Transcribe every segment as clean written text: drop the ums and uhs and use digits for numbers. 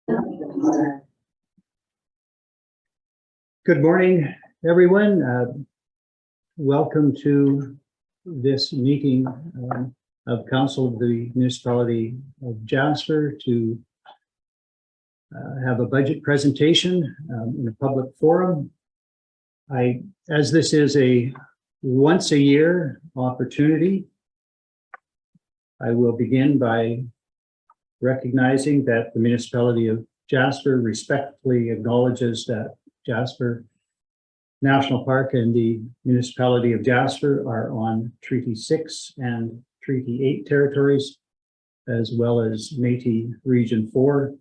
Good morning, everyone. Welcome to this meeting of Council of the Municipality of Jasper to have a budget presentation in a public forum. As this is a once a year opportunity, I will begin by recognizing that the Municipality of Jasper respectfully acknowledges that Jasper National Park and the Municipality of Jasper are on Treaty 6 and Treaty 8 territories, as well as Métis Region 4.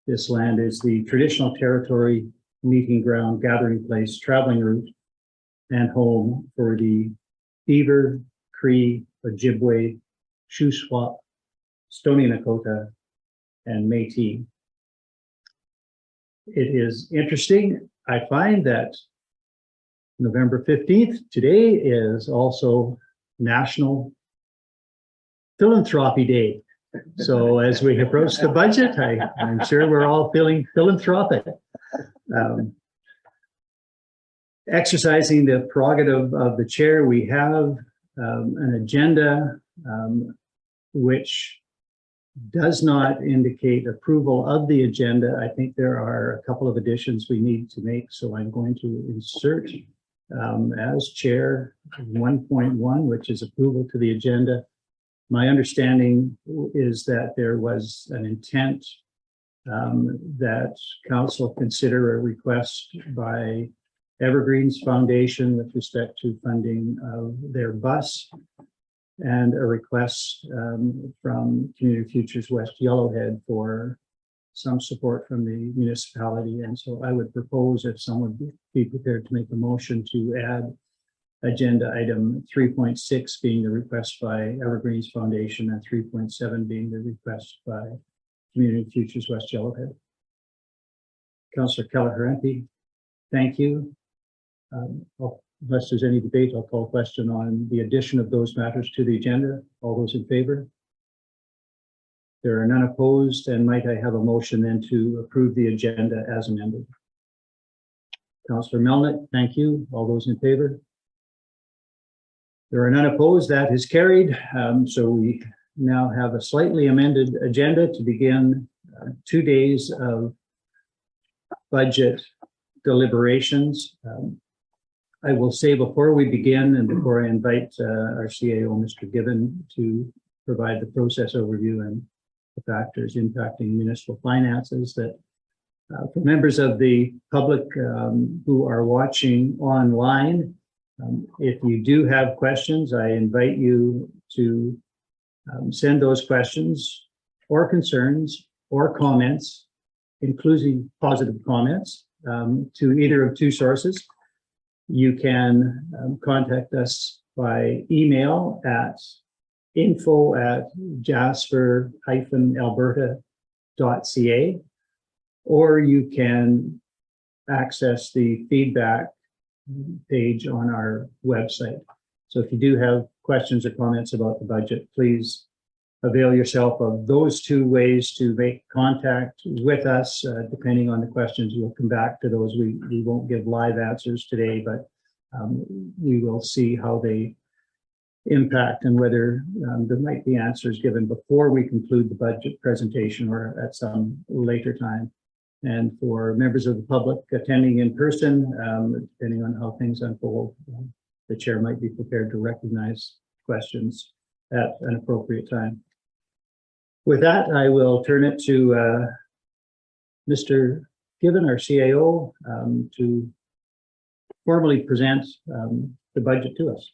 This land is the traditional territory, meeting ground, gathering place, traveling route, and home for the Beaver, Cree, Ojibwe, Shuswap, Stoney Nakoda, and Métis. It is interesting. I find that November 15th, today, is also National Philanthropy Day. So as we approach the budget, I'm sure we're all feeling philanthropic. Exercising the prerogative of the chair, we have an agenda which does not indicate approval of the agenda. I think there are a couple of additions we need to make, so I'm going to insert as chair 1.1, which is approval to the agenda. My understanding is that there was an intent that council consider a request by Evergreens Foundation with respect to funding of their bus, and a request from Community Futures West Yellowhead for some support from the municipality. And so I would propose, if someone would be prepared to make a motion, to add agenda item 3.6 being the request by Evergreens Foundation and 3.7 being the request by Community Futures West Yellowhead. Councillor Keller-Harampi, thank you. Unless there's any debate, I'll call a question on the addition of those matters to the agenda. All those in favor? There are none opposed, and might I have a motion then to approve the agenda as amended? Councillor Melnick, thank you. All those in favor? There are none opposed. That is carried. So we now have a slightly amended agenda to begin 2 days of budget deliberations. I will say before we begin and before I invite our CAO, Mr. Gibbon, to provide the process overview and the factors impacting municipal finances, that for members of the public who are watching online, if you do have questions, I invite you to send those questions or concerns or comments, including positive comments, to either of two sources. You can contact us by email at info@jasper-alberta.ca, or you can access the feedback page on our website. So if you do have questions or comments about the budget, please avail yourself of those two ways to make contact with us. Depending on the questions, we'll come back to those. We won't give live answers today, but we will see how they impact and whether there might be answers given before we conclude the budget presentation or at some later time. And for members of the public attending in person, depending on how things unfold, the chair might be prepared to recognize questions at an appropriate time. With that, I will turn it to Mr. Gibbon, our CAO, to formally present the budget to us.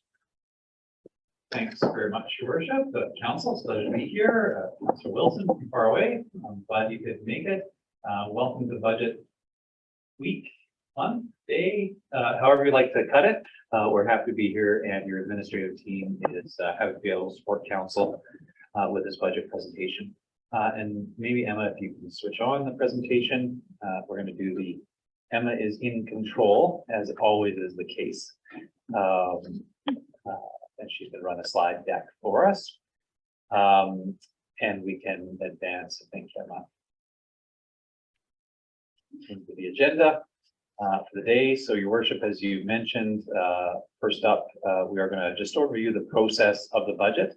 Thanks very much, Your Worship. The council, it's a pleasure to be here. Mr. Wilson from far away. I'm glad you could make it. Welcome to budget week, month, day, however you like to cut it. We're happy to be here, and your administrative team is happy to be able to support council with this budget presentation. And maybe Emma, if you can switch on the presentation, we're going to do the Emma is in control, as always is the case. And she's going to run a slide deck for us. And we can advance. Thank you, Emma. into the agenda for the day. So, Your Worship, as you mentioned, first up, we are going to just overview the process of the budget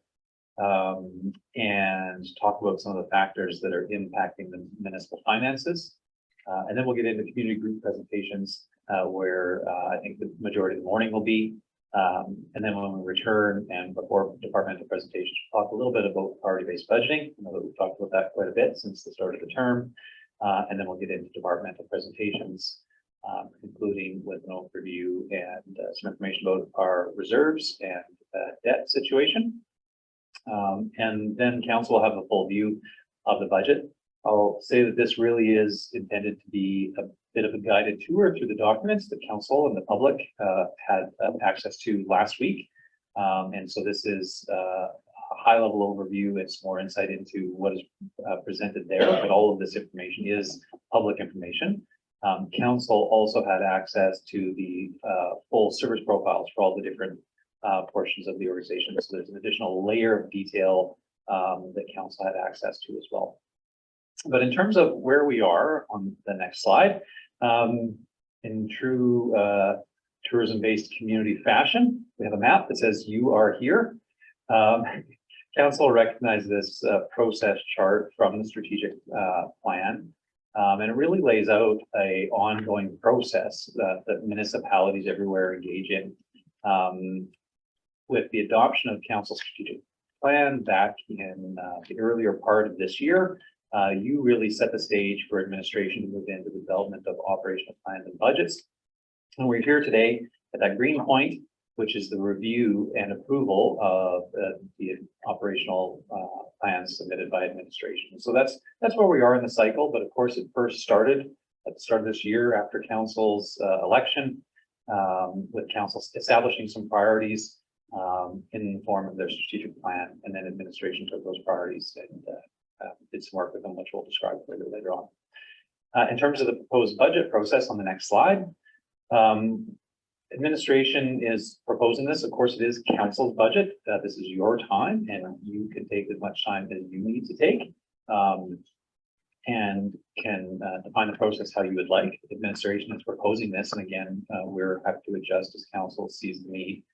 and talk about some of the factors that are impacting the municipal finances. And then we'll get into community group presentations where I think the majority of the morning will be. And then when we return and before departmental presentations, we'll talk a little bit about priority-based budgeting. I know that we've talked about that quite a bit since the start of the term. And then we'll get into departmental presentations, concluding with an overview and some information about our reserves and debt situation. And then council will have a full view of the budget. I'll say that this really is intended to be a bit of a guided tour through the documents that council and the public had access to last week. And so this is a high-level overview. It's more insight into what is presented there, but all of this information is public information. Council also had access to the full service profiles for all the different portions of the organization. So there's an additional layer of detail that council had access to as well. But in terms of where we are on the next slide, in true tourism-based community fashion, we have a map that says you are here. Council recognized this process chart from the strategic plan, and it really lays out an ongoing process that municipalities everywhere engage in. With the adoption of council strategic plan back in the earlier part of this year, you really set the stage for administration to move into the development of operational plans and budgets. And we're here today at that green point, which is the review and approval of the operational plans submitted by administration. So that's where we are in the cycle. But of course, it first started at the start of this year after council's election, with council establishing some priorities in the form of their strategic plan, and then administration took those priorities and did some work with them, which we'll describe further later on. In terms of the proposed budget process on the next slide, administration is proposing this. Of course, it is council's budget. This is your time, and you can take as much time as you need to take, and can define the process how you would like. Administration is proposing this, and again, we're happy to adjust as council sees the need.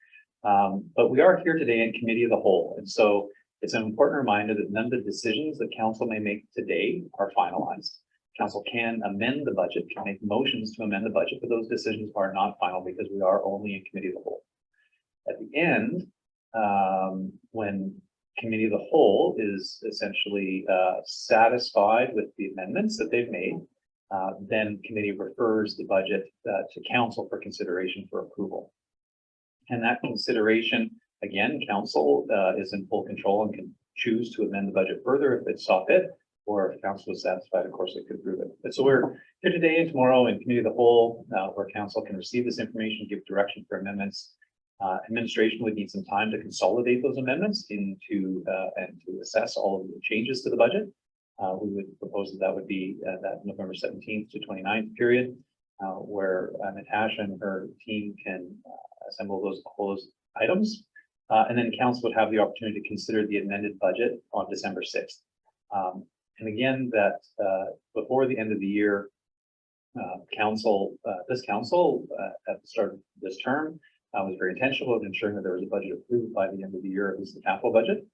But we are here today in committee of the whole, and so it's an important reminder that none of the decisions that council may make today are finalized. Council can amend the budget, can make motions to amend the budget, but those decisions are not final because we are only in committee of the whole. At the end, when committee of the whole is essentially satisfied with the amendments that they've made, then committee refers the budget to council for consideration for approval. And that consideration, again, council is in full control and can choose to amend the budget further if it saw fit, or if council is satisfied, of course, it could approve it. But so we're here today and tomorrow in committee of the whole, where council can receive this information, give direction for amendments. Administration would need some time to consolidate those amendments into and to assess all of the changes to the budget. We would propose that would be that November 17th to 29th period, where Natasha and her team can assemble those items. And then council would have the opportunity to consider the amended budget on December 6th. And again, that before the end of the year, this council at the start of this term was very intentional of ensuring that there was a budget approved by the end of the year, at least the capital budget.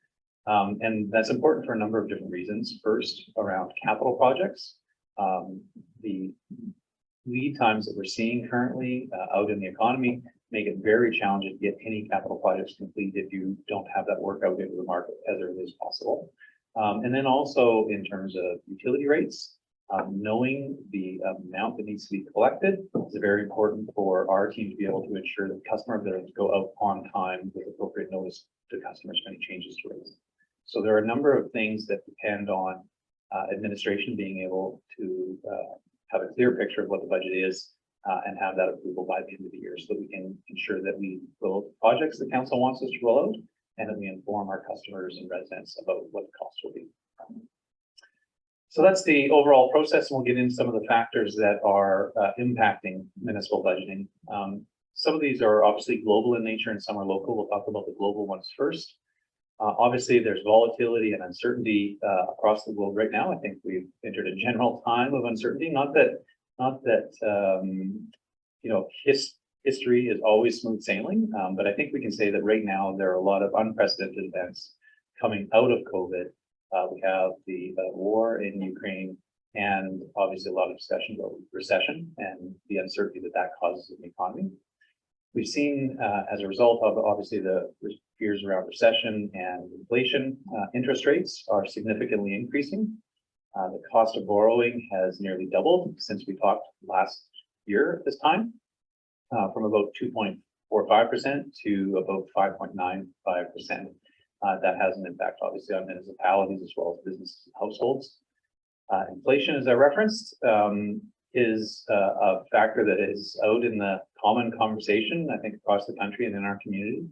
And that's important for a number of different reasons. First, around capital projects. The lead times that we're seeing currently out in the economy make it very challenging to get any capital projects complete if you don't have that work out into the market as early as possible. And then also in terms of utility rates, knowing the amount that needs to be collected is very important for our team to be able to ensure that customer bills go out on time with appropriate notice to customers for any changes to rates. So there are a number of things that depend on administration being able to have a clear picture of what the budget is and have that approval by the end of the year, so that we can ensure that we roll out projects the council wants us to roll out, and that we inform our customers and residents about what the costs will be. So that's the overall process, and we'll get into some of the factors that are impacting municipal budgeting. Some of these are obviously global in nature and some are local. We'll talk about the global ones first. Obviously, there's volatility and uncertainty across the world right now. I think we've entered a general time of uncertainty, not that Not that, you know, history is always smooth sailing, but I think we can say that right now there are a lot of unprecedented events coming out of COVID. We have the war in Ukraine, and obviously a lot of discussion about recession and the uncertainty that that causes in the economy. We've seen, as a result of obviously the fears around recession and inflation, interest rates are significantly increasing. The cost of borrowing has nearly doubled since we talked last year at this time, from about 2.45% to about 5.95%. That has an impact, obviously, on municipalities as well as businesses and households. Inflation, as I referenced, is a factor that is out in the common conversation, I think, across the country and in our community.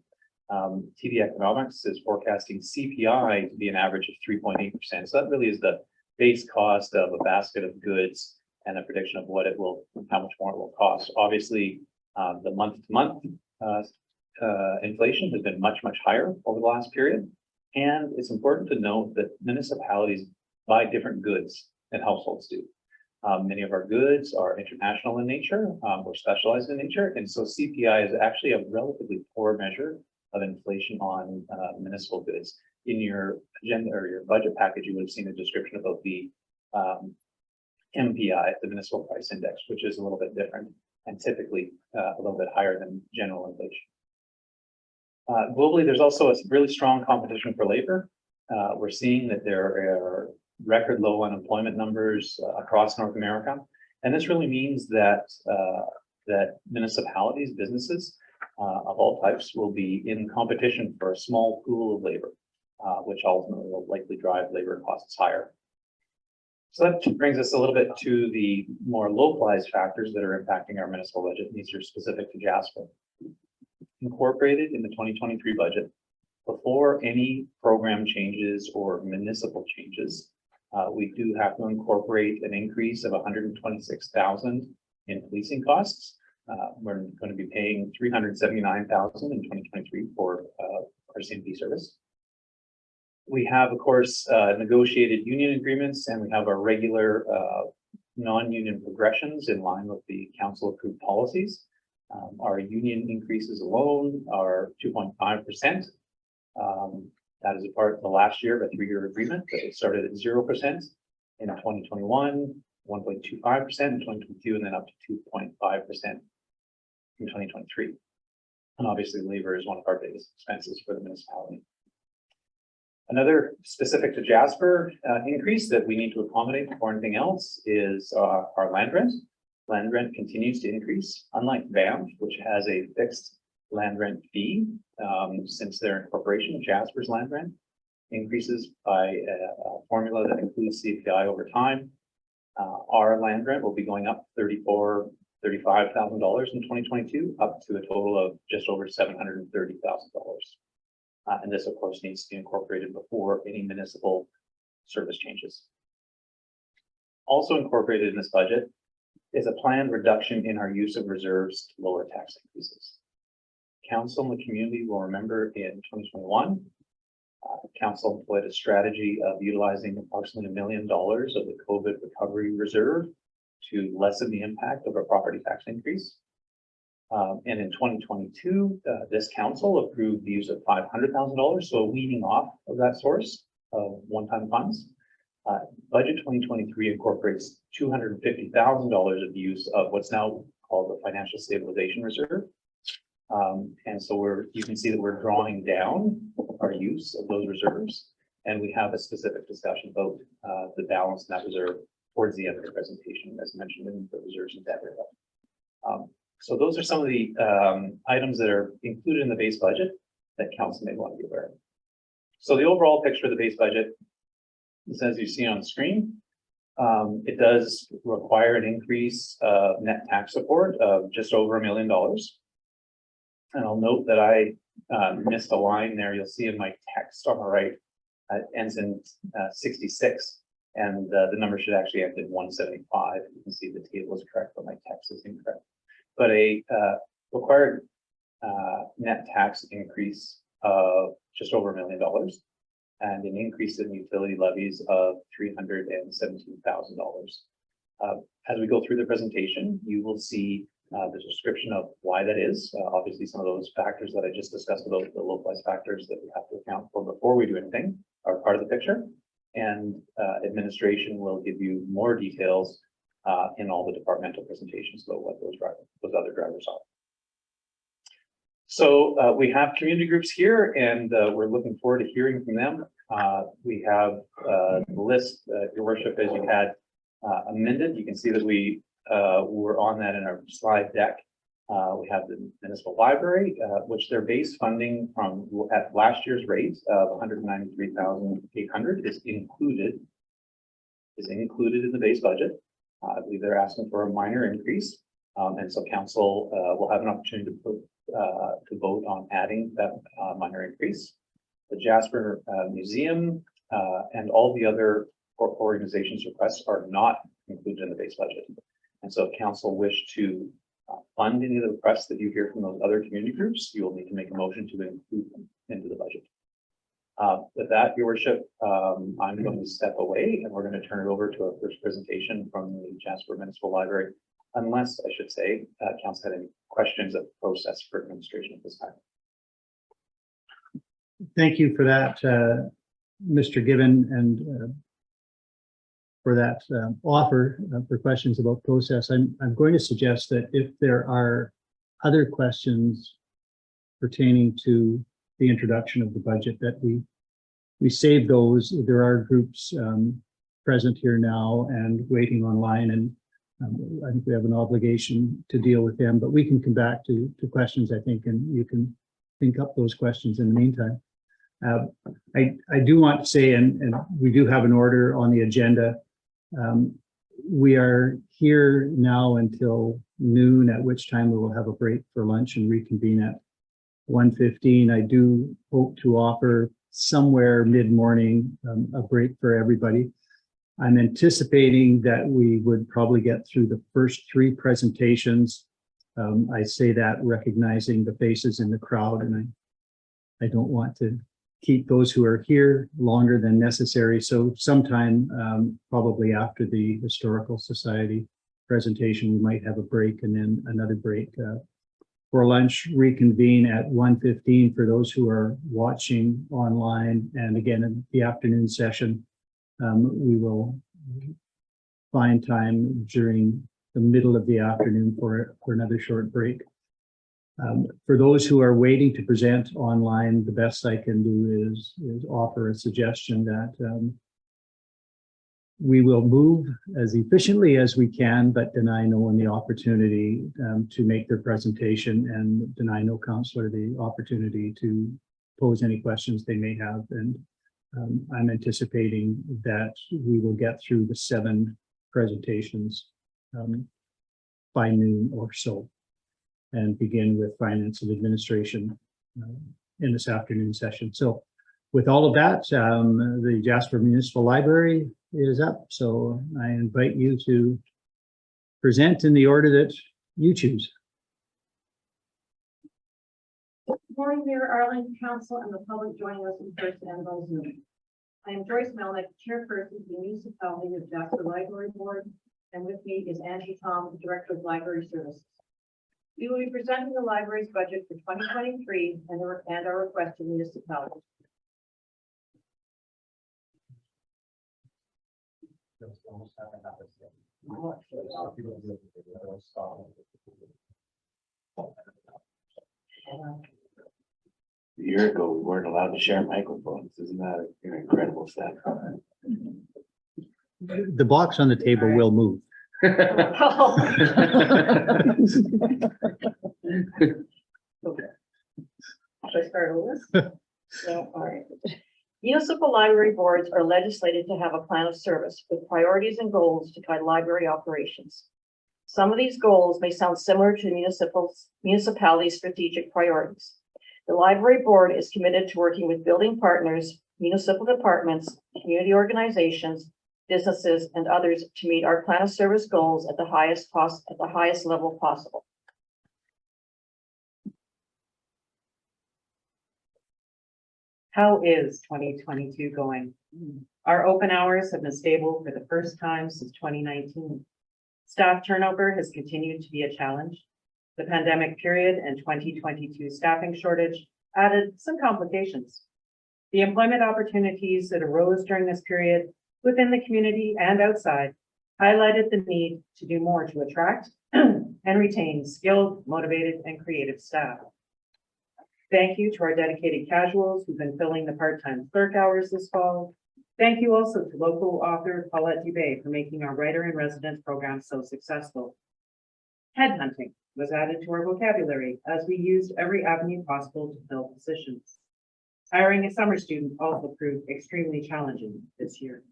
TD Economics is forecasting CPI to be an average of 3.8%. So that really is the base cost of a basket of goods and a prediction of what it will, how much more it will cost. Obviously, the month-to-month inflation has been much, much higher over the last period. And it's important to note that municipalities buy different goods than households do. Many of our goods are international in nature, or specialized in nature. And so CPI is actually a relatively poor measure of inflation on municipal goods. In your agenda or your budget package, you would have seen a description about the MPI, the Municipal Price Index, which is a little bit different and typically a little bit higher than general inflation. Globally, there's also a really strong competition for labor. We're seeing that there are record low unemployment numbers across North America. And this really means that that municipalities, businesses of all types will be in competition for a small pool of labor, which ultimately will likely drive labor costs higher. So that brings us a little bit to the more localized factors that are impacting our municipal budget. These are specific to Jasper. Incorporated in the 2023 budget, before any program changes or municipal changes, we do have to incorporate an increase of $126,000 in policing costs. We're going to be paying $379,000 in 2023 for RCMP service. We have, of course, negotiated union agreements, and we have our regular non-union progressions in line with the council approved policies. Our union increases alone are 2.5%. That is a part of the last year of a 3-year agreement. It started at 0% in 2021, 1.25% in 2022, and then up to 2.5% in 2023. And obviously, labor is one of our biggest expenses for the municipality. Another specific to Jasper increase that we need to accommodate before anything else is our land rent. Land rent continues to increase, unlike Banff, which has a fixed land rent fee. Since their incorporation, Jasper's land rent increases by a formula that includes CPI over time. Our land rent will be going up $35,000 in 2022, up to a total of just over $730,000. And this, of course, needs to be incorporated before any municipal service changes. Also incorporated in this budget is a planned reduction in our use of reserves to lower tax increases. Council and the community will remember in 2021, Council employed a strategy of utilizing approximately $1 million of the COVID recovery reserve to lessen the impact of a property tax increase. And in 2022, this council approved the use of $500,000, so a weaning off of that source of one-time funds. Budget 2023 incorporates $250,000 of use of what's now called the Financial Stabilization Reserve. And so you can see that we're drawing down our use of those reserves, and we have a specific discussion about the balance in that reserve towards the end of the presentation, as mentioned in the reserves and debt area. So those are some of the items that are included in the base budget that council may want to be aware of. So the overall picture of the base budget is as you see on the screen. It does require an increase of net tax support of just over $1 million. And I'll note that I missed a line there. You'll see in my text on the right, it ends in 66, and the number should actually end in 175. You can see the table is correct, but my text is incorrect. But a required net tax increase of just over $1 million, and an increase in utility levies of $317,000. As we go through the presentation, you will see the description of why that is. Obviously, some of those factors that I just discussed about the localized factors that we have to account for before we do anything are part of the picture. And administration will give you more details in all the departmental presentations about what those other drivers are. So we have community groups here, and we're looking forward to hearing from them. We have the list, Your Worship, as you had amended. You can see that we were on that in our slide deck. We have the municipal library, which their base funding from at last year's rate of $193,800 is included in the base budget. I believe they're asking for a minor increase, and so council will have an opportunity to vote on adding that minor increase. The Jasper Museum and all the other organizations' requests are not included in the base budget, and so if council wish to fund any of the requests that you hear from those other community groups, you will need to make a motion to include them into the budget. With that, Your Worship, I'm going to step away, and we're going to turn it over to our first presentation from the Jasper Municipal Library, unless, I should say, council had any questions of the process for administration at this time. Thank you for that, Mr. Given, and for that offer for questions about process. I'm going to suggest that if there are other questions pertaining to the introduction of the budget, that we save those. There are groups present here now and waiting online, and I think we have an obligation to deal with them, but we can come back to questions, I think, and you can think up those questions in the meantime. I do want to say, and we do have an order on the agenda. We are here now until noon, at which time we will have a break for lunch and reconvene at 1:15. I do hope to offer somewhere mid-morning a break for everybody. I'm anticipating that we would probably get through the first three presentations. I say that recognizing the faces in the crowd, and I don't want to keep those who are here longer than necessary. So sometime probably after the Historical Society presentation, we might have a break and then another break for lunch, reconvene at 1:15 for those who are watching online. And again, in the afternoon session, we will find time during the middle of the afternoon for another short break. For those who are waiting to present online, the best I can do is offer a suggestion that we will move as efficiently as we can, but deny no one the opportunity to make their presentation, and deny no counselor the opportunity to pose any questions they may have. And I'm anticipating that we will get through the 7 presentations by noon or so, and begin with finance and administration in this afternoon session. So with all of that, the Jasper Municipal Library is up. So I invite you to present in the order that you choose. Good morning, Mayor, Arlington Council, and the public joining us in person and on Zoom. I am Joyce Melnick, Chairperson of the Municipality of Jasper Library Board, and with me is Angie Tom, the Director of Library Services. We will be presenting the library's budget for 2023 and our request to municipalities. A year ago, we weren't allowed to share microphones. Isn't that an incredible step? The box on the table will move. Okay. Should I start over? No, all right. Municipal library boards are legislated to have a plan of service with priorities and goals to guide library operations. Some of these goals may sound similar to municipalities' strategic priorities. The library board is committed to working with building partners, municipal departments, community organizations, businesses, and others to meet our plan of service goals at the highest level possible. How is 2022 going? Our open hours have been stable for the first time since 2019. Staff turnover has continued to be a challenge. The pandemic period and 2022 staffing shortage added some complications. The employment opportunities that arose during this period within the community and outside highlighted the need to do more to attract and retain skilled, motivated, and creative staff. Thank you to our dedicated casuals who've been filling the part-time clerk hours this fall. Thank you also to local author Paulette Dubé for making our writer-in-residence program so successful. Headhunting was added to our vocabulary as we used every avenue possible to fill positions. Hiring a summer student also proved extremely challenging this year.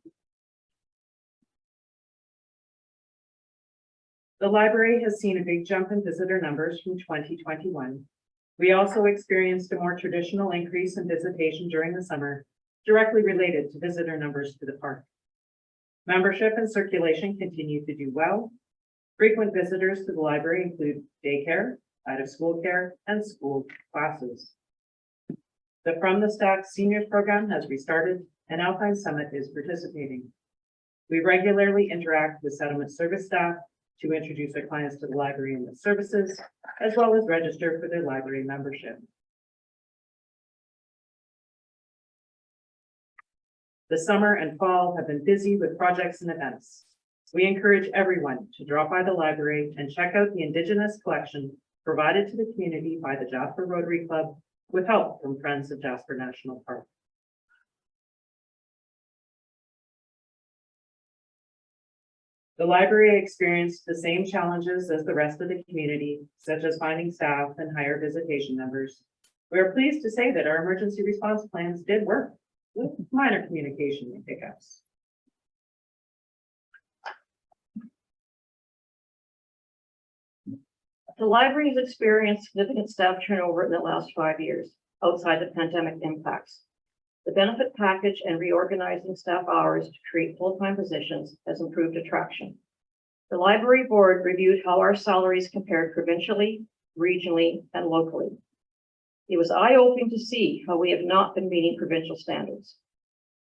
The library has seen a big jump in visitor numbers from 2021. We also experienced a more traditional increase in visitation during the summer, directly related to visitor numbers to the park. Membership and circulation continue to do well. Frequent visitors to the library include daycare, out-of-school care, and school classes. The From the Stack Seniors Program has restarted, and Alpine Summit is participating. We regularly interact with settlement service staff to introduce our clients to the library and its services, as well as register for their library membership. The summer and fall have been busy with projects and events. We encourage everyone to drop by the library and check out the Indigenous collection provided to the community by the Jasper Rotary Club with help from Friends of Jasper National Park. The library experienced the same challenges as the rest of the community, such as finding staff and higher visitation numbers. We are pleased to say that our emergency response plans did work, with minor communication hiccups. The library has experienced significant staff turnover in the last 5 years, outside the pandemic impacts. The benefit package and reorganizing staff hours to create full-time positions has improved attraction. The library board reviewed how our salaries compared provincially, regionally, and locally. It was eye-opening to see how we have not been meeting provincial standards.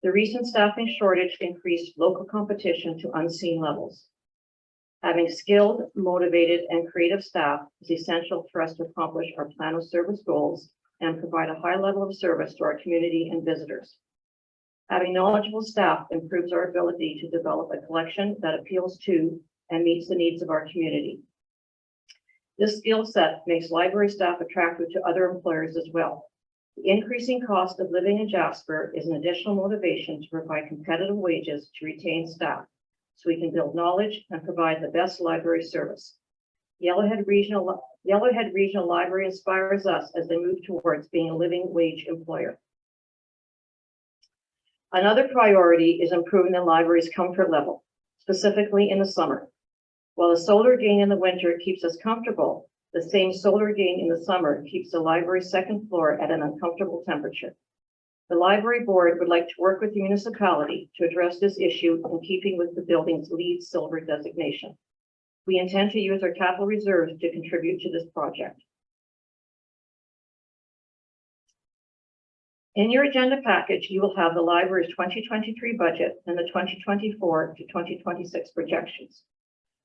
The recent staffing shortage increased local competition to unseen levels. Having skilled, motivated, and creative staff is essential for us to accomplish our plan of service goals and provide a high level of service to our community and visitors. Having knowledgeable staff improves our ability to develop a collection that appeals to and meets the needs of our community. This skill set makes library staff attractive to other employers as well. The increasing cost of living in Jasper is an additional motivation to provide competitive wages to retain staff, so we can build knowledge and provide the best library service. Yellowhead Regional Library inspires us as they move towards being a living wage employer. Another priority is improving the library's comfort level, specifically in the summer. While the solar gain in the winter keeps us comfortable, the same solar gain in the summer keeps the library's second floor at an uncomfortable temperature. The library board would like to work with the municipality to address this issue in keeping with the building's LEED Silver designation. We intend to use our capital reserves to contribute to this project. In your agenda package, you will have the library's 2023 budget and the 2024 to 2026 projections.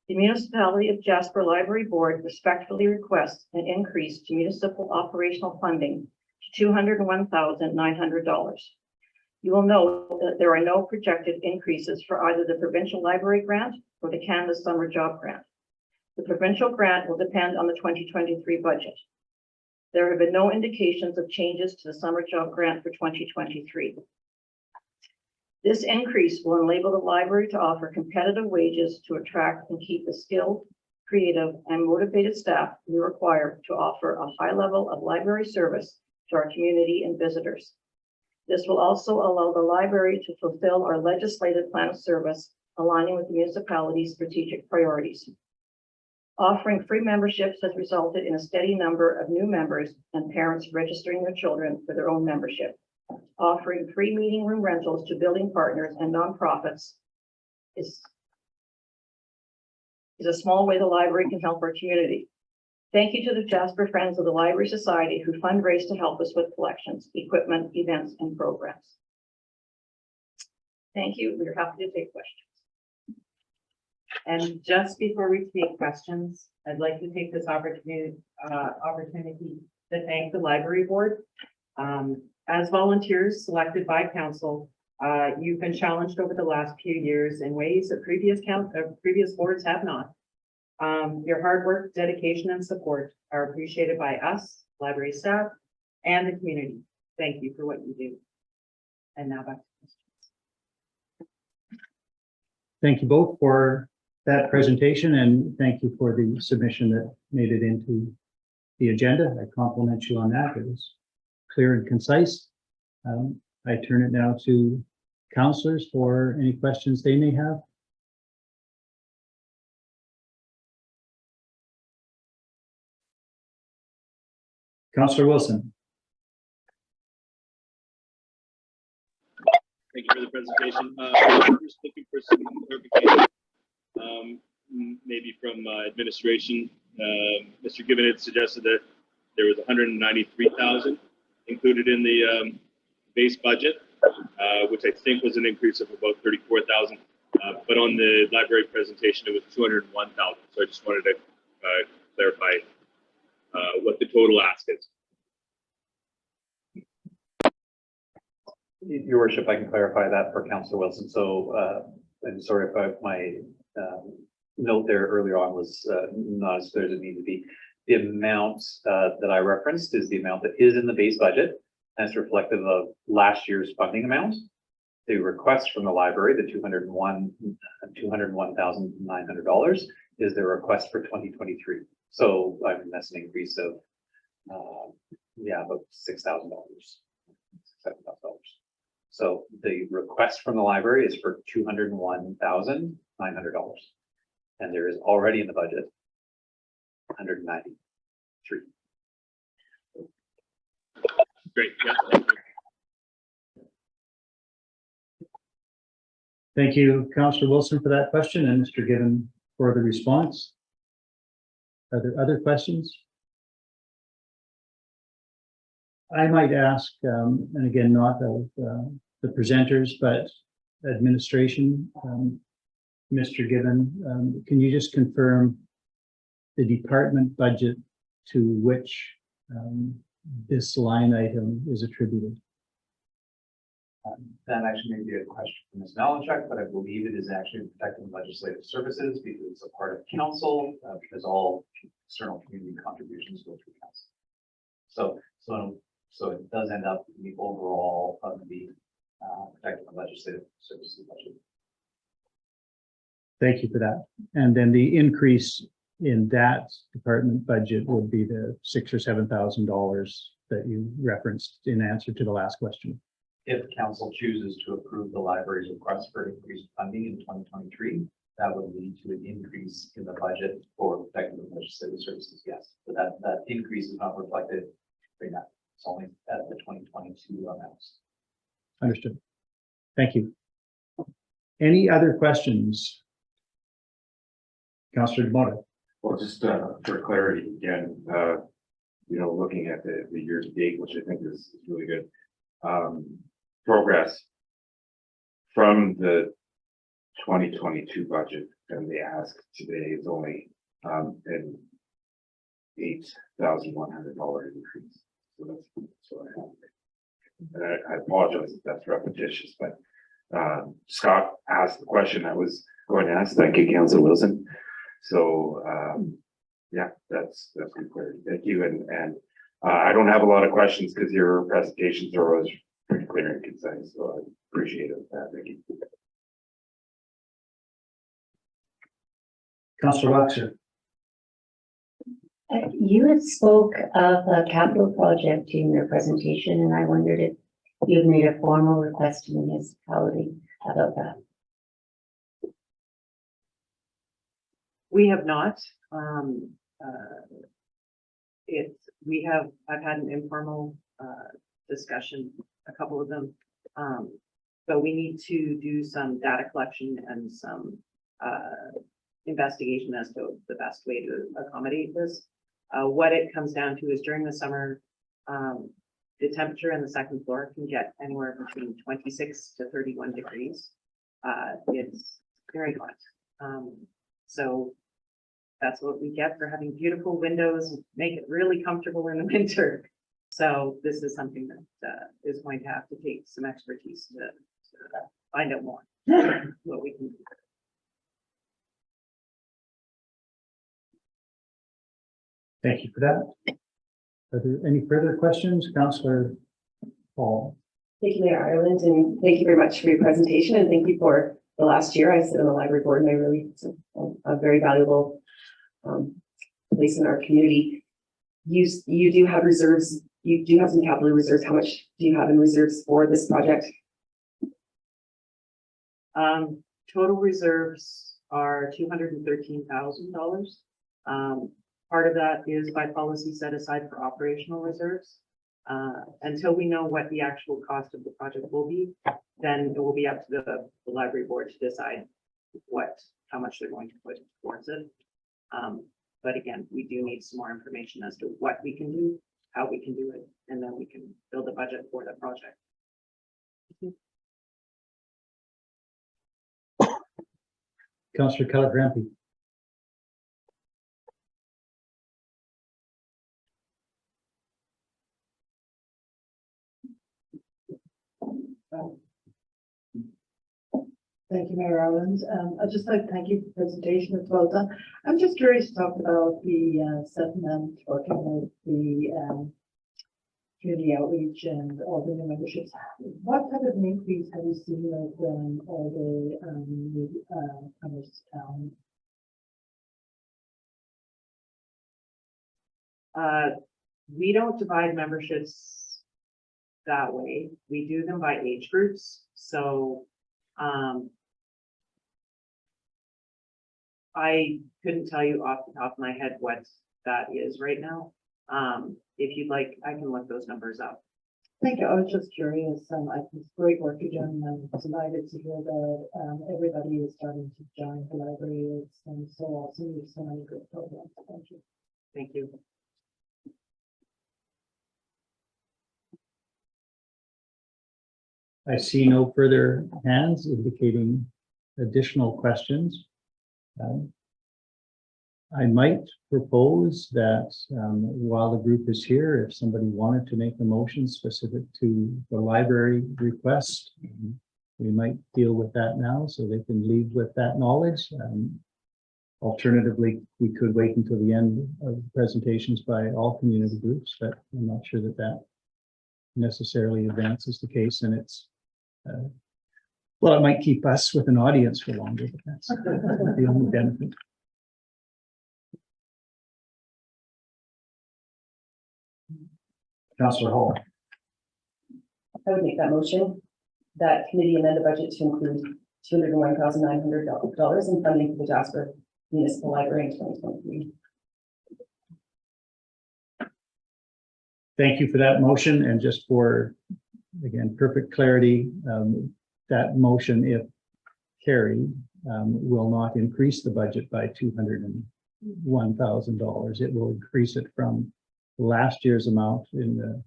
The Municipality of Jasper Library Board respectfully requests an increase to municipal operational funding to $201,900. You will note that there are no projected increases for either the provincial library grant or the Canada Summer Job Grant. The provincial grant will depend on the 2023 budget. There have been no indications of changes to the summer job grant for 2023. This increase will enable the library to offer competitive wages to attract and keep the skilled, creative, and motivated staff we require to offer a high level of library service to our community and visitors. This will also allow the library to fulfill our legislative plan of service, aligning with the municipality's strategic priorities. Offering free memberships has resulted in a steady number of new members and parents registering their children for their own membership. Offering free meeting room rentals to building partners and nonprofits is a small way the library can help our community. Thank you to the Jasper Friends of the Library Society who fundraise to help us with collections, equipment, events, and programs. Thank you. We're happy to take questions. And just before we take questions, I'd like to take this opportunity to thank the library board. As volunteers selected by council, you've been challenged over the last few years in ways that previous boards have not. Your hard work, dedication, and support are appreciated by us, library staff, and the community. Thank you for what you do. And now back to questions. Thank you both for that presentation, and thank you for the submission that made it into the agenda. I compliment you on that. It was clear and concise. I turn it now to councillors for any questions they may have. Councillor Wilson. Thank you for the presentation. Just looking for some clarification, maybe from administration. Mr. Given had suggested that there was 193,000 included in the base budget, which I think was an increase of about 34,000. But on the library presentation, it was 201,000. So I just wanted to clarify what the total ask is. Your worship, I can clarify that for Councillor Wilson. So I'm sorry if my note there earlier on was not as clear as it needed to be. The amount that I referenced is the amount that is in the base budget, and it's reflective of last year's funding amount. The request from the library, the $201,900, is the request for 2023. So I mean, that's an increase of about $6,000, $7,000. So the request from the library is for $201,900, and there is already in the budget 193. Great. Yeah. Thank you. Thank you, Councillor Wilson, for that question, and Mr. Given for the response. Are there other questions? I might ask, and again, not of the presenters, but administration. Mr. Given, can you just confirm the department budget to which this line item is attributed? That actually may be a question for Ms. Malinchuk, but I believe it is actually protecting legislative services because it's a part of council, because all external community contributions go through council. So it does end up in the overall of the protecting the legislative services budget. Thank you for that. And then the increase in that department budget would be the $6,000 or $7,000 that you referenced in answer to the last question. If council chooses to approve the library's request for increased funding in 2023, that would lead to an increase in the budget for protecting the legislative services. Yes, but that increase is not reflected right now. It's only at the 2022 amounts. Understood. Thank you. Any other questions? Councillor DeMotta. Well, just for clarity again, looking at the year to date, which I think is really good. Progress from the 2022 budget and the ask today is only an $8,100 increase. So that's what I have. And I apologize if that's repetitious, but Scott asked the question I was going to ask. Thank you, Councillor Wilson. So yeah, that's good clarity. Thank you. And I don't have a lot of questions because your presentations are always pretty clear and concise. So I appreciate it. Thank you. Councillor Roxer. You had spoke of a capital project in your presentation, and I wondered if you'd made a formal request to the municipality about that. We have not. I've had an informal discussion, a couple of them, but we need to do some data collection and some investigation as to the best way to accommodate this. What it comes down to is during the summer, the temperature in the second floor can get anywhere between 26 to 31 degrees. It's very hot. So that's what we get for having beautiful windows, make it really comfortable in the winter. So this is something that is going to have to take some expertise to find out more what we can do. Thank you for that. Are there any further questions, Councillor Paul? Thank you, Mayor Ireland, and thank you very much for your presentation, and thank you for the last year. I sit on the library board, and I really, it's a very valuable place in our community. You do have reserves, you do have some capital reserves. How much do you have in reserves for this project? Total reserves are $213,000. Part of that is by policy set aside for operational reserves. Until we know what the actual cost of the project will be, then it will be up to the library board to decide how much they're going to put towards it. But again, we do need some more information as to what we can do, how we can do it, and then we can build a budget for the project. Councillor Keller-Grampi. Thank you, Mayor Rowland. I'd just like to thank you for the presentation. It's well done. I'm just curious to talk about the settlement, working with the community outreach and all the new memberships. What type of an increase have you seen of all the new members to town? We don't divide memberships that way. We do them by age groups. So I couldn't tell you off the top of my head what that is right now. If you'd like, I can look those numbers up. Thank you. I was just curious. I think it's great work you're doing. I'm delighted to hear that everybody is starting to join the library. It's so awesome. There's so many good programs. Thank you. Thank you. I see no further hands indicating additional questions. I might propose that while the group is here, if somebody wanted to make a motion specific to the library request, we might deal with that now so they can leave with that knowledge. Alternatively, we could wait until the end of presentations by all community groups, but I'm not sure that that necessarily advances the case, and it's well, it might keep us with an audience for longer, but that's the only benefit. Councillor Hall. I would make that motion. That committee amend the budget to include $201,900 in funding for the Jasper Municipal Library in 2023. Thank you for that motion, and just for, again, perfect clarity, that motion, if carried, will not increase the budget by $201,000. It will increase it from last year's amount in the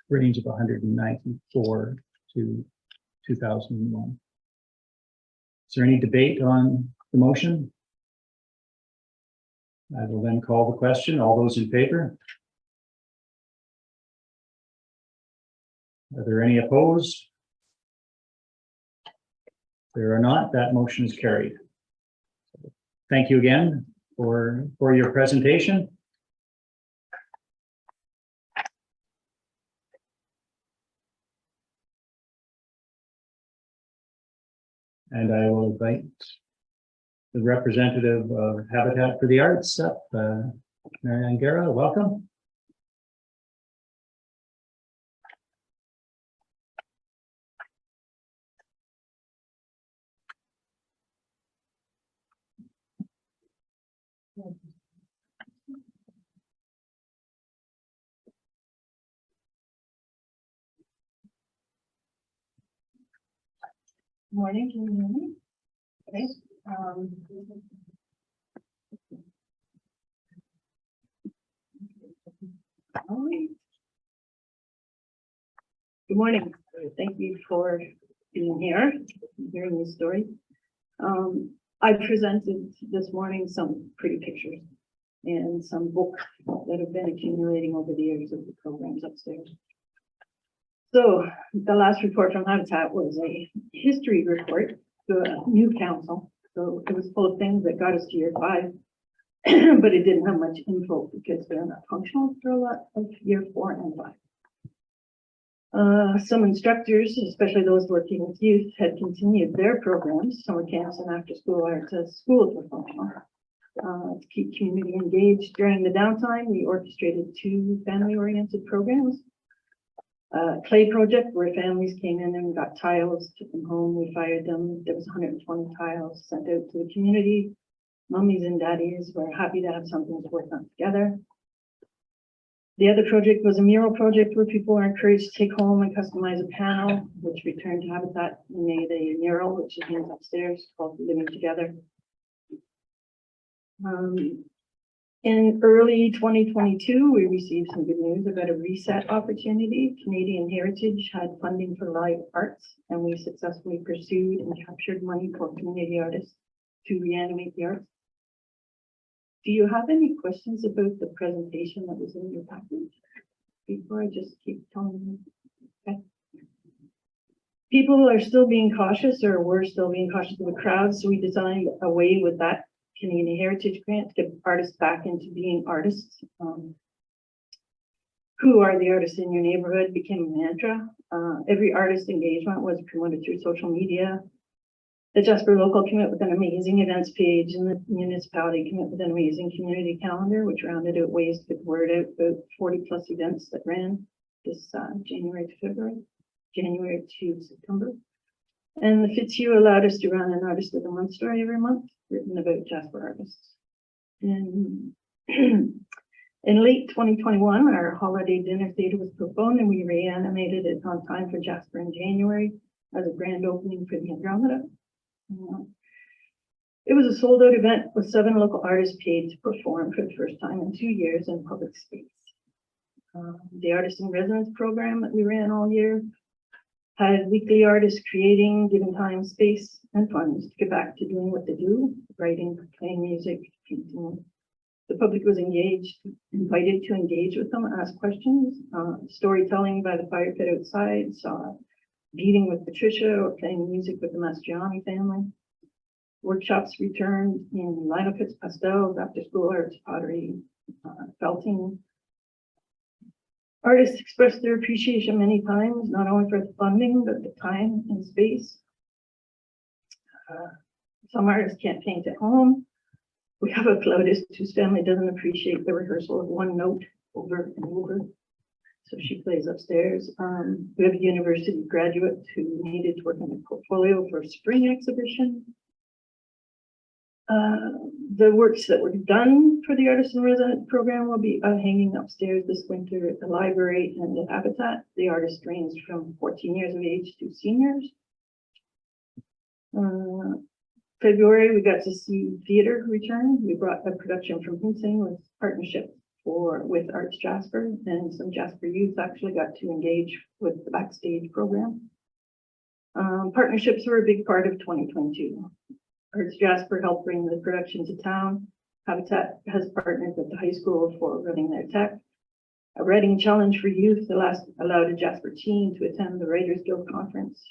range of 194 to 2001. Is there any debate on the motion? I will then call the question. All those in favor? Are there any opposed? There are not. That motion is carried. Thank you again for your presentation. And I will invite the representative of Habitat for the Arts up, Marianne Guerra, welcome. Morning, can you hear me? Okay. Good morning. Thank you for being here, hearing the story. I presented this morning some pretty pictures and some books that have been accumulating over the years of the programs upstairs. So the last report from Habitat was a history report to a new council. So it was full of things that got us to year 5, but it didn't have much info because they're not functional for a lot of year 4 and 5. Some instructors, especially those working with youth, had continued their programs, summer camps and after-school arts as schools were functional. To keep community engaged during the downtime, we orchestrated 2 family-oriented programs. Clay project where families came in and got tiles, took them home, we fired them. There was 120 tiles sent out to the community. Mummies and daddies were happy to have something to work on together. The other project was a mural project where people were encouraged to take home and customize a panel, which returned to Habitat and made a mural, which is hangs upstairs, called Living Together. In early 2022, we received some good news about a reset opportunity. Canadian Heritage had funding for live arts, and we successfully pursued and captured money for community artists to reanimate the arts. Do you have any questions about the presentation that was in your package? Before I just keep telling you. Okay. People are still being cautious, or were still being cautious of the crowds, so we designed a way with that Canadian Heritage Grant to get artists back into being artists. Who are the artists in your neighborhood became a mantra. Every artist engagement was promoted through social media. The Jasper Local came up with an amazing events page, and the municipality came up with an amazing community calendar, which rounded out ways to get the word out about 40+ events that ran this January to February, January to September. And the Fitzhugh allowed us to run an Artist of the Month story every month, written about Jasper artists. And in late 2021, our holiday dinner theater was postponed, and we reanimated it on time for Jasper in January as a grand opening for the Andromeda. It was a sold-out event with 7 local artists paid to perform for the first time in 2 years in public space. The Artist in Residence program that we ran all year had weekly artists creating, given time, space, and funds to get back to doing what they do, writing, playing music, painting. The public was engaged, invited to engage with them, ask questions, storytelling by the fire pit outside, saw beating with Patricia or playing music with the Mastriani family. Workshops returned in lino kits, pastels, after school arts, pottery, felting. Artists expressed their appreciation many times, not only for the funding, but the time and space. Some artists can't paint at home. We have a flautist whose family doesn't appreciate the rehearsal of one note over and over, so she plays upstairs. We have a university graduate who needed to work on a portfolio for a spring exhibition. The works that were done for the Artist in Residence program will be hanging upstairs this winter at the library and the Habitat. The artists ranged from 14 years of age to seniors. February, we got to see theater return. We brought a production from Hinton with partnership with Arts Jasper, and some Jasper youth actually got to engage with the backstage program. Partnerships were a big part of 2022. Arts Jasper helped bring the production to town. Habitat has partnered with the high school for running their tech. A writing challenge for youth allowed a Jasper teen to attend the Writers Guild Conference,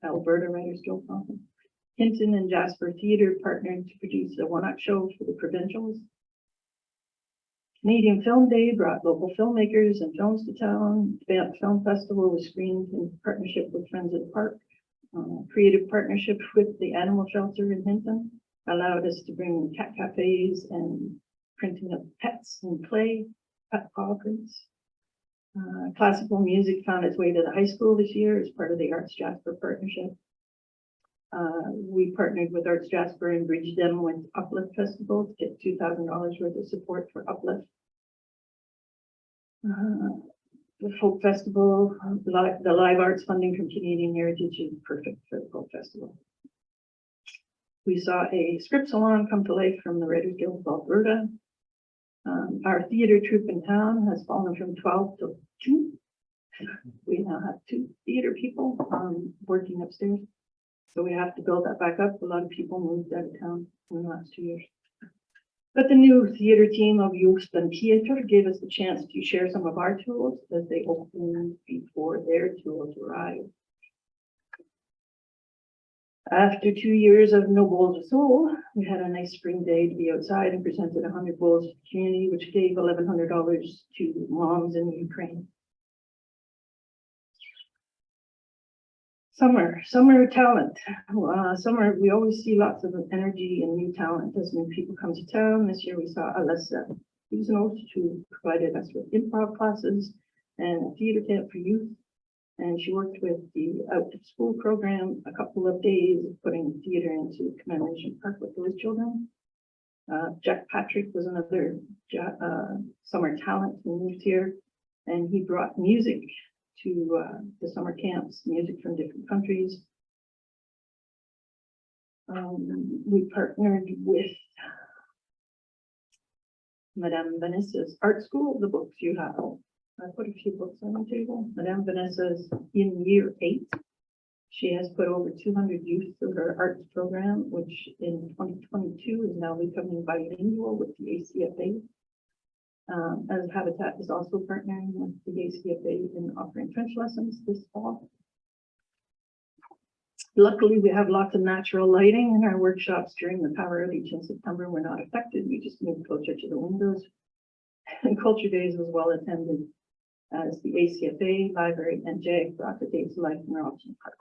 Alberta Writers Guild Conference. Hinton and Jasper Theatre partnered to produce a one-act show for the provincials. Canadian Film Day brought local filmmakers and films to town. The Film Festival was screened in partnership with Friends of the Park. Creative partnership with the animal shelter in Hinton allowed us to bring cat cafes and printing of pets and clay, pet paw prints. Classical music found its way to the high school this year as part of the Arts Jasper partnership. We partnered with Arts Jasper and bridged them with Uplift Festival to get $2,000 worth of support for Uplift. The Folk Festival, the live arts funding from Canadian Heritage is perfect for the Folk Festival. We saw a script salon come to life from the Writers Guild of Alberta. Our theater troupe in town has fallen from 12 to 2. We now have 2 theater people working upstairs. So we have to build that back up. A lot of people moved out of town in the last 2 years. But the new theater team of youth and theater gave us the chance to share some of our tools as they opened before their tools arrived. After 2 years of no bowls of soul, we had a nice spring day to be outside and presented 100 bowls to the community, which gave $1,100 to moms in Ukraine. Summer talent. Summer, we always see lots of energy and new talent as new people come to town. This year we saw Alyssa Hughes, who provided us with improv classes and a theater camp for youth. And she worked with the out of school program a couple of days, putting theater into Commemoration Park with those children. Jack Patrick was another summer talent who moved here, and he brought music to the summer camps, music from different countries. We partnered with Madame Vanessa's art school, the books you have. I put a few books on the table. Madame Vanessa's in year 8. She has put over 200 youth through her arts program, which in 2022 is now becoming bilingual with the ACFA. As Habitat is also partnering with the ACFA in offering French lessons this fall. Luckily, we have lots of natural lighting in our workshops during the power outage in September. We're not affected. We just moved closer to the windows. And Culture Days was well attended as the ACFA, Library, and JAG brought the days to life in Robson Park.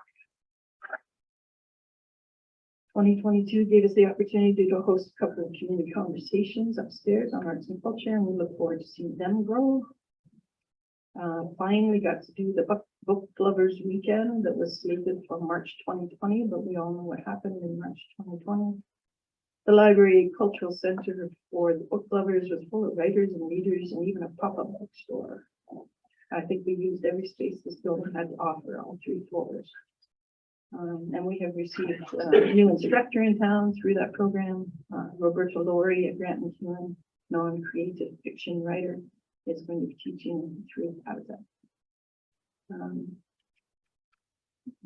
2022 gave us the opportunity to host a couple of community conversations upstairs on arts and culture, and we look forward to seeing them grow. Finally got to do the book lovers weekend that was slated for March 2020, but we all know what happened in March 2020. The Library Cultural Center for the book lovers was full of writers and readers and even a pop-up bookstore. I think we used every space this building had to offer, all 3 floors. And we have received a new instructor in town through that program. Roberto Lori, a Grant McEwen non-creative fiction writer, is going to be teaching through Habitat.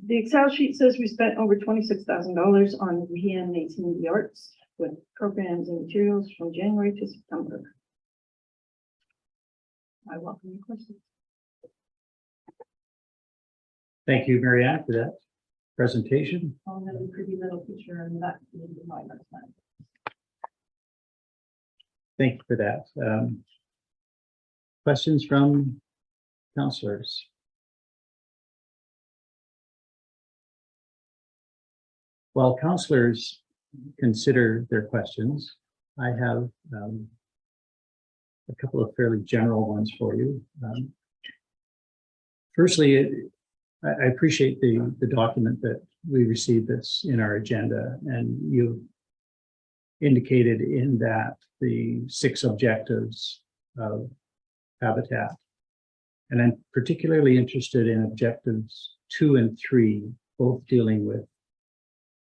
The Excel sheet says we spent over $26,000 on reanimating the arts with programs and materials from January to September. I welcome your questions. Thank you, Mary Ann, for that presentation. I'll have a pretty little picture and that will be my next time. Thank you for that. Questions from councillors? While councillors consider their questions, I have a couple of fairly general ones for you. Firstly, I appreciate the document that we received that's in our agenda, and you indicated in that the 6 objectives of Habitat. And I'm particularly interested in objectives 2 and 3, both dealing with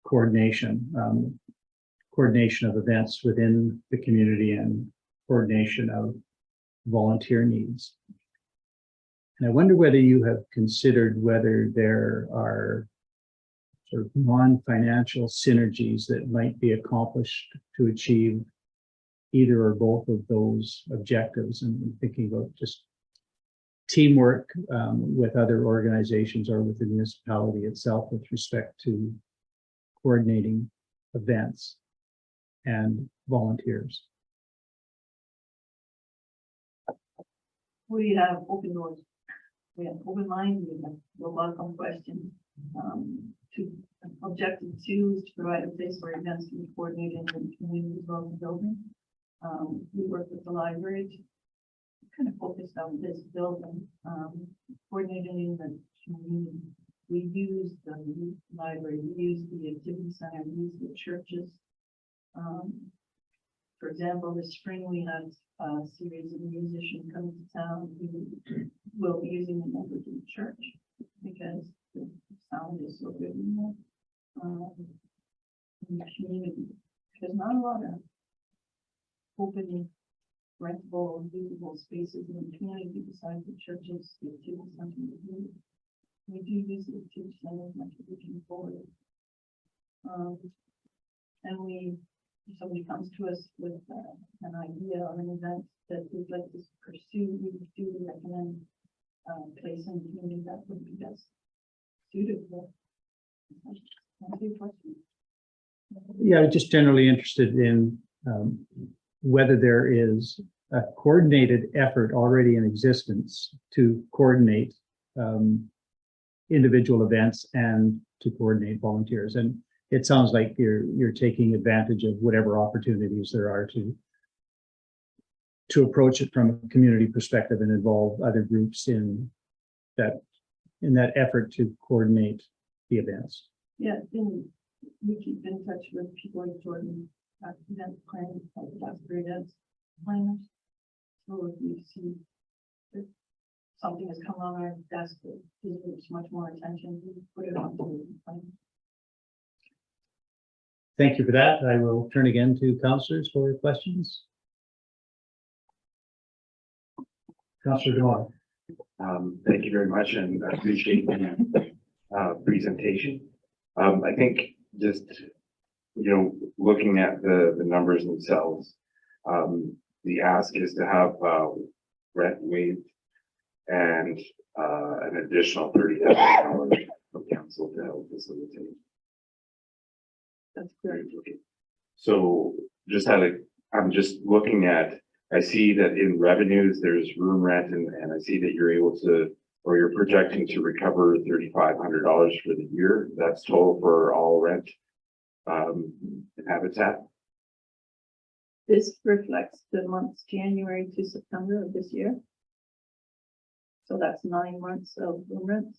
coordination of events within the community and coordination of volunteer needs. And I wonder whether you have considered whether there are sort of non-financial synergies that might be accomplished to achieve either or both of those objectives. And I'm thinking about just teamwork with other organizations or with the municipality itself with respect to coordinating events and volunteers. We have open doors. We have open lines. We have no welcome questions. Objective 2 is to provide a place where events can be coordinated in the community as well as the building. We work with the library to kind of focus on this building, coordinating the community. We use the library, we use the activity center, we use the churches. For example, this spring we had a series of musicians coming to town who will be using the Evergreens church because the sound is so good in the community. There's not a lot of open, rentable, usable spaces in the community besides the churches, the activity center. We do use the activity center as much as we can afford. And if somebody comes to us with an idea or an event that we'd like to pursue, we do recommend place in the community that would be best suited for. Answer your question. Yeah, I'm just generally interested in whether there is a coordinated effort already in existence to coordinate individual events and to coordinate volunteers. And it sounds like you're taking advantage of whatever opportunities there are to approach it from a community perspective and involve other groups in that effort to coordinate the events. Yeah, we keep in touch with people in Jordan, event planners, like Jasper events planners. So if we see that something has come on our desk that deserves much more attention, we put it on to the plan. Thank you for that. I will turn again to councillors for questions. Councillor Demore. Thank you very much, and I appreciate the presentation. I think just, looking at the numbers themselves, the ask is to have rent waived and an additional $30,000 from council to help facilitate. That's great. So I'm just looking at, I see that in revenues, there's room rent, and I see that you're able to, or you're projecting to recover $3,500 for the year. That's total for all rent habitat. This reflects the months January to September of this year. So that's 9 months of room rent.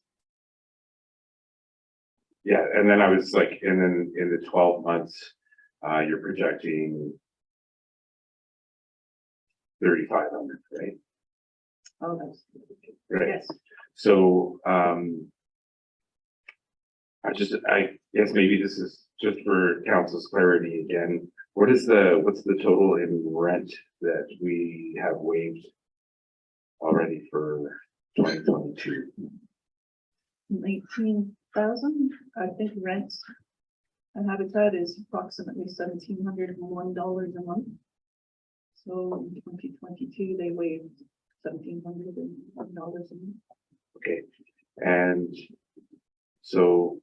Yeah, and then I was like, and then in the 12 months, you're projecting 3,500, right? Oh, that's Right. yes. So, I guess maybe this is just for council's clarity again. What's the total in rent that we have waived already for 2022? 19,000. I think rent and habitat is approximately $1,701 a month. So in 2022, they waived $1,701 a month. Okay, and so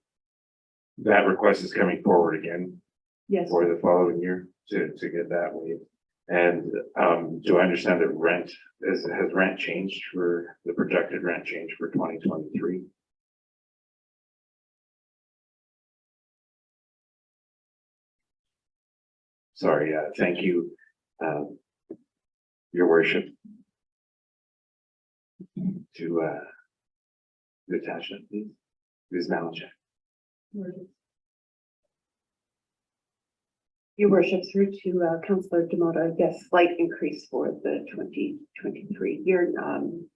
that request is coming forward again Yes, for the following year to get that waived. And do I understand that has rent changed for the projected rent change for 2023? Sorry, thank you, Your Worship, to the attachment, please. Ms. Malinchak. Your worship, through to Councillor Demota, yes, slight increase for the 2023 year,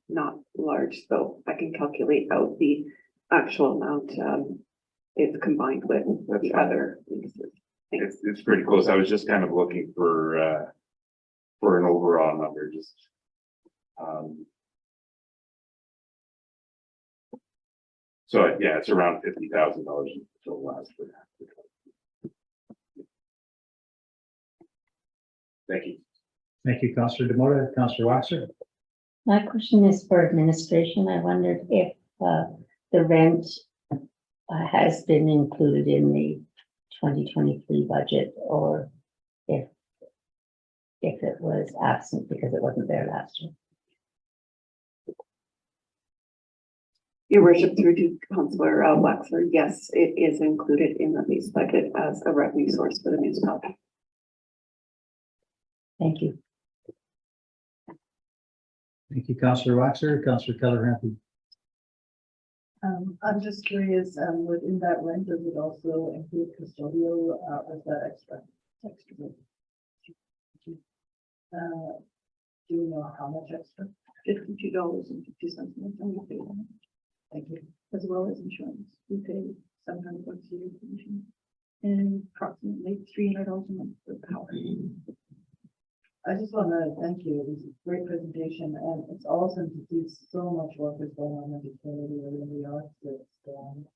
not large, so I can calculate out the actual amount it's combined with the other leases. It's pretty close. I was just kind of looking for an overall number, just so yeah, it's around $50,000 total last for that. Thank you. Thank you, Councillor Demore. Councillor Waxer. My question is for administration. I wondered if the rent has been included in the 2023 budget, or if it was absent because it wasn't there last year. Your worship, through to Councillor Waxler, yes, it is included in the lease budget as a revenue source for the municipality. Thank you. Thank you, Councillor Waxer. Councillor Keller-Hampy. I'm just curious, within that rent, does it also include custodial, or is that extra? Do you know how much extra? $52.50. Thank you. As well as insurance. We pay $700 a year for insurance and approximately $300 a month for power. I just want to thank you. It was a great presentation, and it's awesome to see so much work is going on in the community. Really, we are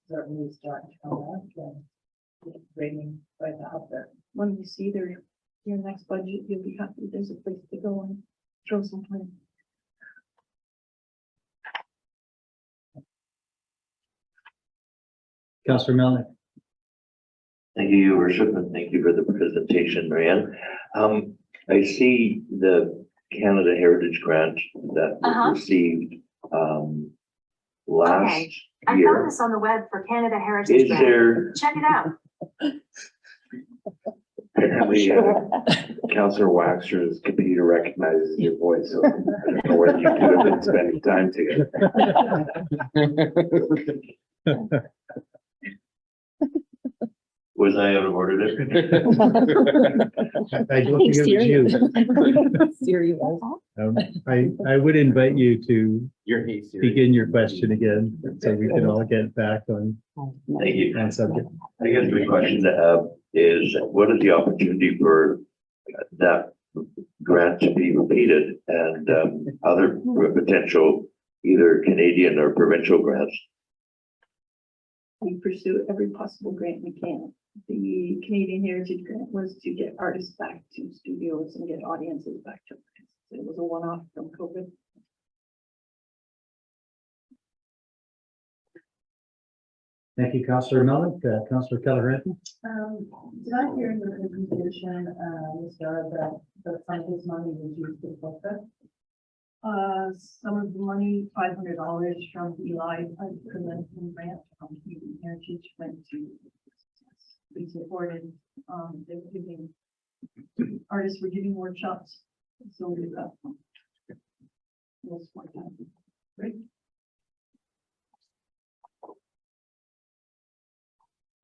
certainly starting to come back. And raining right out there. When you see your next budget, you'll be happy there's a place to go and throw some money. Councillor Melnick. Thank you, Your Worship, and thank you for the presentation, Marianne. I see the Canada Heritage Grant that was received last Okay. I year. found this on the web for Canada Heritage Is Grant. there Check it out. Apparently, Councillor Waxer's computer recognizes your voice, so I don't know whether you could have been spending time together. Was I out of order there? I don't think it was you. I would invite you to begin your question again, so we can all get back on Thank you. subject. I guess the question is, what is the opportunity for that grant to be repeated and other potential either Canadian or provincial grants? We pursue every possible grant we can. The Canadian Heritage Grant was to get artists back to studios and get audiences back to artists. It was a one-off from COVID. Thank you, Councillor Melnick. Councillor Keller-Renton. Did I hear in the presentation, Mr. that the fund this money was used for profit? Some of the money, $500 from Eli, prevention grant from Canadian Heritage went to be supported. They were giving, artists were giving workshops. So we got most one time. Right?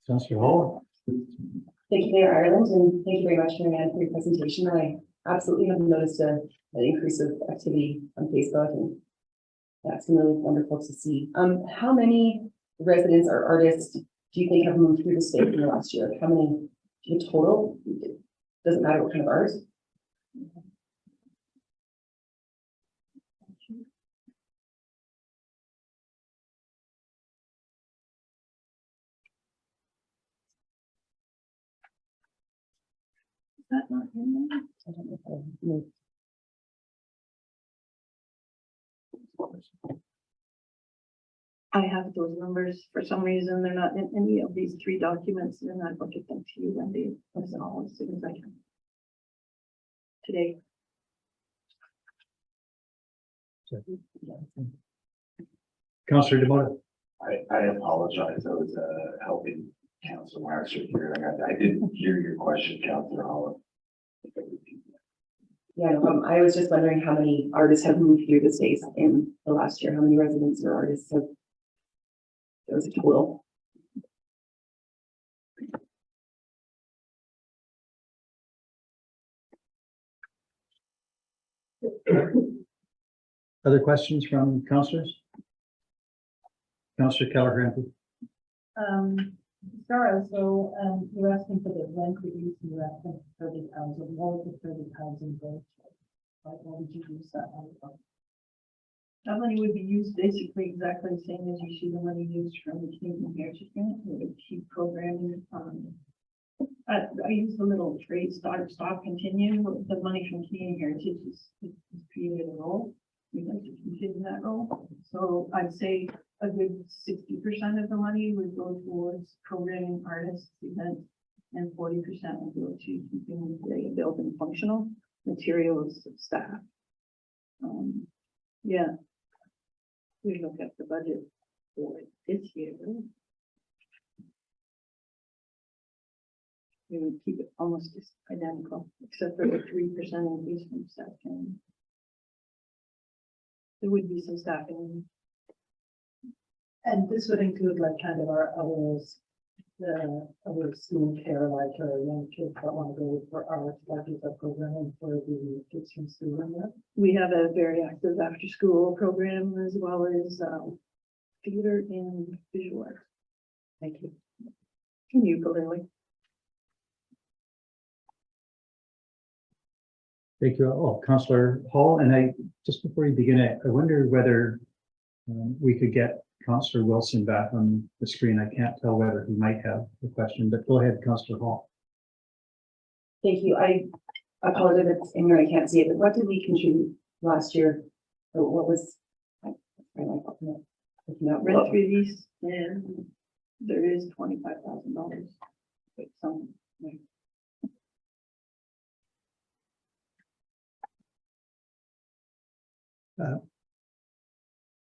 Councillor Hall. Thank you, Mayor Ireland, and thank you very much, Marianne, for your presentation. I absolutely have noticed an increase of activity on Facebook, and that's been really wonderful to see. How many residents or artists do you think have moved through the state in the last year? How many in total? Doesn't matter what kind of art. Is that not in there? I don't know if I moved. I have those numbers. For some reason, they're not in any of these three documents, and I will get them to you, Wendy, as soon as I can. Today. Councillor DeMotta. I apologize. I was helping Councillor Waxer here. I didn't hear your question, Councillor Hall. Yeah, no problem. I was just wondering how many artists have moved through the states in the last year. How many residents or artists have? There was a total. Other questions from councillors? Councillor Keller-Renton. Sarah, so, you're asking for the rent reduce, and you're asking for 30,000, what was the 30,000 go? Like, what would you use that money for? That money would be used basically exactly the same as you see the money used from the Canadian Heritage Grant. We would keep programming. I use the little trade stop continue. The money from Canadian Heritage is created a role. We'd like to continue that role. So I'd say a good 60% of the money would go towards programming artists, events, and 40% would go to keeping the building functional, materials, staff. Yeah. We look at the budget for this year. We would keep it almost identical, except for the 3% increase from staff county. There would be some staffing. And this would include like kind of our others, the other school care, like young kids that want to go for art, like is a programming for the kids from school and that. We have a very active after-school program as well as theater and visual art. Thank you. And ukulele. Thank you. Oh, Councillor Hall, and just before you begin, I wonder whether we could get Councillor Wilson back on the screen. I can't tell whether he might have a question, but go ahead, Councillor Hall. Thank you. I apologize if it's in here, I can't see it, but what did we contribute last year? Or what was? Rent release, and there is $25,000.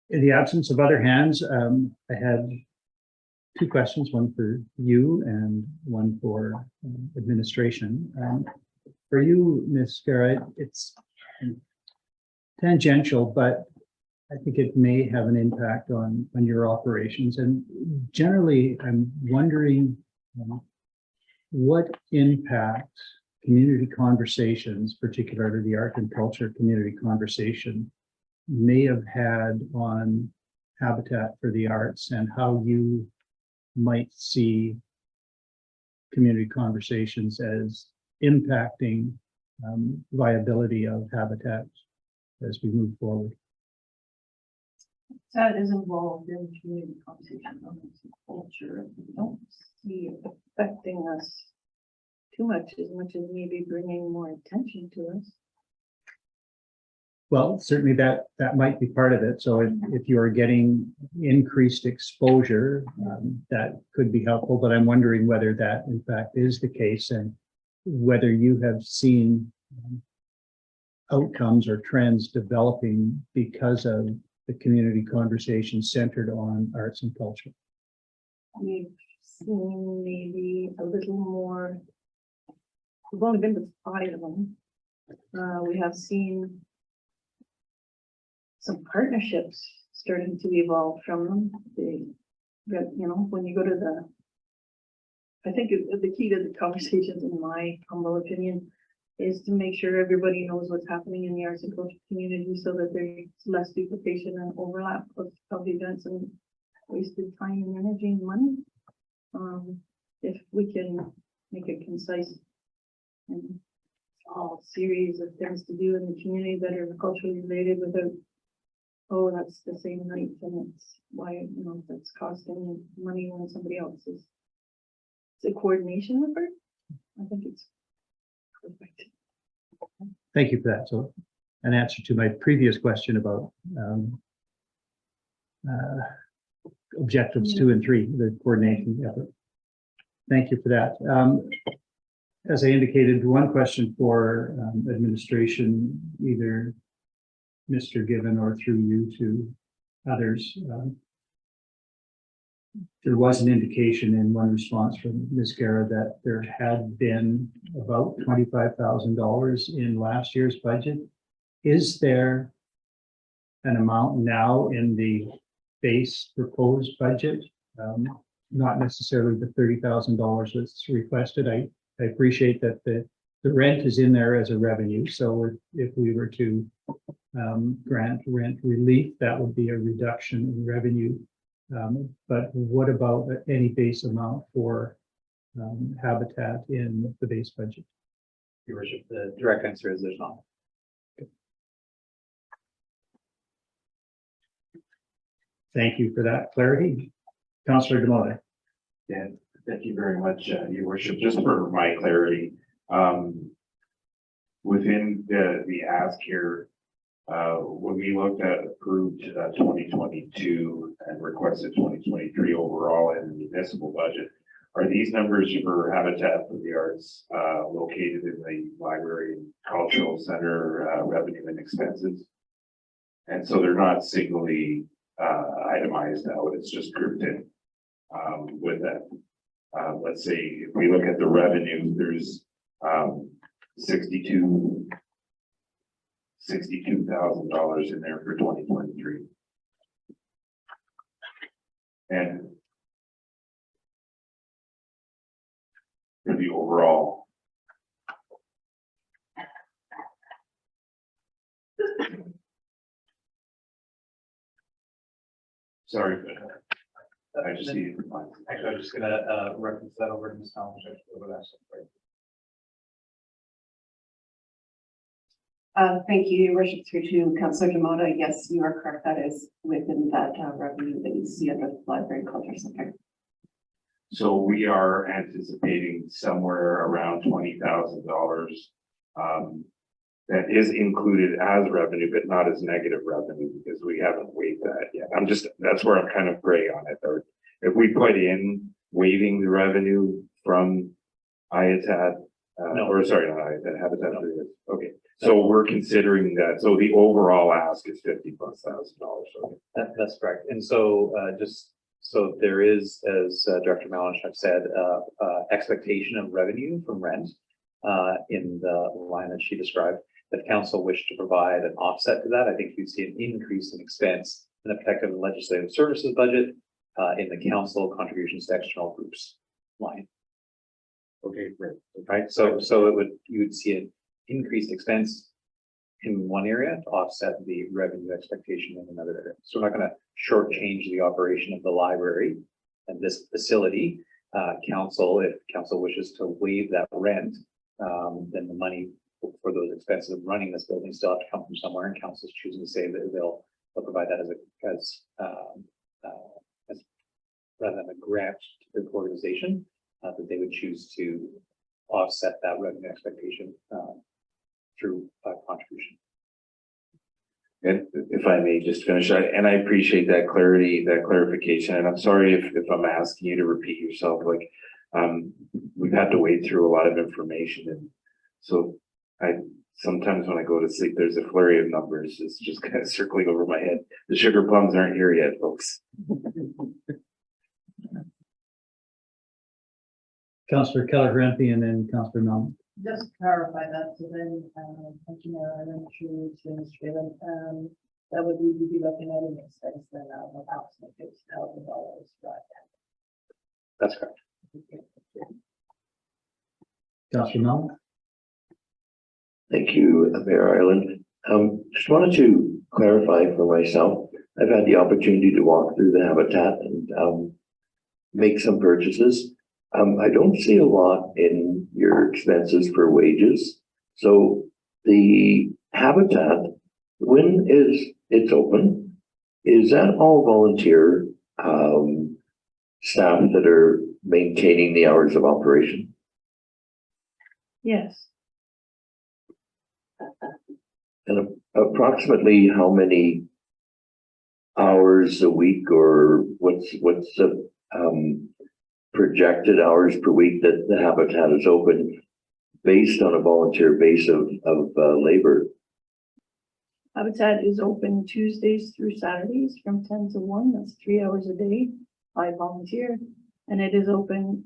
In the absence of other hands, I had two questions, one for you and one for administration. For you, Ms. Garrett, it's tangential, but I think it may have an impact on your operations. And generally, I'm wondering what impact community conversations, particularly the art and culture community conversation, may have had on Habitat for the Arts, and how you might see community conversations as impacting viability of Habitat as we move forward. That is involved in community conversation on culture. I don't see it affecting us too much as maybe bringing more attention to us. Well, certainly that might be part of it. So if you are getting increased exposure, that could be helpful, but I'm wondering whether that in fact is the case, and whether you have seen outcomes or trends developing because of the community conversation centered on arts and culture. We've seen maybe a little more. We've only been to 5 of them. We have seen some partnerships starting to evolve from them. When you go to I think the key to the conversations, in my humble opinion, is to make sure everybody knows what's happening in the arts and culture community, so that there's less duplication and overlap of events and wasted time and energy and money. If we can make a concise and all series of things to do in the community that are culturally related, without, oh, that's the same night, and it's why, that's costing money when somebody else is. It's a coordination effort. I think it's perfect. Thank you for that. So an answer to my previous question about objectives 2 and 3, the coordination effort. Thank you for that. As I indicated, one question for administration, either Mr. Given or through you to others. There was an indication in one response from Ms. Guerra that there had been about $25,000 in last year's budget. Is there an amount now in the base proposed budget? Not necessarily the $30,000 that's requested. I appreciate that the rent is in there as a revenue. So if we were to grant rent relief, that would be a reduction in revenue. But what about any base amount for Habitat in the base budget? Your worship, the direct answer is there's not. Thank you for that clarity. Councillor Demotte. Yeah, thank you very much, Your Worship. Just for my clarity, within the ask here, when we looked at approved 2022 and requested 2023 overall in the municipal budget, are these numbers for Habitat for the Arts located in the library and cultural center revenue and expenses? And so they're not singly itemized out, it's just grouped in with that. Let's say if we look at the revenue, there's $62,000 in there for 2023. And for the overall. Sorry, but I just see it. Actually, I'm just gonna reference that over to Ms. Thomas. Thank you, Your Worship, through to Councillor Demotta. Yes, you are correct. That is within that revenue that you see under the library culture center. So we are anticipating somewhere around $20,000. That is included as revenue, but not as negative revenue because we haven't waived that yet. That's where I'm kind of gray on it. Or if we put in waiving the revenue from IATAT, or sorry, not IATAT, Habitat for Humanity. Okay, so we're considering that. So the overall ask is $50,000+. So That's correct. And so so there is, as Director Malinchuk said, expectation of revenue from rent in the line that she described. If council wished to provide an offset to that, I think you'd see an increase in expense in the protective and legislative services budget in the council contributions to external groups line. okay, great. Right, so you would see an increased expense in one area to offset the revenue expectation in another area. So we're not going to shortchange the operation of the library and this facility. Council, if council wishes to waive that rent, then the money for those expenses of running this building still have to come from somewhere, and council's choosing to say that they'll provide that as rather than a grant to the organization, that they would choose to offset that revenue expectation through contribution. And if I may just finish, and I appreciate that clarity, that clarification, and I'm sorry if I'm asking you to repeat yourself, like, we've had to wade through a lot of information, and so sometimes when I go to sleep, there's a flurry of numbers, it's just kind of circling over my head. The sugar plums aren't here yet, folks. Councillor Keller-Hrenty and then Councillor Mount. Just to clarify that, so then, thank you, Mayor, and I'm sure it's demonstrated, that would we be looking at an expense then of approximately $50,000, right? That's correct. Councillor Mount. Thank you, Mayor Ireland. Just wanted to clarify for myself. I've had the opportunity to walk through the habitat and make some purchases. I don't see a lot in your expenses for wages. So the habitat, when it's open, is that all volunteer staff that are maintaining the hours of operation? Yes. And approximately how many hours a week, or what's the projected hours per week that the habitat is open based on a volunteer base of labor? Habitat is open Tuesdays through Saturdays from 10 to 1. That's 3 hours a day. I volunteer. And it is open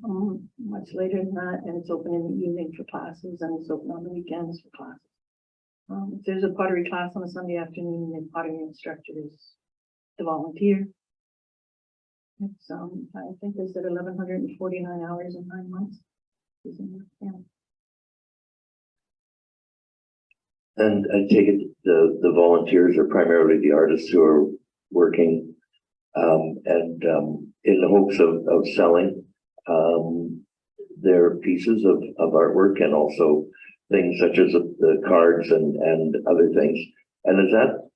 much later than that. And it's open in the evening for classes, and it's open on the weekends for classes. If there's a pottery class on a Sunday afternoon, the pottery instructor is the volunteer. It's, I think they said 1,149 hours in 9 months. Yeah. And I take it the volunteers are primarily the artists who are working and in the hopes of selling their pieces of artwork, and also things such as the cards and other things. And is that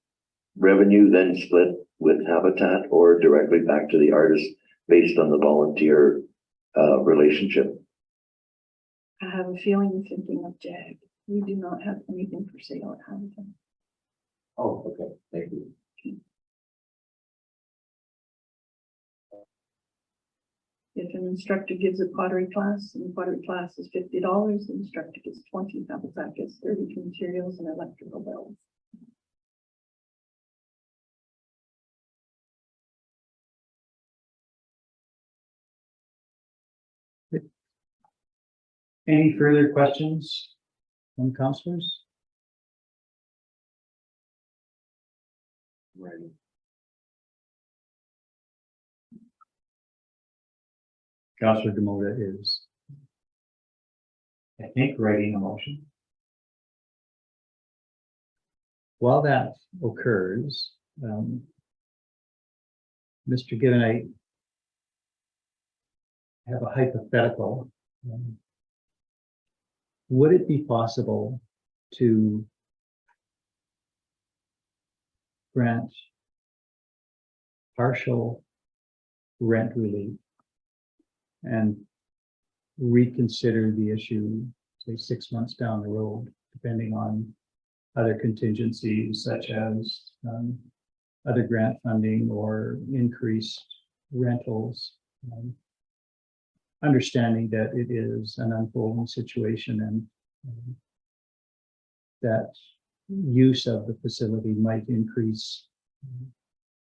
revenue then split with Habitat or directly back to the artist based on the volunteer relationship? I have a feeling you're thinking of JAG. We do not have anything for sale at Habitat. Oh, okay, thank you. If an instructor gives a pottery class and the pottery class is $50, the instructor gets 20, Habitat gets 30 for materials and electrical bills. Any further questions from councillors? Right. Councillor Demotta is, I think, writing a motion. While that occurs, Mr. Given, I have a hypothetical. Would it be possible to grant partial rent relief and reconsider the issue, say 6 months down the road, depending on other contingencies such as other grant funding or increased rentals. Understanding that it is an unfolding situation and that use of the facility might increase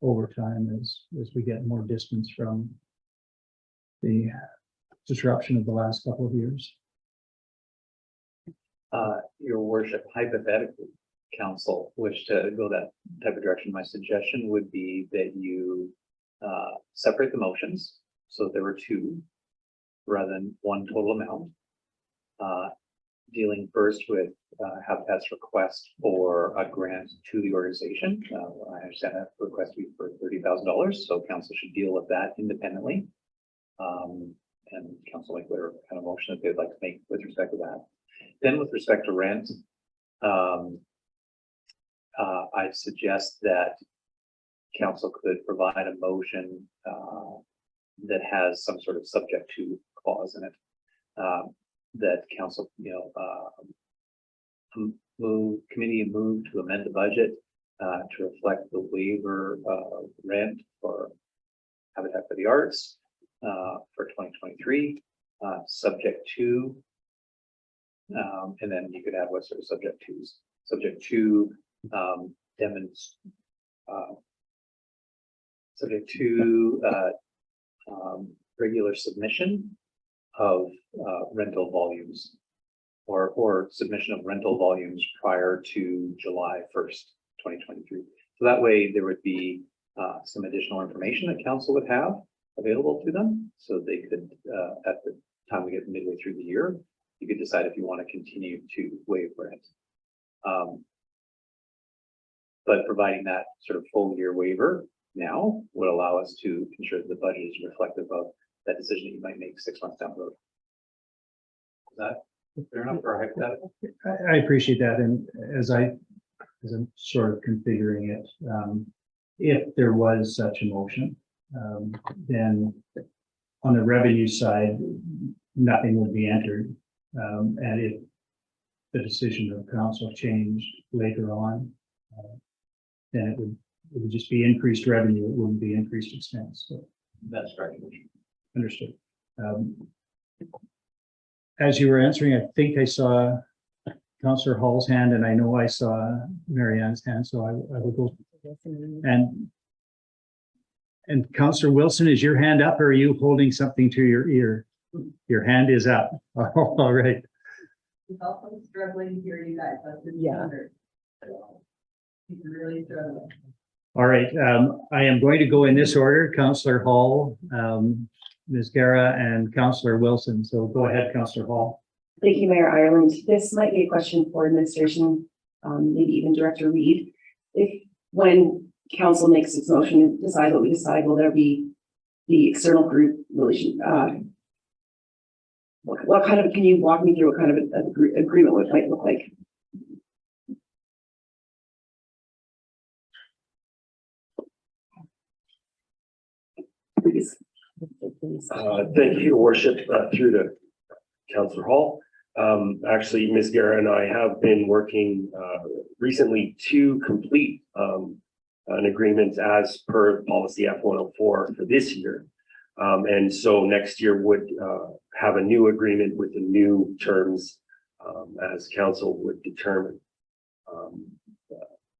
over time as we get more distance from the disruption of the last couple of years. Your worship, hypothetically, council wish to go that type of direction. My suggestion would be that you separate the motions so there were two rather than one total amount. Dealing first with Habitat's request for a grant to the organization. I understand that request to be for $30,000, so council should deal with that independently. And council make whatever kind of motion that they'd like to make with respect to that. Then with respect to rent, I suggest that council could provide a motion that has some sort of subject to clause in it. That council, committee moved to amend the budget to reflect the waiver of rent for Habitat for the Arts for 2023, subject to, and then you could add what sort of subject to regular submission of rental volumes or submission of rental volumes prior to July 1st, 2023. So that way there would be some additional information that council would have available to them. So they could, at the time we get midway through the year, you could decide if you want to continue to waive rent. But providing that sort of full year waiver now would allow us to ensure that the budget is reflective of that decision that you might make 6 months down the road. Is that fair enough for a hypothetical? I appreciate that, and as I'm sort of configuring it, if there was such a motion, then on the revenue side, nothing would be entered, and if the decision of council changed later on, then it would just be increased revenue. It wouldn't be increased expense. So That's correct. understood. As you were answering, I think I saw Councillor Hall's hand, and I know I saw Marianne's hand, so I will go. And Councillor Wilson, is your hand up, or are you holding something to your ear? Your hand is up. All right. He's also struggling to hear you guys. Yeah. He's really struggling. All right. I am going to go in this order: Councillor Hall, Ms. Guerra, and Councillor Wilson. So go ahead, Councillor Hall. Thank you, Mayor Ireland. This might be a question for administration, maybe even Director Reed. If when council makes its motion and decide what we decide, will there be the external group relation? What kind of, can you walk me through what kind of an agreement what it might look like? Please. Thank you, Your Worship, through to Councillor Hall. Actually, Ms. Guerra and I have been working recently to complete an agreement as per policy F104 for this year. And so next year would have a new agreement with the new terms as council would determine.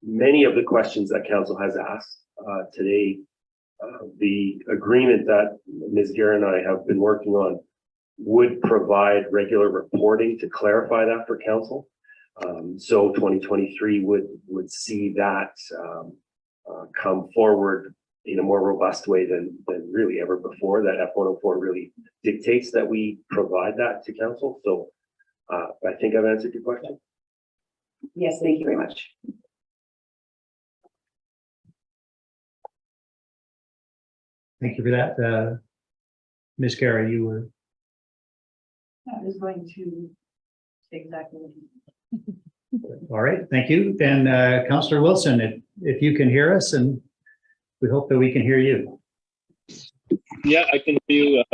Many of the questions that council has asked today, the agreement that Ms. Guerra and I have been working on would provide regular reporting to clarify that for council. So 2023 would see that come forward in a more robust way than really ever before. That F104 really dictates that we provide that to council. So I think I've answered your question. Yes, thank you very much. Thank you for that. Ms. Guerra, you were. I was going to say exactly what you All right, thank you. And Councillor Wilson, if you can hear us, and we hope that we can hear you. Yeah, I can hear you.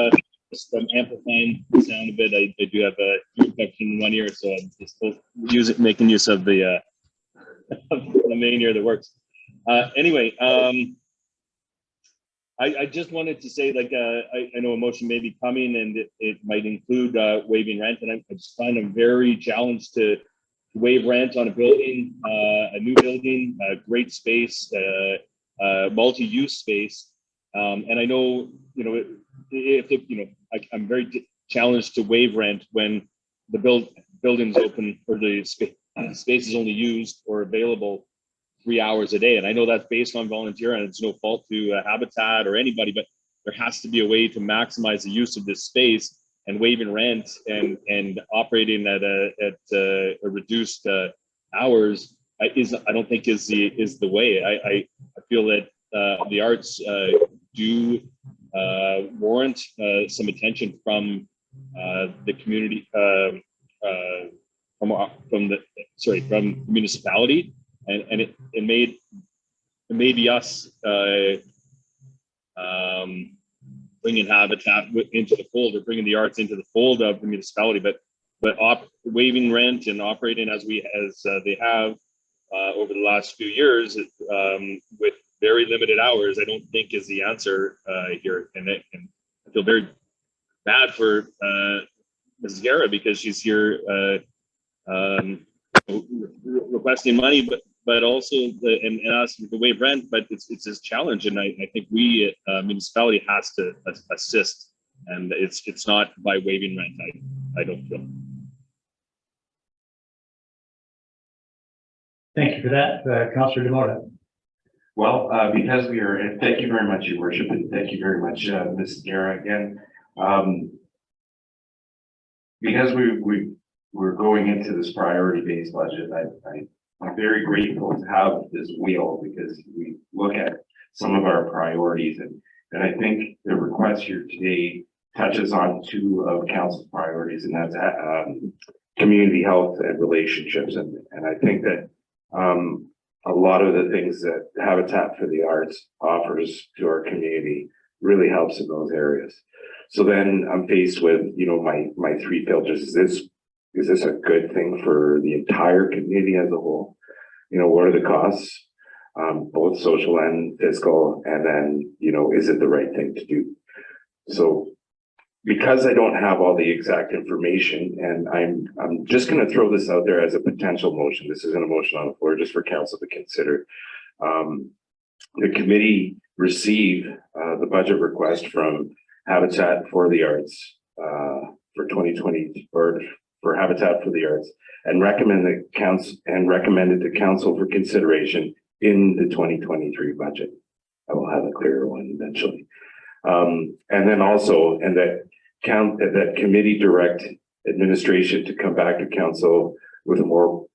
Just amplifying the sound a bit. I do have a ear protection in one ear, so I'm just making use of the main ear that works. Anyway, I just wanted to say, like, I know a motion may be coming, and it might include waiving rent, and I just find I'm very challenged to waive rent on a building, a new building, a great space, multi-use space. And I know, I'm very challenged to waive rent when the building's open, or the space is only used or available 3 hours a day. And I know that's based on volunteer, and it's no fault to Habitat or anybody, but there has to be a way to maximize the use of this space, and waiving rent and operating at a reduced hours I don't think is the way. I feel that the arts do warrant some attention from the community, from municipality, and it may be us bringing Habitat into the fold, or bringing the arts into the fold of the municipality, but waiving rent and operating as they have over the last few years with very limited hours, I don't think is the answer here. And I feel very bad for Mrs. Guerra, because she's here requesting money, but also and asking to waive rent, but it's this challenge, and I think we municipality has to assist, and it's not by waiving rent. I don't feel. Thank you for that, Councillor Demota. Well, because we are, and thank you very much, Your Worship, and thank you very much, Ms. Guerra, again. Because we're going into this priority-based budget, I'm very grateful to have this wheel, because we look at some of our priorities, and I think the request here today touches on two of council's priorities, and that's community health and relationships. And I think that a lot of the things that Habitat for the Arts offers to our community really helps in those areas. So then I'm faced with, my three filters. Is this a good thing for the entire community as a whole? What are the costs, both social and fiscal? And then, is it the right thing to do? So because I don't have all the exact information, and I'm just going to throw this out there as a potential motion. This isn't a motion on the floor, just for council to consider. The committee received the budget request from Habitat for the Arts for 2020, or for Habitat for the Arts, and recommended to council for consideration in the 2023 budget. I will have a clearer one eventually. And then also, that committee direct administration to come back to council with a more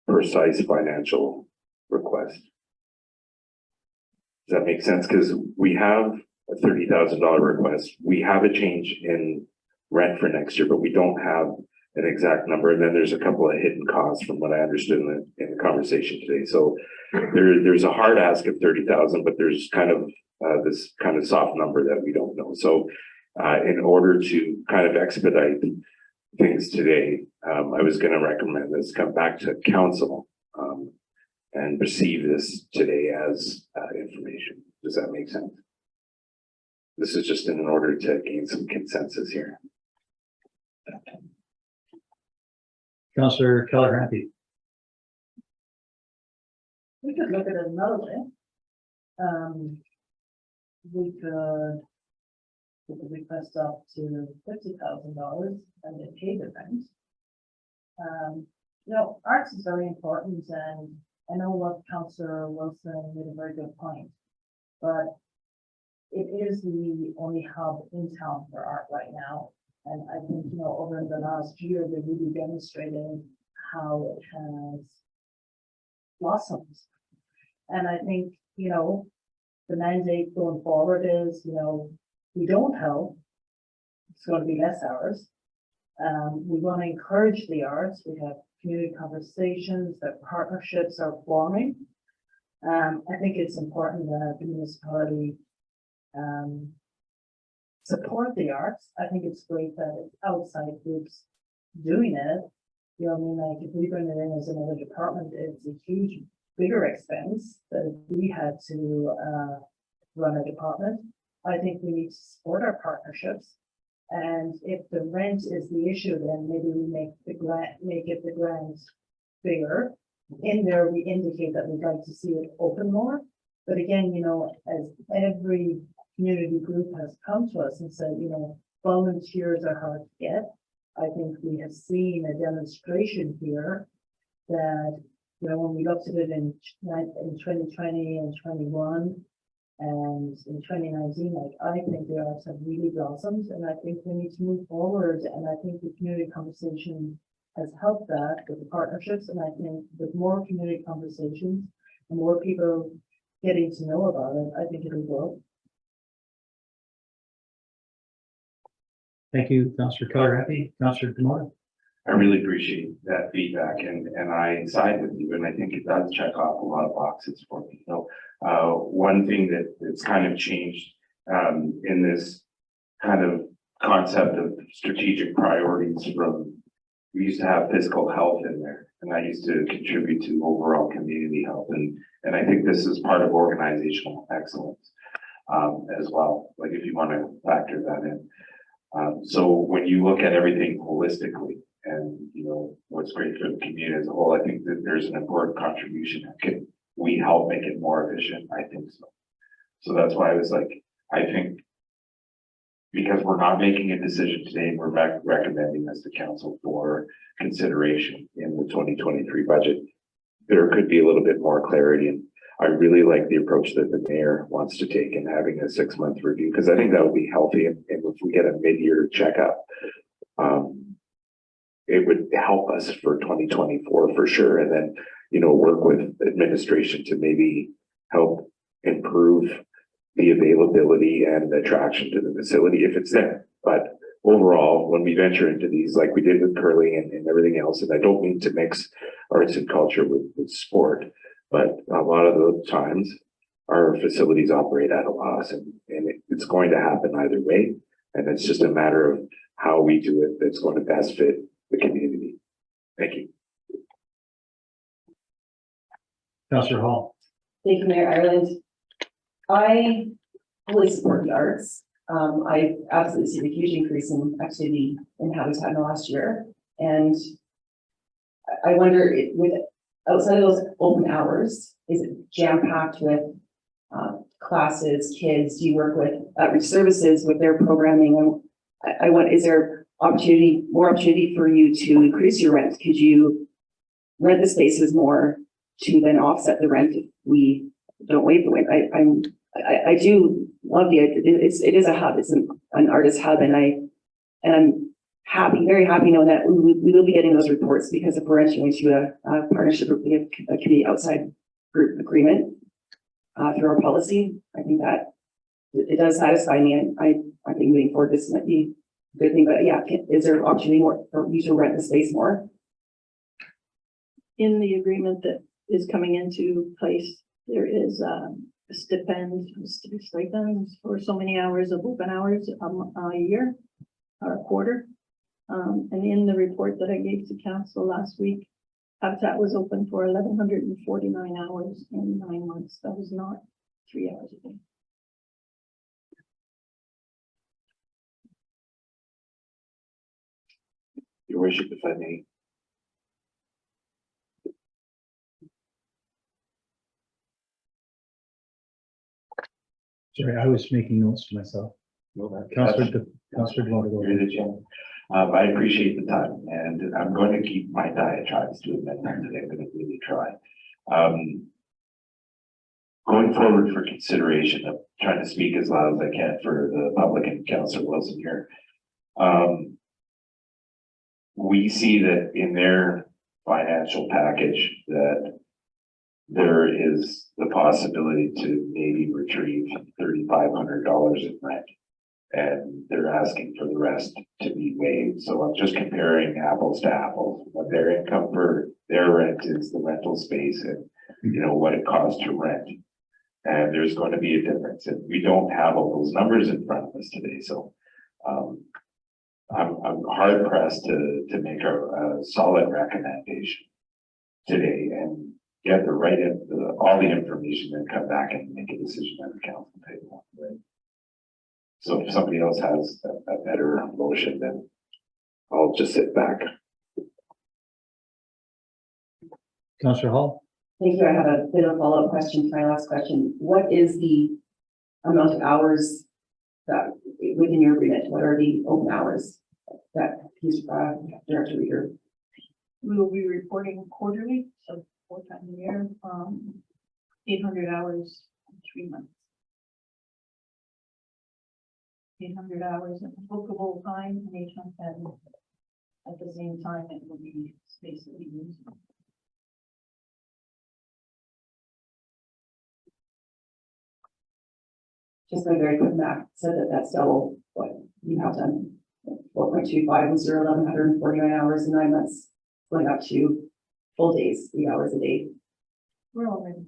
precise financial request. Does that make sense? Because we have a $30,000 request. We have a change in rent for next year, but we don't have an exact number. And then there's a couple of hidden costs from what I understood in the conversation today. So there's a hard ask of 30,000, but there's kind of this kind of soft number that we don't know. So in order to kind of expedite things today, I was going to recommend this come back to council and receive this today as information. Does that make sense? This is just in order to gain some consensus here. Councillor Keller-Happy. We could look at it another way. We could put the request up to $50,000 and they pay the rent. Arts is very important, and I know what Councillor Wilson made a very good point, but it is the only hub in town for art right now. And I think, over the last year, they're really demonstrating how it has blossomed. And I think, the mandate going forward is, we don't help, it's going to be less hours. We want to encourage the arts. We have community conversations, that partnerships are forming. I think it's important that the municipality support the arts. I think it's great that it's outside groups doing it. You know, I mean, like, if we bring it in as another department, it's a huge, bigger expense that if we had to run a department. I think we need to support our partnerships. And if the rent is the issue, then maybe we make the grant bigger. In there, we indicate that we'd like to see it open more. But again, you know, as every community group has come to us and said, you know, volunteers are hard to get. I think we have seen a demonstration here that, you know, when we looked at it in 2020 and 21 and in 2019, like, I think the arts have really blossomed, and I think we need to move forward. And I think the community conversation has helped that with the partnerships. And I think with more community conversations and more people getting to know about it, I think it'll grow. Thank you, Councillor Colorado. Councillor Demore. I really appreciate that feedback, and I side with you, and I think it does check off a lot of boxes for me. You know, one thing that's kind of changed in this kind of concept of strategic priorities from, we used to have physical health in there, and I used to contribute to overall community health, and I think this is part of organizational excellence as well, like if you want to factor that in. So when you look at everything holistically, and you know what's great for the community as a whole, I think that there's an important contribution. Can we help make it more efficient? I think so. So that's why I was like, I think because we're not making a decision today, we're recommending this to council for consideration in the 2023 budget. There could be a little bit more clarity, and I really like the approach that the mayor wants to take in having a 6-month review, because I think that would be healthy. And if we get a mid-year checkup, it would help us for 2024 for sure. And then, you know, work with administration to maybe help improve the availability and attraction to the facility if it's there. But overall, when we venture into these, like we did with curling and everything else, and I don't mean to mix arts and culture with sport, but a lot of those times our facilities operate at a loss, and it's going to happen either way. And it's just a matter of how we do it that's going to best fit the community. Thank you. Councillor Hall. Thank you, Mayor Ireland. I fully support the arts. I absolutely see the huge increase in activity in Habitat in the last year. And I wonder, with outside of those open hours, is it jam-packed with classes, kids? Do you work with outreach services with their programming? And I want, is there more opportunity for you to increase your rent? Could you rent the spaces more to then offset the rent if we don't waive the rent? I do love the idea. It is a hub. It's an artist hub, and I'm happy, very happy knowing that we will be getting those reports, because if we're entering into a partnership with a community outside group agreement through our policy, I think that it does satisfy me, and I think moving forward this might be a good thing. But yeah, is there opportunity more for you to rent the space more? In the agreement that is coming into place, there is a stipend for so many hours of open hours a year or a quarter. And in the report that I gave to council last week, Habitat was open for 1,149 hours in 9 months. That was not 3 hours a day. Your worship, if I may. Sorry, I was making notes to myself. Councillor Demore. You're the chairman. I appreciate the time, and I'm going to keep my diatribes to a minimum today. I'm going to really try. Going forward for consideration, I'm trying to speak as loud as I can for the public and Councillor Wilson here. We see that in their financial package that there is the possibility to maybe retrieve $3,500 in rent And they're asking for the rest to be waived. So I'm just comparing apples to apples. What their income for their rent is, the rental space, and you know what it costs to rent. And there's going to be a difference. And we don't have all those numbers in front of us today. So I'm hard pressed to make a solid recommendation today and get the right, all the information and come back and make a decision at the council table. Right? So if somebody else has a better motion, then I'll just sit back. Councillor Hall? Thank you. I have a bit of a follow-up question to my last question. What is the amount of hours that within your agreement? What are the open hours that he's Director Reader? We will be reporting quarterly, so 4 times a year, 800 hours in 3 months. 800 hours of bookable time and 800 at the same time it will be space that we use. Just my very quick math said that that's double what you have done. 4.25 was 1,149 hours in 9 months, going up to full days, 3 hours a day. We're already.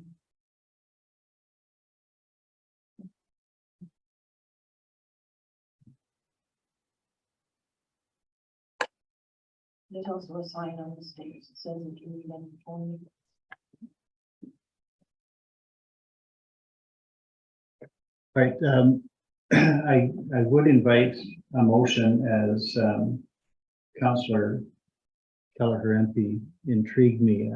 There's also a sign on the stairs that says if you need any phone. Right, I would invite a motion as Councillor Kelleher MP intrigued me.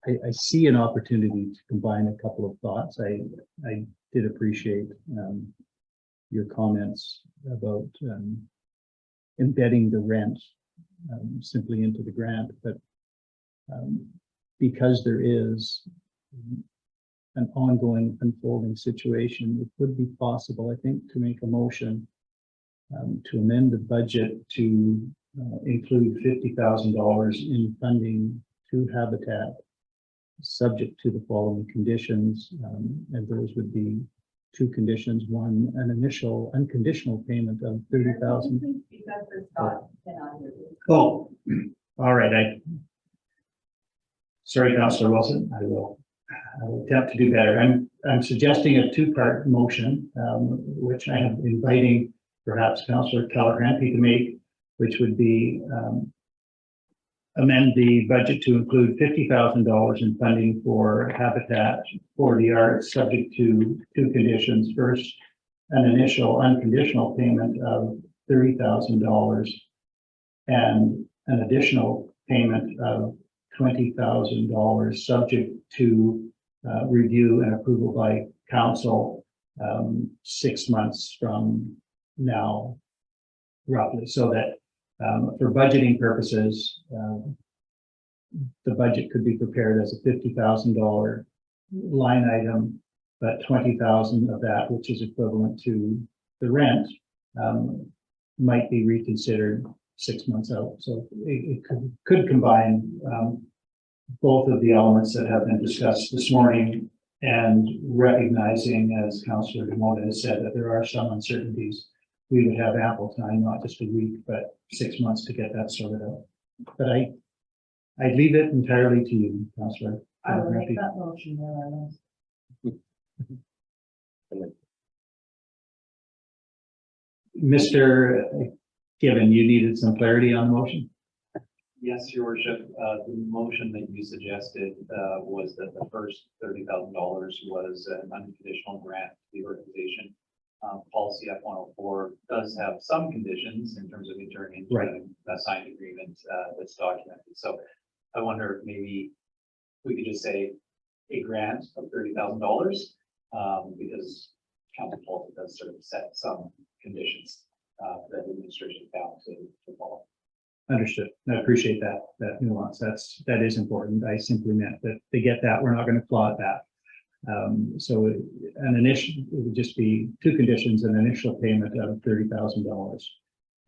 I see an opportunity to combine a couple of thoughts. I did appreciate your comments about embedding the rent simply into the grant, but because there is an ongoing unfolding situation, it would be possible, I think, to make a motion to amend the budget to include $50,000 in funding to Habitat, subject to the following conditions, and those would be 2 conditions. One, an initial unconditional payment of $30,000. Oh, all right. Sorry, Councillor Wilson. I will attempt to do better. I'm suggesting a 2-part motion, which I am inviting perhaps Councillor Kelleher MP to make, which would be amend the budget to include $50,000 in funding for Habitat for the Arts, subject to 2 conditions. First, an initial unconditional payment of $30,000 and an additional payment of $20,000, subject to review and approval by council 6 months from now, roughly, so that for budgeting purposes, the budget could be prepared as a $50,000 line item, but $20,000 of that, which is equivalent to the rent, might be reconsidered 6 months out. So it could combine both of the elements that have been discussed this morning, and recognizing, as Councillor Demota has said, that there are some uncertainties. We would have ample time, not just a week, but 6 months to get that sorted out. But I'd leave it entirely to you, Councillor. I will make that motion there. Mr. Given, you needed some clarity on the motion? Yes, Your Worship, the motion that you suggested was that the first $30,000 was an unconditional grant to the organization. Policy F-104 does have some conditions in terms of entering into a signed agreement that's documented. So I wonder if maybe we could just say a grant of $30,000 because council policy does sort of set some conditions that the administration found to follow. Understood. I appreciate that nuance. That is important. I simply meant that they get that. We're not going to claw at that. So an initial, it would just be 2 conditions: an initial payment of $30,000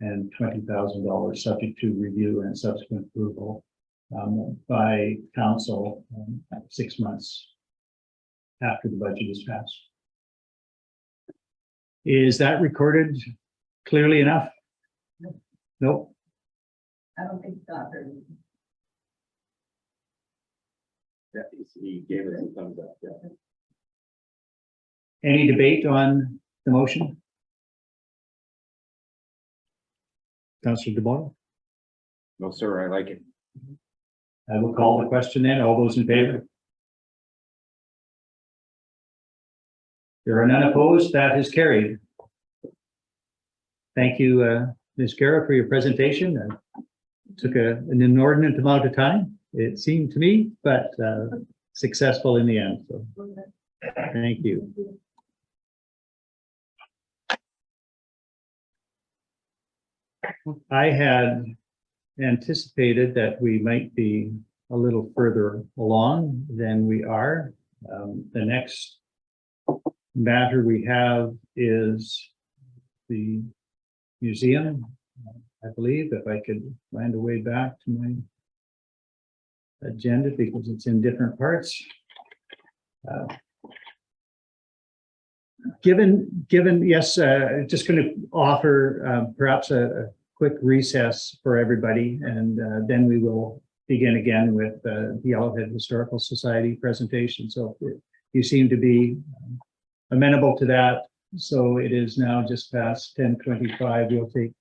and $20,000 subject to review and subsequent approval by council 6 months after the budget is passed. Is that recorded clearly enough? Nope. I don't think so. Yeah, he gave it a thumbs up, yeah. Any debate on the motion? Councillor DeBono? No, sir, I like it. I will call the question then. All those in favor? There are none opposed. That is carried. Thank you, Ms. Guerra, for your presentation. Took an inordinate amount of time, it seemed to me, but successful in the end. So thank you. I had anticipated that we might be a little further along than we are. The next matter we have is the museum, I believe, if I could find a way back to my agenda because it's in different parts. Given, yes, just going to offer perhaps a quick recess for everybody, and then we will begin again with the Yellowhead Historical Society presentation. So you seem to be amenable to that. So it is now just past 10:25. We'll take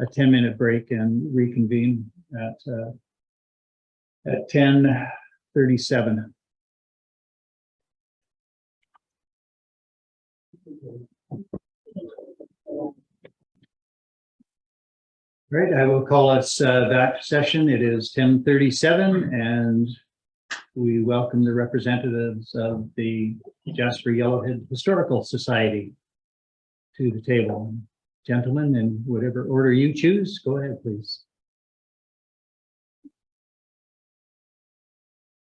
a 10-minute break and reconvene at 10:37. Right, I will call us back to session. It is 10:37 and we welcome the representatives of the Jasper Yellowhead Historical Society to the table. Gentlemen, in whatever order you choose, go ahead, please.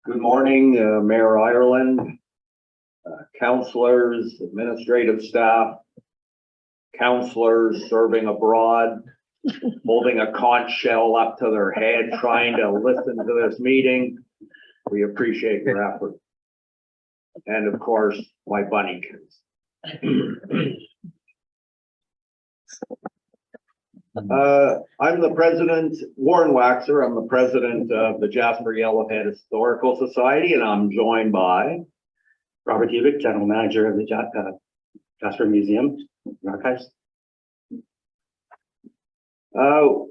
Good morning, Mayor Ireland, councillors, administrative staff, councillors serving abroad, holding a conch shell up to their head, trying to listen to this meeting. We appreciate your effort. And of course, my bunnykins. I'm the president, Warren Waxer. I'm the president of the Jasper Yellowhead Historical Society, and I'm joined by Robert Hewitt, General Manager of the Jasper Museum and Archives.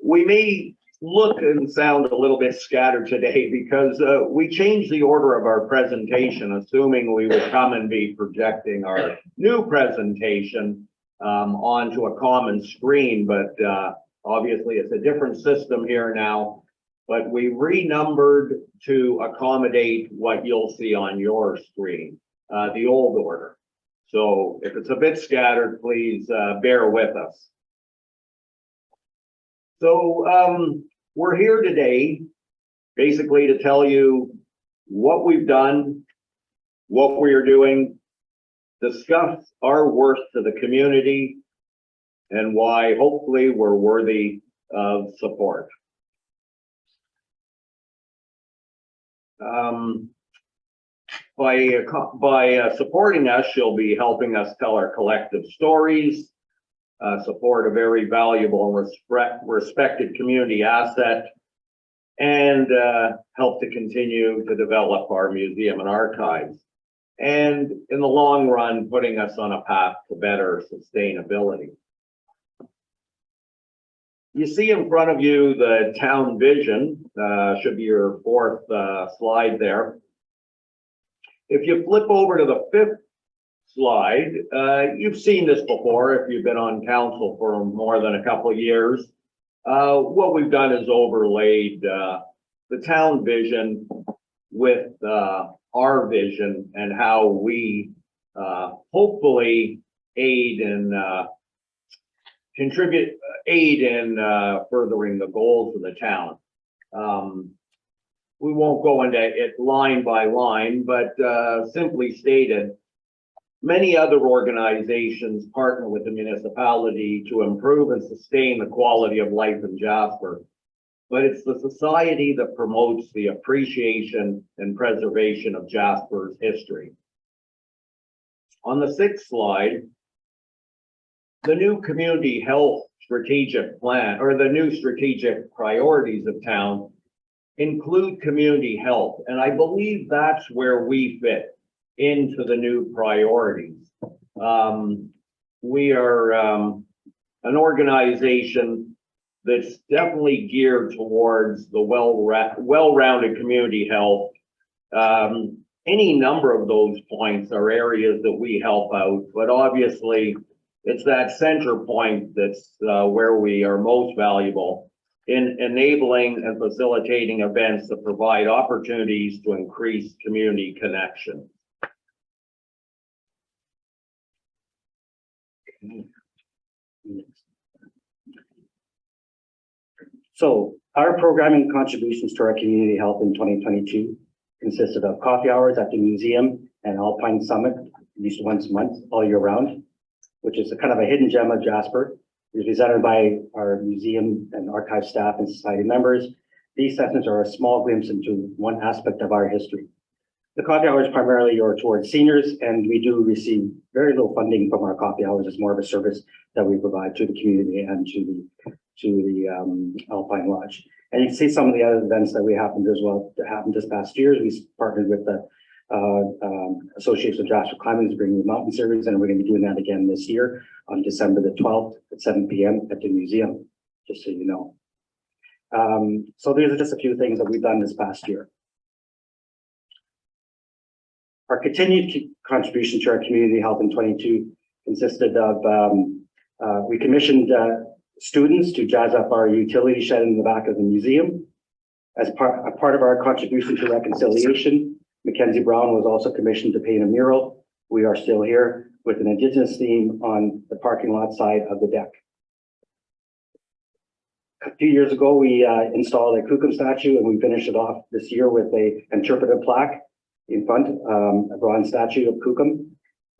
We may look and sound a little bit scattered today because we changed the order of our presentation, assuming we would come and be projecting our new presentation onto a common screen, but obviously it's a different system here now. But we renumbered to accommodate what you'll see on your screen, the old order. So if it's a bit scattered, please bear with us. So we're here today basically to tell you what we've done, what we are doing, discuss our worth to the community, and why hopefully we're worthy of support. By supporting us, you'll be helping us tell our collective stories, support a very valuable and respected community asset, and help to continue to develop our museum and archives. And in the long run, putting us on a path to better sustainability. You see in front of you the town vision, should be your fourth slide there. If you flip over to the fifth slide, you've seen this before if you've been on council for more than a couple of years. What we've done is overlaid the town vision with our vision and how we hopefully aid in furthering the goals of the town. We won't go into it line by line, but simply stated, many other organizations partner with the municipality to improve and sustain the quality of life in Jasper. But it's the society that promotes the appreciation and preservation of Jasper's history. On the sixth slide, the new community health strategic plan or the new strategic priorities of town include community health. And I believe that's where we fit into the new priorities. We are an organization that's definitely geared towards the well-rounded community health. Any number of those points are areas that we help out, but obviously it's that center point that's where we are most valuable in enabling and facilitating events that provide opportunities to increase community connection. So our programming contributions to our community health in 2022 consisted of coffee hours at the museum and Alpine Summit, at least once a month, all year round, which is a kind of a hidden gem of Jasper. It is presented by our museum and archive staff and society members. These sessions are a small glimpse into one aspect of our history. The coffee hours primarily are towards seniors, and we do receive very little funding from our coffee hours. It's more of a service that we provide to the community and to the Alpine Lodge. And you can see some of the other events that happened this past year. We partnered with the Association of Jasper Climbing to bring the mountain series, and we're going to be doing that again this year on December the 12th at 7 p.m. at the museum, just so you know. So these are just a few things that we've done this past year. Our continued contribution to our community health in 22 consisted of, we commissioned students to jazz up our utility shed in the back of the museum. As part of our contribution to reconciliation, Mackenzie Brown was also commissioned to paint a mural. We are still here with an Indigenous theme on the parking lot side of the deck. A few years ago, we installed a Kukum statue, and we finished it off this year with a interpretive plaque in front, a bronze statue of Kukum,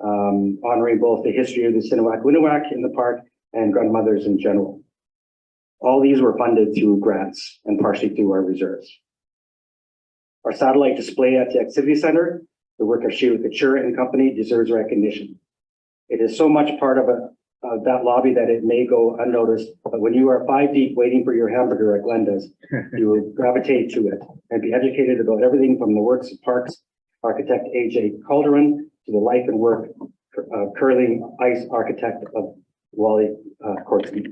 honoring both the history of the Sinawak-Winawak in the park and grandmothers in general. All these were funded through grants and partially through our reserves. Our satellite display at the Activity Center, the work of Sheila Couture and company, deserves recognition. It is so much part of that lobby that it may go unnoticed, but when you are 5 deep waiting for your hamburger at Glenda's, you will gravitate to it and be educated about everything from the works of parks architect A.J. Calderon to the life and work of curling ice architect of Wally Kortsky.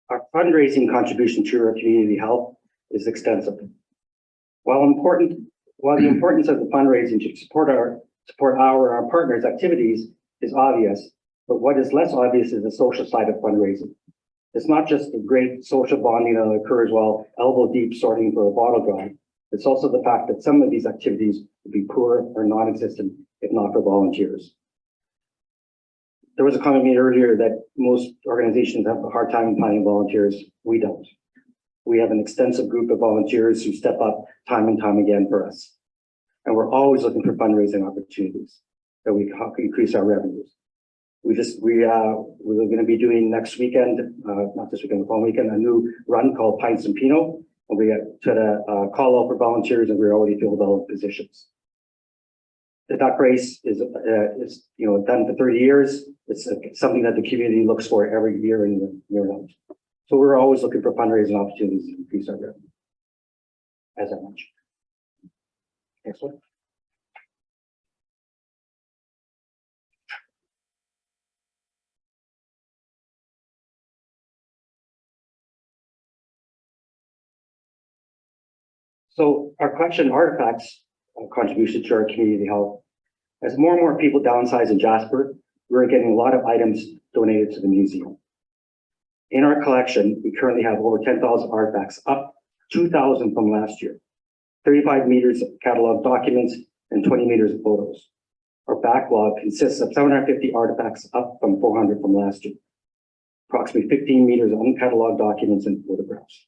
Our fundraising contribution to our community health is extensive. While the importance of the fundraising to support our partners' activities is obvious, but what is less obvious is the social side of fundraising. It's not just the great social bonding that occurs while elbow deep sorting for a bottle drive. It's also the fact that some of these activities would be poor or non-existent if not for volunteers. There was a comment made earlier that most organizations have a hard time finding volunteers. We don't. We have an extensive group of volunteers who step up time and time again for us. And we're always looking for fundraising opportunities that we can increase our revenues. We're going to be doing next weekend, not this weekend, the following weekend, a new run called Pints and Pinot. And we tried to call out for volunteers, and we're already filled all the positions. The duck race is done for 30 years. It's something that the community looks for every year in the year round. So we're always looking for fundraising opportunities to increase our revenue, as I mentioned. Next one. So our collection of artifacts contribution to our community health. As more and more people downsize in Jasper, we're getting a lot of items donated to the museum. In our collection, we currently have over 10,000 artifacts, up 2,000 from last year, 35 meters of catalog documents, and 20 meters of photos. Our backlog consists of 750 artifacts, up from 400 from last year, approximately 15 meters of uncatalogued documents and photographs.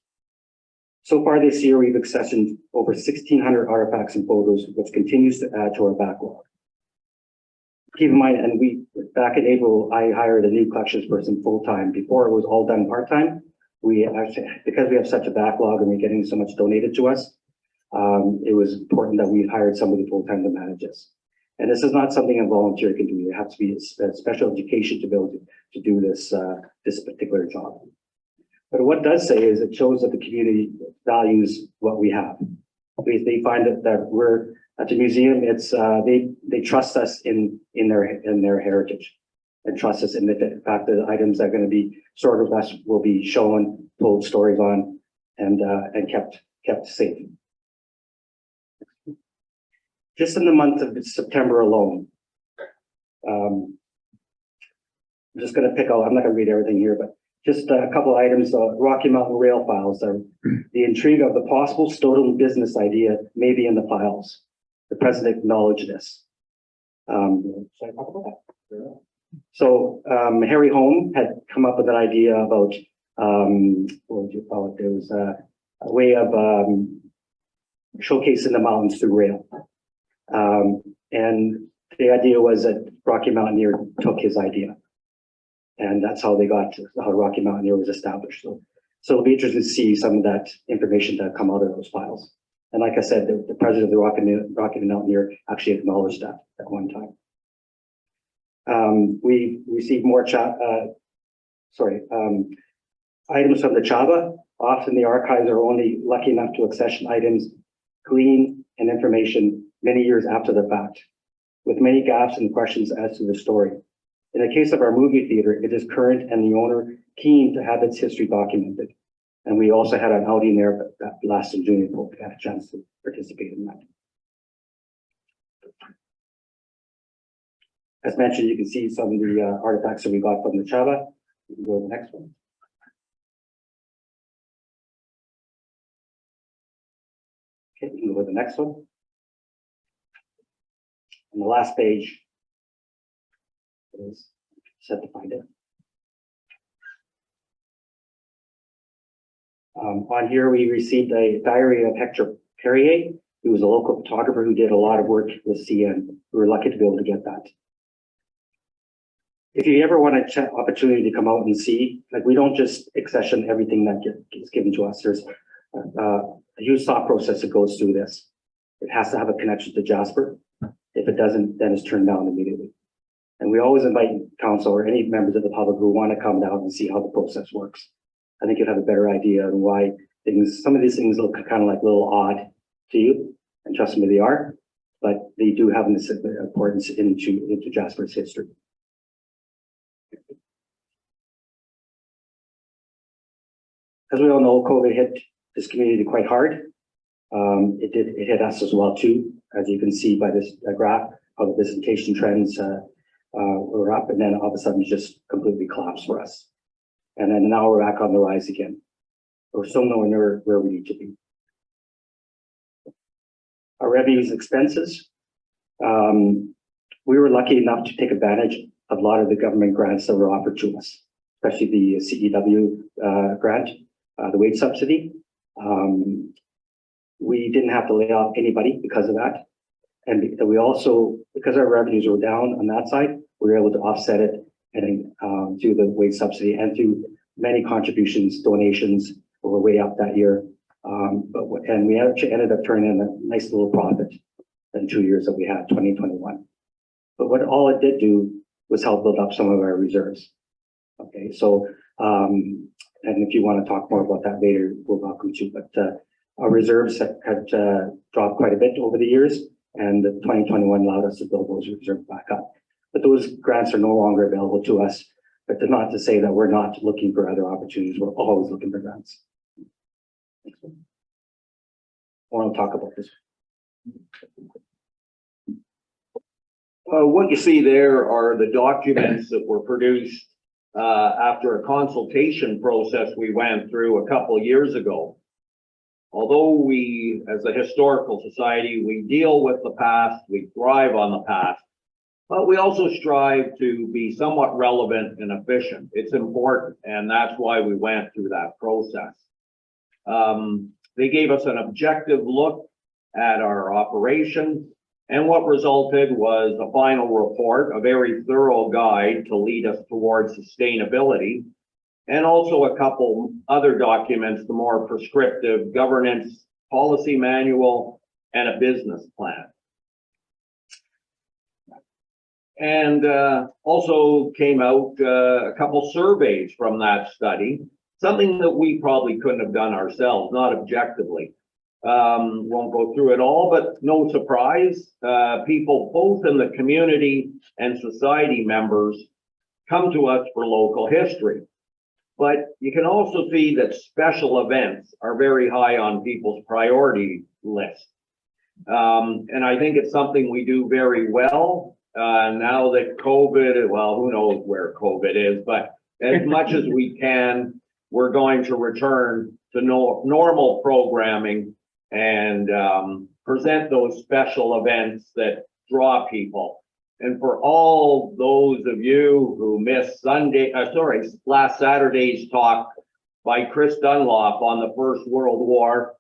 So far this year, we've accessioned over 1,600 artifacts and photos, which continues to add to our backlog. Keep in mind, and back in April, I hired a new collections person full-time. Before it was all done part-time. We actually, because we have such a backlog and we're getting so much donated to us, it was important that we hired somebody full-time to manage us. And this is not something a volunteer can do. You have to be a special education to be able to do this, this particular job. But what it does say is it shows that the community values what we have. They find that we're at the museum, it's, they trust us in their heritage and trust us in the fact that the items that are going to be stored with us will be shown, told stories on, and kept safe. Just in the month of September alone, I'm just going to pick out, I'm not going to read everything here, but just a couple of items. Rocky Mountain Rail files. The intrigue of the possible stolen business idea may be in the files. The president acknowledged this. Should I talk about that? So Harry Home had come up with an idea about, what would you call it? There was a way of showcasing the mountains through rail. And the idea was that Rocky Mountaineer took his idea. And that's how how Rocky Mountaineer was established. So it'll be interesting to see some of that information that come out of those files. And like I said, the president of the Rocky Mountaineer actually acknowledged that at one time. We received more items from the Chava. Often the archives are only lucky enough to accession items, glean and information many years after the fact, with many gaps and questions as to the story. In the case of our movie theater, it is current and the owner keen to have its history documented. And we also had an outing there, but that last in June, we had a chance to participate in that. As mentioned, you can see some of the artifacts that we got from the Chava. You can go to the next one. Okay, you can go to the next one. On the last page is set to find it. On here, we received a diary of Hector Perrier, who was a local photographer who did a lot of work with CN. We were lucky to be able to get that. If you ever want an opportunity to come out and see, like we don't just accession everything that gets given to us. There's a huge thought process that goes through this. It has to have a connection to Jasper. If it doesn't, then it's turned down immediately. And we always invite council or any members of the public who want to come down and see how the process works. I think you'll have a better idea on why some of these things look kind of like a little odd to you, and trust me, they are, but they do have an importance into Jasper's history. As we all know, COVID hit this community quite hard. It hit us as well too, as you can see by this graph, how the visitation trends were up, and then all of a sudden just completely collapsed for us. And then now we're back on the rise again. We're still nowhere near where we need to be. Our revenues and expenses. We were lucky enough to take advantage of a lot of the government grants that were offered to us, especially the CEW grant, the wage subsidy. We didn't have to lay off anybody because of that. And we also, because our revenues were down on that side, we were able to offset it and through the wage subsidy and through many contributions, donations were way up that year. And we actually ended up turning in a nice little profit in 2 years that we had, 2021. But what all it did do was help build up some of our reserves. Okay, so, and if you want to talk more about that later, we're welcome to, but our reserves had dropped quite a bit over the years, and 2021 allowed us to build those reserves back up. But those grants are no longer available to us, but not to say that we're not looking for other opportunities. We're always looking for grants. I want to talk about this. What you see there are the documents that were produced after a consultation process we went through a couple of years ago. Although we, as a historical society, we deal with the past, we thrive on the past, but we also strive to be somewhat relevant and efficient. It's important, and that's why we went through that process. They gave us an objective look at our operations, and what resulted was a final report, a very thorough guide to lead us towards sustainability, and also a couple other documents, the more prescriptive governance policy manual and a business plan. And also came out a couple surveys from that study, something that we probably couldn't have done ourselves, not objectively. Won't go through it all, but no surprise, people both in the community and society members come to us for local history. But you can also see that special events are very high on people's priority list. And I think it's something we do very well. Now that COVID, well, who knows where COVID is, but as much as we can, we're going to return to normal programming and present those special events that draw people. And for all those of you who missed last Saturday's talk by Chris Dunlop on the First World War,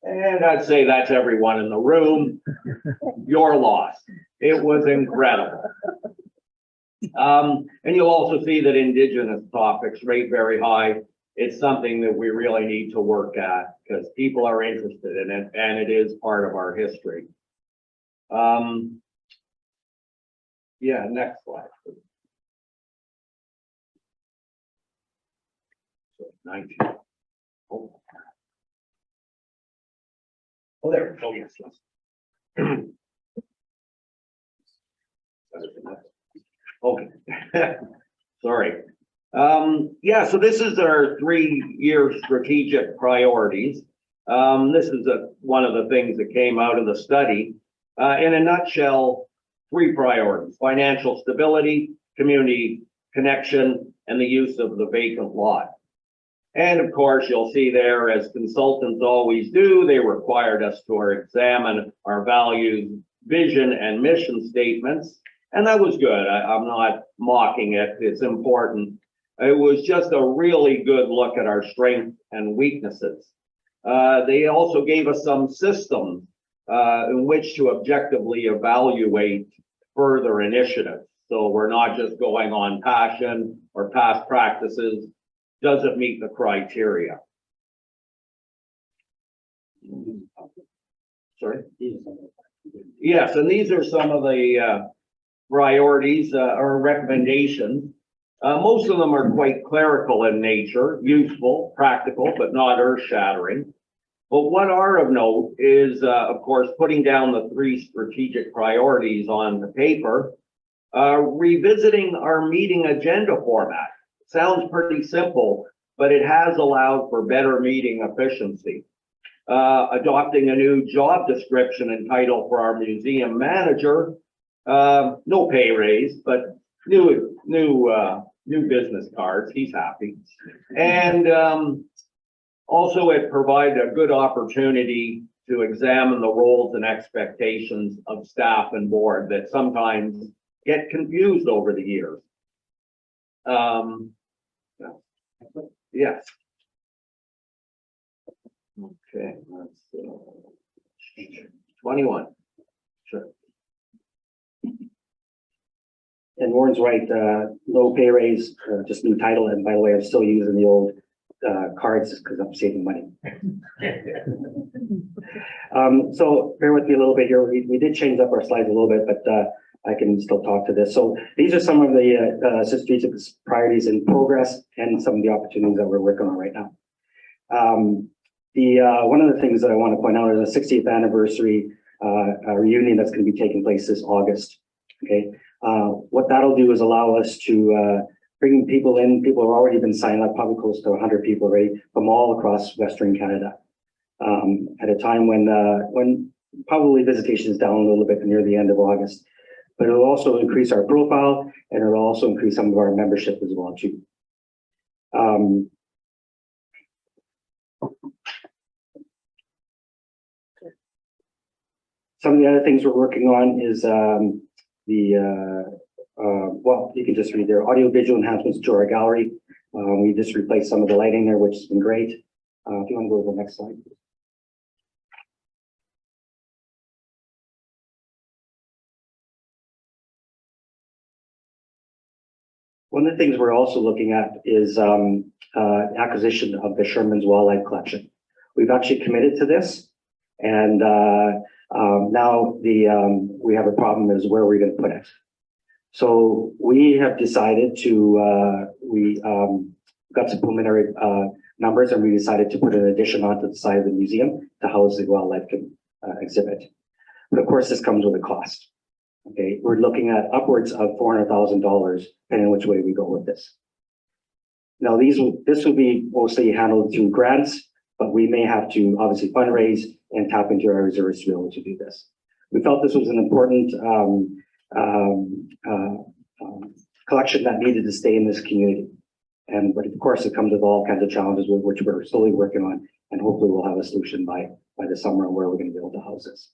and I'd say that's everyone in the room, you're lost. It was incredible. And you'll also see that Indigenous topics rate very high. It's something that we really need to work at because people are interested in it and it is part of our history. Yeah, next slide. So 19. Oh, there. Oh, yes, yes. Okay. Sorry. Yeah, so this is our 3-year strategic priorities. This is one of the things that came out of the study. In a nutshell, 3 priorities: financial stability, community connection, and the use of the vacant lot. And of course, you'll see there, as consultants always do, they required us to examine our values, vision, and mission statements. And that was good. I'm not mocking it. It's important. It was just a really good look at our strengths and weaknesses. They also gave us some systems in which to objectively evaluate further initiatives. So we're not just going on passion or past practices. Does it meet the criteria? Sorry? Yes, and these are some of the priorities or recommendations. Most of them are quite clerical in nature, useful, practical, but not earth-shattering. But what are of note is, of course, putting down the 3 strategic priorities on the paper, revisiting our meeting agenda format. Sounds pretty simple, but it has allowed for better meeting efficiency. Adopting a new job description and title for our museum manager, no pay raise, but new business cards. He's happy. And also, it provided a good opportunity to examine the roles and expectations of staff and board that sometimes get confused over the years. Yes. Okay, that's 21. Sure. And Warren's right, no pay raise, just new title. And by the way, I'm still using the old cards because I'm saving money. So bear with me a little bit here. We did change up our slides a little bit, but I can still talk to this. So these are some of the strategic priorities in progress and some of the opportunities that we're working on right now. One of the things that I want to point out is a 60th anniversary reunion that's going to be taking place this August. Okay, what that'll do is allow us to bring people in. People have already been signed up, probably close to 100 people already from all across Western Canada. At a time when probably visitation is down a little bit near the end of August, but it'll also increase our profile and it'll also increase some of our membership as well too. Some of the other things we're working on is well, you can just read there, audio visual enhancements to our gallery. We just replaced some of the lighting there, which has been great. If you want to go to the next slide. One of the things we're also looking at is acquisition of the Sherman's Wildlife Collection. We've actually committed to this, and now we have a problem is where we're going to put it. So we have decided to, we got some preliminary numbers, and we decided to put an addition onto the side of the museum to house the wildlife exhibit. But of course, this comes with a cost. Okay, we're looking at upwards of $400,000, depending on which way we go with this. Now, this will be mostly handled through grants, but we may have to obviously fundraise and tap into our reserves to be able to do this. We felt this was an important collection that needed to stay in this community. But of course, it comes with all kinds of challenges, which we're slowly working on, and hopefully we'll have a solution by the summer on where we're going to be able to house this.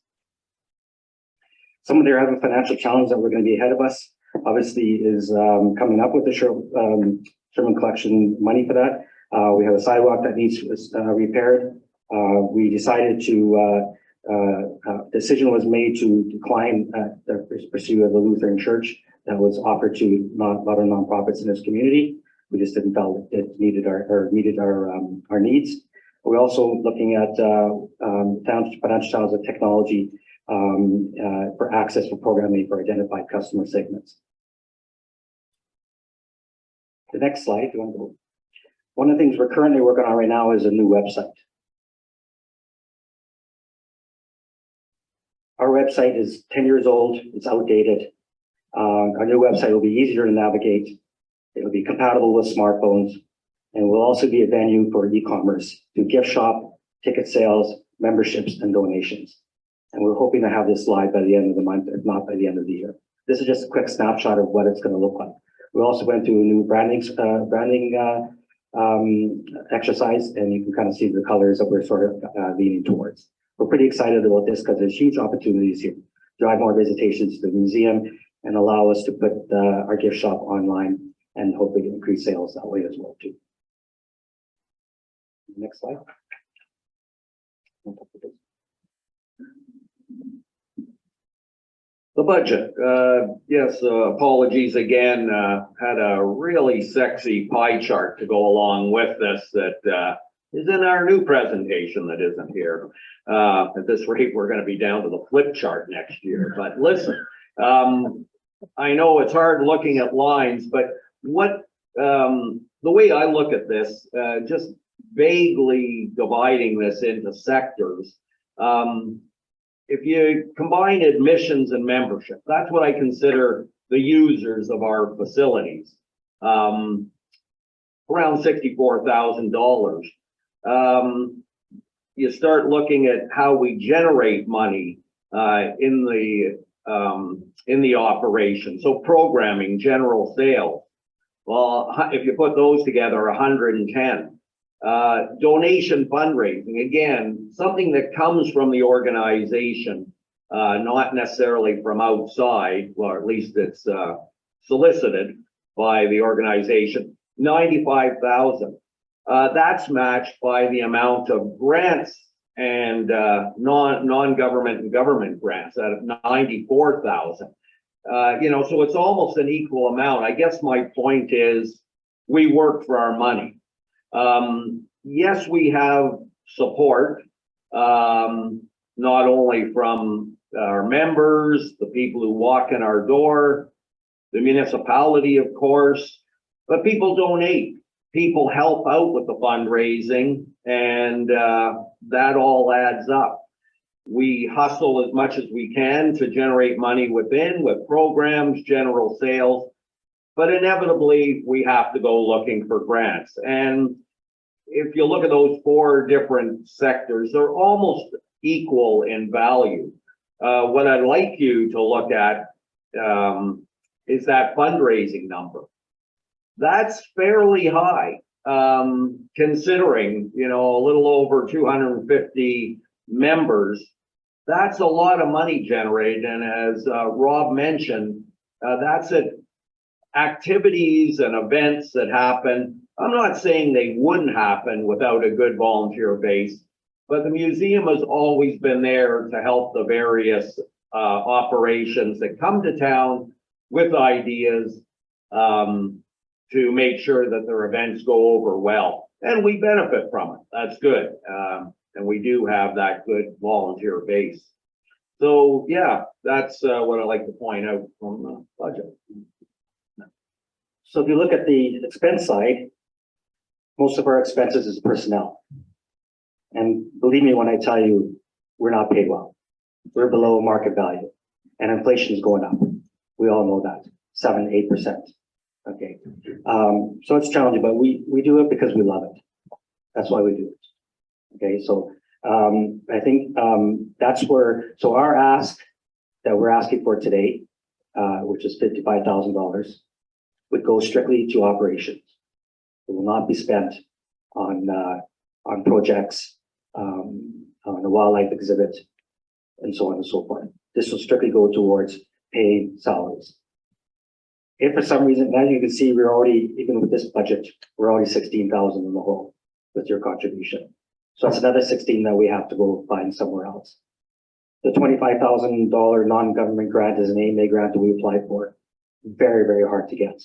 Some of their other financial challenges that we're going to be ahead of us, obviously, is coming up with the Sherman collection money for that. We have a sidewalk that needs repaired. We decided to, decision was made to decline the pursuit of the Lutheran church that was offered to a lot of nonprofits in this community. We just didn't feel it needed our needs. We're also looking at financial challenges of technology for access for programming for identified customer segments. The next slide, if you want to go. One of the things we're currently working on right now is a new website. Our website is 10 years old, it's outdated. Our new website will be easier to navigate. It'll be compatible with smartphones, and will also be a venue for e-commerce to gift shop, ticket sales, memberships, and donations. And we're hoping to have this live by the end of the month, if not by the end of the year. This is just a quick snapshot of what it's going to look like. We also went through a new branding exercise, and you can kind of see the colors that we're sort of leaning towards. We're pretty excited about this because there's huge opportunities here. Drive more visitations to the museum and allow us to put our gift shop online and hopefully increase sales that way as well too. Next slide. The budget, yes, apologies again, had a really sexy pie chart to go along with this that is in our new presentation that isn't here. At this rate, we're going to be down to the flip chart next year. But listen, I know it's hard looking at lines, but what the way I look at this, just vaguely dividing this into sectors, if you combine admissions and membership, that's what I consider the users of our facilities, around $64,000. You start looking at how we generate money in the operation. So programming, general sales. Well, if you put those together, 110. Donation fundraising, again, something that comes from the organization, not necessarily from outside, or at least it's solicited by the organization, 95,000. That's matched by the amount of grants and non-government and government grants at 94,000. So it's almost an equal amount. I guess my point is we work for our money. Yes, we have support, not only from our members, the people who walk in our door, the municipality, of course, but people donate. People help out with the fundraising, and that all adds up. We hustle as much as we can to generate money within with programs, general sales, but inevitably we have to go looking for grants. And if you look at those four different sectors, they're almost equal in value. What I'd like you to look at is that fundraising number. That's fairly high, considering, a little over 250 members. That's a lot of money generated. And as Rob mentioned, that's at activities and events that happen. I'm not saying they wouldn't happen without a good volunteer base, but the museum has always been there to help the various operations that come to town with ideas to make sure that their events go over well. And we benefit from it. That's good. And we do have that good volunteer base. So, yeah, that's what I like to point out from the budget. So if you look at the expense side, most of our expenses is personnel. And believe me when I tell you, we're not paid well. We're below market value and inflation is going up. We all know that, 7-8%. Okay. So it's challenging, but we do it because we love it. That's why we do it. Okay. So, I think, that's where, so our ask that we're asking for today, which is $55,000, would go strictly to operations. It will not be spent on projects, on a wildlife exhibit, and so on and so forth. This will strictly go towards paying salaries. If for some reason, as you can see, we're already, even with this budget, we're already 16,000 in the hole with your contribution. So that's another 16 that we have to go find somewhere else. The $25,000 non-government grant is an AMA grant that we applied for. Very, very hard to get.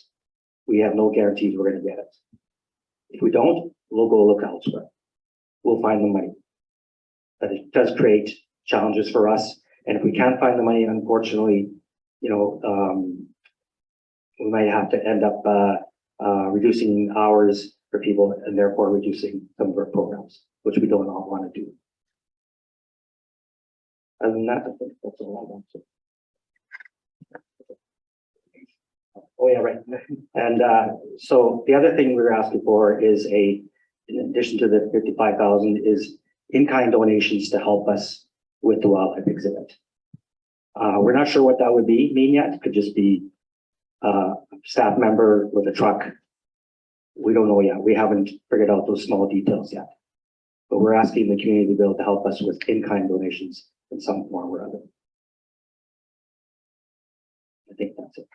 We have no guarantees we're going to get it. If we don't, we'll go look elsewhere. We'll find the money. But it does create challenges for us. And if we can't find the money, unfortunately, you know, we might have to end up reducing hours for people and therefore reducing some of our programs, which we don't all want to do. Other than that, I think that's all I want to say. Oh, yeah, right. And so the other thing we're asking for is in addition to the 55,000 is in-kind donations to help us with the wildlife exhibit. We're not sure what that would mean yet. It could just be a staff member with a truck. We don't know yet. We haven't figured out those small details yet. But we're asking the community to be able to help us with in-kind donations in some form or other. I think that's it.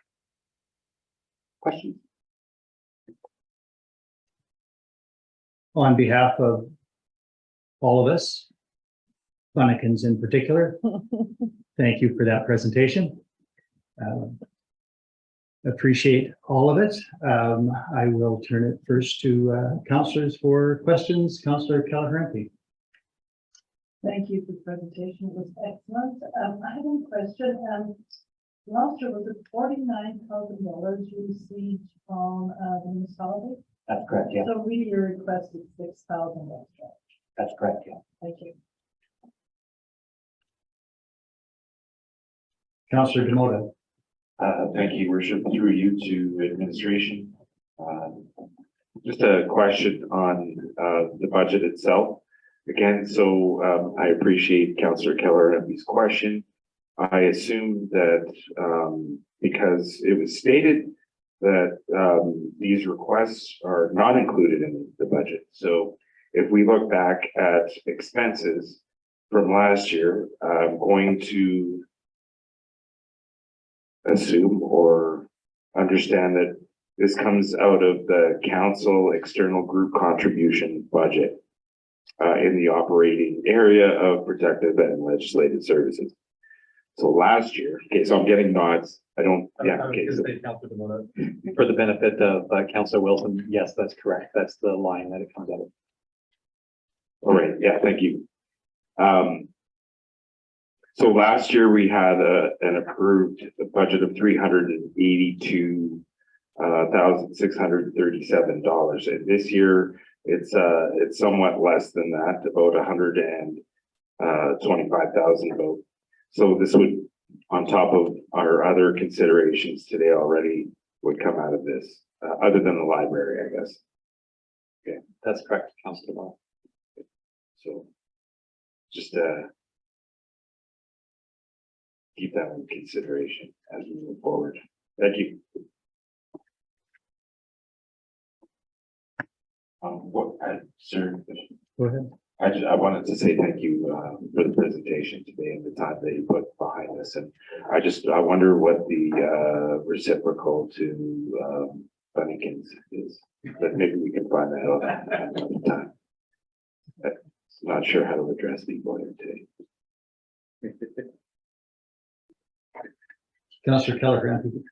Questions? On behalf of all of us, Bunnikins in particular, thank you for that presentation. Appreciate all of it. I will turn it first to councillors for questions. Councillor Calaharampi. Thank you for the presentation. It was excellent. I have one question. Last year, was it $49,000 you received from the municipality? That's correct, yeah. So really you requested 6,000 extra. That's correct, yeah. Thank you. Councillor Demoda. Thank you, Worship, through you to administration. Just a question on the budget itself. Again, so I appreciate Councillor Keller's question. I assume that because it was stated that these requests are not included in the budget. So if we look back at expenses from last year, I'm going to assume or understand that this comes out of the council external group contribution budget in the operating area of protective and legislative services. So last year, okay, so I'm getting nods. I don't, yeah, okay. So, For the benefit of Councillor Wilson, yes, that's correct. That's the line that it comes out of. all right, yeah, thank you. So last year we had an approved budget of $382,637, and this year it's somewhat less than that, about $125,000 about. So this would, on top of our other considerations today already, would come out of this, other than the library, I guess. Okay, That's correct, Councillor Ball. so just keep that in consideration as we move forward. Thank you. Sir, Go ahead. I wanted to say thank you for the presentation today and the time that you put behind this. And I wonder what the reciprocal to Bunnikins is, but maybe we can find that out another time. I'm not sure how to address the order today. Councillor Calaharampi.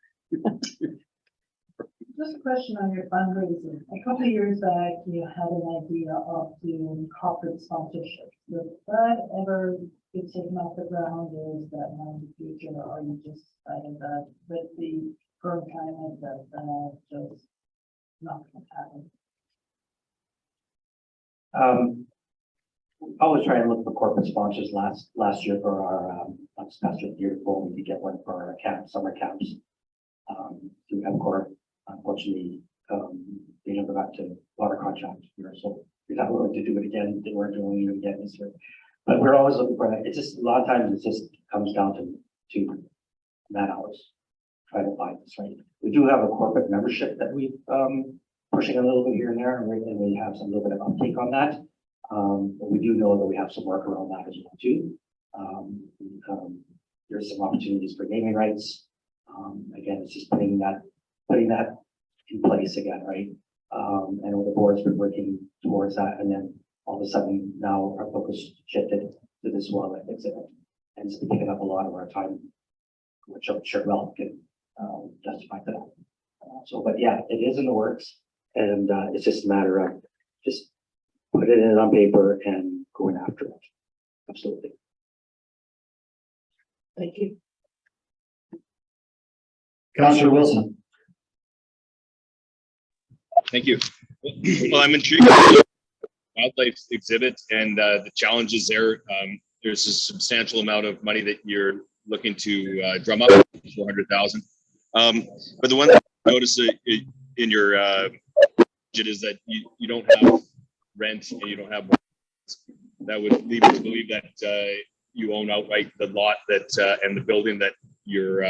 Just a question on your fundraising. A couple of years back, you had an idea of doing corporate sponsorship. Did that ever get taken off the ground, or is that now in the future, or are you just deciding that with the current climate that just not going to happen? Always try and look for corporate sponsors. Last year for our, last year before, we did get one for our camp, summer camps. Through MCOR, unfortunately, they never got to water contract here, so we're not willing to do it again. They weren't doing it again this year. But we're always looking for it. It's just a lot of times it just comes down to man hours. Try to find this right. We do have a corporate membership that we pushing a little bit here and there, and we have some little bit of uptake on that. But we do know that we have some work around that as well too. There's some opportunities for naming rights. Again, it's just putting that in place again, right? And all the board's been working towards that, and then all of a sudden now our focus shifted to this wildlife exhibit, and it's been taking up a lot of our time, which I'm sure Mel can justify to that. But yeah, it is in the works, and it's just a matter of just put it in on paper and going after it. Absolutely. Thank you. Councillor Wilson. Thank you. Well, I'm intrigued by the wildlife exhibit and the challenges there. There's a substantial amount of money that you're looking to drum up, 400,000. But the one that I noticed in your budget is that you don't have rent and you don't have. That would lead me to believe that you own outright the lot that and the building that you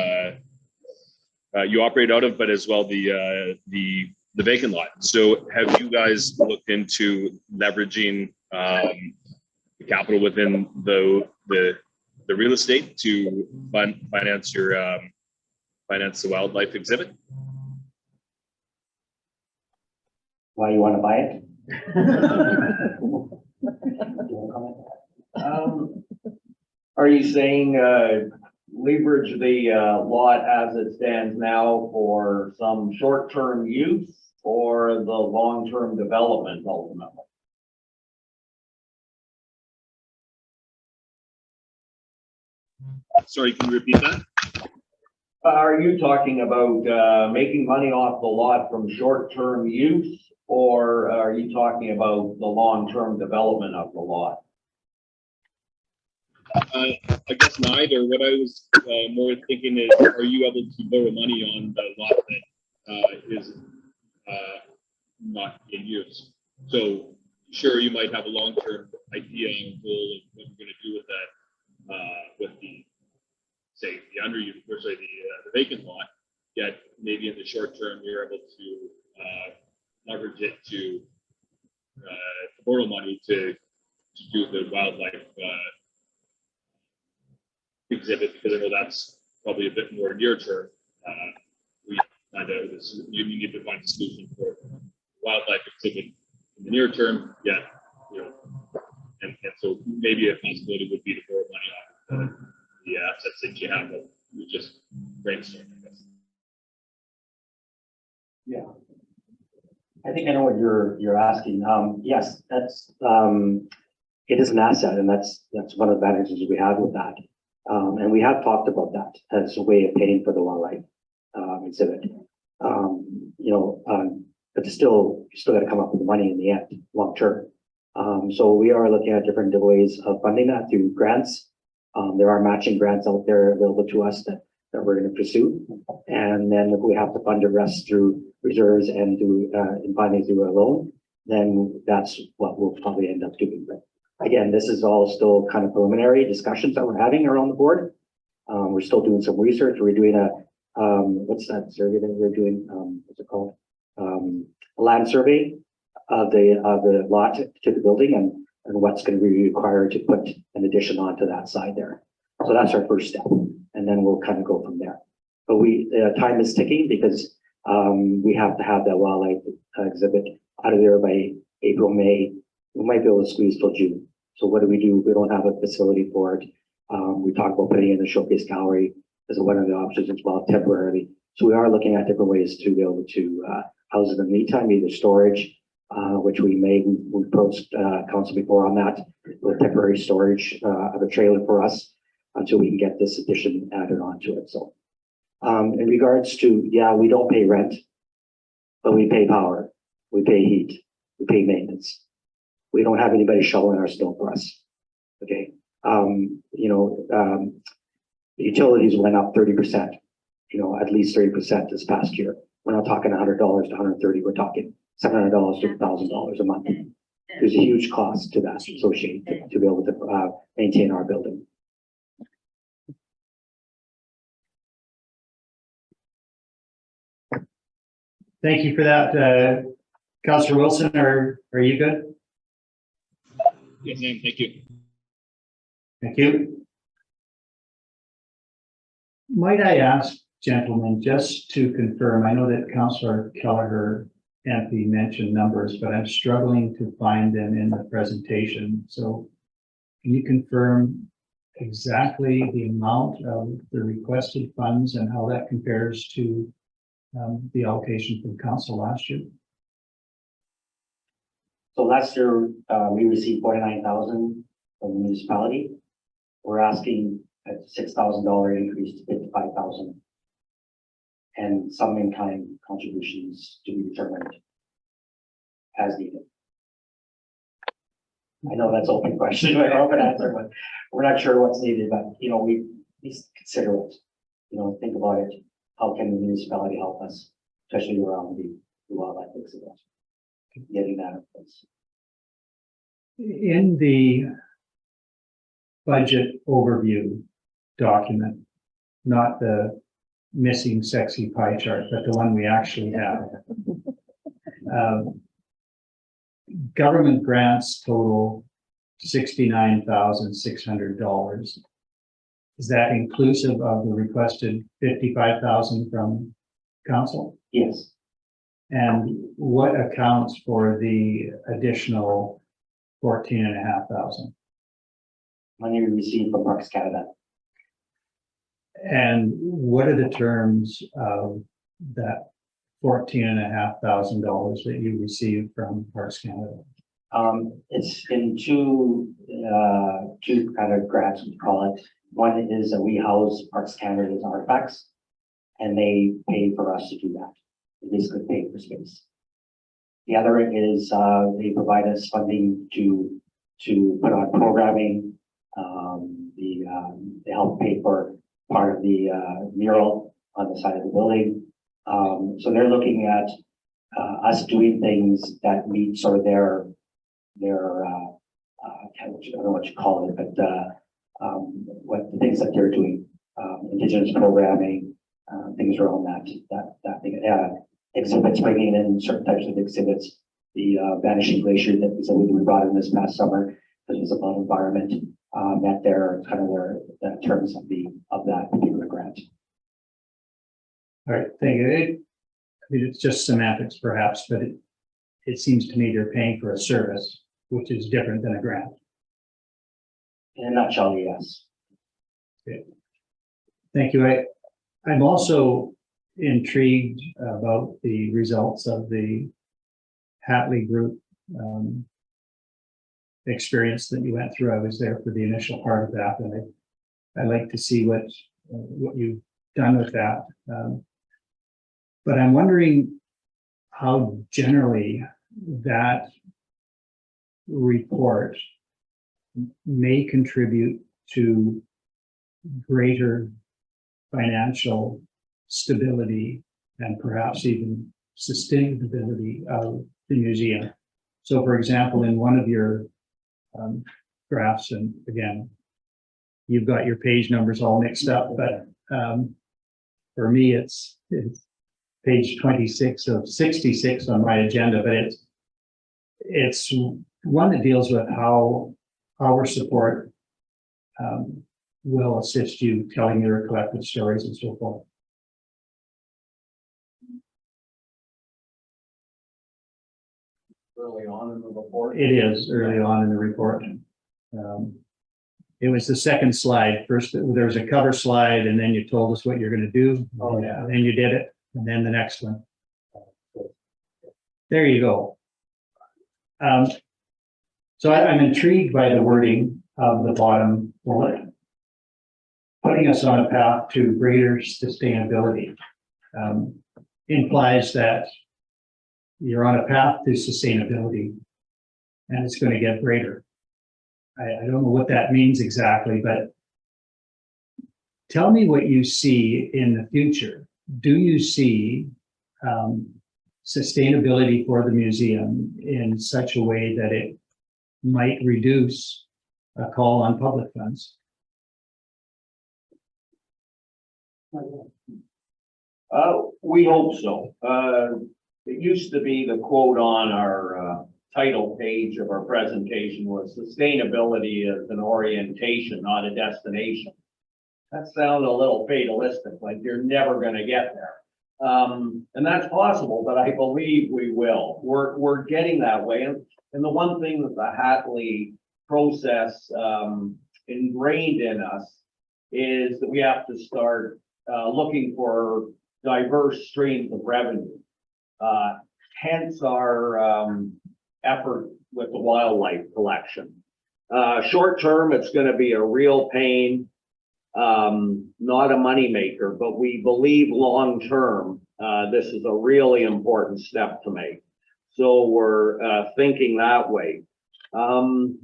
operate out of, but as well the vacant lot. So have you guys looked into leveraging the capital within the real estate to finance your finance the wildlife exhibit? Why you want to buy it? Are you saying leverage the lot as it stands now for some short-term use or the long-term development ultimately? Sorry, can you repeat that? Are you talking about making money off the lot from short-term use, or are you talking about the long-term development of the lot? I guess neither. What I was more thinking is, are you able to borrow money on the lot that is not in use? So sure, you might have a long-term idea and goal of what you're going to do with that, with the, say, the underused, or say the vacant lot, yet maybe in the short term, you're able to leverage it to borrow money to do the wildlife exhibit, because I know that's probably a bit more near term. We find out this, you need to find a solution for wildlife exhibit in the near term, yet, you know, and so maybe a possibility would be to borrow money off the assets that you have, but we just brainstorm, I guess. Yeah. I think I know what you're asking. Yes, that's it is an asset, and that's one of the advantages we have with that. And we have talked about that as a way of paying for the wildlife exhibit. But you still got to come up with the money in the end, long term. So we are looking at different ways of funding that through grants. There are matching grants out there available to us that we're going to pursue. And then if we have to fund the rest through reserves and through funding through a loan, then that's what we'll probably end up doing. But again, this is all still kind of preliminary discussions that we're having around the board. We're still doing some research. We're doing a what's that survey that we're doing? What's it called? A land survey of the lot to the building and what's going to be required to put an addition onto that side there. So that's our first step, and then we'll kind of go from there. But time is ticking because we have to have that wildlife exhibit out of there by April, May. We might be able to squeeze till June. So what do? We don't have a facility for it. We talked about putting in a showcase gallery as one of the options as well, temporarily. So we are looking at different ways to be able to house it in the meantime, either storage, which we approached council before on that, with temporary storage of a trailer for us until we can get this addition added onto it. So in regards to, yeah, we don't pay rent, but we pay power, we pay heat, we pay maintenance. We don't have anybody shoveling our snow for us. Okay. The utilities went up 30%, at least 30% this past year. We're not talking $100 to $130. We're talking $700 to $1,000 a month. There's a huge cost to that associated to be able to maintain our building. Thank you for that. Councillor Wilson, are you good? Yes, ma'am. Thank you. Thank you. Might I ask, gentlemen, just to confirm, I know that Councillor Kelleher MP mentioned numbers, but I'm struggling to find them in the presentation. So can you confirm exactly the amount of the requested funds and how that compares to the allocation from council last year? So last year, we received 49,000 from the municipality. We're asking a $6,000 increase to 55,000. And some in-kind contributions to be determined as needed. I know that's an open question, I don't have an answer, but we're not sure what's needed, but we at least consider it. Think about it. How can the municipality help us, especially around the wildlife exhibit? Getting that in place. In the budget overview document, not the missing sexy pie chart, but the one we actually have. Government grants total $69,600. Is that inclusive of the requested 55,000 from council? Yes. And what accounts for the additional 14,500? Money we received from Parks Canada. And what are the terms of that $14,500 that you received from Parks Canada? It's in two kind of grants, we call it. One is that we house Parks Canada's artifacts, and they pay for us to do that. They basically pay for space. The other is they provide us funding to put on programming. They help pay for part of the mural on the side of the building. So they're looking at us doing things that meet sort of their I don't know what you call it, but what the things that they're doing, Indigenous programming, things around that thing. Exhibits, bringing in certain types of exhibits. The Vanishing Glacier that we brought in this past summer, because it was about environment, met their kind of the terms of that particular grant. All right, thank you. I mean, it's just semantics perhaps, but it seems to me they're paying for a service, which is different than a grant. In a nutshell, yes. Okay. Thank you. I'm also intrigued about the results of the Hatley Group experience that you went through. I was there for the initial part of that, and I'd like to see what you've done with that. But I'm wondering how generally that report may contribute to greater financial stability and perhaps even sustainability of the museum. So for example, in one of your graphs, and again, you've got your page numbers all mixed up, but for me, it's page 26 of 66 on my agenda, but it's one that deals with how our support will assist you telling your collected stories and so forth. Early on in the report. It is early on in the report. It was the second slide. First, there was a cover slide, and then you told us what you're going to do. Oh, yeah. And then you did it, and then the next one. There you go. So I'm intrigued by the wording of the bottom bullet. Putting us on a path to greater sustainability implies that you're on a path to sustainability, and it's going to get greater. I don't know what that means exactly, but tell me what you see in the future. Do you see sustainability for the museum in such a way that it might reduce a call on public funds? We hope so. It used to be the quote on our title page of our presentation was sustainability is an orientation, not a destination. That sounds a little fatalistic, like you're never going to get there. And that's possible, but I believe we will. We're getting that way. And the one thing that the Hatley process ingrained in us is that we have to start looking for diverse streams of revenue. Hence our effort with the wildlife collection. Short term, it's going to be a real pain, not a moneymaker, but we believe long term, this is a really important step to make. So we're thinking that way. And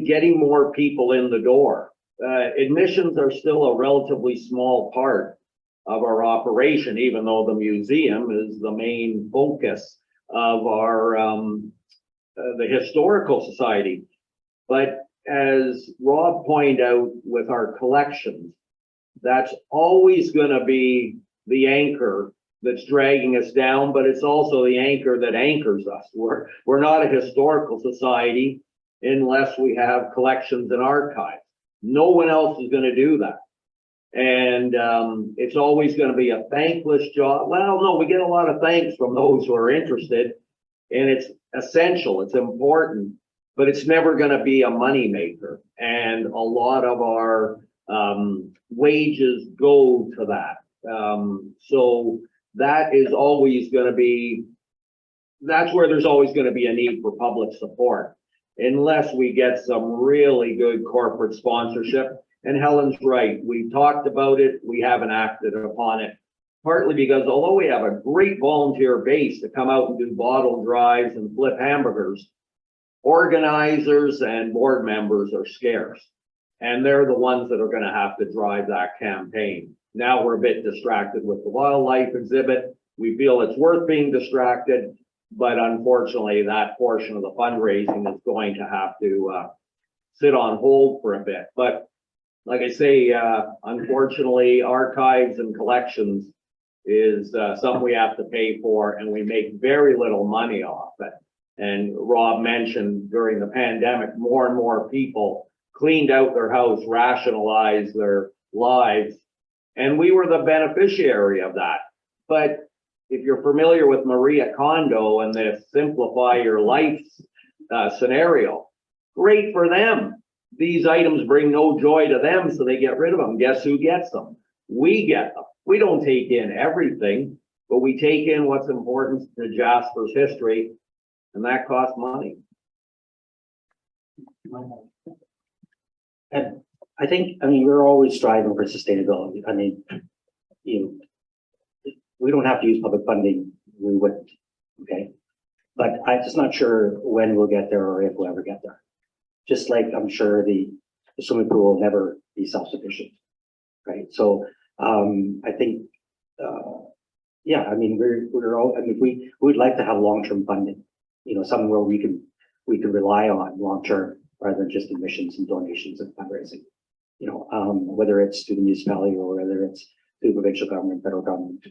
getting more people in the door. Admissions are still a relatively small part of our operation, even though the museum is the main focus of our the historical society. But as Rob pointed out with our collections, that's always going to be the anchor that's dragging us down, but it's also the anchor that anchors us. We're not a historical society unless we have collections and archives. No one else is going to do that. And it's always going to be a thankless job. Well, no, we get a lot of thanks from those who are interested, and it's essential, it's important, but it's never going to be a money maker. And a lot of our wages go to that. So that is always going to be, that's where there's always going to be a need for public support, unless we get some really good corporate sponsorship. And Helen's right, we've talked about it, we haven't acted upon it, partly because although we have a great volunteer base to come out and do bottle drives and flip hamburgers, organizers and board members are scarce. And they're the ones that are going to have to drive that campaign. Now we're a bit distracted with the wildlife exhibit. We feel it's worth being distracted, but unfortunately that portion of the fundraising is going to have to sit on hold for a bit. But like I say, unfortunately, archives and collections is something we have to pay for, and we make very little money off it. And Rob mentioned during the pandemic, more and more people cleaned out their house, rationalized their lives, and we were the beneficiary of that. But if you're familiar with Maria Kondo and the simplify your life scenario, great for them. These items bring no joy to them, so they get rid of them. Guess who gets them? We get them. We don't take in everything, but we take in what's important to Jasper's history, and that costs money. And I think, I mean, we're always striving for sustainability. I mean, you know, we don't have to use public funding, we wouldn't, okay? But I'm just not sure when we'll get there or if we'll ever get there. Just like I'm sure the swimming pool will never be self-sufficient, right? So I think, yeah, I mean, we're all, I mean, we'd like to have long-term funding, you know, something where we can rely on long-term rather than just admissions and donations and fundraising, you know, whether it's through the municipality or whether it's through the provincial government, federal government,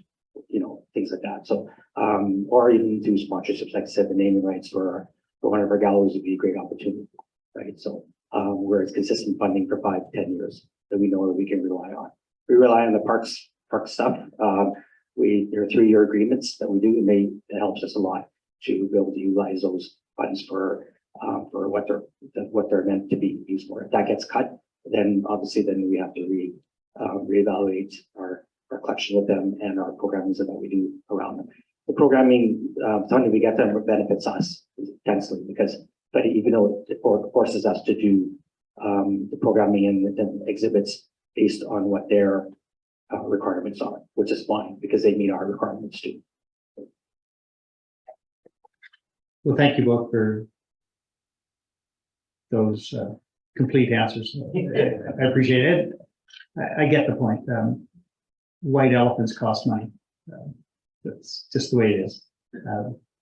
you know, things like that. So, or even through sponsorships, like I said, the naming rights for one of our galleries would be a great opportunity. Right, so where it's consistent funding for 5 to 10 years that we know that we can rely on. We rely on the park stuff. There are 3-year agreements that we do, and it helps us a lot to be able to utilize those funds for what they're meant to be used for. If that gets cut, then obviously then we have to reevaluate our collection with them and our programming that we do around them. The programming, something we get them benefits us intensely but even though it forces us to do the programming and exhibits based on what their requirements are, which is fine because they meet our requirements too. Well, thank you both for those complete answers. I appreciate it. I get the point. White elephants cost money. That's just the way it is.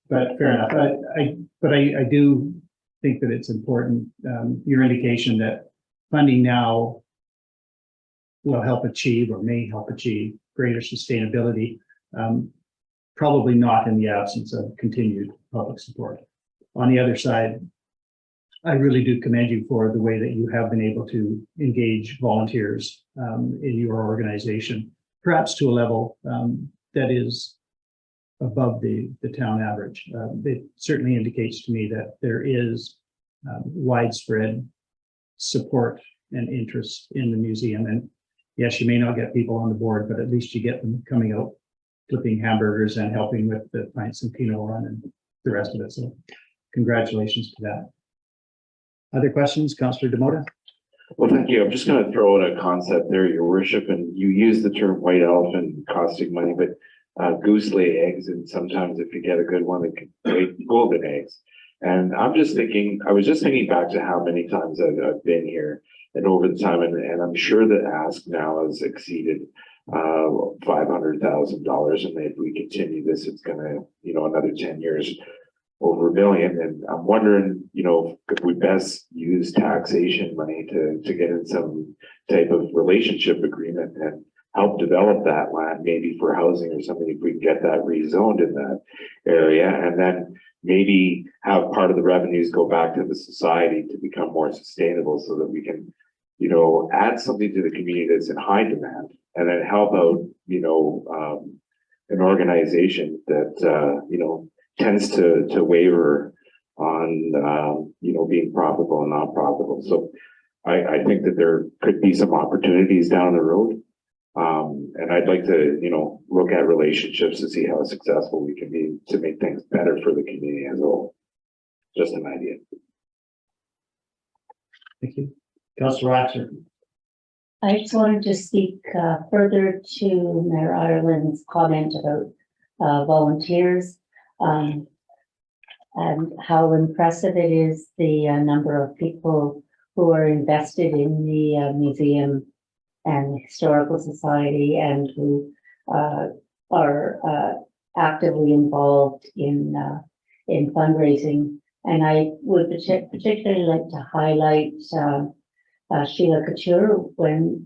But fair enough. I do think that it's important, your indication that funding now will help achieve or may help achieve greater sustainability, probably not in the absence of continued public support. On the other side, I really do commend you for the way that you have been able to engage volunteers in your organization, perhaps to a level that is above the town average. It certainly indicates to me that there is widespread support and interest in the museum. And yes, you may not get people on the board, but at least you get them coming out, flipping hamburgers and helping with the pints and Pinot run and the rest of it. So congratulations to that. Other questions, Councillor Demota? Well, thank you. I'm just going to throw out a concept there, Your Worship, and you use the term white elephant costing money, but goose lay eggs, and sometimes if you get a good one, it can lay golden eggs. And I was just thinking back to how many times I've been here and over the time, and I'm sure that ask now has exceeded $500,000, and if we continue this, it's going to, another 10 years. Over $1 million, and I'm wondering, if we best use taxation money to get in some type of relationship agreement and help develop that land, maybe for housing or something, if we can get that rezoned in that area, and then maybe have part of the revenues go back to the society to become more sustainable, so that we can, add something to the community that's in high demand, and then help out, an organization that, tends to waver on, being profitable and not profitable. So I think that there could be some opportunities down the road. And I'd like to, look at relationships to see how successful we can be to make things better for the community as a whole. Just an idea. Thank you. Councillor Axer. I just wanted to speak further to Mayor Ireland's comment about volunteers. And how impressive it is, the number of people who are invested in the museum and historical society, and who are actively involved in fundraising. And I would particularly like to highlight Sheila Couture. When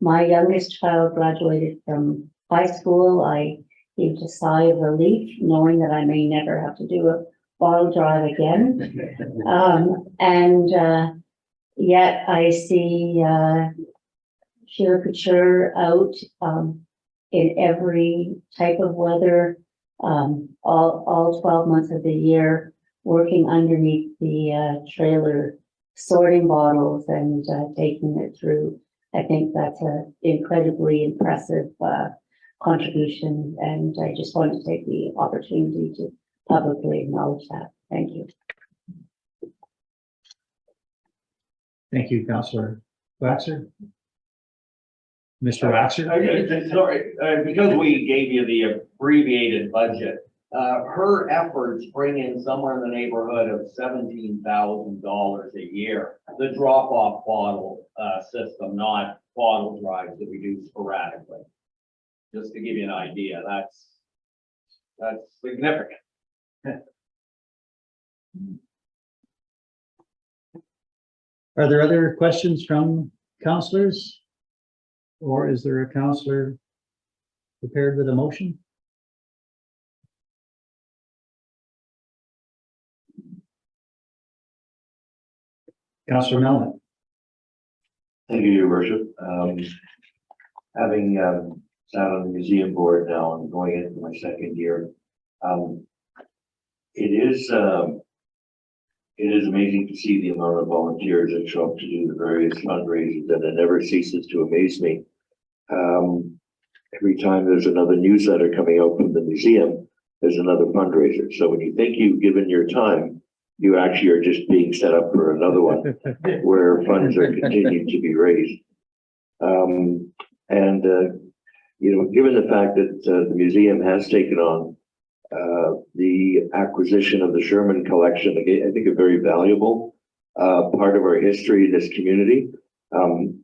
my youngest child graduated from high school, I heaved a sigh of relief, knowing that I may never have to do a bottle drive again. Yet I see Sheila Couture out in every type of weather, all 12 months of the year, working underneath the trailer, sorting bottles and taking it through. I think that's an incredibly impressive contribution, and I just want to take the opportunity to publicly acknowledge that. Thank you. Thank you, Councillor Waxer. Mr. Waxer? Sorry, because we gave you the abbreviated budget, her efforts bring in somewhere in the neighborhood of $17,000 a year. The drop-off bottle system, not bottle drives that we do sporadically. Just to give you an idea, that's significant. Are there other questions from councillors? Or is there a councillor prepared with a motion? Councillor Melvin. Thank you, Your Worship. Having sat on the museum board now and going into my second year, it is It is amazing to see the amount of volunteers that show up to do the various fundraisers, and it never ceases to amaze me. Every time there's another newsletter coming out from the museum, there's another fundraiser. So when you think you've given your time, you actually are just being set up for another one where funds are continuing to be raised. Given the fact that the museum has taken on the acquisition of the Sherman collection, again, I think a very valuable part of our history in this community.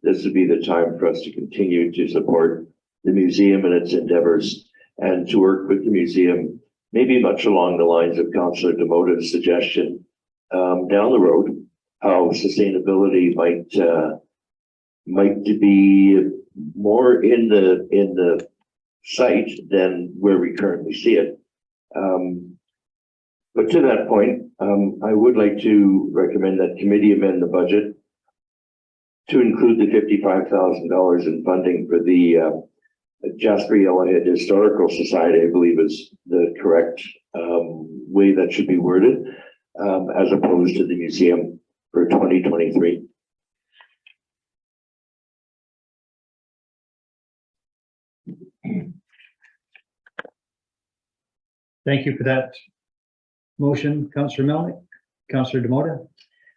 This would be the time for us to continue to support the museum and its endeavors, and to work with the museum, maybe much along the lines of Councillor Demota's suggestion down the road, how sustainability might be more in the site than where we currently see it. But to that point, I would like to recommend that committee amend the budget to include the $55,000 in funding for the Jasper Yellowhead Historical Society, I believe is the correct way that should be worded, as opposed to the museum for 2023. Thank you for that motion, Councillor Melnick. Councillor Demota?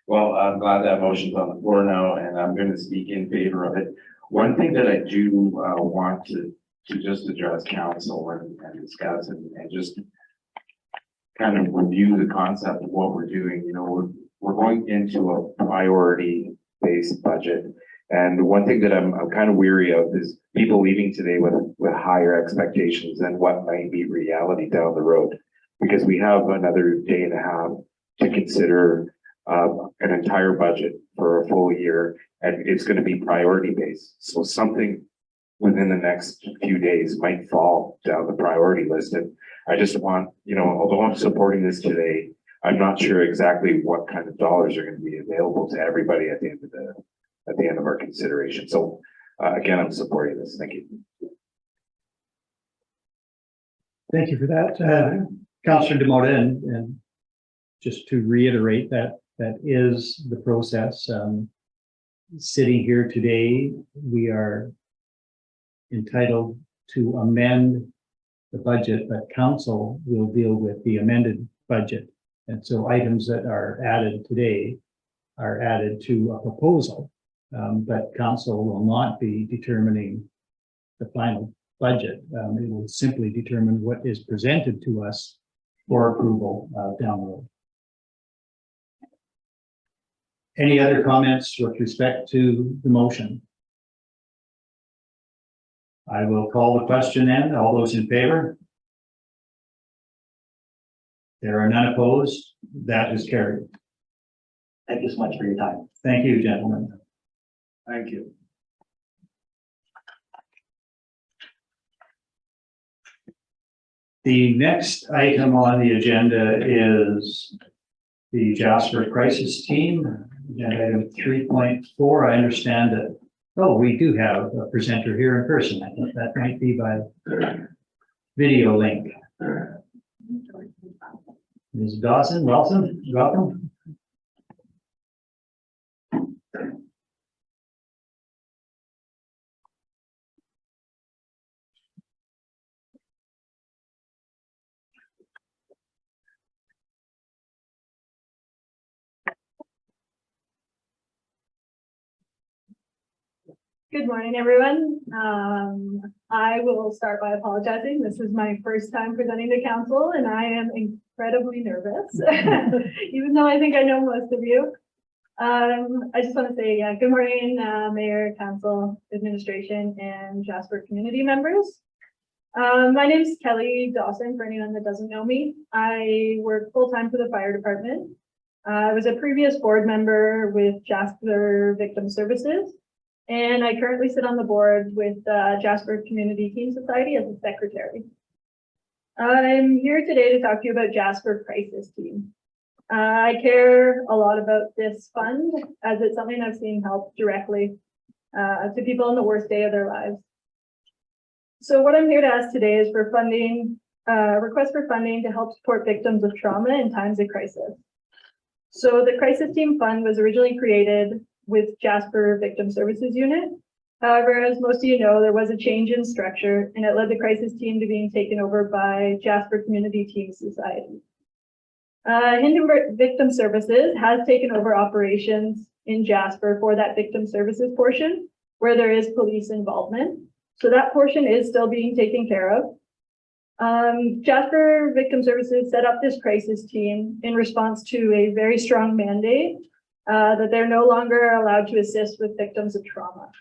Well, I'm glad that motion's on the floor now, and I'm going to speak in favor of it. One thing that I do want to just address council and discuss and just kind of review the concept of what we're doing. You know, we're going into a priority-based budget. And one thing that I'm kind of weary of is people leaving today with higher expectations than what might be reality down the road, because we have another day and a half to consider an entire budget for a full year, and it's going to be priority based. So something within the next few days might fall down the priority list. And I just want, although I'm supporting this today, I'm not sure exactly what kind of dollars are going to be available to everybody at the end of our consideration. So again, I'm supporting this. Thank you. Thank you for that, Councillor Demota, and just to reiterate that is the process. Sitting here today, we are entitled to amend the budget, but council will deal with the amended budget. And so items that are added today are added to a proposal, but council will not be determining the final budget. It will simply determine what is presented to us for approval down the road. Any other comments with respect to the motion? I will call the question then. All those in favor? There are none opposed. That is carried. Thank you so much for your time. Thank you, gentlemen. Thank you. The next item on the agenda is the Jasper Crisis Team. Agenda item 3.4. I understand that, we do have a presenter here in person. I thought that might be by video link. Ms. Dawson, welcome. Good morning, everyone. I will start by apologizing. This is my first time presenting to council, and I am incredibly nervous, even though I think I know most of you. I just want to say good morning, Mayor, Council, Administration, and Jasper community members. My name is Kelly Dawson, for anyone that doesn't know me. I work full-time for the fire department. I was a previous board member with Jasper Victim Services. And I currently sit on the board with Jasper Community Team Society as a secretary. I'm here today to talk to you about Jasper Crisis Team. I care a lot about this fund as it's something I've seen help directly to people in the worst day of their lives. So what I'm here to ask today is for funding, request for funding to help support victims of trauma in times of crisis. So the Crisis Team Fund was originally created with Jasper Victim Services Unit. However, as most of you know, there was a change in structure and it led the crisis team to being taken over by Jasper Community Team Society. Hindenburg Victim Services has taken over operations in Jasper for that victim services portion where there is police involvement. So that portion is still being taken care of. Jasper Victim Services set up this crisis team in response to a very strong mandate that they're no longer allowed to assist with victims of trauma.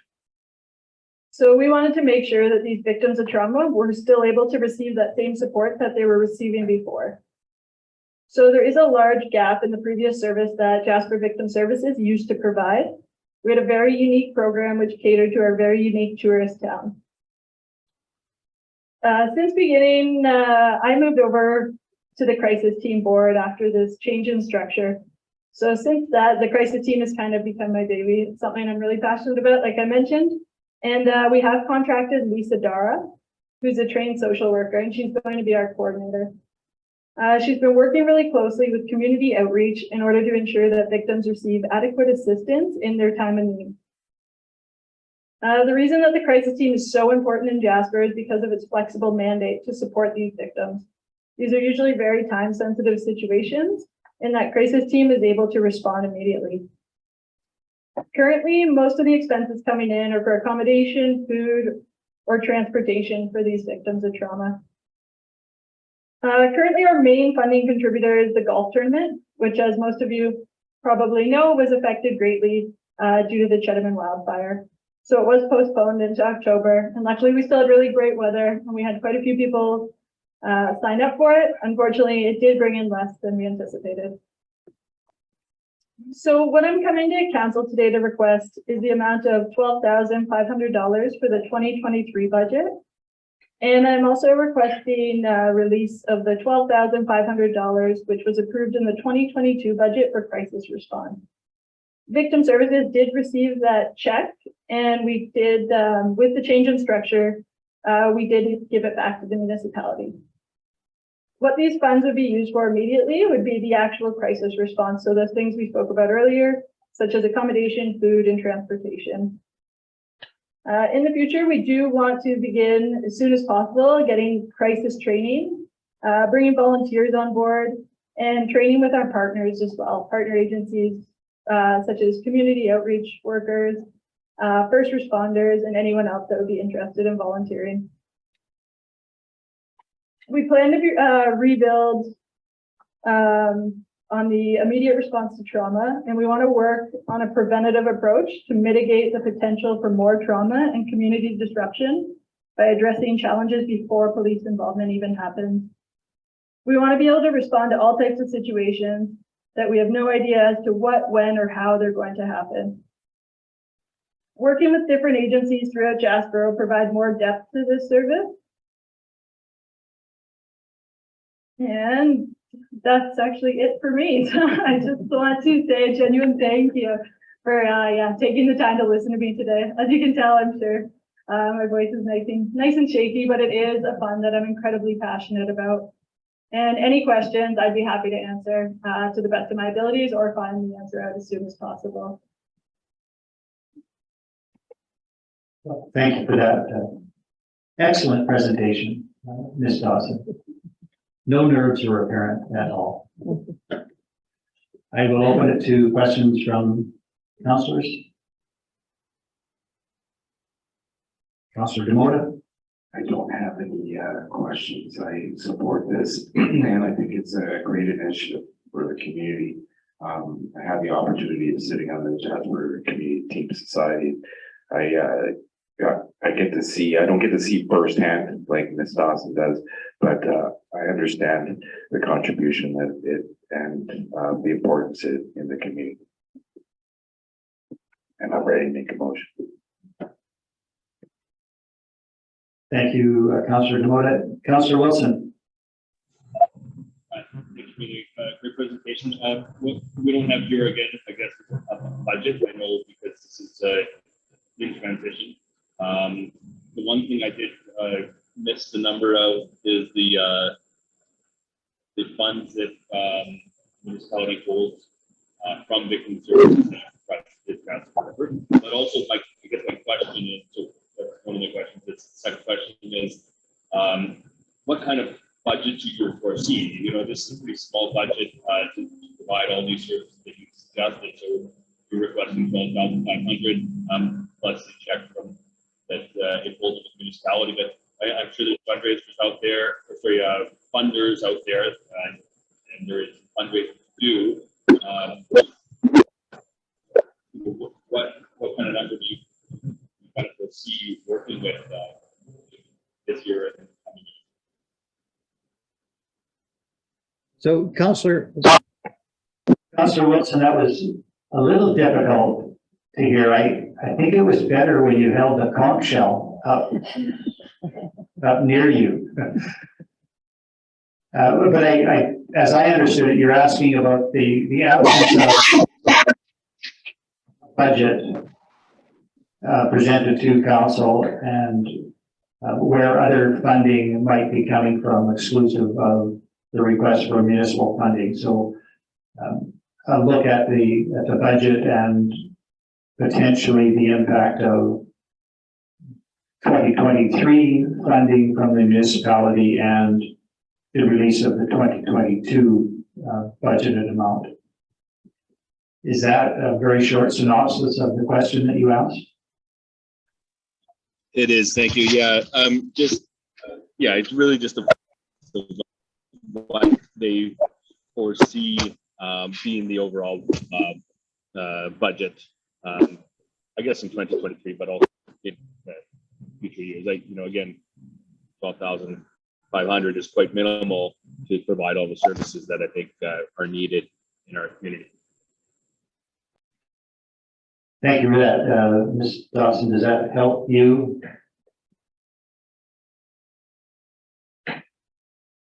So we wanted to make sure that these victims of trauma were still able to receive that same support that they were receiving before. So there is a large gap in the previous service that Jasper Victim Services used to provide. We had a very unique program which catered to our very unique tourist town. Since beginning, I moved over to the crisis team board after this change in structure. So since that, the crisis team has kind of become my baby. It's something I'm really passionate about, like I mentioned. And we have contracted Lisa Dara, who's a trained social worker, and she's going to be our coordinator. She's been working really closely with community outreach in order to ensure that victims receive adequate assistance in their time of need. The reason that the crisis team is so important in Jasper is because of its flexible mandate to support these victims. These are usually very time-sensitive situations, and that crisis team is able to respond immediately. Currently, most of the expenses coming in are for accommodation, food, or transportation for these victims of trauma. Currently, our main funding contributor is the golf tournament, which, as most of you probably know, was affected greatly due to the Chettaman wildfire. So it was postponed into October, and luckily we still had really great weather, and we had quite a few people sign up for it. Unfortunately, it did bring in less than we anticipated. So what I'm coming to council today to request is the amount of $12,500 for the 2023 budget. And I'm also requesting release of the $12,500, which was approved in the 2022 budget for crisis response. Victim Services did receive that check, and we did, with the change in structure, we did give it back to the municipality. What these funds would be used for immediately would be the actual crisis response. So those things we spoke about earlier, such as accommodation, food, and transportation. In the future, we do want to begin as soon as possible getting crisis training, bringing volunteers on board, and training with our partners as well, partner agencies such as community outreach workers, first responders, and anyone else that would be interested in volunteering. We plan to rebuild on the immediate response to trauma, and we want to work on a preventative approach to mitigate the potential for more trauma and community disruption by addressing challenges before police involvement even happens. We want to be able to respond to all types of situations that we have no idea as to what, when, or how they're going to happen. Working with different agencies throughout Jasper will provide more depth to this service. And that's actually it for me. So I just want to say a genuine thank you for taking the time to listen to me today. As you can tell, I'm sure my voice is nice and shaky, but it is a fund that I'm incredibly passionate about. And any questions, I'd be happy to answer to the best of my abilities or find the answer out as soon as possible. Well, thank you for that excellent presentation, Ms. Dawson. No nerves were apparent at all. I will open it to questions from councillors. Councillor Demota. I don't have any questions. I support this, and I think it's a great initiative for the community. I had the opportunity of sitting on the Jasper Community Team Society. I get to see, I don't get to see firsthand like Ms. Dawson does, but I understand the contribution that it and the importance in the community. And I'm ready to make a motion. Thank you, Councillor Demota. Councillor Wilson. Thank you for the great presentation. We don't have your again, I guess, a budget. I know because this is a big transition. The one thing I did miss the number of is the funds that municipality holds services that is transferred. But also, I guess my question is, so that's one of the questions. The second question is, what kind of budget do you foresee? You know, this is a pretty small budget to provide all these services that you suggested. So you're requesting 12,500 plus the check from that it holds with the municipality. But I'm sure there's fundraisers out there, or sorry, funders out there, and there is fundraising to do. What kind of number do you kind of foresee working with this year and coming year? So Councillor Wilson, that was a little difficult to hear. I think it was better when you held the conch shell up near you. But as I understood it, you're asking about the absence of budget presented to council and where other funding might be coming from exclusive of the request for municipal funding. So I'll look at the budget and potentially the impact of 2023 funding from the municipality and the release of the 2022 budgeted amount. Is that a very short synopsis of the question that you asked? It is, thank you. Yeah, it's really just what they foresee being the overall budget, I guess in 2023, but also in future years. Like, you know, again, 12,500 is quite minimal to provide all the services that I think are needed in our community. Thank you for that, Ms. Dawson. Does that help you?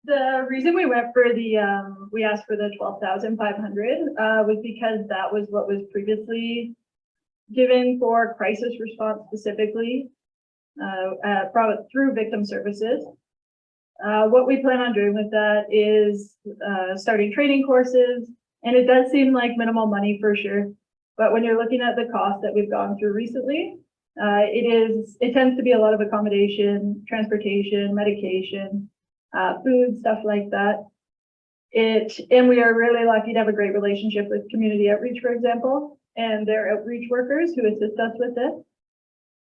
The reason we went for we asked for the 12,500 was because that was what was previously given for crisis response specifically through victim services. What we plan on doing with that is starting training courses, and it does seem like minimal money for sure. But when you're looking at the cost that we've gone through recently, it tends to be a lot of accommodation, transportation, medication, food, stuff like that. And we are really lucky to have a great relationship with community outreach, for example, and their outreach workers who assist us with it.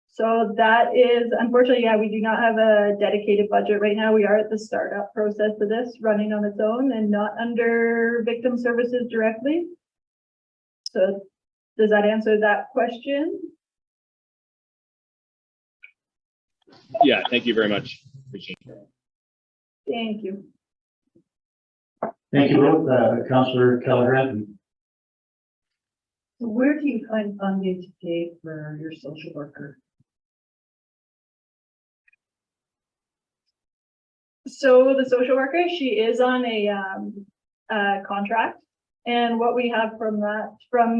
So that is, unfortunately, yeah, we do not have a dedicated budget right now. We are at the startup process of this, running on its own and not under victim services directly. So does that answer that question? Yeah, thank you very much. Appreciate it. Thank you. Thank you, Ruth. Councillor Kelleher. So where do you find funding to pay for your social worker? So the social worker, she is on a contract. And what we have from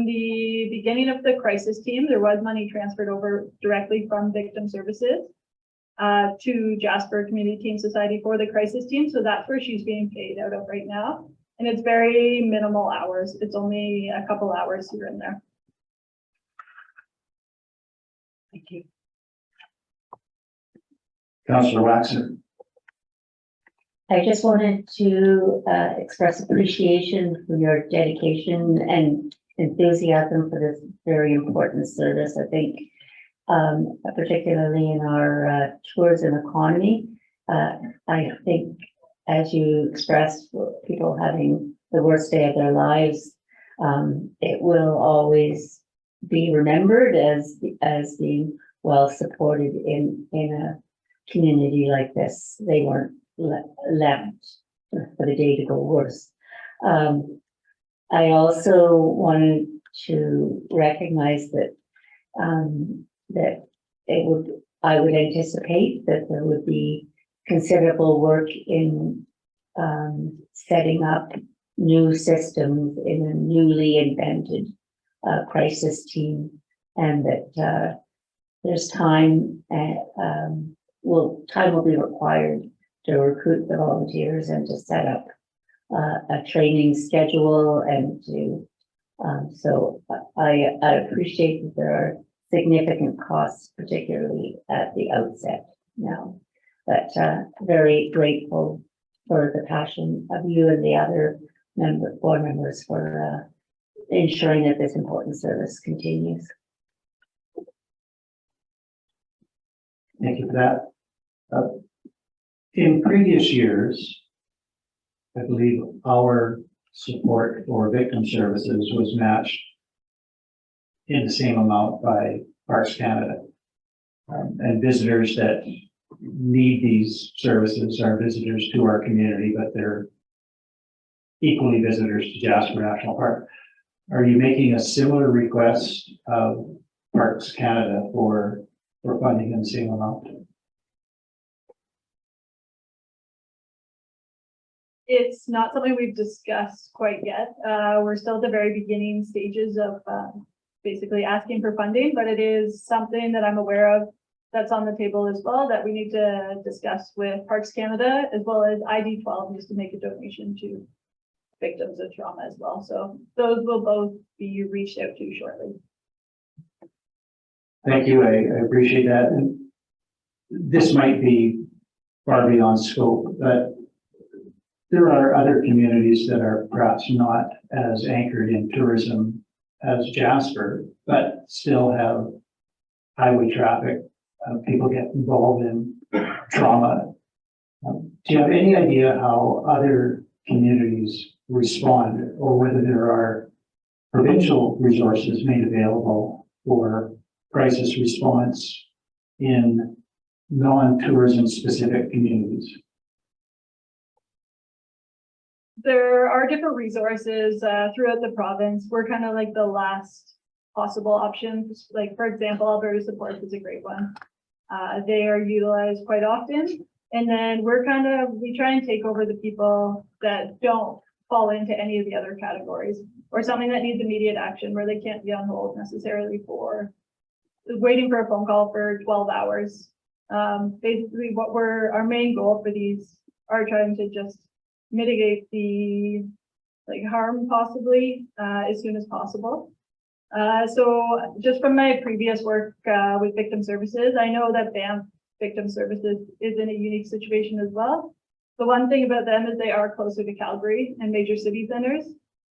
the beginning of the crisis team, there was money transferred over directly from victim services to Jasper Community Team Society for the crisis team. So that's where she's being paid out of right now. And it's very minimal hours. It's only a couple hours here and there. Thank you. Councillor Waxer. I just wanted to express appreciation for your dedication and enthusiasm for this very important service. I think, particularly in our tourism economy, I think, as you expressed, for people having the worst day of their lives, it will always be remembered as being well supported in a community like this. They weren't left for the day to go worse. I also wanted to recognize that I would anticipate that there would be considerable work in setting up new systems in a newly invented crisis team, and that there's time will be required to recruit the volunteers and to set up a training schedule and to So I appreciate that there are significant costs, particularly at the outset now. But very grateful for the passion of you and the other board members for ensuring that this important service continues. Thank you for that. In previous years, I believe our support for victim services was matched in the same amount by Parks Canada. And visitors that need these services are visitors to our community, but they're equally visitors to Jasper National Park. Are you making a similar request of Parks Canada for funding in the same amount? It's not something we've discussed quite yet. We're still at the very beginning stages of basically asking for funding, but it is something that I'm aware of that's on the table as well that we need to discuss with Parks Canada as well as ID12 just to make a donation to victims of trauma as well. So those will both be reached out to shortly. Thank you. I appreciate that. And this might be far beyond scope, but there are other communities that are perhaps not as anchored in tourism as Jasper, but still have highway traffic. People get involved in trauma. Do you have any idea how other communities respond, or whether there are provincial resources made available for crisis response in non-tourism specific communities? There are different resources throughout the province. We're kind of like the last possible option. Like, for example, Alberta Supports is a great one. They are utilized quite often. And then we try and take over the people that don't fall into any of the other categories, or something that needs immediate action where they can't be on hold necessarily for waiting for a phone call for 12 hours. Basically our main goal for these are trying to just mitigate the harm possibly as soon as possible. So just from my previous work with victim services, I know that Banff Victim Services is in a unique situation as well. The one thing about them is they are closer to Calgary and major city centers.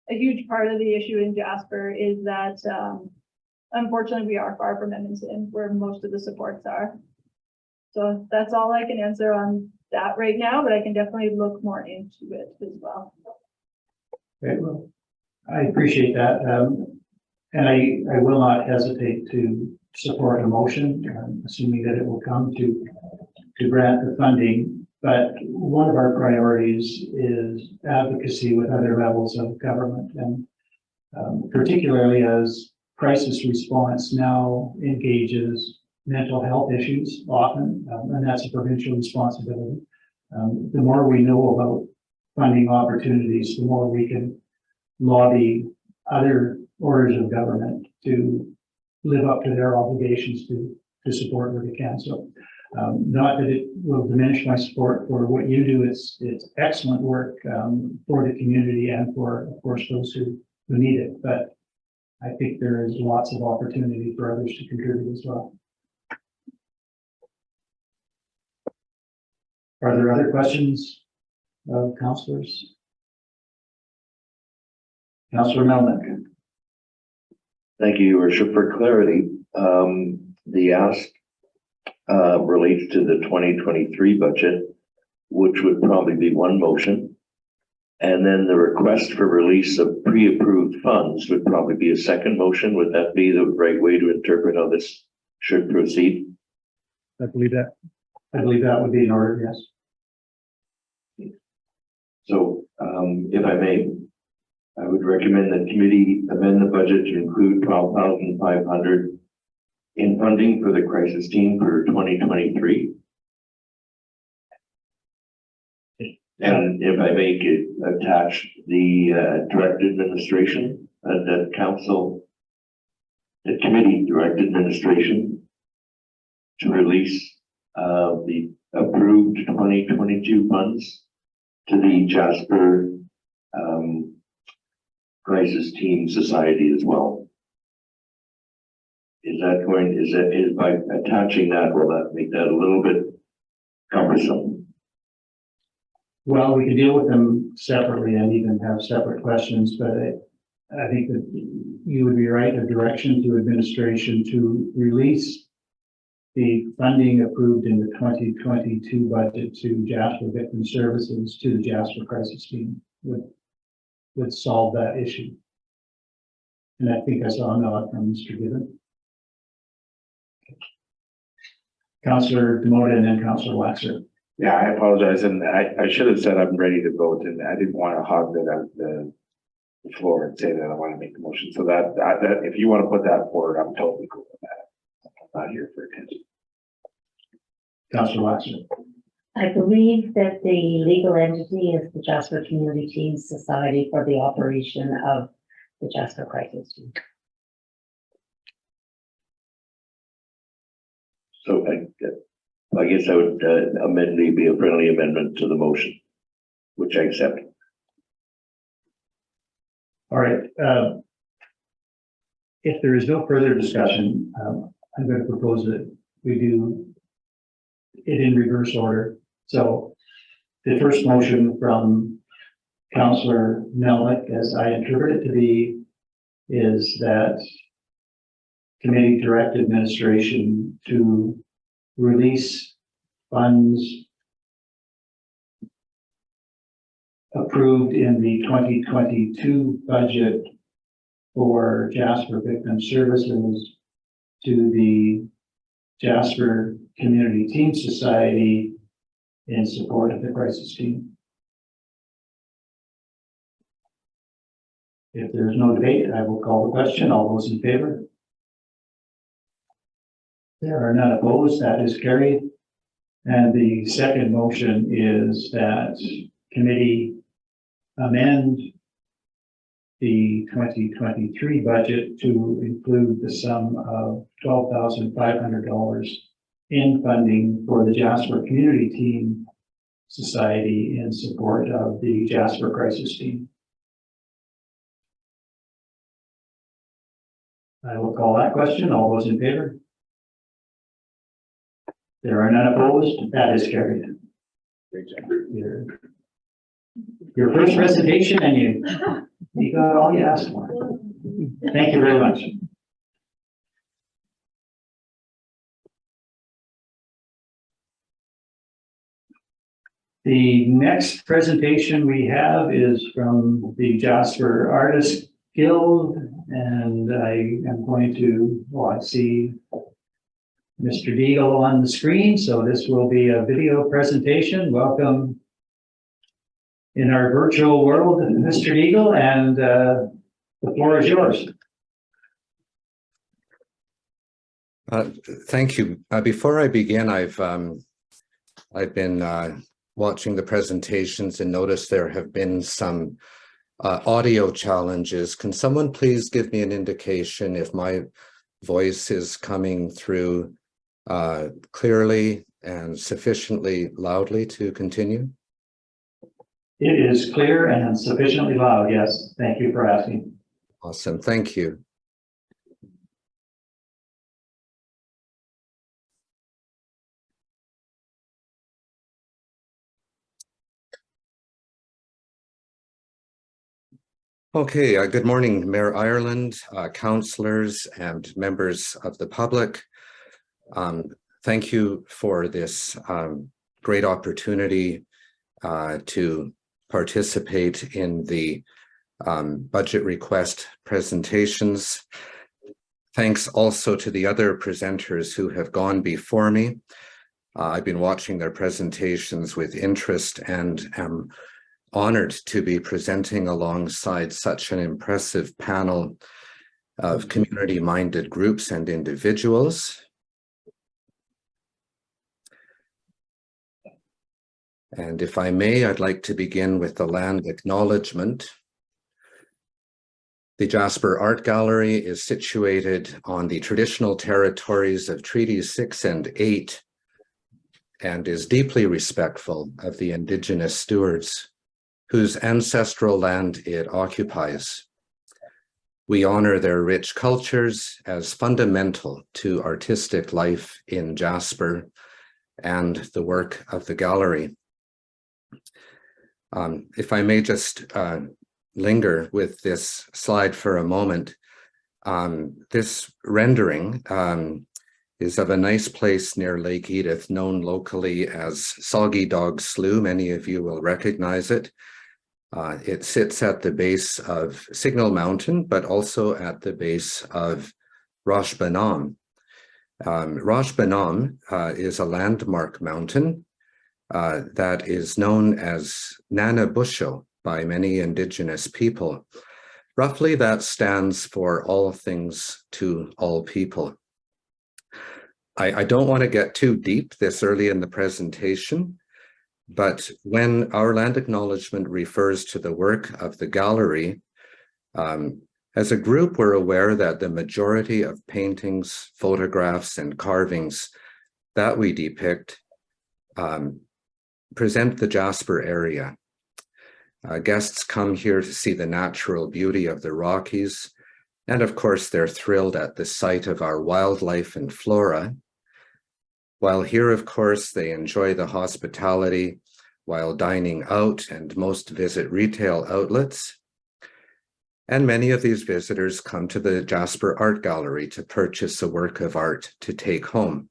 A huge part of the issue in Jasper is that unfortunately we are far from Edmonton, where most of the supports are. So that's all I can answer on that right now, but I can definitely look more into it as well. Okay, well, I appreciate that. And I will not hesitate to support a motion, assuming that it will come to grant the funding. But one of our priorities is advocacy with other levels of government, and particularly as crisis response now engages mental health issues often, and that's a provincial responsibility. The more we know about funding opportunities, the more we can lobby other orders of government to live up to their obligations to support where they can. So not that it will diminish my support for what you do. It's excellent work for the community and for, of course, those who need it. But I think there is lots of opportunity for others to contribute as well. Are there other questions of councillors? Councillor Melnick. Thank you, Your Worship. For clarity, the ask relates to the 2023 budget, which would probably be one motion. And then the request for release of pre-approved funds would probably be a second motion. Would that be the right way to interpret how this should proceed? I believe that would be in order, yes. So, if I may, I would recommend that committee amend the budget to include 12,500 in funding for the crisis team for 2023. And if I may attach the direct administration, that council, the committee direct administration to release the approved 2022 funds to the Jasper Crisis Team Society as well. Is by attaching that, will that make that a little bit cumbersome? Well, we can deal with them separately and even have separate questions, but I think that you would be right, a direction to administration to release the funding approved in the 2022 budget to Jasper Victim Services to the Jasper Crisis Team would solve that issue. And I think I saw a nod from Mr. Gibbon. Councillor Demoda and then Councillor Waxer. Yeah, I apologize, and I should have said I'm ready to vote, and I didn't want to hog the floor and say that I want to make the motion. So that if you want to put that forward, I'm totally cool with that. I'm not here for attention. Councillor Waxer. I believe that the legal entity is the Jasper Community Team Society for the operation of the Jasper Crisis Team. So I guess I would be a friendly amendment to the motion, which I accept. All right. If there is no further discussion, I'm going to propose that we do it in reverse order. So the first motion from Councillor Melnick, as I interpret it to be, is that committee direct administration to release funds approved in the 2022 budget for Jasper Victim Services to the Jasper Community Team Society in support of the crisis team. If there's no debate, I will call the question. All those in favor? There are none opposed. That is carried. And the second motion is that committee amend the 2023 budget to include the sum of $12,500 in funding for the Jasper Community Team Society in support of the Jasper Crisis Team. I will call that question. All those in favor? There are none opposed. That is carried. Your first presentation, and you got all you asked for. Thank you very much. The next presentation we have is from the Jasper Artist Guild, and I am going to, well, I see Mr. Deagle on the screen, so this will be a video presentation. Welcome in our virtual world, Mr. Deagle, and the floor is yours. Thank you. Before I begin, I've been watching the presentations and noticed there have been some audio challenges. Can someone please give me an indication if my voice is coming through clearly and sufficiently loudly to continue? It is clear and sufficiently loud, yes. Thank you for asking. Awesome, thank you. Okay, good morning, Mayor Ireland, councillors and members of the public. Thank you for this great opportunity to participate in the budget request presentations. Thanks also to the other presenters who have gone before me. I've been watching their presentations with interest and am honored to be presenting alongside such an impressive panel of community-minded groups and individuals. And if I may, I'd like to begin with the land acknowledgement. The Jasper Art Gallery is situated on the traditional territories of Treaties 6 and 8 and is deeply respectful of the Indigenous stewards whose ancestral land it occupies. We honor their rich cultures as fundamental to artistic life in Jasper and the work of the gallery. If I may just linger with this slide for a moment, this rendering is of a nice place near Lake Edith, known locally as Soggy Dog Slough. Many of you will recognize it. It sits at the base of Signal Mountain, but also at the base of Rosh Banam. Rosh Banam is a landmark mountain that is known as Nana Busho by many Indigenous people. Roughly, that stands for all things to all people. I don't want to get too deep this early in the presentation, but when our land acknowledgement refers to the work of the gallery, as a group, we're aware that the majority of paintings, photographs, and carvings that we depict present the Jasper area. Guests come here to see the natural beauty of the Rockies, and of course, they're thrilled at the sight of our wildlife and flora. While here, of course, they enjoy the hospitality while dining out, and most visit retail outlets. And many of these visitors come to the Jasper Art Gallery to purchase a work of art to take home.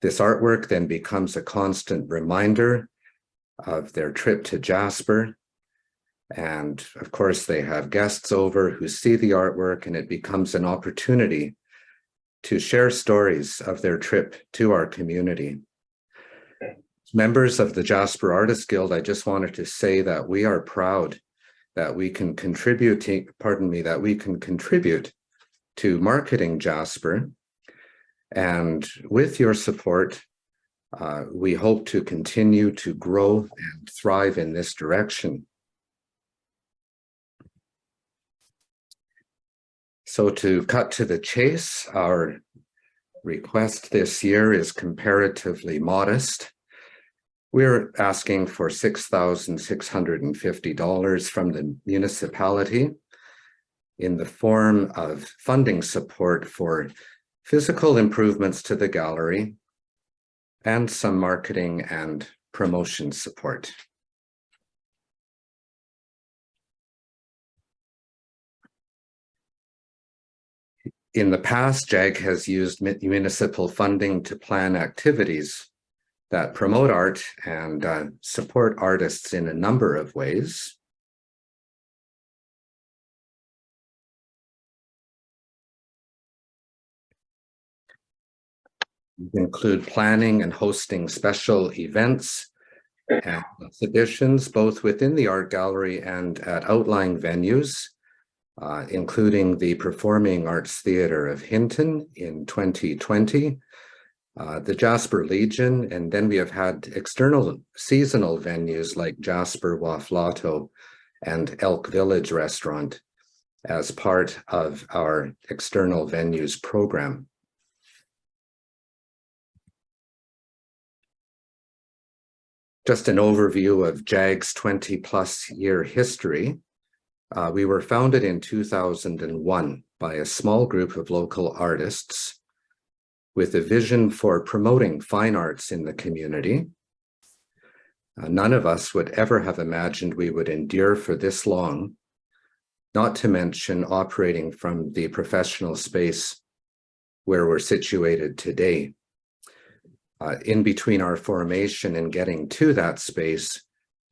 This artwork then becomes a constant reminder of their trip to Jasper. And of course, they have guests over who see the artwork, and it becomes an opportunity to share stories of their trip to our community. Members of the Jasper Artists Guild, I just wanted to say that we are proud that we can contribute to marketing Jasper. And with your support, we hope to continue to grow and thrive in this direction. So to cut to the chase, our request this year is comparatively modest. We're asking for $6,650 from the municipality in the form of funding support for physical improvements to the gallery and some marketing and promotion support. In the past, JAG has used municipal funding to plan activities that promote art and support artists in a number of ways. Include planning and hosting special events and exhibitions, both within the art gallery and at outlying venues, including the Performing Arts Theatre of Hinton in 2020, the Jasper Legion, and then we have had external seasonal venues like Jasper Waflato and Elk Village Restaurant as part of our external venues program. Just an overview of JAG's 20+ year history. We were founded in 2001 by a small group of local artists with a vision for promoting fine arts in the community. None of us would ever have imagined we would endure for this long, not to mention operating from the professional space where we're situated today. In between our formation and getting to that space,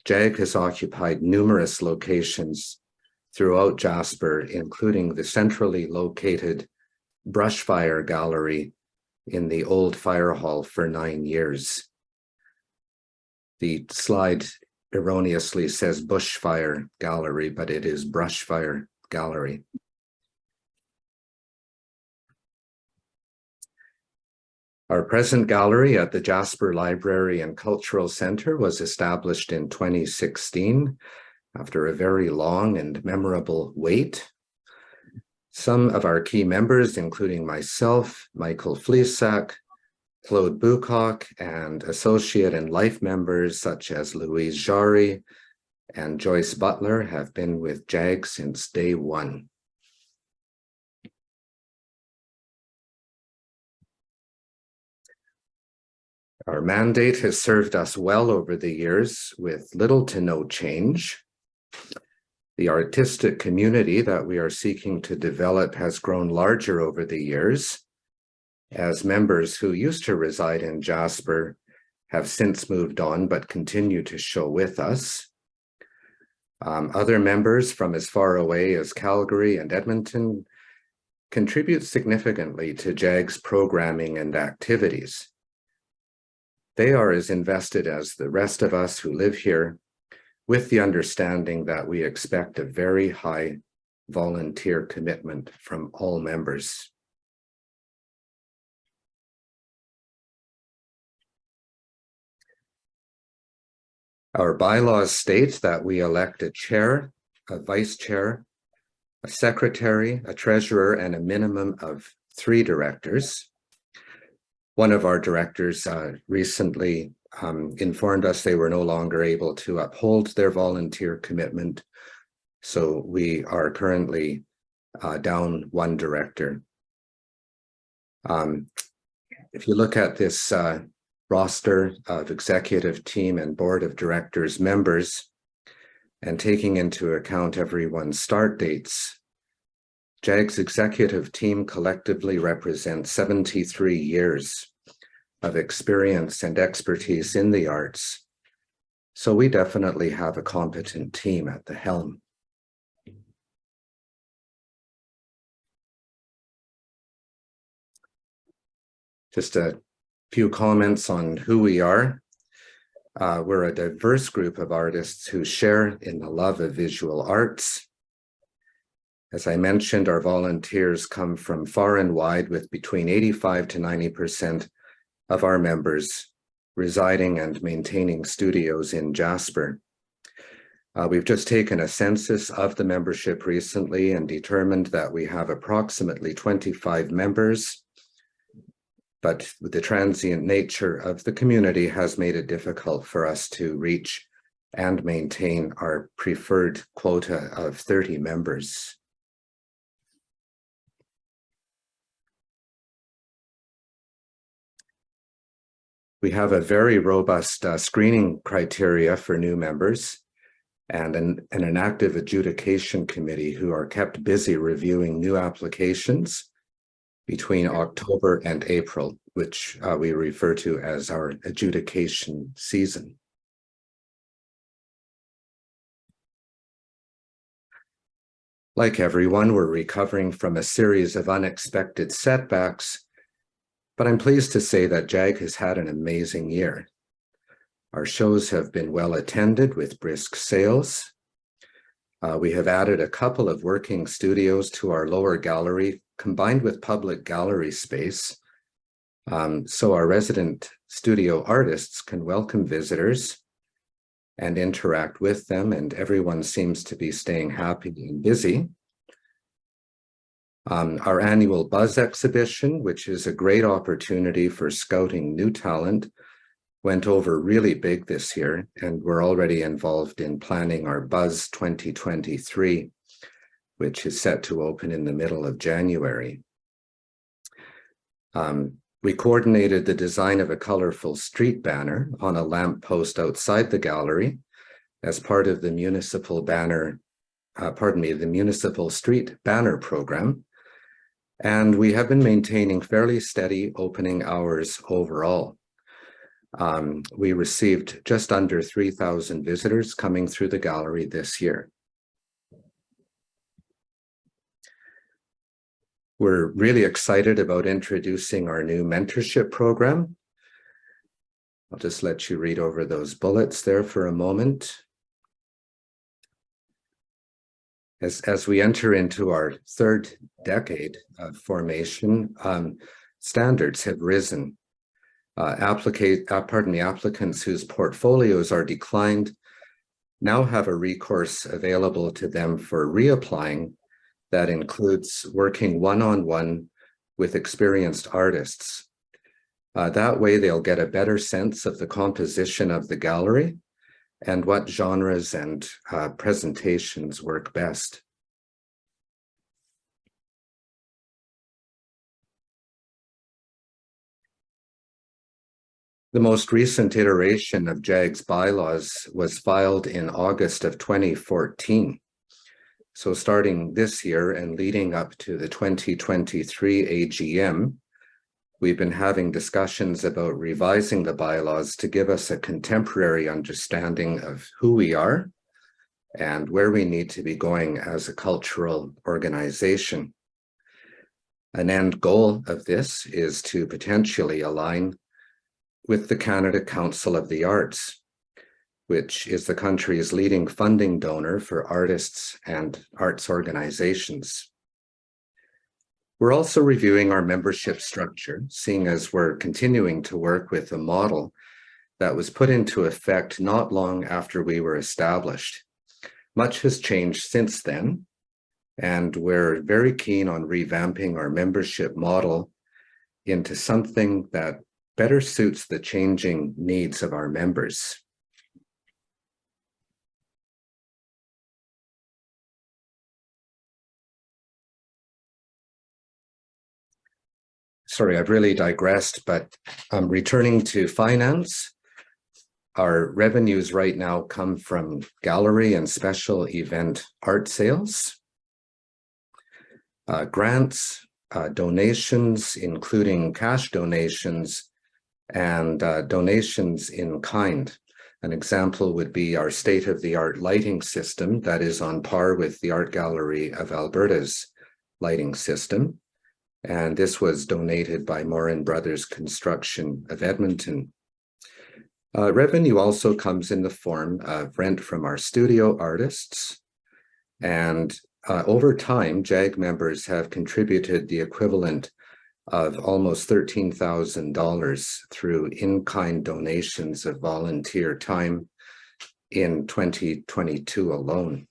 JAG has occupied numerous locations throughout Jasper, including the centrally located Brushfire Gallery in the old fire hall for 9 years. The slide erroneously says Bushfire Gallery, but it is Brushfire Gallery. Our present gallery at the Jasper Library and Cultural Center was established in 2016 after a very long and memorable wait. Some of our key members, including myself, Michael Fleesack, Claude Bucock, and associate and life members such as Louise Jarry and Joyce Butler have been with JAG since day one. Our mandate has served us well over the years with little to no change. The artistic community that we are seeking to develop has grown larger over the years, as members who used to reside in Jasper have since moved on but continue to show with us. Other members from as far away as Calgary and Edmonton contribute significantly to JAG's programming and activities. They are as invested as the rest of us who live here, with the understanding that we expect a very high volunteer commitment from all members. Our bylaws state that we elect a chair, a vice chair, a secretary, a treasurer, and a minimum of 3 directors. One of our directors recently informed us they were no longer able to uphold their volunteer commitment, so we are currently down 1 director. If you look at this roster of executive team and board of directors members, and taking into account everyone's start dates, JAG's executive team collectively represents 73 years of experience and expertise in the arts. So we definitely have a competent team at the helm. Just a few comments on who we are. We're a diverse group of artists who share in the love of visual arts. As I mentioned, our volunteers come from far and wide, with between 85 to 90% of our members residing and maintaining studios in Jasper. We've just taken a census of the membership recently and determined that we have approximately 25 members, but the transient nature of the community has made it difficult for us to reach and maintain our preferred quota of 30 members. We have a very robust screening criteria for new members and an active adjudication committee who are kept busy reviewing new applications between October and April, which we refer to as our adjudication season. Like everyone, we're recovering from a series of unexpected setbacks, but I'm pleased to say that JAG has had an amazing year. Our shows have been well attended with brisk sales. We have added a couple of working studios to our lower gallery, combined with public gallery space, so our resident studio artists can welcome visitors and interact with them, and everyone seems to be staying happy and busy. Our annual Buzz exhibition, which is a great opportunity for scouting new talent, went over really big this year, and we're already involved in planning our Buzz 2023, which is set to open in the middle of January. We coordinated the design of a colorful street banner on a lamp post outside the gallery as part of the municipal the municipal street banner program. And we have been maintaining fairly steady opening hours overall. We received just under 3,000 visitors coming through the gallery this year. We're really excited about introducing our new mentorship program. I'll just let you read over those bullets there for a moment. As we enter into our 3rd decade of formation, standards have risen. Applicants whose portfolios are declined now have a recourse available to them for reapplying that includes working one-on-one with experienced artists. That way they'll get a better sense of the composition of the gallery and what genres and presentations work best. The most recent iteration of JAG's bylaws was filed in August of 2014. So starting this year and leading up to the 2023 AGM, we've been having discussions about revising the bylaws to give us a contemporary understanding of who we are and where we need to be going as a cultural organization. An end goal of this is to potentially align with the Canada Council of the Arts, which is the country's leading funding donor for artists and arts organizations. We're also reviewing our membership structure, seeing as we're continuing to work with a model that was put into effect not long after we were established. Much has changed since then, and we're very keen on revamping our membership model into something that better suits the changing needs of our members. Sorry, I've really digressed, but returning to finance, our revenues right now come from gallery and special event art sales, grants, donations, including cash donations, and donations in kind. An example would be our state-of-the-art lighting system that is on par with the Art Gallery of Alberta's lighting system. And this was donated by Morin Brothers Construction of Edmonton. Revenue also comes in the form of rent from our studio artists. And over time, JAG members have contributed the equivalent of almost $13,000 through in-kind donations of volunteer time in 2022 alone.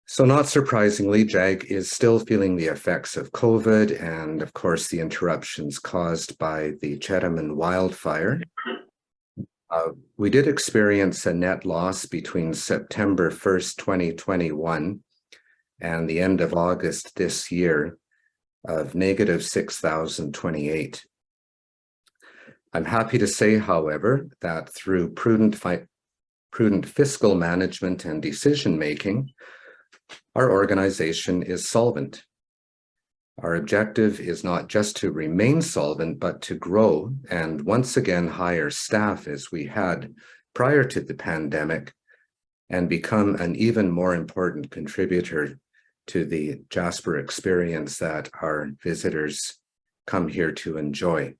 So not surprisingly, JAG is still feeling the effects of COVID and, of course, the interruptions caused by the Chetamon wildfire. We did experience a net loss between September 1st, 2021 and the end of August this year of negative $6,028. I'm happy to say, however, that through prudent fiscal management and decision-making, our organization is solvent. Our objective is not just to remain solvent, but to grow and once again hire staff as we had prior to the pandemic and become an even more important contributor to the Jasper experience that our visitors come here to enjoy.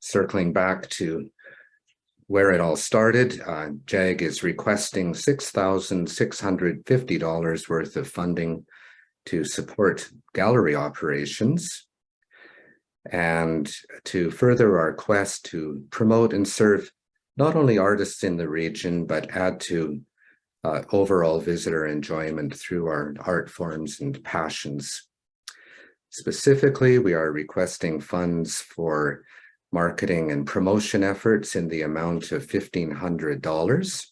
Circling back to where it all started, JAG is requesting $6,650 worth of funding to support gallery operations and to further our quest to promote and serve not only artists in the region, but add to overall visitor enjoyment through our art forms and passions. Specifically, we are requesting funds for marketing and promotion efforts in the amount of $1,500.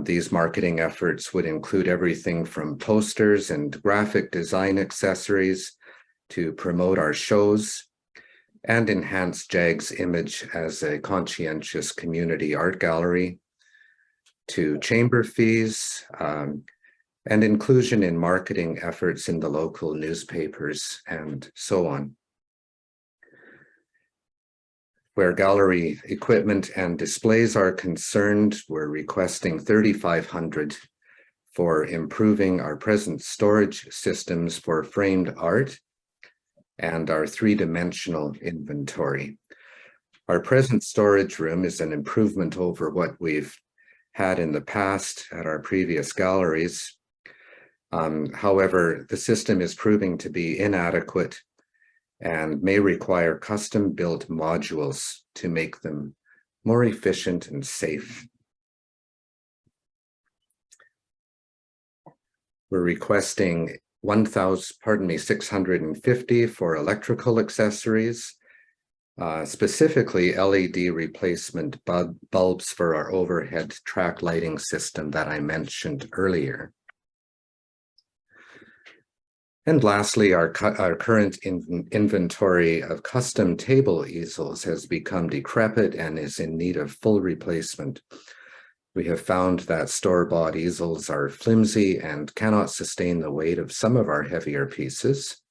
These marketing efforts would include everything from posters and graphic design accessories to promote our shows and enhance JAG's image as a conscientious community art gallery, to chamber fees, and inclusion in marketing efforts in the local newspapers and so on. Where gallery equipment and displays are concerned, we're requesting $3,500 for improving our present storage systems for framed art and our three-dimensional inventory. Our present storage room is an improvement over what we've had in the past at our previous galleries. However, the system is proving to be inadequate and may require custom-built modules to make them more efficient and safe. We're requesting 650 for electrical accessories, specifically LED replacement bulbs for our overhead track lighting system that I mentioned earlier. And lastly, our current inventory of custom table easels has become decrepit and is in need of full replacement. We have found that store-bought easels are flimsy and cannot sustain the weight of some of our heavier pieces.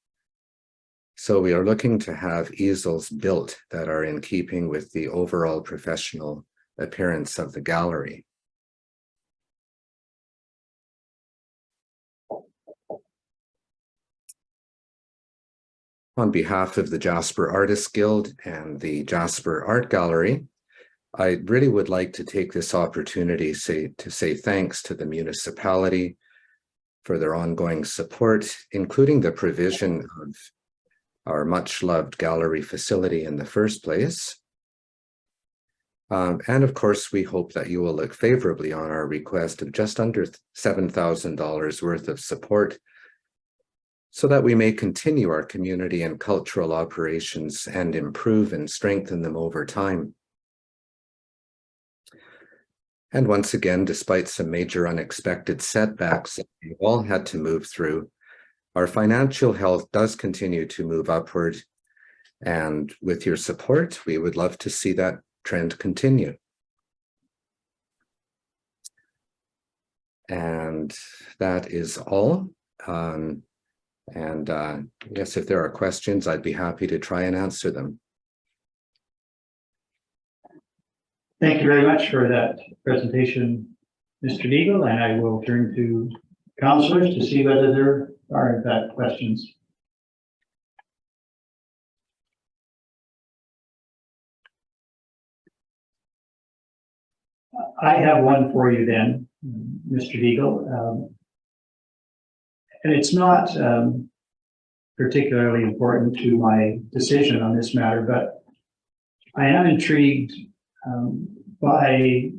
So we are looking to have easels built that are in keeping with the overall professional appearance of the gallery. On behalf of the Jasper Artists Guild and the Jasper Art Gallery, I really would like to take this opportunity to say thanks to the municipality for their ongoing support, including the provision of our much-loved gallery facility in the first place. And of course, we hope that you will look favorably on our request of just under $7,000 worth of support so that we may continue our community and cultural operations and improve and strengthen them over time. And once again, despite some major unexpected setbacks that we've all had to move through, our financial health does continue to move upward. And with your support, we would love to see that trend continue. And that is all. Yes, if there are questions, I'd be happy to try and answer them. Thank you very much for that presentation, Mr. Deagle, and I will turn to councillors to see whether there are in fact questions. I have one for you then, Mr. Deagle. And it's not particularly important to my decision on this matter, but I am intrigued by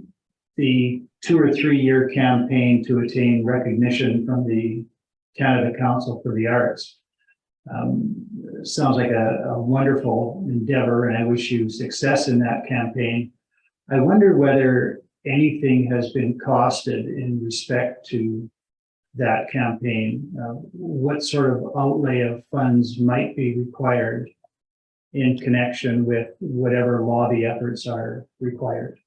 the 2 or 3 year campaign to attain recognition from the Canada Council for the Arts. Sounds like a wonderful endeavor, and I wish you success in that campaign. I wonder whether anything has been costed in respect to that campaign. What sort of outlay of funds might be required in connection with whatever lobby efforts are required?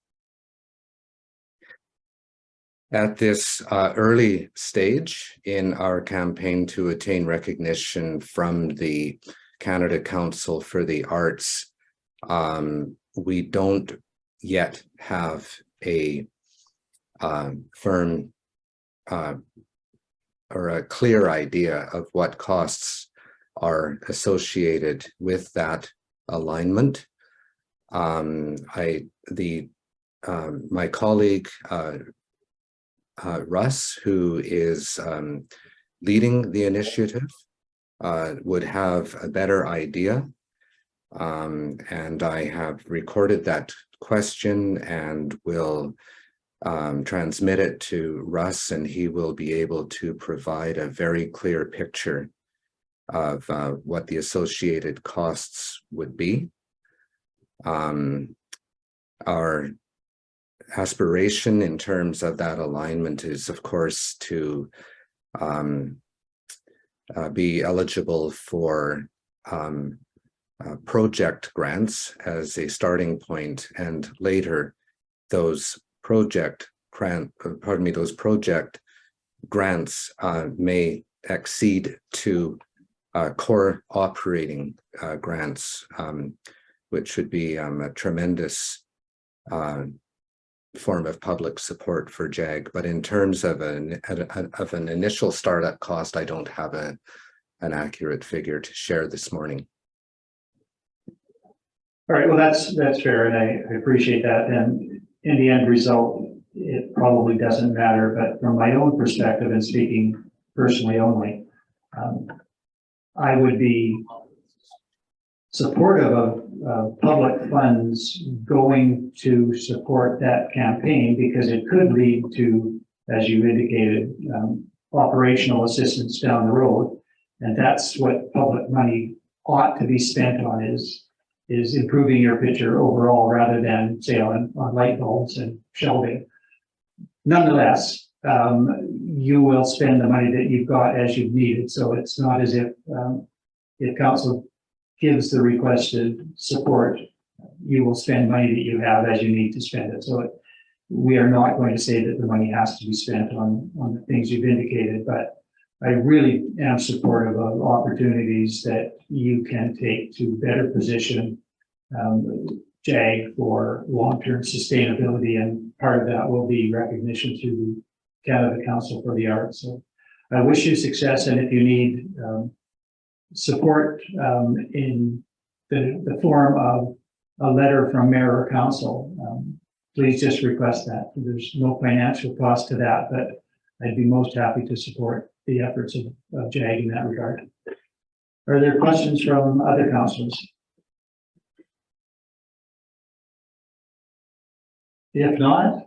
At this early stage in our campaign to attain recognition from the Canada Council for the Arts, we don't yet have a firm or a clear idea of what costs are associated with that alignment. My colleague Russ, who is leading the initiative, would have a better idea. And I have recorded that question and will transmit it to Russ, and he will be able to provide a very clear picture of what the associated costs would be. Our aspiration in terms of that alignment is, of course, to be eligible for project grants as a starting point, and later those project grants may accede to core operating grants, which would be a tremendous form of public support for JAG. But in terms of an initial startup cost, I don't have an accurate figure to share this morning. All right, well, that's fair, and I appreciate that. And in the end result, it probably doesn't matter, but from my own perspective and speaking personally only, I would be supportive of public funds going to support that campaign, because it could lead to, as you indicated, operational assistance down the road. And that's what public money ought to be spent on is improving your picture overall rather than say on light bulbs and shelving. Nonetheless, you will spend the money that you've got as you've needed. So it's not as if council gives the requested support, you will spend money that you have as you need to spend it. So we are not going to say that the money has to be spent on the things you've indicated, but I really am supportive of opportunities that you can take to better position JAG for long-term sustainability, and part of that will be recognition through the Canada Council for the Arts. So I wish you success, and if you need support in the form of a letter from mayor or council, please just request that. There's no financial cost to that, but I'd be most happy to support the efforts of JAG in that regard. Are there questions from other councillors? If not,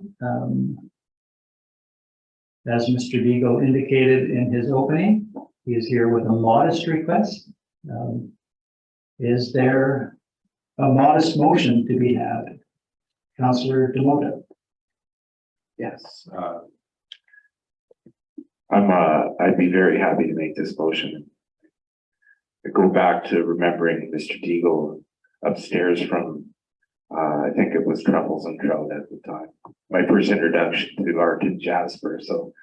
as Mr. Deagle indicated in his opening, he is here with a modest request. Is there a modest motion to be had? Councillor Demota. Yes. I'd be very happy to make this motion. I go back to remembering Mr. Deagle upstairs from, I think it was Truffles and Trout at the time. My first introduction to art in Jasper. So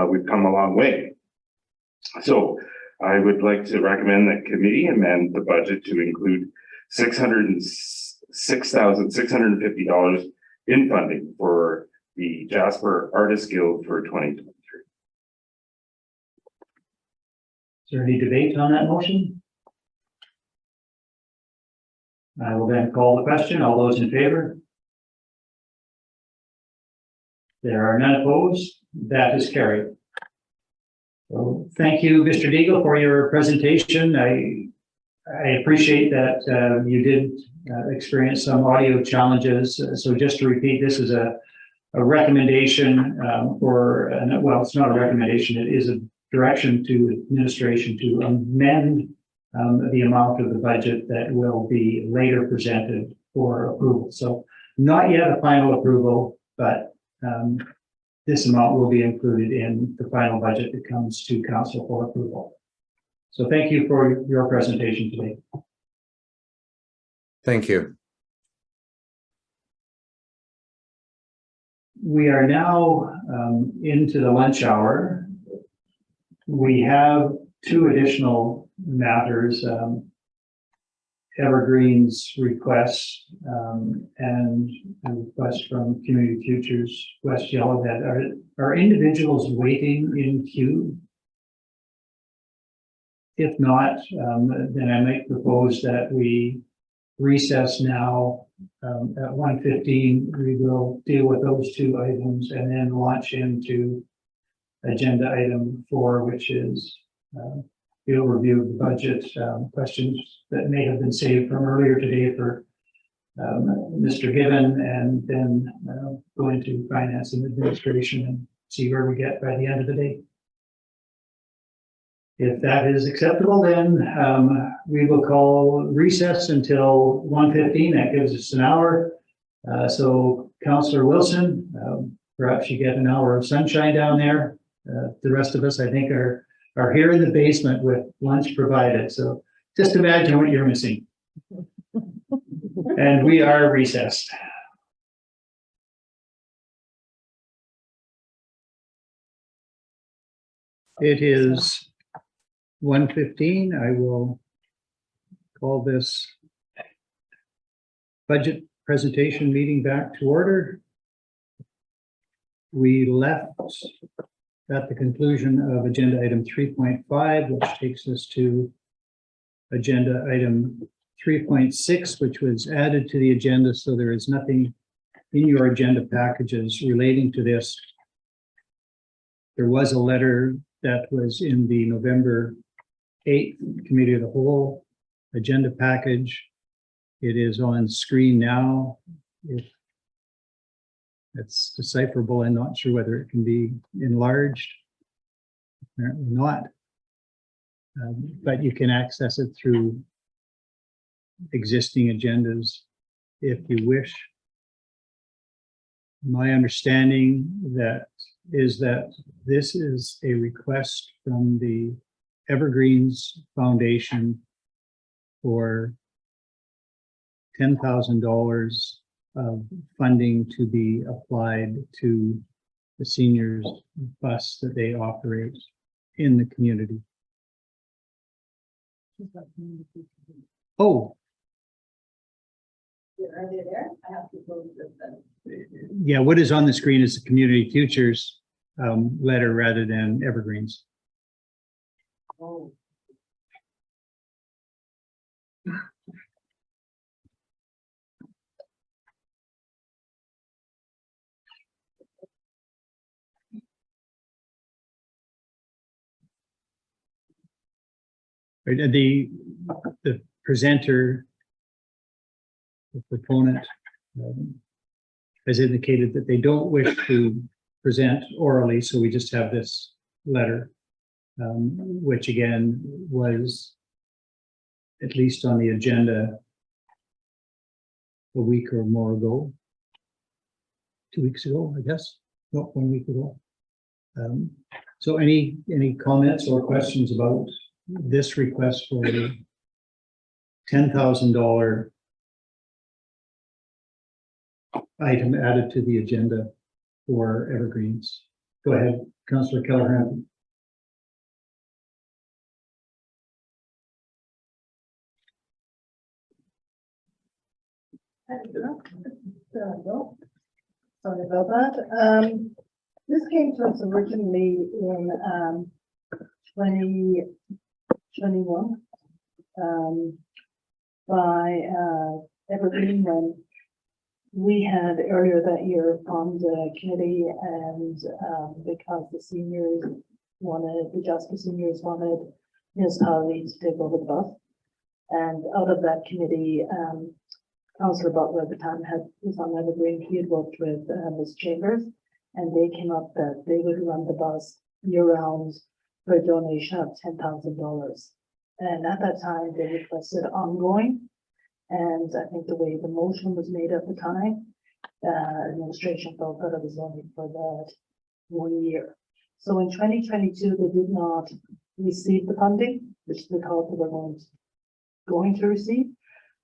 we've come a long way. So I would like to recommend that committee amend the budget to include $606,650 in funding for the Jasper Artist Guild for 2023. Is there any debate on that motion? I will then call the question. All those in favor? There are none opposed. That is carried. So thank you, Mr. Deagle, for your presentation. I appreciate that you did experience some audio challenges. So just to repeat, this is a recommendation well, it's not a recommendation, it is a direction to administration to amend the amount of the budget that will be later presented for approval. So not yet a final approval, but this amount will be included in the final budget that comes to council for approval. So thank you for your presentation today. Thank you. We are now into the lunch hour. We have two additional matters, Evergreens request and a request from Community Futures West Yellowhead. Are individuals waiting in queue? If not, then I might propose that we recess now at 1:15. We will deal with those two items and then launch into agenda item 4, which is field review of the budget, questions that may have been saved from earlier today for Mr. Given, and then go into finance and administration and see where we get by the end of the day. If that is acceptable, then we will call recess until 1:15. That gives us an hour. So Councillor Wilson, perhaps you get an hour of sunshine down there. The rest of us, I think, are here in the basement with lunch provided. So just imagine what you're missing. And we are recessed. It is 1:15. I will call this budget presentation meeting back to order. We left at the conclusion of agenda item 3.5, which takes us to agenda item 3.6, which was added to the agenda. So there is nothing in your agenda packages relating to this. There was a letter that was in the November 8th Committee of the Whole agenda package. It is on screen now. If it's decipherable, I'm not sure whether it can be enlarged. apparently not. But you can access it through existing agendas if you wish. My understanding is that this is a request from the Evergreens Foundation for $10,000 of funding to be applied to the seniors bus that they operate in the community. Oh, Are they there? I have to close this then. yeah, what is on the screen is the Community Futures letter rather than Evergreens. Oh. Right, and the presenter, the proponent, has indicated that they don't wish to present orally, so we just have this letter, which again was at least on the agenda a week or more ago, 2 weeks ago, I guess, no, 1 week ago. So any comments or questions about this request for the $10,000 item added to the agenda for Evergreens? Go ahead, Councillor Kelleher. Sorry about that. This came to us originally in 2021 by Evergreen, when we had earlier that year formed a committee, and because the seniors the Jasper seniors wanted municipality to take over the bus. And out of that committee, Councillor Butler at the time was on Evergreen. He had worked with Ms. Chambers, and they came up that they would run the bus year round for a donation of $10,000. And at that time, they requested ongoing. And I think the way the motion was made at the time, administration felt that it was only for that 1 year. So in 2022, they did not receive the funding, which they thought they were going to receive.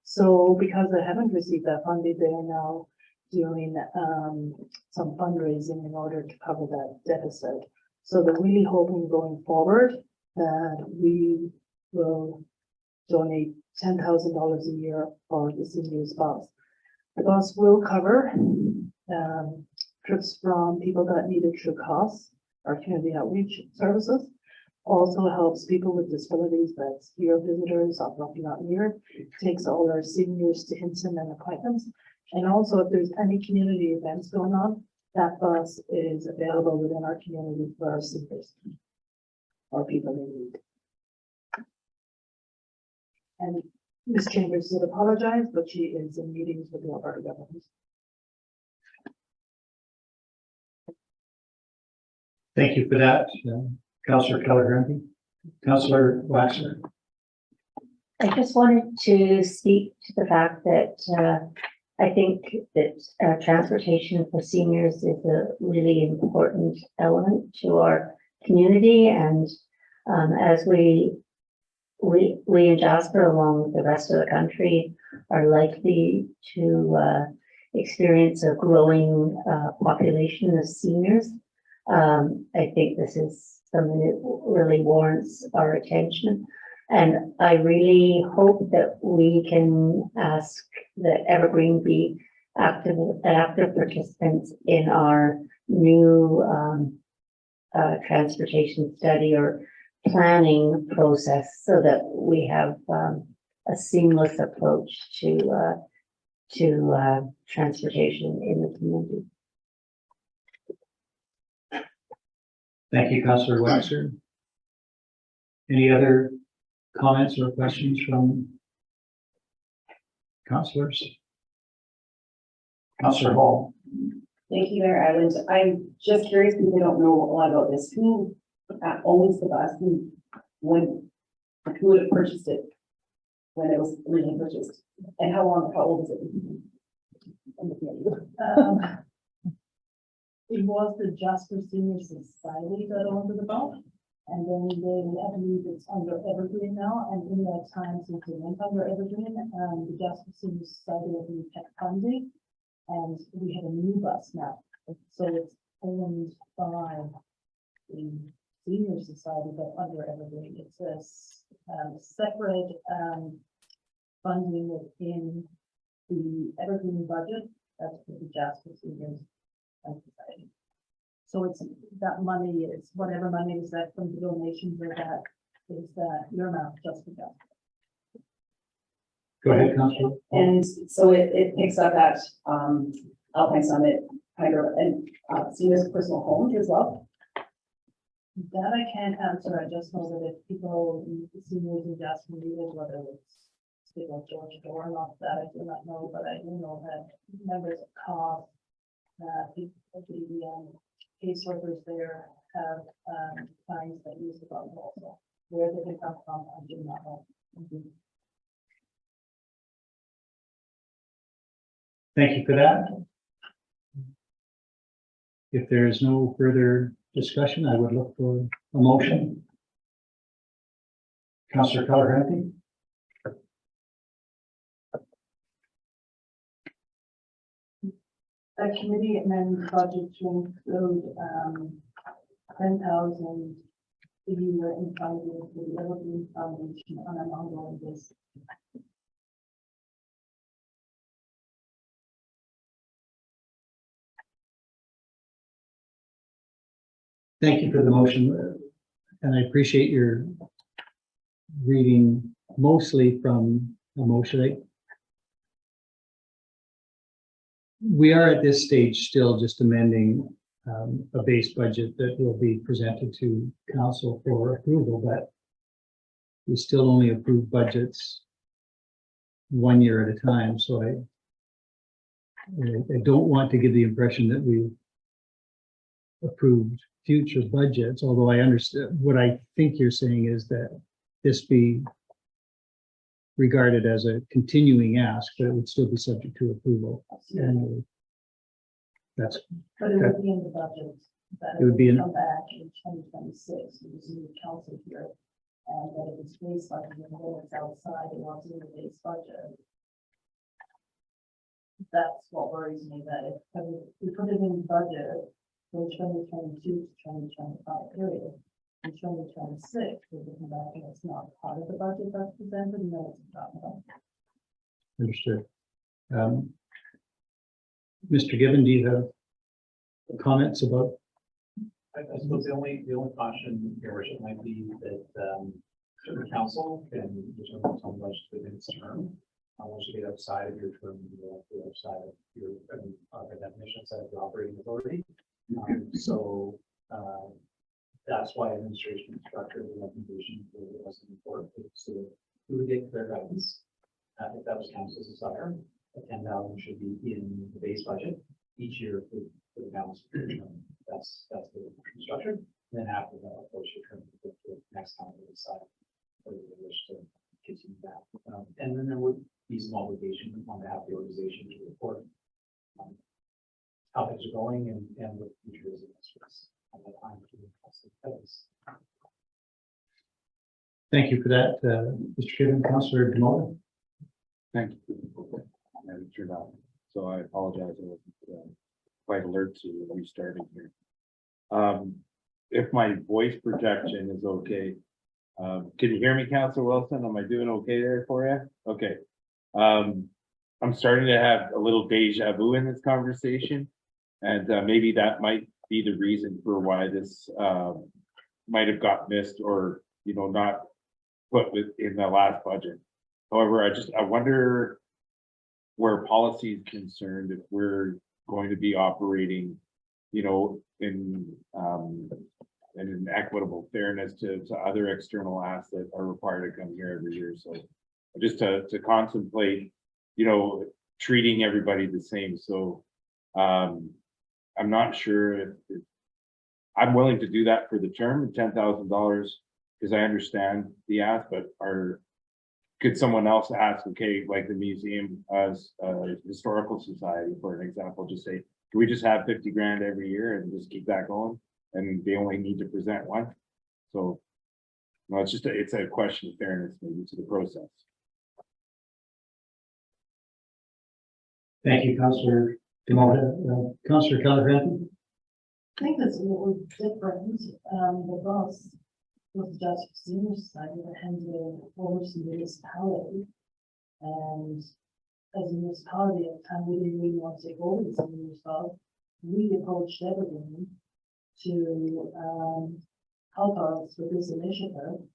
So because they haven't received that funding, they are now doing some fundraising in order to cover that deficit. So they're really hoping going forward that we will donate $10,000 a year for the seniors bus. The bus will cover trips from people that need it through costs, our community outreach services. Also helps people with disabilities, that's year visitors of Rocky Mountain Year, takes all our seniors to Hinton and appointments. And also if there's any community events going on, that bus is available within our community for our seniors or people in need. And Ms. Chambers did apologize, but she is in meetings with the Alberta government. Thank you for that, Councillor Kelleher. Councillor Waxer. I just wanted to speak to the fact that I think that transportation for seniors is a really important element to our community. And as we in Jasper, along with the rest of the country, are likely to experience a growing population of seniors, I think this is something that really warrants our attention. And I really hope that we can ask that Evergreen be active participants in our new transportation study or planning process, so that we have a seamless approach to transportation in the community. Thank you, Councillor Waxer. Any other comments or questions from councillors? Councillor Hall. Thank you, Mayor Island. I'm just curious because I don't know a lot about this. Who owns the bus and when, who would have purchased it when it was originally purchased? And how old is it? I'm looking at you. It was the Jasper Senior Society that owned the bus. And then I believe it's under Evergreen now, and in that time since it went under Evergreen, the Jasper Senior Society of the kept funding. And we have a new bus now, so it's owned by the Senior Society, but under Evergreen. It's a separate funding within the Evergreen budget, that's for the Jasper Senior Society. So it's, that money is, whatever money is that from the donation for that, is that earmarked just for that. Go ahead, Councillor. And so it picks up at Alpine Summit, Hydro, and seniors personal homes as well. That I can't answer, I just know that if people, seniors in Jasper needed, whether it's state of Georgia or not, that I do not know, but I do know that members of COP, the case workers there have clients that use the bus also. Where they come from, I do not know. Thank you for that. If there is no further discussion, I would look for a motion. Councillor Color-Happy. That committee amended budget to include 10,000 a year in funding for the Evergreen Foundation on an ongoing basis. Thank you for the motion, and I appreciate your reading mostly from a motion. We are at this stage still just amending a base budget that will be presented to council for approval, but we still only approve budgets 1 year at a time. So I don't want to give the impression that we approved future budgets, although I understand what I think you're saying is that this be regarded as a continuing ask, but it would still be subject to approval. And that's, But it would be in the budget. That It would be in- Come back in 2026, with the new council here. And that if it's based on, when it's outside, it wants in the base budget. That's what worries me, that if we put it in the budget from 2022 to 2025 period, in 2026, we will come back and it's not part of the budget that's presented, and then it's not. understood. Mr. Gibbon, do you have comments about? I suppose the only caution, Your Worship, might be that the council can determine how much within its term. Once you get outside of your term, you go outside of your by definition, outside of your operating authority. That's why administration structure the recommendation was important. So we would get clear guidance. If that was council's desire, the 10,000 should be in the base budget each year for the balance of the term. That's the structure. Then after that, of course, you turn to the next time to decide whether you wish to continue that. And then there would be some obligation on behalf of the organization to report how things are going and what the future is of this at that time. Thank you for that, Mr. Gibbon. Councillor Demola. Thank you. Madam Chair. So I apologize, I wasn't quite alert to restarting here. If my voice projection is okay, can you hear me, Councillor Wilson? Am I doing okay there for you? Okay. I'm starting to have a little deja vu in this conversation, and maybe that might be the reason for why this might have got missed or not put in the last budget. However, I wonder where policy is concerned, if we're going to be operating, in an equitable fairness to other external asks that are required to come here every year. So just to contemplate, treating everybody the same. So I'm not sure if I'm willing to do that for the term, $10,000, because I understand the ask, but could someone else ask, okay, like the museum as historical society, for an example, just say, can we just have 50 grand every year and just keep that going? And they only need to present one. So, no, it's a question of fairness maybe to the process. Thank you, Councillor Demota. Councillor Calvin. I think that's a little different, because with the Jasper Senior Society that handled forward to the municipality. And as a municipality at the time, we didn't really want to take over the senior stuff. We approached Evergreen to help us with this initiative.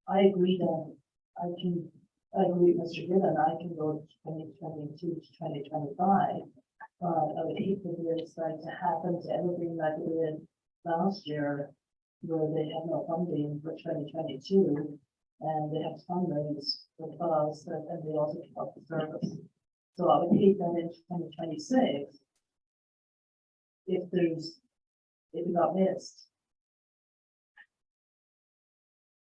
I agree with Mr. Gibbon, I can go to 2022 to 2025. But I would hate for this like to happen to Evergreen like it did last year, where they have no funding for 2022, and they have to fundraise for us, and they also keep up the service. So I would hate that in 2026 if it got missed.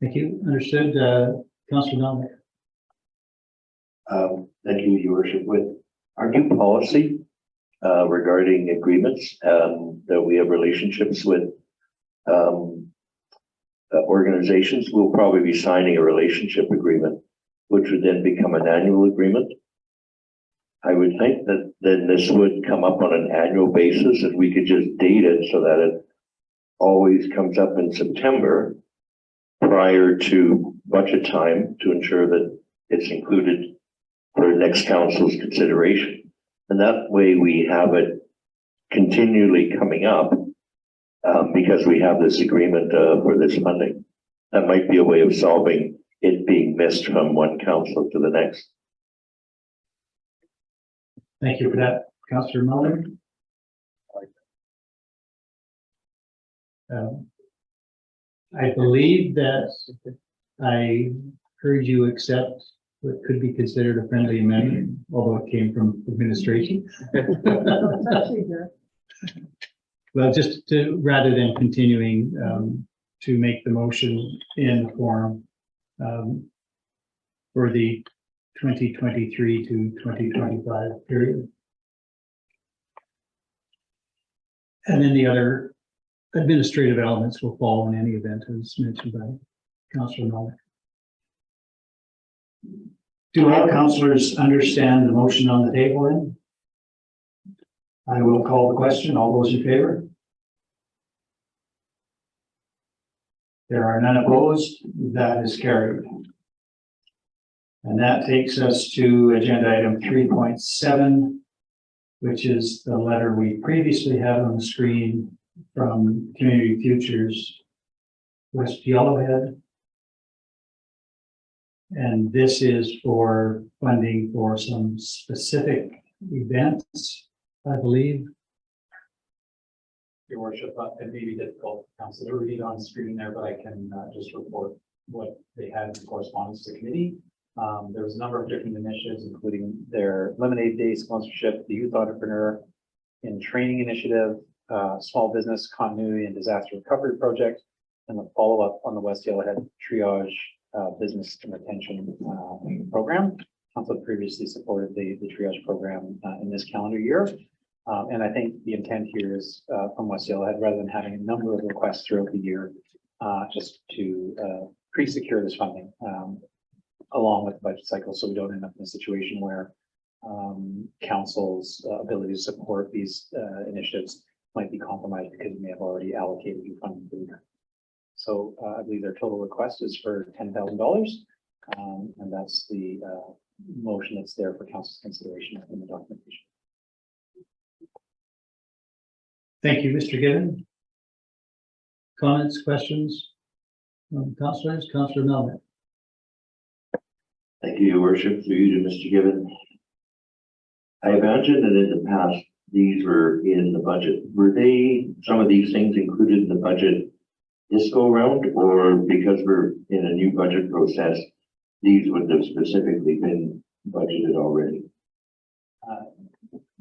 Thank you. Understood. Councillor Dominic. Thank you, Your Worship. With our new policy regarding agreements, that we have relationships with organizations, we'll probably be signing a relationship agreement, which would then become an annual agreement. I would think that then this would come up on an annual basis, and we could just date it so that it always comes up in September prior to budget time to ensure that it's included for next council's consideration. And that way we have it continually coming up because we have this agreement for this funding. That might be a way of solving it being missed from one council to the next. Thank you for that, Councillor Muller. I believe that I heard you accept what could be considered a friendly amendment, although it came from administration. It's actually good. Well, just to, rather than continuing to make the motion in form for the 2023 to 2025 period. And then the other administrative elements will follow in any event, as mentioned by Councillor Malik. Do all councillors understand the motion on the table then? I will call the question. All those in favor? There are none opposed. That is carried. And that takes us to agenda item 3.7, which is the letter we previously had on the screen from Community Futures West Yellowhead. And this is for funding for some specific events, I believe. Your Worship, it may be difficult for council to read on screen there, but I can just report what they had in correspondence to committee. There was a number of different initiatives, including their Lemonade Day sponsorship, the Youth Entrepreneur in Training Initiative, Small Business Continuity and Disaster Recovery Project, and the follow-up on the West Yellowhead Triage Business and Retention Program. Council previously supported the triage program in this calendar year. And I think the intent here is from West Yellowhead, rather than having a number of requests throughout the year, just to pre-secure this funding along with the budget cycle, so we don't end up in a situation where council's ability to support these initiatives might be compromised because we may have already allocated new funding for the year. So I believe their total request is for $10,000, and that's the motion that's there for council's consideration in the documentation. Thank you, Mr. Gibbon. Comments, questions? Councillors, Councillor Melvin. Thank you, Your Worship, through you to Mr. Gibbon. I imagine that in the past, these were in the budget. Were some of these things included in the budget this go around, or because we're in a new budget process, these would have specifically been budgeted already?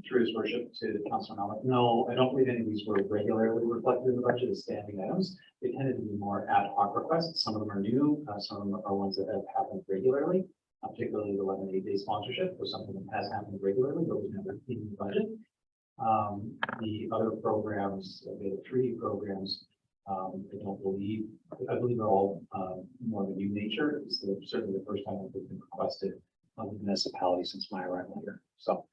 Through his worship to Councilor Malik. No, I don't believe any of these were regularly reflected in the budget as standing items. They tended to be more ad hoc requests. Some of them are new, some of them are ones that have happened regularly, particularly the 11-day sponsorship was something that has happened regularly, but was never in the budget. The other programs, the 3 programs, I believe are all more of a new nature. It's certainly the first time that they've been requested of the municipality since my arrival here. So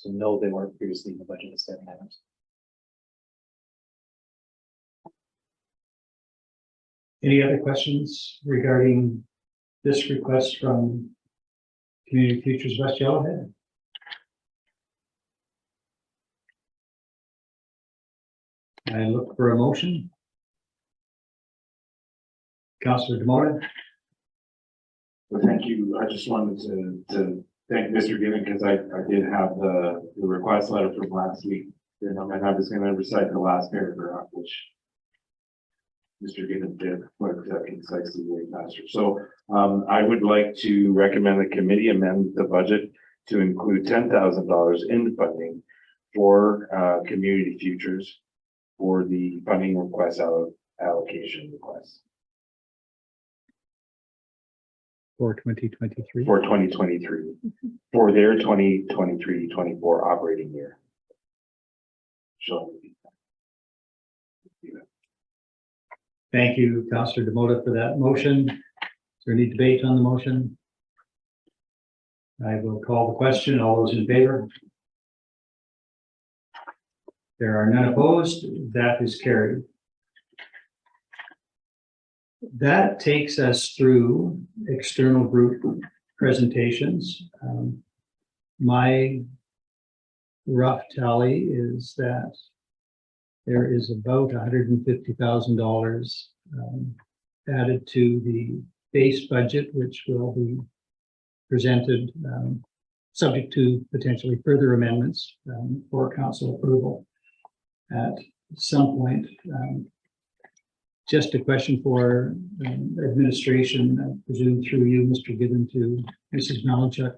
no, they weren't previously in the budget as standing items. Any other questions regarding this request from Community Futures West Yellowhead? I look for a motion. Councilor Demora. Well, thank you. I just wanted to thank Mr. Given because I did have the request letter from last week. And I was going to recite the last paragraph, which Mr. Given did quite concisely way faster. So I would like to recommend the committee amend the budget to include $10,000 in funding for community futures for the funding request allocation request. For 2023. For 2023, for their 2023-24 operating year. So. Thank you, Councilor Demota, for that motion. Is there any debate on the motion? I will call the question. All those in favor? There are none opposed. That is carried. That takes us through external group presentations. My rough tally is that there is about $150,000 added to the base budget, which will be presented subject to potentially further amendments for council approval at some point. Just a question for administration, I presume through you, Mr. Given, to Mrs. Malinchuk.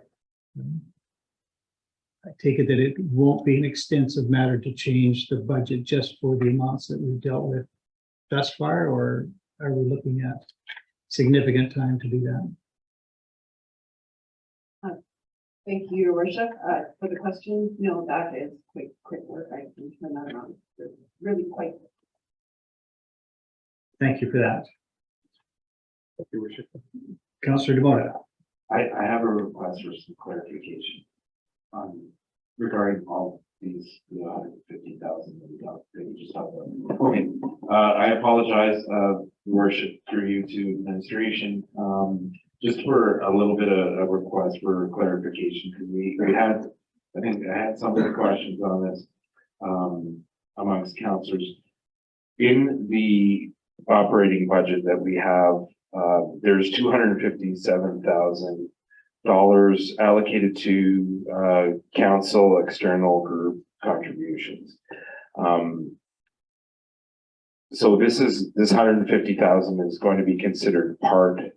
I take it that it won't be an extensive matter to change the budget just for the amounts that we've dealt with thus far, or are we looking at significant time to do that? Thank you, Your Worship, for the question. No, that is quick work. I can turn that around. It's really quite. Thank you for that. Your Worship. Councilor Demota. I have a request for some clarification regarding all these 150,000 that you just talked about. Okay, I apologize, Your Worship, through you to administration. Just for a little bit of a request for clarification, because we had, I think I had some of the questions on this amongst councillors. In the operating budget that we have, there's $257,000 allocated to council external group contributions. So this 150,000 is going to be considered part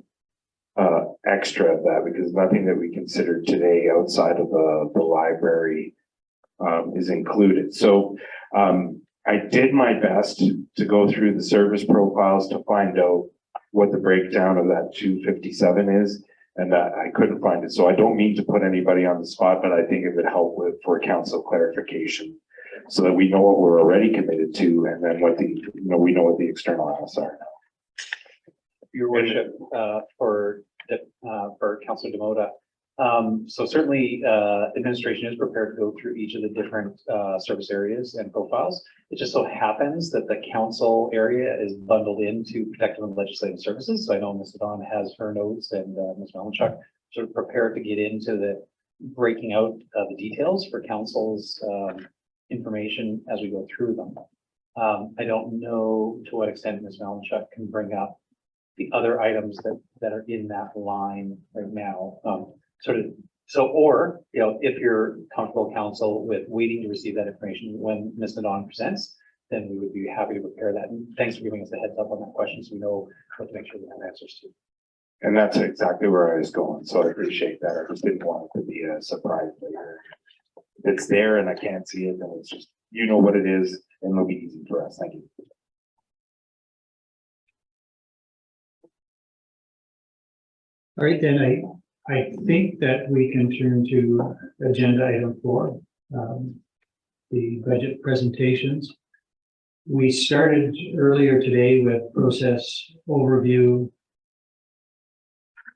extra of that, because nothing that we considered today outside of the library is included. So I did my best to go through the service profiles to find out what the breakdown of that 257 is, and I couldn't find it. So I don't mean to put anybody on the spot, but I think it would help for council clarification so that we know what we're already committed to, and then what we know what the external asks are. Your Worship, for Councilor Demota. So certainly administration is prepared to go through each of the different service areas and profiles. It just so happens that the council area is bundled into protective and legislative services. So I know Ms. Don has her notes, and Ms. Malinchuk sort of prepared to get into the breaking out the details for council's information as we go through them. I don't know to what extent Ms. Malinchuk can bring up the other items that are in that line right now. Or, if you're comfortable, council, with waiting to receive that information when Ms. Nadon presents, then we would be happy to prepare that. And thanks for giving us a heads up on that question, so we know what to make sure we have answers to. And that's exactly where I was going. So I appreciate that. I just didn't want it to be a surprise later. it's there and I can't see it, then it's just, you know what it is, and it'll be easy for us. Thank you. All right, then I think that we can turn to agenda item 4, the budget presentations. We started earlier today with process overview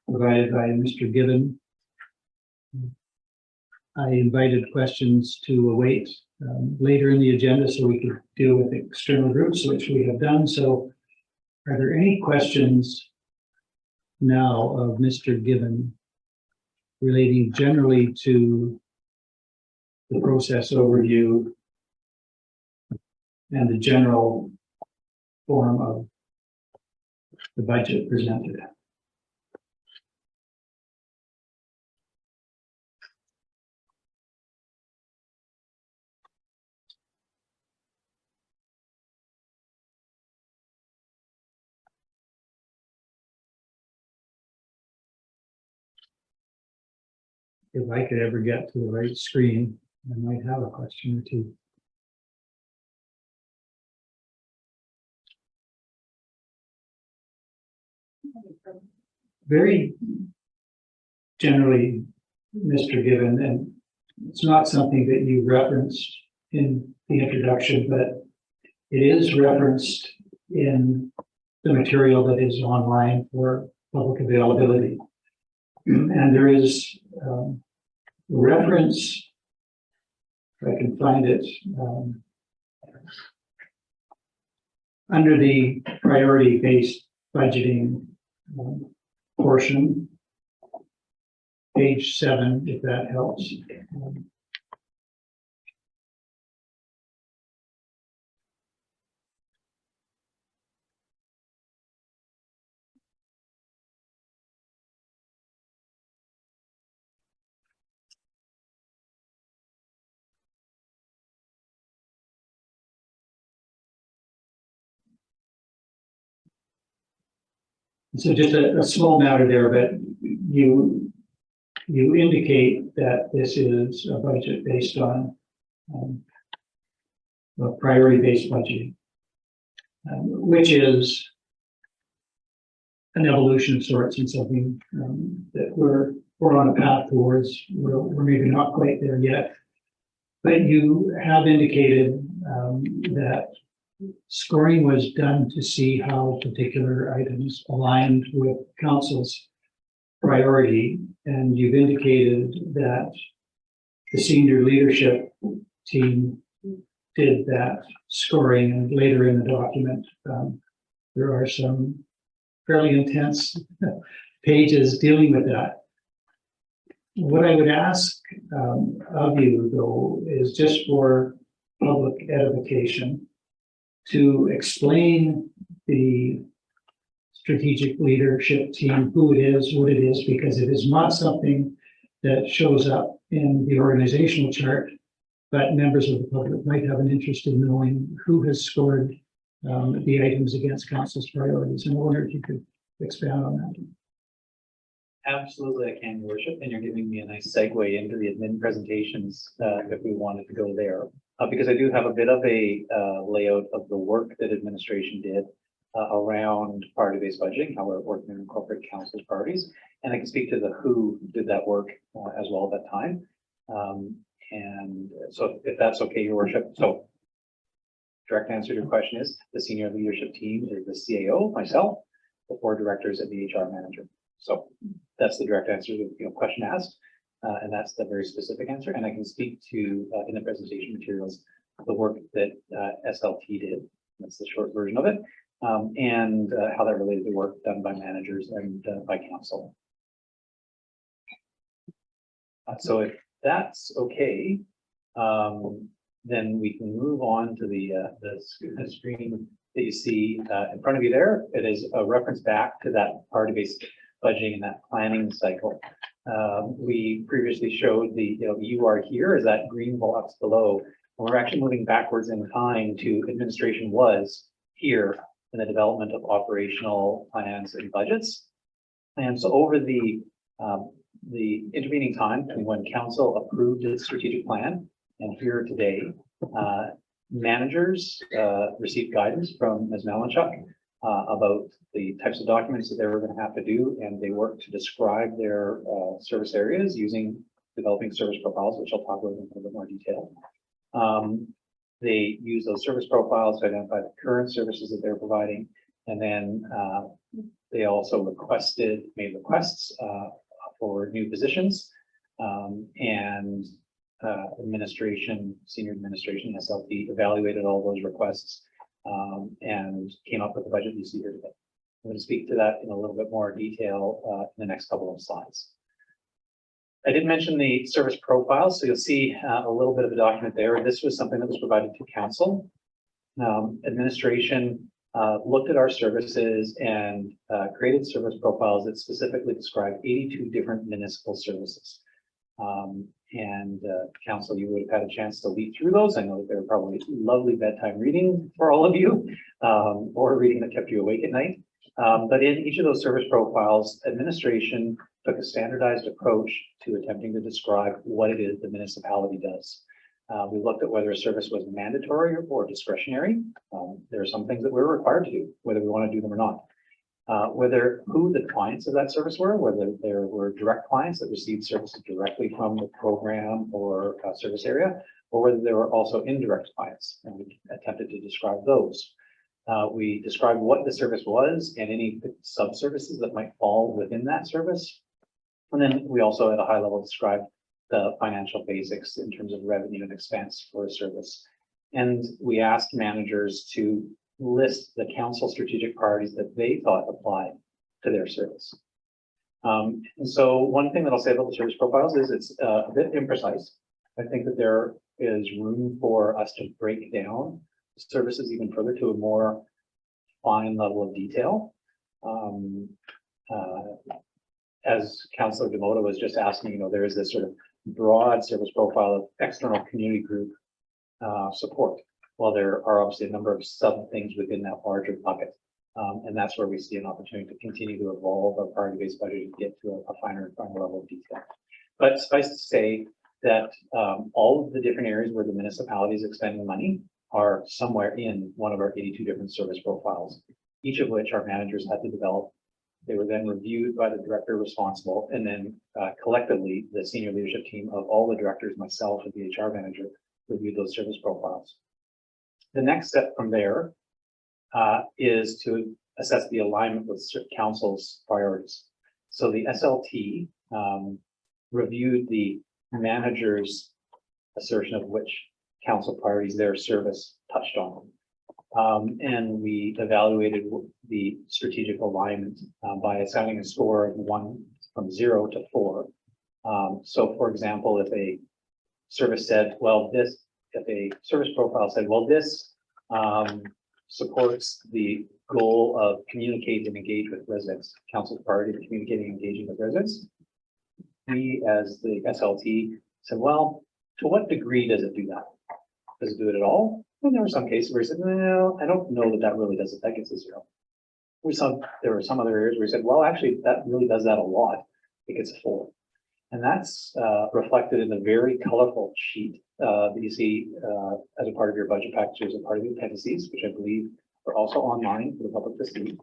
provided by Mr. Gibbon. I invited questions to await later in the agenda so we could deal with external groups, which we have done. So are there any questions now of Mr. Gibbon relating generally to the process overview and the general form of the budget presented? If I could ever get to the right screen, I might have a question or two. Very generally, Mr. Gibbon, and it's not something that you referenced in the introduction, but it is referenced in the material that is online for public availability. And there is reference, if I can find it, under the priority-based budgeting portion, page 7, if that helps. So just a small matter there, but you indicate that this is a budget based on a priority-based budgeting, which is an evolution of sorts and something that we're on a path towards. We're maybe not quite there yet, but you have indicated that scoring was done to see how particular items aligned with council's priority, and you've indicated that the senior leadership team did that scoring, and later in the document there are some fairly intense pages dealing with that. What I would ask of you, though, is just for public edification to explain the strategic leadership team, who it is, what it is, because it is not something that shows up in the organizational chart, but members of the public might have an interest in knowing who has scored the items against council's priorities. And I wonder if you could expand on that. Absolutely, I can, Your Worship, and you're giving me a nice segue into the admin presentations if we wanted to go there. Because I do have a bit of a layout of the work that administration did around priority-based budgeting, how we're working in corporate council's priorities, and I can speak to the who did that work as well at that time. And so if that's okay, Your Worship. So direct answer to your question is the senior leadership team is the CAO, myself, the 4 directors, and the HR manager. So that's the direct answer to the question asked. And that's the very specific answer. And I can speak to, in the presentation materials, the work that SLT did. That's the short version of it. And how that related to work done by managers and by council. So if that's okay, then we can move on to the screen that you see in front of you there. It is a reference back to that priority-based budgeting and that planning cycle. We previously showed the, you are here as that green box below. And we're actually moving backwards in time to administration was here in the development of operational plans and budgets. And so over the intervening time between when council approved its strategic plan and here today. Managers received guidance from Ms. Malinchuk about the types of documents that they were going to have to do, and they worked to describe their service areas using developing service profiles, which I'll talk about in a little bit more detail. They use those service profiles to identify the current services that they're providing, and then they also made requests for new positions, and senior administration, SLT, evaluated all those requests and came up with the budget you see here today. I'm going to speak to that in a little bit more detail in the next couple of slides. I did mention the service profiles, so you'll see a little bit of a document there. This was something that was provided to council. Administration looked at our services and created service profiles that specifically describe 82 different municipal services. Council, you would have had a chance to lead through those. I know that they're probably lovely bedtime reading for all of you, or reading that kept you awake at night. But in each of those service profiles, administration took a standardized approach to attempting to describe what it is the municipality does. We looked at whether a service was mandatory or discretionary. There are some things that we're required to do, whether we want to do them or not. Who the clients of that service were, whether there were direct clients that received services directly from the program or service area, or whether there were also indirect clients, and we attempted to describe those. We described what the service was and any sub-services that might fall within that service. And then we also at a high level described the financial basics in terms of revenue and expense for a service. And we asked managers to list the council strategic priorities that they thought applied to their service. And so one thing that I'll say about the service profiles is it's a bit imprecise. I think that there is room for us to break down services even further to a more fine level of detail. As Councillor Demoto was just asking, there is this sort of broad service profile of external community group support. Well, there are obviously a number of sub things within that larger bucket. And that's where we see an opportunity to continue to evolve our priority-based budget and get to a finer and finer level of detail. But suffice to say that all of the different areas where the municipality is expending money are somewhere in one of our 82 different service profiles, each of which our managers had to develop. They were then reviewed by the director responsible, and then collectively, the senior leadership team of all the directors, myself and the HR manager, reviewed those service profiles. The next step from there is to assess the alignment with council's priorities. So the SLT reviewed the manager's assertion of which council priorities their service touched on. And we evaluated the strategic alignment by assigning a score of 1 from 0 to 4. So for example, if a service said, well, if a service profile said, well, this supports the goal of communicate and engage with residents, council's priority of communicating and engaging with residents, we as the SLT said, well, to what degree does it do that? Does it do it at all? And there were some cases where he said, no, I don't know that that really does it. That gets a 0. We saw there were some other areas where he said, well, actually, that really does that a lot. It gets a 4. And that's reflected in the very colorful sheet that you see as a part of your budget package, as a part of the appendices, which I believe are also online for the public to see.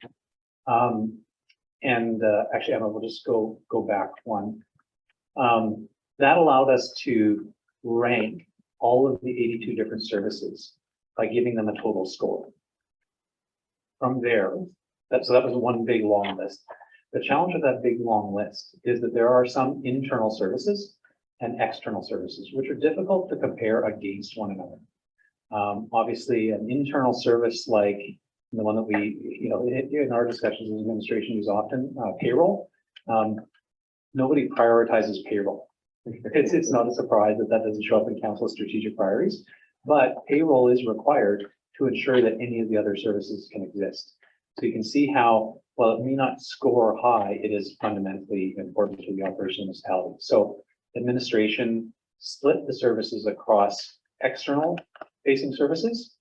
Actually, Emma, we'll just go back one. That allowed us to rank all of the 82 different services by giving them a total score. From there, so that was one big long list. The challenge of that big long list is that there are some internal services and external services, which are difficult to compare against one another. Obviously, an internal service like the one that we, in our discussions as administration use often, payroll. Nobody prioritizes payroll. It's not a surprise that that doesn't show up in council's strategic priorities, but payroll is required to ensure that any of the other services can exist. So you can see how, while it may not score high, it is fundamentally important to the operation of the municipality. So administration split the services across external facing services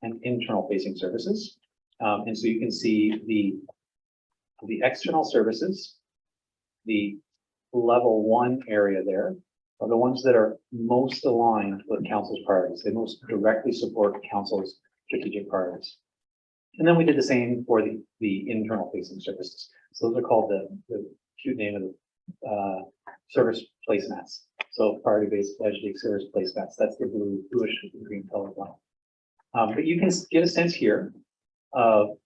and internal facing services. And so you can see the external services, the level 1 area there are the ones that are most aligned with council's priorities. They most directly support council's strategic priorities. And then we did the same for the internal facing services. So those are called the cute name of the service placemats. So priority-based budgeting service placemats. That's the bluish green color one. But you can get a sense here of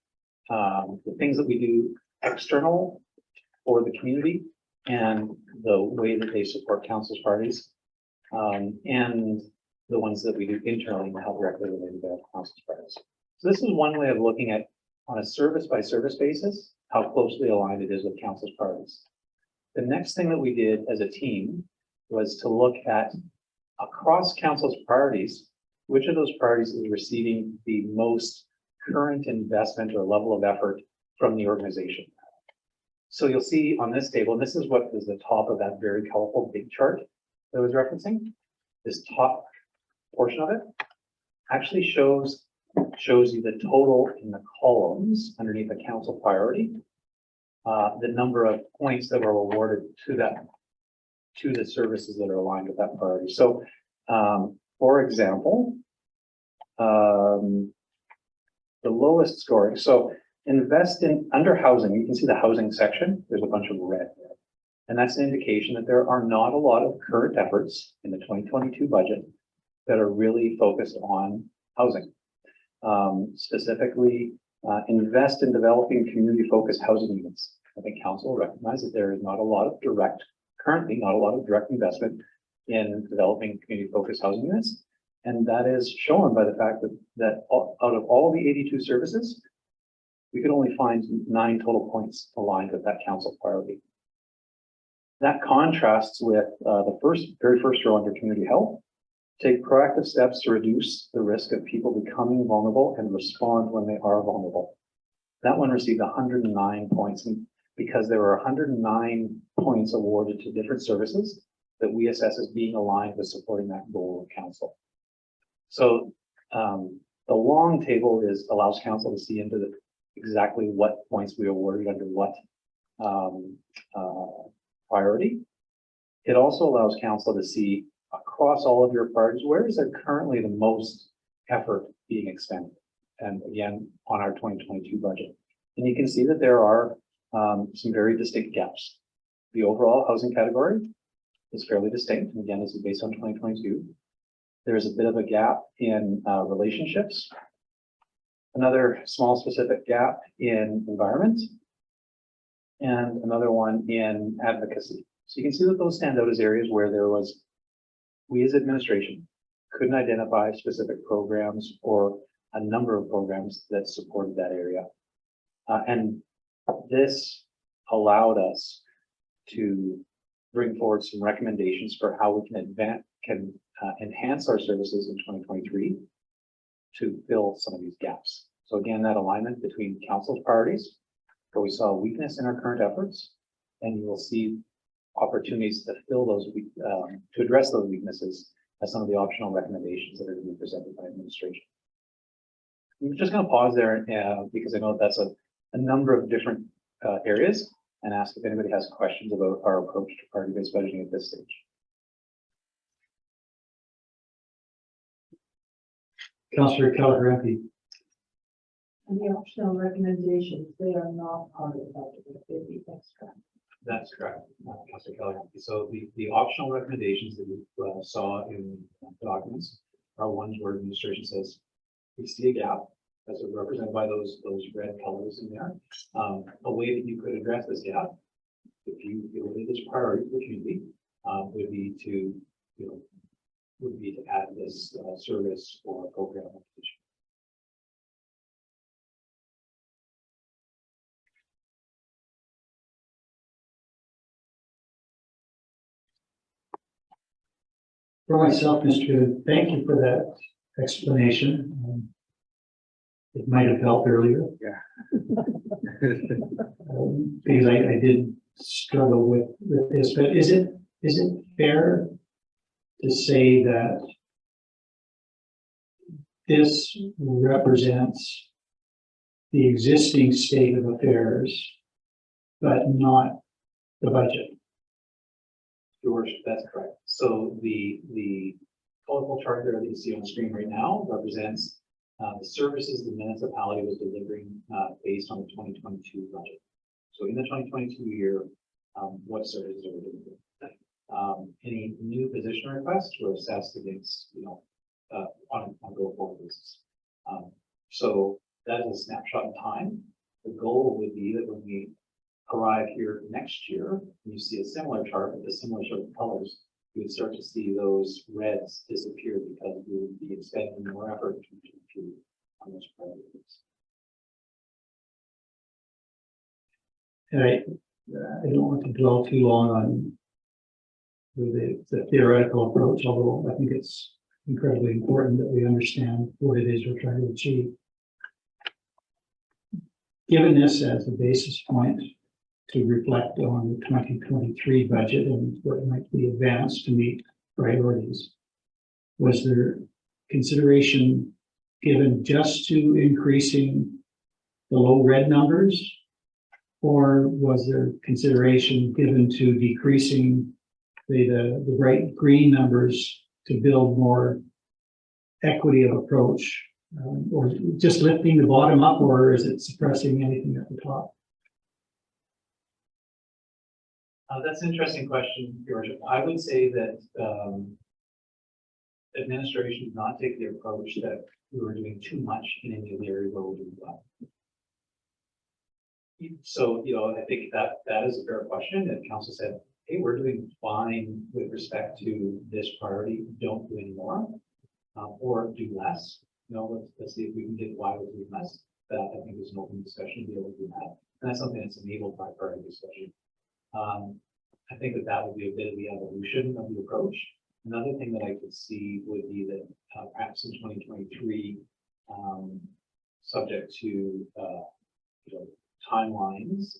the things that we do external for the community and the way that they support council's priorities, and the ones that we do internally and how directly related to council's priorities. So this is one way of looking at, on a service by service basis, how closely aligned it is with council's priorities. The next thing that we did as a team was to look at, across council's priorities, which of those priorities is receiving the most current investment or level of effort from the organization. So you'll see on this table, and this is what is the top of that very colorful big chart that I was referencing. This top portion of it actually shows you the total in the columns underneath the council priority, the number of points that were awarded to the services that are aligned with that priority. So, for example, the lowest scoring. So invest in under housing. You can see the housing section. There's a bunch of red there. And that's an indication that there are not a lot of current efforts in the 2022 budget that are really focused on housing. Specifically, invest in developing community-focused housing units. I think council recognizes that there is not a lot of currently not a lot of direct investment in developing community-focused housing units. And that is shown by the fact that out of all the 82 services, we could only find 9 total points aligned with that council priority. That contrasts with the very first row under community health. Take proactive steps to reduce the risk of people becoming vulnerable and respond when they are vulnerable. That one received 109 points, and because there were 109 points awarded to different services that we assess as being aligned with supporting that goal of council. So the long table allows council to see into exactly what points we awarded under what priority. It also allows council to see across all of your priorities, where is there currently the most effort being expended? And again, on our 2022 budget. And you can see that there are some very distinct gaps. The overall housing category is fairly distinct. And again, this is based on 2022. There's a bit of a gap in relationships. Another small specific gap in environment. And another one in advocacy. So you can see that those stand out as areas where we as administration couldn't identify specific programs or a number of programs that supported that area. And this allowed us to bring forward some recommendations for how we can enhance our services in 2023 to fill some of these gaps. So again, that alignment between council's priorities, where we saw a weakness in our current efforts, and you will see opportunities to fill those, to address those weaknesses as some of the optional recommendations that are going to be presented by administration. I'm just going to pause there because I know that's a number of different areas, and ask if anybody has questions about our approach to priority-based budgeting at this stage. Councillor Calgary. And the optional recommendations, they are not part of the budget, they'd be extra. That's correct, Councillor Kelly. So the optional recommendations that we saw in the documents are ones where administration says we see a gap, as represented by those red colors in there. A way that you could address this gap, if you feel it is priority for the community, would be to add this service or program application. For myself, Mr. Good, thank you for that explanation. It might have helped earlier. Yeah. Because I did struggle with this, but is it fair to say that this represents the existing state of affairs, but not the budget? Your Worship, that's correct. So the colorful chart there that you see on the screen right now represents the services the municipality was delivering based on the 2022 budget. So in the 2022 year, what services are we delivering? Any new position requests were assessed against, on a go-forward basis. So that is a snapshot in time. The goal would be that when we arrive here next year, and you see a similar chart with a similar sort of colors, you would start to see those reds disappear because we would be expending more effort to on those priorities. And I don't want to dwell too long on the theoretical approach, although I think it's incredibly important that we understand what it is we're trying to achieve. Given this as a basis point to reflect on the 2023 budget and what might be advanced to meet priorities, was there consideration given just to increasing the low red numbers? Or was there consideration given to decreasing the bright green numbers to build more equity of approach? Or just lifting the bottom up, or is it suppressing anything at the top? That's an interesting question, Your Worship. I would say that administration did not take the approach that we were doing too much in any area where we're doing well. So, I think that is a fair question. And council said, hey, we're doing fine with respect to this priority. Don't do any more, or do less. Let's see if we can get why we're doing less. That I think is an open discussion to be able to do that. And that's something that's enabled by priority discussion. I think that would be a bit of the evolution of the approach. Another thing that I could see would be that perhaps in 2023, subject to timelines,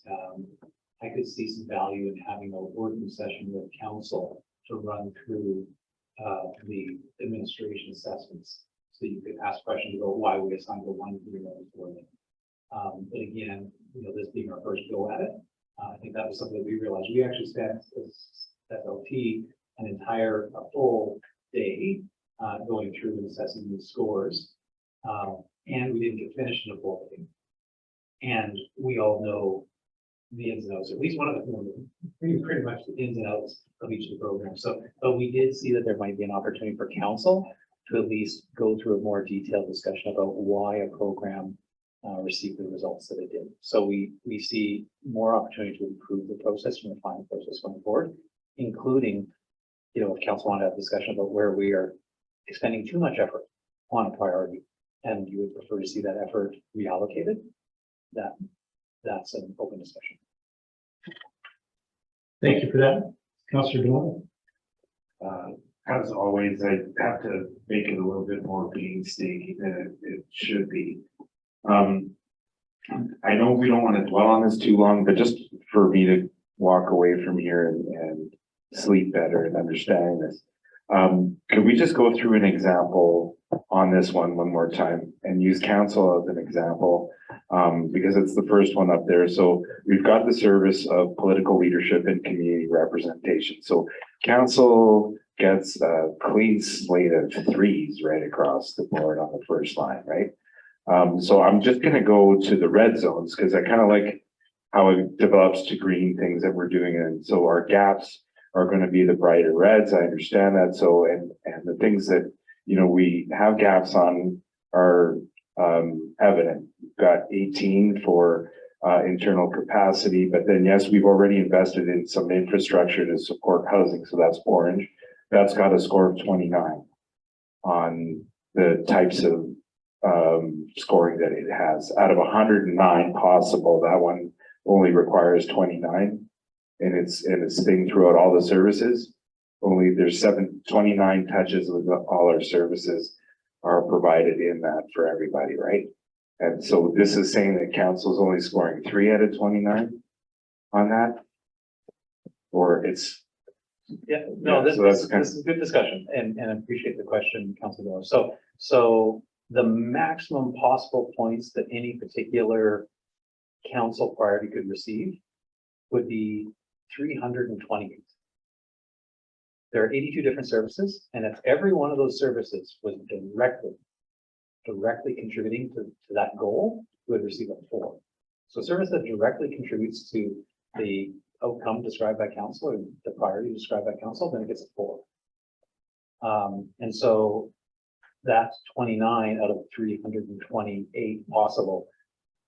I could see some value in having a working session with council to run through the administration assessments. So you could ask questions about why we assigned the 1 year for them. But again, this being our first go at it, I think that was something that we realized. We actually spent as FLT a full day going through and assessing these scores, and we didn't get finished in a full day. And we all know the ins and outs, at least one of them, pretty much the ins and outs of each of the programs. So, but we did see that there might be an opportunity for council to at least go through a more detailed discussion about why a program received the results that it did. So we see more opportunity to improve the process and refine the process going forward, including, if council want to have a discussion about where we are expending too much effort on a priority, and you would prefer to see that effort reallocated, that's an open discussion. Thank you for that, Councillor Doyle. As always, I have to make it a little bit more painstaking than it should be. I know we don't want to dwell on this too long, but just for me to walk away from here and sleep better and understanding this, could we just go through an example on this one more time and use council as an example? Because it's the first one up there. So we've got the service of political leadership and community representation. So council gets a clean slate of 3s right across the board on the first line, right? So I'm just going to go to the red zones because I kind of like how it develops to green things that we're doing. And so our gaps are going to be the brighter reds. I understand that. So, and the things that, we have gaps on are evident. We've got 18 for internal capacity, but then yes, we've already invested in some infrastructure to support housing. So that's orange. That's got a score of 29 on the types of scoring that it has. Out of 109 possible, that one only requires 29, and it's thing throughout all the services. Only there's 29 touches with all our services are provided in that for everybody, right? And so this is saying that council's only scoring 3 out of 29 on that, or it's. Yeah, no, Yeah, this is good discussion, and I appreciate the question, Councilor Miller. So the maximum possible points that any particular council priority could receive would be 328. there are 82 different services, and if every one of those services was directly contributing to that goal, we would receive a 4. So service that directly contributes to the outcome described by council or the priority described by council, then it gets a 4. And so that's 29 out of 328 possible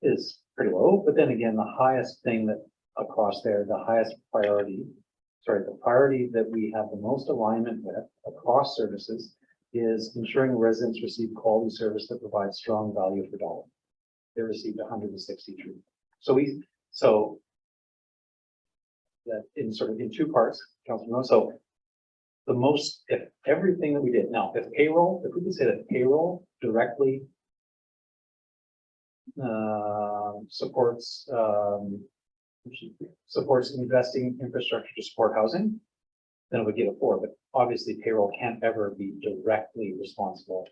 is pretty low. But then again, the highest thing that across there, the highest priority, the priority that we have the most alignment with across services is ensuring residents receive quality service that provides strong value for dollar. They received 163. So that in two parts, Councilor. So the most, if everything that we did now, if we could say that payroll directly supports investing infrastructure to support housing, then it would get a 4. But obviously payroll can't ever be directly responsible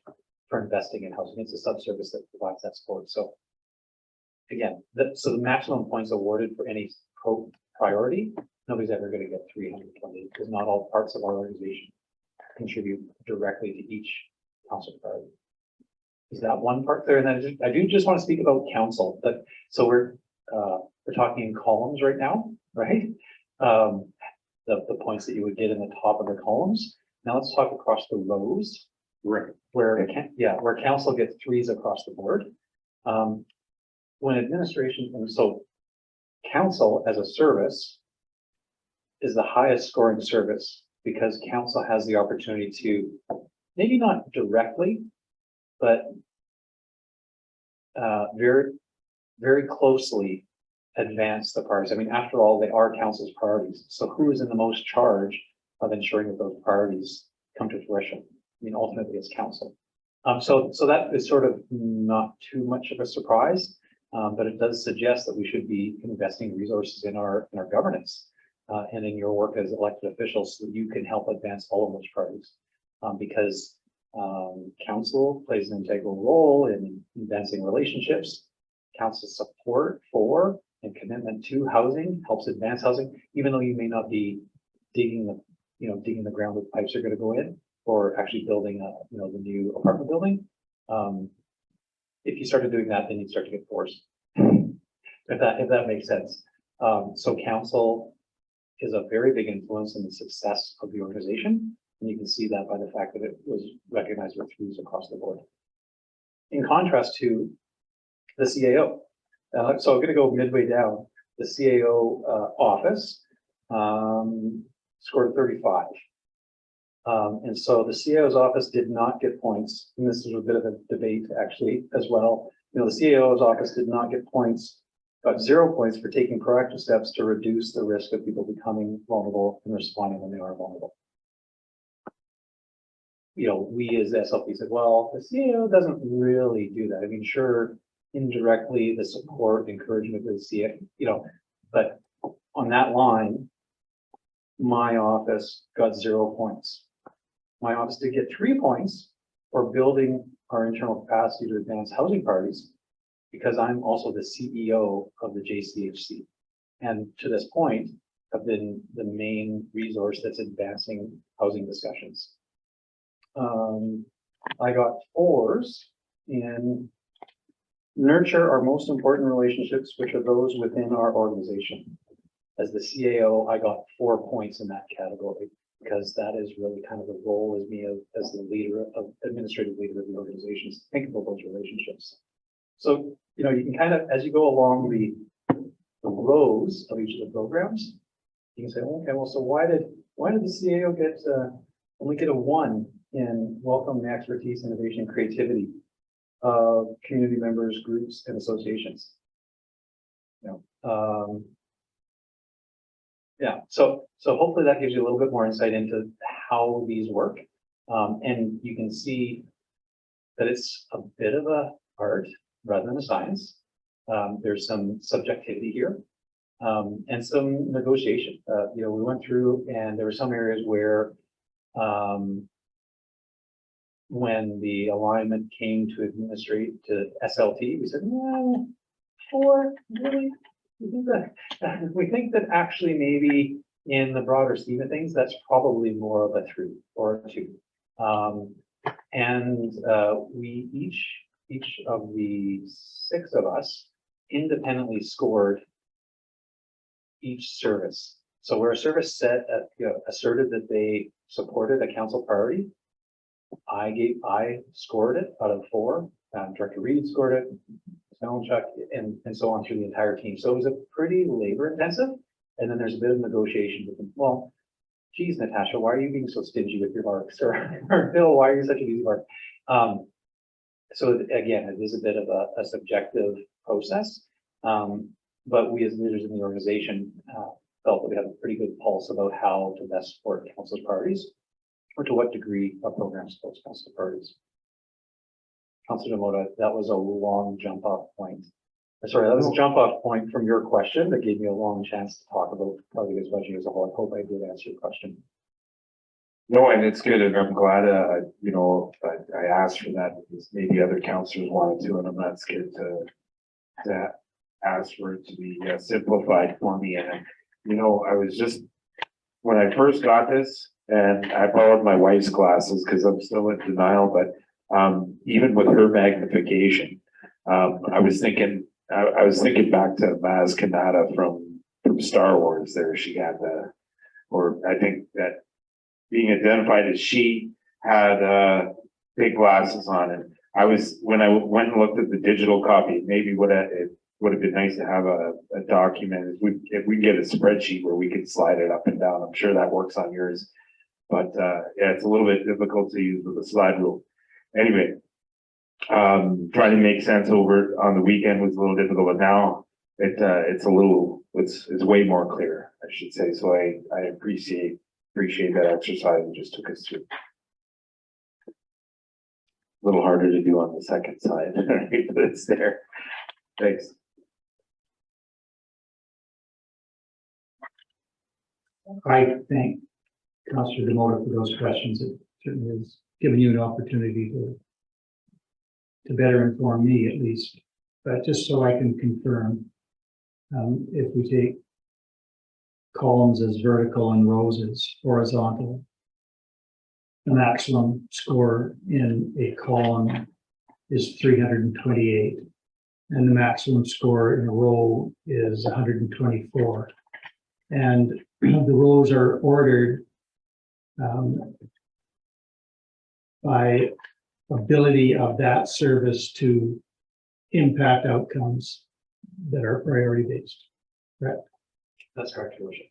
for investing in housing. It's a subservice that provides that support. So again, so the maximum points awarded for any priority, nobody's ever going to get 320 because not all parts of our organization contribute directly to each council priority. Is that one part there? And then I do just want to speak about council, but so we're talking in columns right now, right? The points that you would get in the top of the columns. Now let's talk across the rows, Right. where council gets 3s across the board. When administration, and so council as a service is the highest scoring service because council has the opportunity to maybe not directly, but very, very closely advance the priorities. I mean, after all, they are council's priorities. So who is in the most charge of ensuring that those priorities come to fruition? I mean, ultimately it's council. So that is sort of not too much of a surprise, but it does suggest that we should be investing resources in our governance and in your work as elected officials so that you can help advance all of those priorities. Because council plays an integral role in advancing relationships. Council support for and commitment to housing helps advance housing, even though you may not be digging the ground where pipes are going to go in, or actually building the new apartment building. If you started doing that, then you'd start to get forced. if that makes sense. So council is a very big influence in the success of the organization. And you can see that by the fact that it was recognized with 3s across the board. In contrast to the CAO. So I'm going to go midway down. The CAO office scored 35. And so the CAO's office did not get points. And this is a bit of a debate actually as well. The CAO's office did not get points, got 0 points for taking proactive steps to reduce the risk of people becoming vulnerable and responding when they are vulnerable. We as SLP said, well, the CAO doesn't really do that. I mean, sure, indirectly, the support, encouragement of the CAO, but on that line, my office got 0 points. My office did get 3 points for building our internal capacity to advance housing priorities, because I'm also the CEO of the JCHC. And to this point, have been the main resource that's advancing housing discussions. I got 4s in nurture our most important relationships, which are those within our organization. As the CAO, I got 4 points in that category because that is really kind of the role as me as the leader of administrative leader of the organizations. Think about those relationships. So, you can kind of, as you go along the rows of each of the programs, you can say, okay, well, so why did the CAO get only get a 1 in welcome the expertise, innovation, creativity of community members, groups, and associations? So hopefully that gives you a little bit more insight into how these work. And you can see that it's a bit of a art rather than a science. There's some subjectivity here and some negotiation. We went through and there were some areas where when the alignment came to administrate to SLT, we said, no, 4, really? We think that actually maybe in the broader scheme of things, that's probably more of a 3 or a 2. We each of the 6 of us independently scored each service. So where a service asserted that they supported a council priority, I scored it out of 4. Director Reed scored it, Chuck, and so on through the entire team. So it was a pretty labor intensive. And then there's a bit of negotiation with them. Well, geez, Natasha, why are you being so stingy with your marks? Or Bill, why are you such a easy mark? So again, it is a bit of a subjective process. But we as leaders in the organization felt that we have a pretty good pulse about how to best support council's priorities, or to what degree a program supports council priorities. Councilor Demota, that was a long jump off point. Sorry, that was a jump off point from your question that gave me a long chance to talk about probably this budget as a whole. I hope I did answer your question. No, and it's good, and I'm glad, I asked for that because maybe other councillors wanted to, and I'm not scared to ask for it to be simplified for me. And, I was just, when I first got this, and I borrowed my wife's glasses because I'm still in denial, but even with her magnification, I was thinking back to Maz Kanata from Star Wars there. She had I think that being identified as she had big glasses on. And when I went and looked at the digital copy, maybe it would have been nice to have a document. If we get a spreadsheet where we could slide it up and down. I'm sure that works on yours. But yeah, it's a little bit difficult to use with the slide rule. Anyway, trying to make sense over on the weekend was a little difficult, but now it's way more clear, I should say. So I appreciate that exercise and just took us through. A little harder to do on the second side, but it's there. Thanks. I thank Councillor Demota for those questions. It certainly has given you an opportunity to better inform me at least. But just so I can confirm, if we take columns as vertical and rows as horizontal, the maximum score in a column is 328, and the maximum score in a row is 124. And the rows are ordered by ability of that service to impact outcomes that are priority based. Correct? That's correct, Your Worship.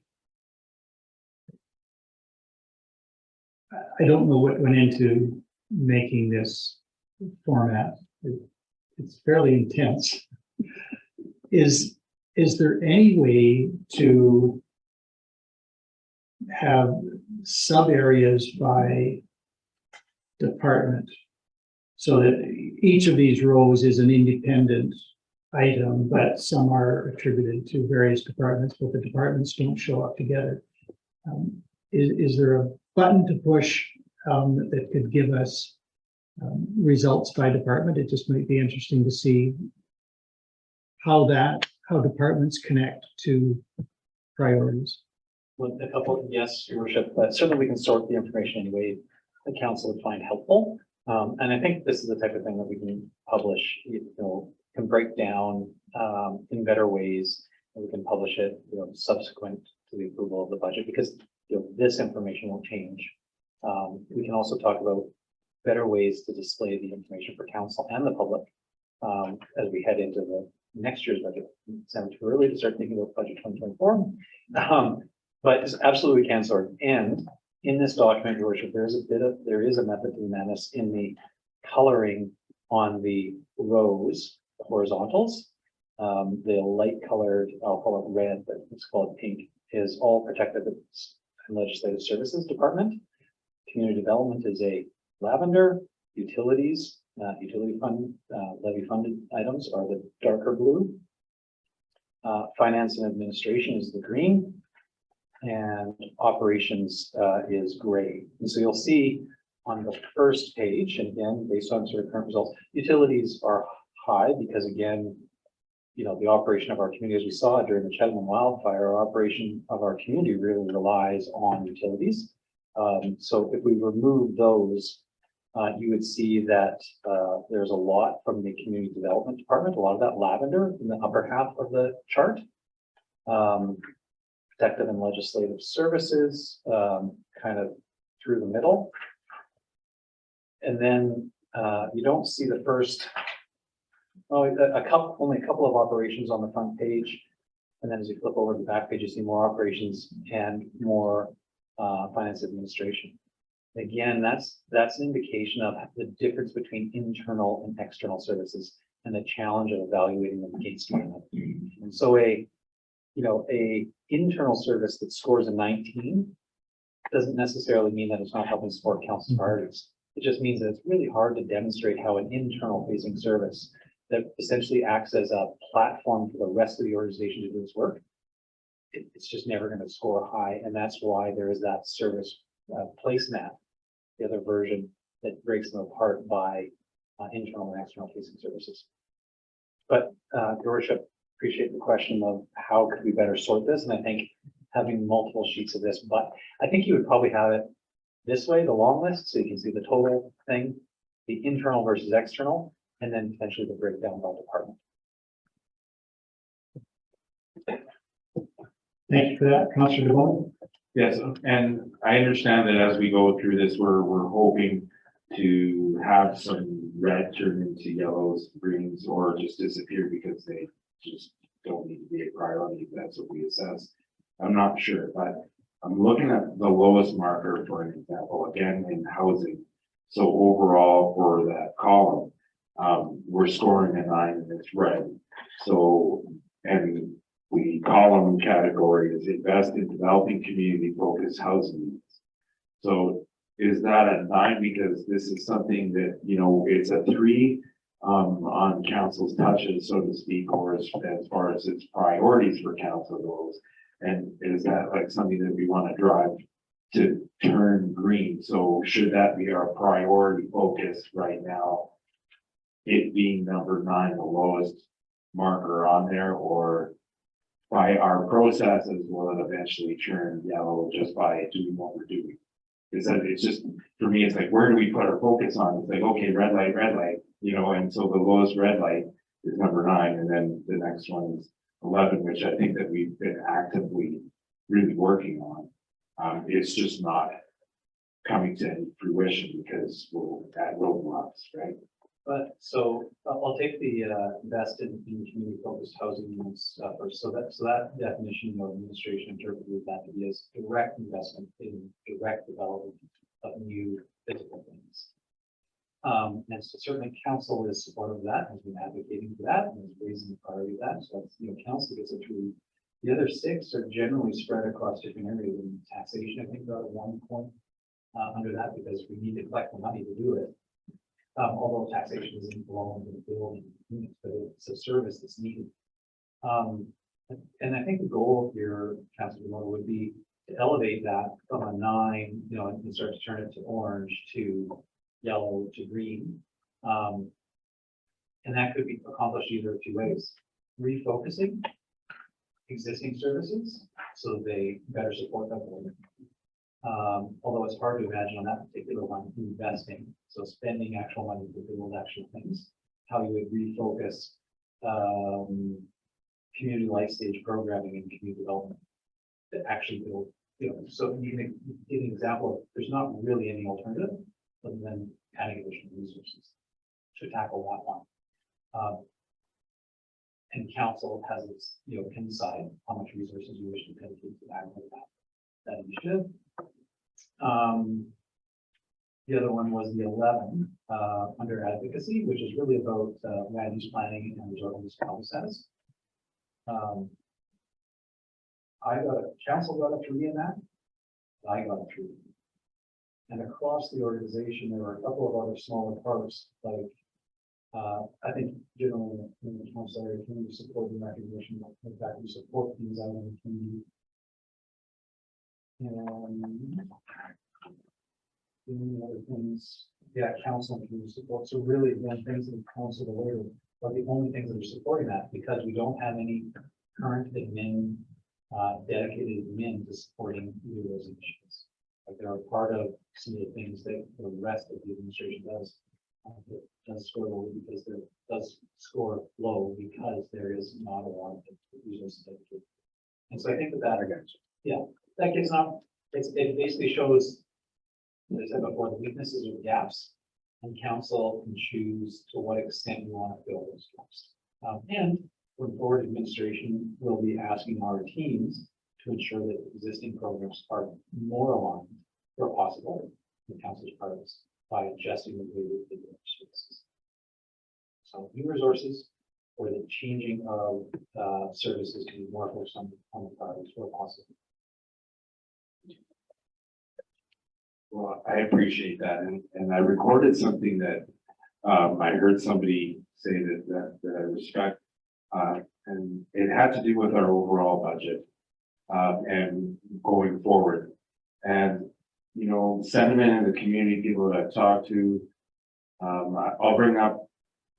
I don't know what went into making this format. It's fairly intense. Is there any way to have sub areas by department so that each of these rows is an independent item, but some are attributed to various departments, but the departments don't show up together? Is there a button to push that could give us results by department? It just might be interesting to see how departments connect to priorities. Well, a couple, yes, Your Worship, but certainly we can sort the information in a way the council would find helpful. And I think this is the type of thing that we can publish, can break down in better ways, and we can publish it, subsequent to the approval of the budget, because this information will change. We can also talk about better ways to display the information for council and the public as we head into the next year's budget. It sounds too early to start thinking about budget 2024, but it's absolutely can sort. And in this document, Your Worship, there is a method to the madness in the coloring on the rows, the horizontals. The light colored, I'll call it red, but it's called pink, is all protected and legislative services department. Community development is a lavender. Utilities, utility fund, levy funded items are the darker blue. Finance and administration is the green, and operations is gray. And so you'll see on the first page, and again, based on sort of current results, utilities are high because again, the operation of our community, as we saw during the Cheltenham wildfire, our operation of our community really relies on utilities. So if we remove those, you would see that there's a lot from the community development department, a lot of that lavender in the upper half of the chart. Protective and legislative services, kind of through the middle. And then you don't see the first, only a couple of operations on the front page. And then as you flip over the back page, you see more operations and more finance administration. Again, that's an indication of the difference between internal and external services and the challenge of evaluating them against one another. And so a internal service that scores a 19 doesn't necessarily mean that it's not helping support council's priorities. It just means that it's really hard to demonstrate how an internal facing service that essentially acts as a platform for the rest of the organization to do its work. It's just never going to score high. And that's why there is that service placemat, the other version that breaks them apart by internal and external facing services. But Your Worship, appreciate the question of how could we better sort this. And I think having multiple sheets of this, but I think you would probably have it this way, the long list, so you can see the total thing, the internal versus external, and then potentially the breakdown by department. Thank you for that, Councillor DeBonne. Yes, and I understand that as we go through this, we're hoping to have some red turn into yellows, greens, or just disappear because they just don't need to be a priority. That's what we assess. I'm not sure, but I'm looking at the lowest marker, for an example, again in housing. So overall for that column, we're scoring a 9 and it's red. So, and the column category is invest in developing community focused housing needs. So is that a 9 because this is something that, it's a 3 on council's touches, so to speak, or as far as its priorities for council goes? And is that like something that we want to drive to turn green? So should that be our priority focus right now? It being number 9, the lowest marker on there, or by our processes will it eventually turn yellow just by doing what we're doing? Is that it's just, for me, it's like, where do we put our focus on? It's like, okay, red light, and so the lowest red light is number 9, and then the next one is 11, which I think that we've been actively really working on. It's just not coming to any fruition because we're at roadblocks, right? But so I'll take the invest in community focused housing units first. So that definition of administration interpreted that to be as direct investment in direct development of new physical things. And so certainly council is supportive of that, has been advocating for that, and is raising the priority of that. So that's, council gets it through. The other 6 are generally spread across different areas. And taxation, I think, got a 1 point under that because we need to collect the money to do it. Although taxation isn't belong to the building units, but it's a service that's needed. And I think the goal of your council would be to elevate that from a 9, and start to turn it to orange, to yellow, to green. And that could be accomplished either 2 ways: refocusing existing services so they better support that building. Although it's hard to imagine on that particular one investing, so spending actual money to build actual things, how you would refocus community life stage programming and community development to actually build, so you can give an example of there's not really any alternative other than adding additional resources to tackle that one. And council has its, can decide how much resources you wish to dedicate to that initiative. The other one was the 11 under advocacy, which is really about land use planning and resorting to process. Council got a 3 in that. I got a 3. And across the organization, there were a couple of other smaller parts, like I think generally in the council area, community support and recognition, in fact, we support these out in the community. And other things, council and community support. So really, then things that council aware of are the only things that are supporting that, because we don't have any current admin, dedicated admin to supporting either of those initiatives. Like, they are part of some of the things that the rest of the administration does. That does score low because there does score low because there is not a lot of resources dedicated. And so I think that gives enough, it basically shows, as I said before, the weaknesses or gaps, and council can choose to what extent you want to fill those gaps. And going forward, administration will be asking our teams to ensure that existing programs are more aligned where possible with council's priorities by adjusting the way we do services. So new resources or the changing of services to be more focused on the priorities where possible. Well, I appreciate that, and I recorded something that I heard somebody say that I respect, and it had to do with our overall budget and going forward. And you know, sentiment in the community, people that I've talked to, I'll bring up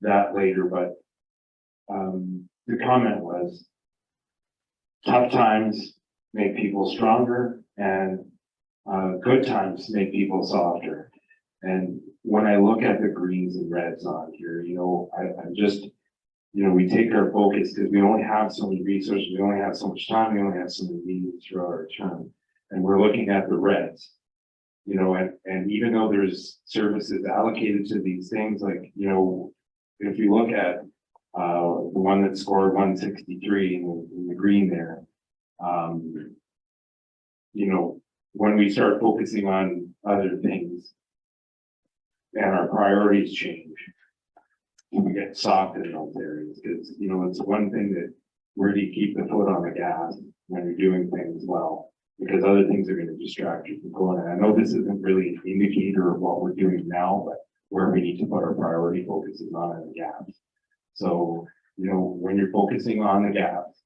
that later, but the comment was, tough times make people stronger, and good times make people softer. And when I look at the greens and reds on here, you know, I'm just, you know, we take our focus because we only have so many resources, we only have so much time, we only have so many meetings throughout our term, and we're looking at the reds. You know, and even though there's services allocated to these things, like, you know, if you look at the one that scored 163 in the green there, you know, when we start focusing on other things and our priorities change, we get soft in those areas, because, you know, it's one thing that, where do you keep the foot on the gas when you're doing things well? Because other things are going to distract you from going. And I know this isn't really an indicator of what we're doing now, but where we need to put our priority focus is on the gaps. So, you know, when you're focusing on the gaps,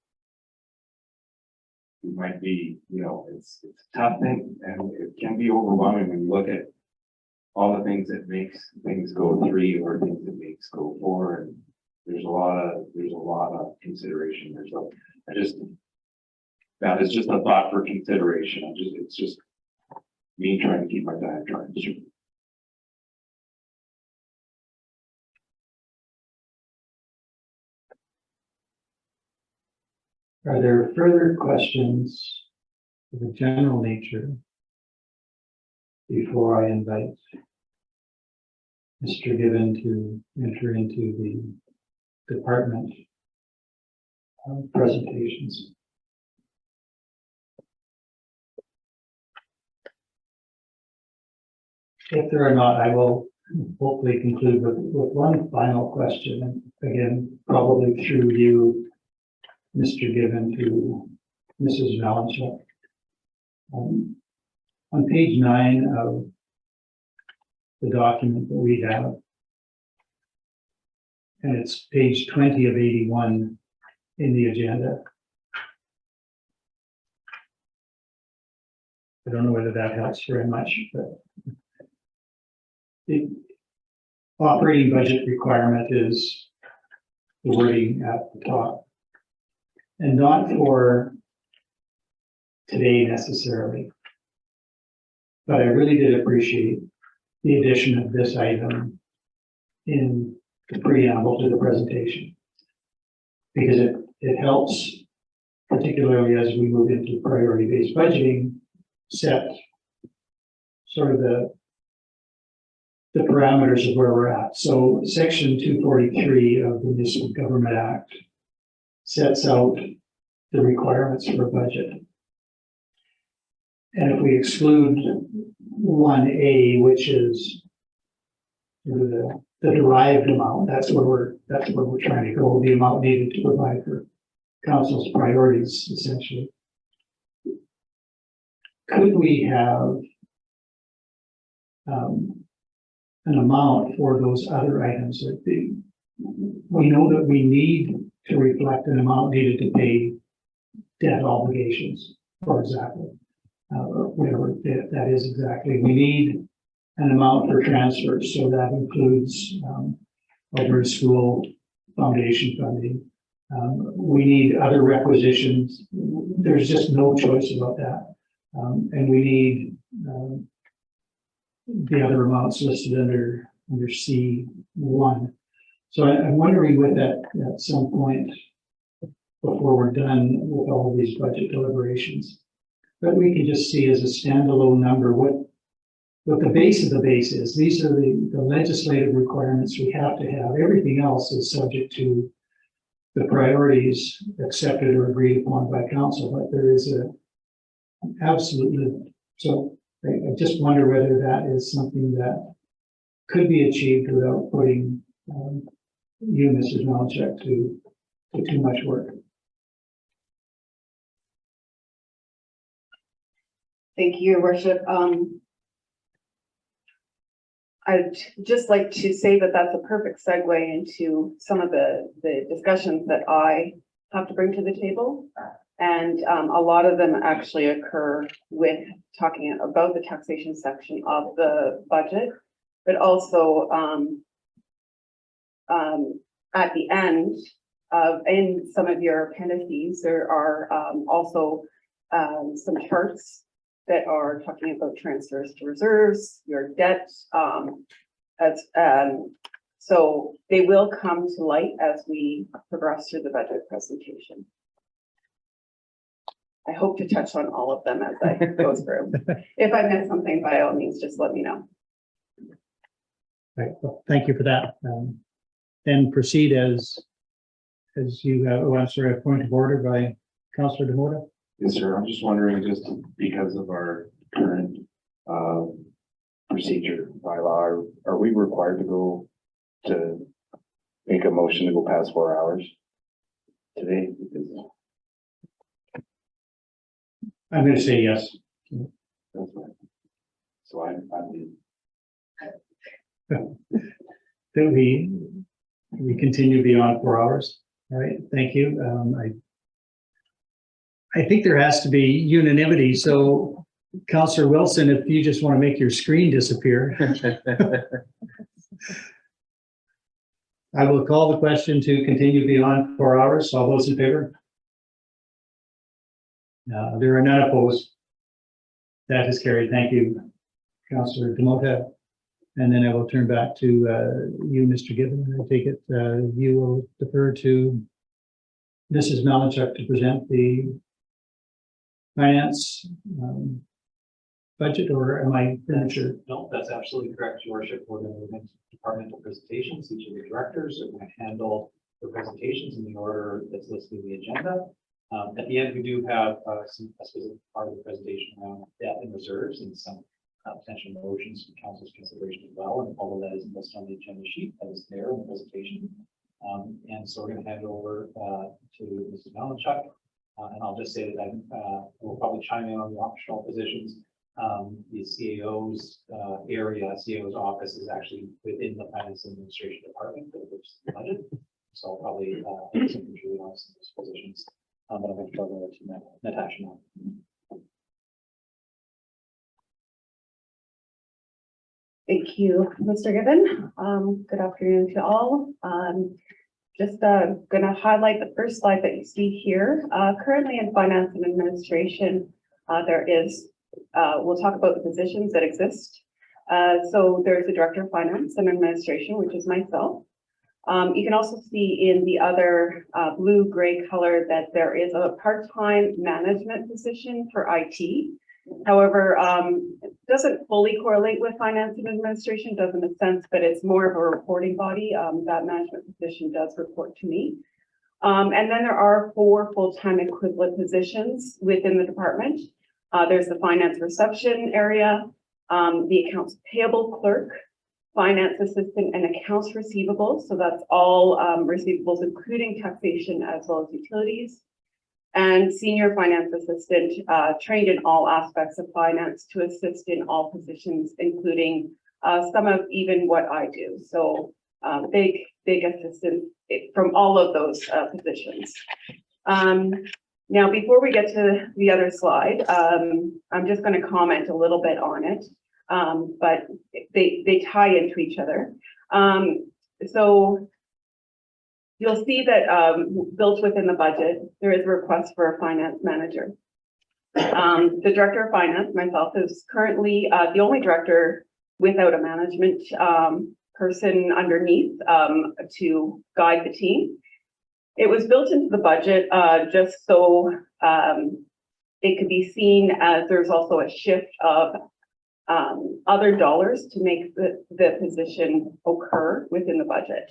it might be, you know, it's a tough thing, and it can be overwhelming when you look at all the things that makes things go 3 or things that makes go 4, and there's a lot of consideration there. So that is just a thought for consideration. It's just me trying to keep my diatribe straight. Are there further questions of a general nature before I invite Mr. Given to enter into the department presentations? If there are not, I will hopefully conclude with one final question, and again, probably through you, Mr. Given, to Mrs. Malinchuk. On page 9 of the document that we have, and it's page 20 of 81 in the agenda. I don't know whether that helps very much, but the operating budget requirement is the wording at the top. And not for today necessarily, but I really did appreciate the addition of this item in the preamble to the presentation, because it helps, particularly as we move into priority-based budgeting, set sort of the parameters of where we're at. So section 243 of the Municipal Government Act sets out the requirements for a budget. And if we exclude 1A, which is the derived amount, that's where we're trying to go, the amount needed to provide for council's priorities, essentially. Could we have an amount for those other items that we know that we need to reflect an amount needed to pay debt obligations, for example, or whatever that is exactly. We need an amount for transfers, so that includes Alberta School foundation funding. We need other requisitions. There's just no choice about that. And we need the other amounts listed under C1. So I'm wondering with that at some point before we're done with all of these budget deliberations, but we can just see as a standalone number what the base of the base is. These are the legislative requirements we have to have. Everything else is subject to the priorities accepted or agreed upon by council, but there is a absolute limit. So I just wonder whether that is something that could be achieved without putting you, Mrs. Malachek, to too much work. Thank you, Your Worship. I'd just like to say that that's a perfect segue into some of the discussions that I have to bring to the table. And a lot of them actually occur with talking about the taxation section of the budget, but also at the end in some of your appendices, there are also some charts that are talking about transfers to reserves, your debt. So they will come to light as we progress through the budget presentation. I hope to touch on all of them as I go through. If I miss something, by all means, just let me know. Right. Well, thank you for that. Then proceed as you, I'm sorry, a point of order by Councillor Demota. Yes, sir. I'm just wondering, just because of our current procedure by law, are we required to make a motion to go past 4 hours today? Because I'm going to say yes. that's right. So I'm That we continue beyond 4 hours. All right, thank you. I think there has to be unanimity. So Councillor Wilson, if you just want to make your screen disappear. I will call the question to continue beyond 4 hours. All those in favor? There are none opposed. That is carried. Thank you, Councillor Demota. And then I will turn back to you, Mr. Gibbon. I take it you will defer to Mrs. Malachuk to present the finance budget, or am I premature? No, that's absolutely correct, Your Worship. We're going to make departmental presentations. Each of the directors are going to handle the presentations in the order that's listed in the agenda. At the end, we do have a specific part of the presentation around debt and reserves and some potential motions for council's consideration as well. And all of that is listed on the agenda sheet that is there in the presentation. And so we're going to hand it over to Mrs. Malachuk. And I'll just say that I will probably chime in on the optional positions. The CAO's CAO's office is actually within the Finance and Administration Department, which is the budget. So I'll probably have some control on some of those positions. But I'm going to turn over to Natasha now. Thank you, Mr. Gibbon. Good afternoon to all. Just going to highlight the first slide that you see here. Currently in Finance and Administration, there is, we'll talk about the positions that exist. So there's the Director of Finance and Administration, which is myself. You can also see in the other blue-gray color that there is a part-time management position for IT. However, it doesn't fully correlate with Finance and Administration, does in a sense, but it's more of a reporting body. That management position does report to me. And then there are 4 full-time equivalent positions within the department. There's the finance reception area, the accounts payable clerk, finance assistant, and accounts receivable. So that's all receivables, including taxation as well as utilities. And senior finance assistant, trained in all aspects of finance to assist in all positions, including some of even what I do. So big assistance from all of those positions. Now, before we get to the other slide, I'm just going to comment a little bit on it, but they tie into each other. So You'll see that built within the budget, there is a request for a finance manager. The director of finance, myself, is currently the only director without a management person underneath to guide the team. It was built into the budget just so it could be seen as there's also a shift of other dollars to make the position occur within the budget.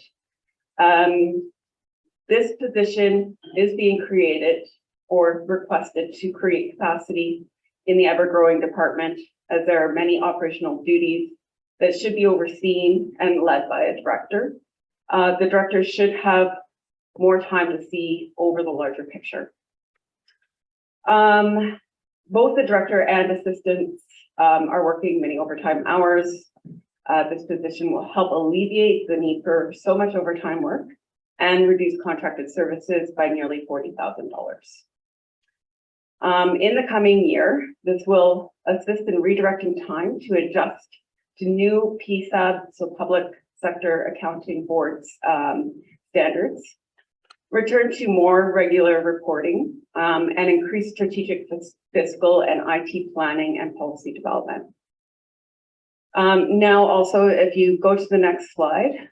This position is being created or requested to create capacity in the ever-growing department, as there are many operational duties that should be overseen and led by a director. The director should have more time to see over the larger picture. Both the director and assistants are working many overtime hours. This position will help alleviate the need for so much overtime work and reduce contracted services by nearly $40,000. In the coming year, this will assist in redirecting time to adjust to new PSAB, so Public Sector Accounting Board's standards, return to more regular reporting, and increase strategic fiscal and IT planning and policy development. Now also, if you go to the next slide,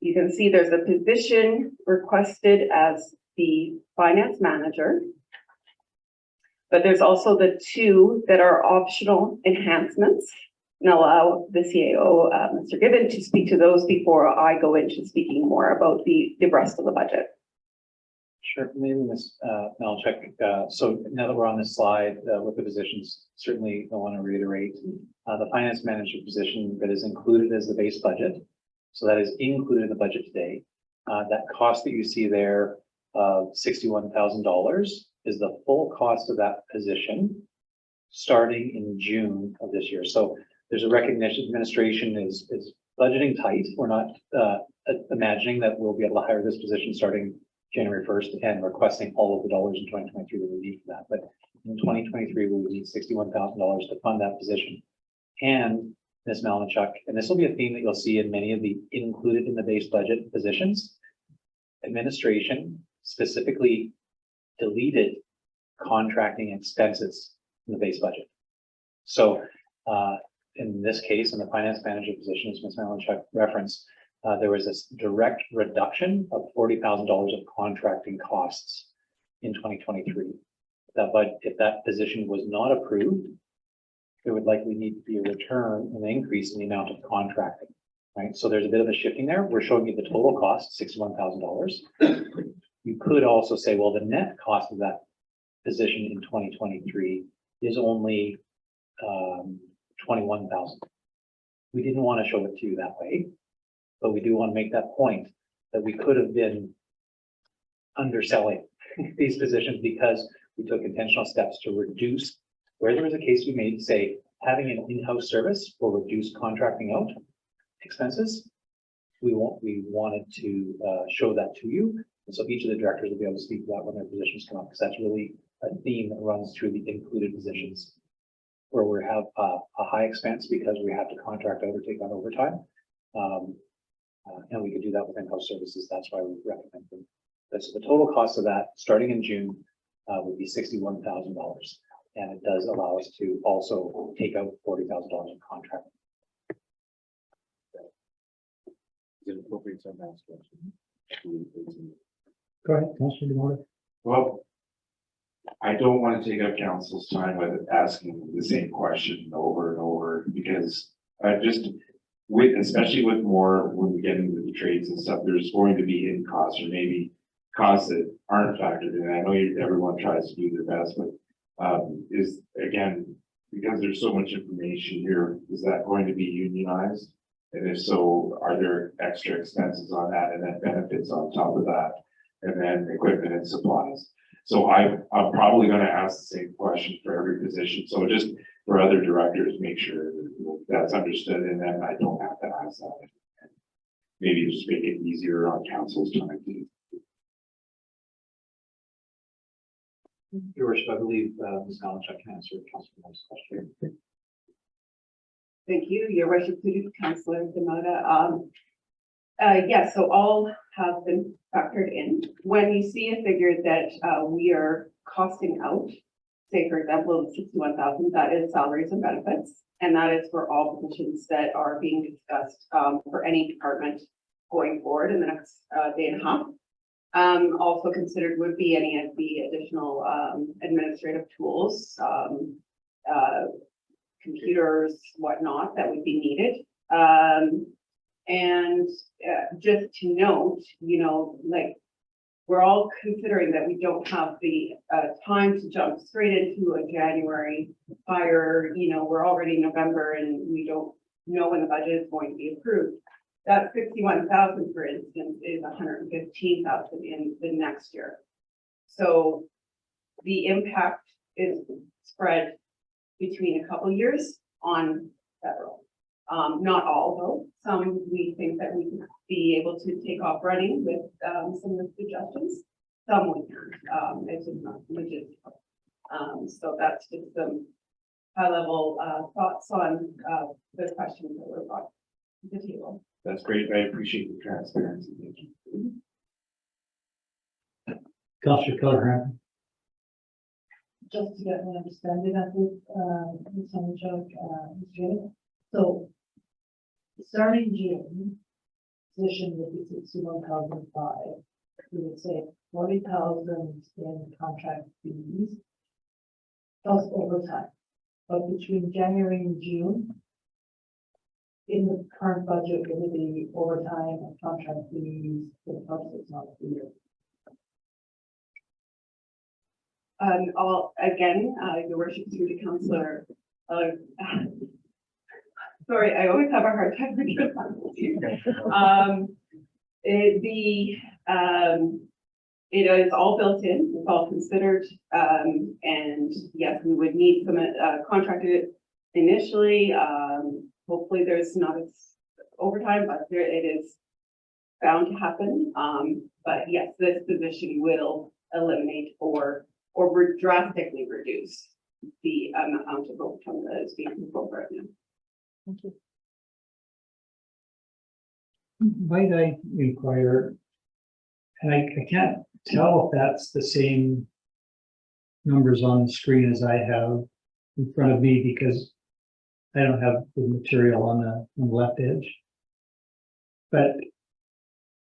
you can see there's a position requested as the finance manager, but there's also the two that are optional enhancements, and allow the CAO, Mr. Gibbon, to speak to those before I go into speaking more about the rest of the budget. Sure, maybe Ms. Malachek. So now that we're on this slide with the positions, certainly I want to reiterate the finance manager position that is included as the base budget. So that is included in the budget today. That cost that you see there of $61,000 is the full cost of that position starting in June of this year. So there's a recognition administration is budgeting tight. We're not imagining that we'll be able to hire this position starting January 1st and requesting all of the dollars in 2023 that we need for that. But in 2023, we would need $61,000 to fund that position. And Ms. Malinchuk, and this will be a theme that you'll see in many of the included in the base budget positions, administration specifically deleted contracting expenses in the base budget. So in this case, in the finance manager position, as Ms. Malinchuk referenced, there was this direct reduction of $40,000 of contracting costs in 2023. But if that position was not approved, there would likely need to be a return, an increase in the amount of contracting, right? So there's a bit of a shifting there. We're showing you the total cost, $61,000. You could also say, well, the net cost of that position in 2023 is only $21,000. We didn't want to show it to you that way, but we do want to make that point that we could have been underselling these positions because we took intentional steps to reduce where there was a case we made to say having an in-house service will reduce contracting out expenses. We wanted to show that to you. And so each of the directors will be able to speak to that when their positions come up, because that's really a theme that runs through the included positions where we have a high expense because we have to contract out or take on overtime. And we could do that with in-house services. That's why we recommend them. But so the total cost of that starting in June would be $61,000. And it does allow us to also take out $40,000 in contract. Is it appropriate to ask question? Go ahead, Councilor DeMora. Well, I don't want to take up council's time with asking the same question over and over, because especially with more when we get into the trades and stuff, there's going to be hidden costs or maybe costs that aren't factored in. I know everyone tries to do their best, but is again, because there's so much information here, is that going to be unionized? And if so, are there extra expenses on that and then benefits on top of that? And then equipment and supplies. So I'm probably going to ask the same question for every position. So just for other directors, make sure that's understood, and then I don't have to ask that. Maybe just make it easier on council's time. Your Worship, I believe Ms. Malinchuk can answer Councilor's question. Thank you, Your Worship, Councilor Demota. Yes, so all have been factored in. When you see a figure that we are costing out, say for example, the 61,000, that is salaries and benefits. And that is for all positions that are being discussed for any department going forward in the next day and a half. Also considered would be any of the additional administrative tools, computers, whatnot, that would be needed. And just to note, you know, like, we're all considering that we don't have the time to jump straight into a January hire. You know, we're already in November and we don't know when the budget is going to be approved. That 61,000, for instance, is 115,000 in the next year. So the impact is spread between a couple years on federal. Not all though. Some we think that we could be able to take off running with some of the suggestions. Some we can't. It's just not logistical. So that's just some high level thoughts on the questions that were brought to the table. That's great. I appreciate the transparency. Thank you. Councillor Kelleher. Just to get my understanding of this, so starting June, position would be 61,005. We would say 40,000 in contract fees plus overtime. But between January and June, in the current budget, it would be overtime and contract fees for the first 6 months of the year. Your worship, through the councillor. Sorry, I always have a hard time with your it is all built in, it's all considered, and yes, we would need some contracted initially. Hopefully there's not overtime, but it is bound to happen. But yes, this position will eliminate or drastically reduce the amount of overtime that is being performed right now. Thank you. Might I inquire, and I can't tell if that's the same numbers on the screen as I have in front of me, because I don't have the material on the left edge. But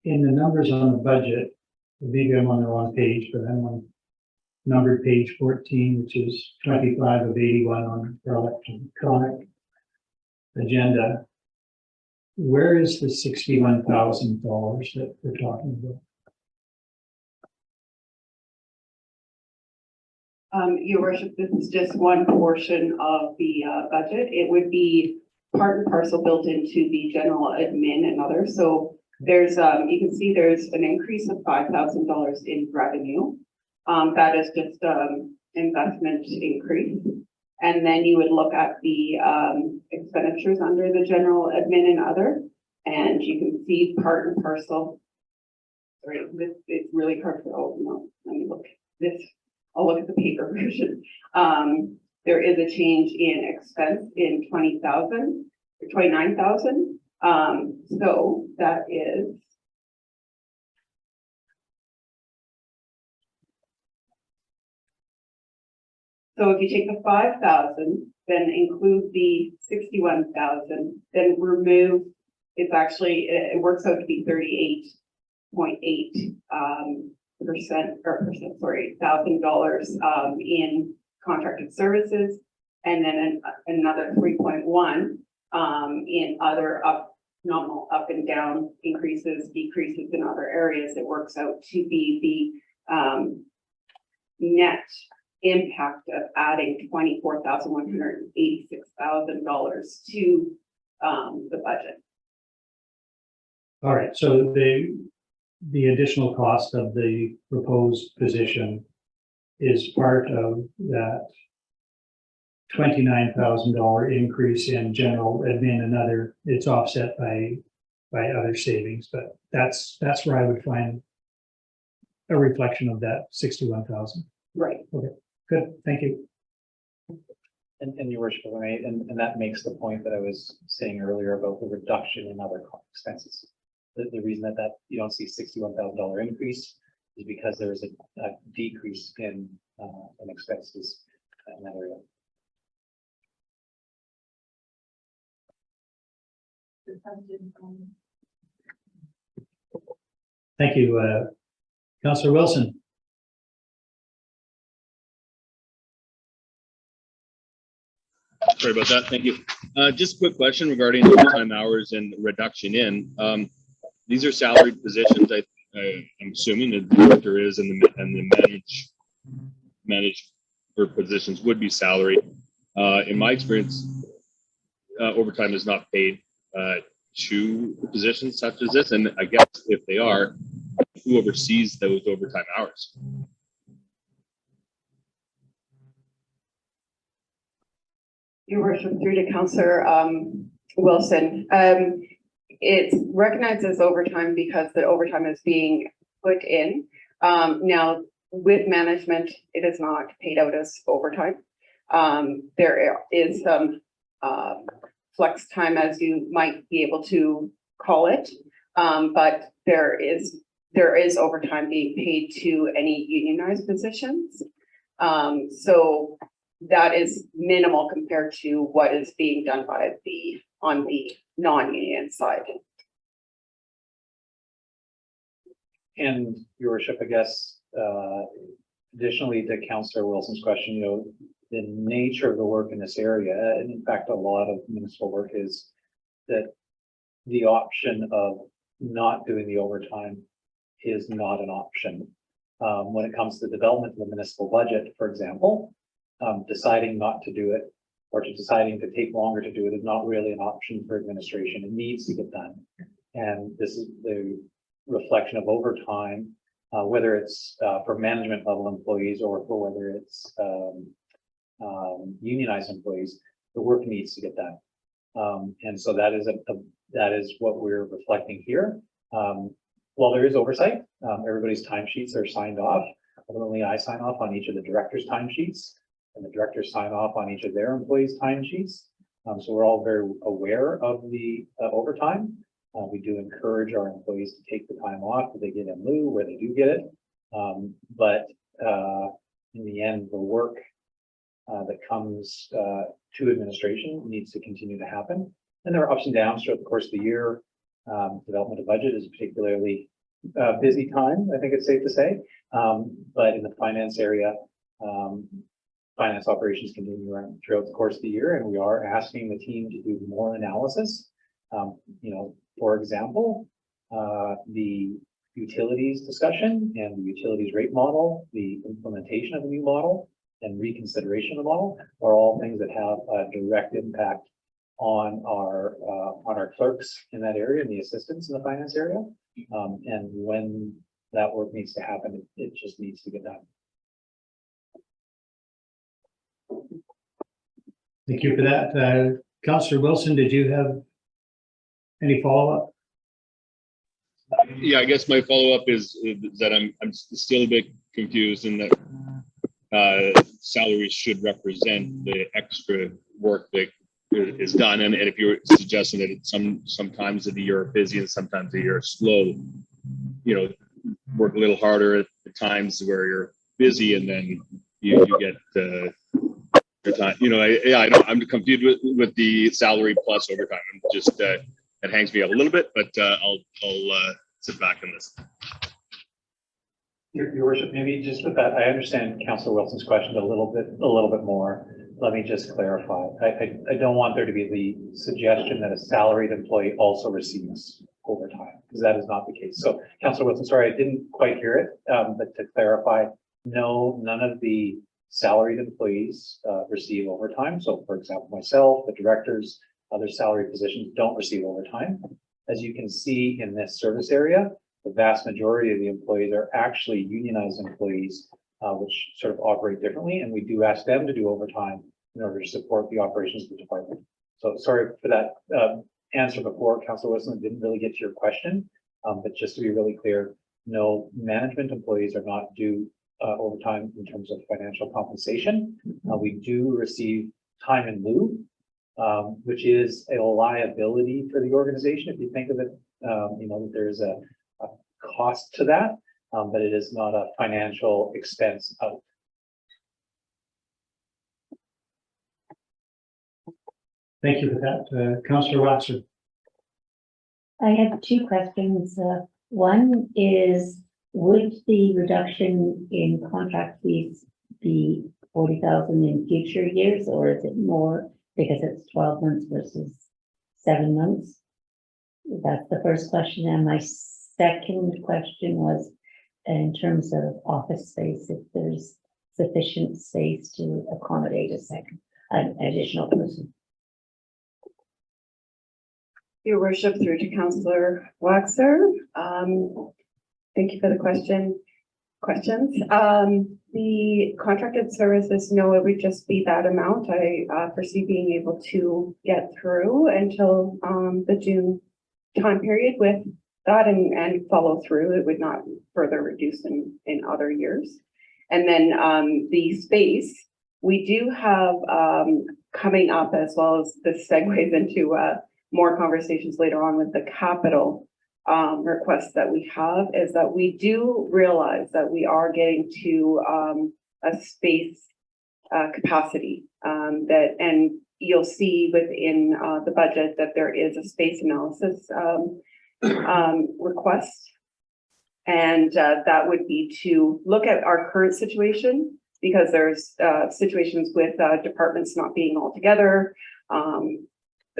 in the numbers on the budget, maybe I'm on the wrong page, but I'm on numbered page 14, which is 25 of 81 on the electronic agenda. Where is the $61,000 that we're talking about? Your worship, this is just one portion of the budget. It would be part and parcel built into the general admin and others. So there's, you can see there's an increase of $5,000 in revenue. That is just investment increase. And then you would look at the expenditures under the general admin and other, and you can see part and parcel. Sorry, this it's really hard to, oh no, let me look this. I'll look at the paper version. There is a change in expense in 20,000 or 29,000. So that is. So if you take the 5,000, then include the 61,000, then remove, it's actually, it works out to be 38.8 $1,000 in contracted services, and then another 3.1 in other nominal up and down increases, decreases in other areas. It works out to be the net impact of adding $24,186,000 to the budget. All right, so the additional cost of the proposed position is part of that $29,000 increase in general admin and other. It's offset by other savings, but that's where I would find a reflection of that 61,000. Right. Okay, good, thank you. And your worship, and that makes the point that I was saying earlier about the reduction in other expenses. the reason that you don't see $61,000 increase is because there is a decrease in expenses in that area. Thank you, Councillor Wilson. Sorry about that. Thank you. Just a quick question regarding overtime hours and reduction in. These are salaried positions. I'm assuming the director is and the manage or positions would be salaried. In my experience, overtime is not paid to positions such as this, and I guess if they are, who oversees those overtime hours? Your worship, through to Councillor Wilson. It's recognized as overtime because the overtime is being put in. Now, with management, it is not paid out as overtime. There is some flex time, as you might be able to call it, but there is overtime being paid to any unionized positions. So that is minimal compared to what is being done by on the non-union side. And your worship, I guess, additionally to Councillor Wilson's question, the nature of the work in this area, and in fact, a lot of municipal work is that the option of not doing the overtime is not an option. When it comes to the development of the municipal budget, for example, deciding not to do it or deciding to take longer to do it is not really an option for administration. It needs to get done. And this is the reflection of overtime, whether it's for management level employees or for whether it's unionized employees, the work needs to get done. And so that is what we're reflecting here. While there is oversight, everybody's timesheets are signed off. Ultimately, I sign off on each of the directors' timesheets, and the directors sign off on each of their employees' timesheets. So we're all very aware of the overtime. We do encourage our employees to take the time off that they get in lieu, where they do get it. But in the end, the work that comes to administration needs to continue to happen. And there are ups and downs throughout the course of the year. Development of budget is a particularly busy time, I think it's safe to say. But in the finance area, finance operations continue throughout the course of the year, and we are asking the team to do more analysis. For example, the utilities discussion and the utilities rate model, the implementation of the new model, and reconsideration of the model are all things that have a direct impact on our clerks in that area and the assistants in the finance area. And when that work needs to happen, it just needs to get done. Thank you for that. Councillor Wilson, did you have any follow-up? Yeah, I guess my follow-up is that I'm still a bit confused in that salaries should represent the extra work that is done. And if you're suggesting that it's sometimes of the year are busy and sometimes the year are slow, work a little harder at the times where you're busy, and then you get your time. I'm confused with the salary plus overtime. I'm just it hangs me up a little bit, but I'll sit back on this. Your worship, maybe just with that, I understand Councillor Wilson's question a little bit more. Let me just clarify. I don't want there to be the suggestion that a salaried employee also receives overtime, because that is not the case. So, Councillor Wilson, sorry, I didn't quite hear it, but to clarify, no, none of the salaried employees receive overtime. So, for example, myself, the directors, other salaried positions don't receive overtime. As you can see in this service area, the vast majority of the employees are actually unionized employees, which sort of operate differently. And we do ask them to do overtime in order to support the operations of the department. So sorry for that answer before, Councillor Wilson, didn't really get to your question. But just to be really clear, no, management employees are not due overtime in terms of financial compensation. We do receive time in lieu, which is a liability for the organization. If you think of it that there's a cost to that, but it is not a financial expense out. Thank you for that. Councillor Watson. I have two questions. One is, would the reduction in contract fees be 40,000 in future years, or is it more because it's 12 months versus 7 months? That's the first question. And my second question was in terms of office space, if there's sufficient space to accommodate an additional person. Your worship, through to Councillor Waxer. Thank you for the questions. The contracted services, no, it would just be that amount. I foresee being able to get through until the June time period with that and follow through. It would not further reduce in other years. And then the space, we do have coming up, as well as this segues into more conversations later on with the capital requests that we have, is that we do realize that we are getting to a space capacity and you'll see within the budget that there is a space analysis request. And that would be to look at our current situation, because there's situations with departments not being all together.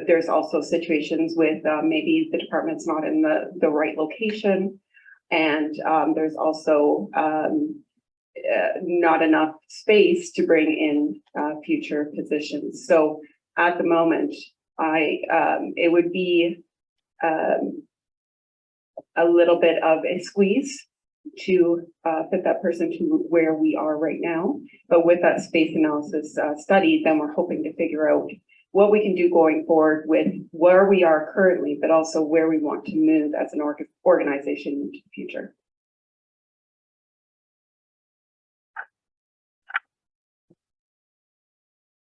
There's also situations with maybe the department's not in the right location. And there's also not enough space to bring in future positions. So at the moment, it would be a little bit of a squeeze to fit that person to where we are right now. But with that space analysis study, then we're hoping to figure out what we can do going forward with where we are currently, but also where we want to move as an organization into the future.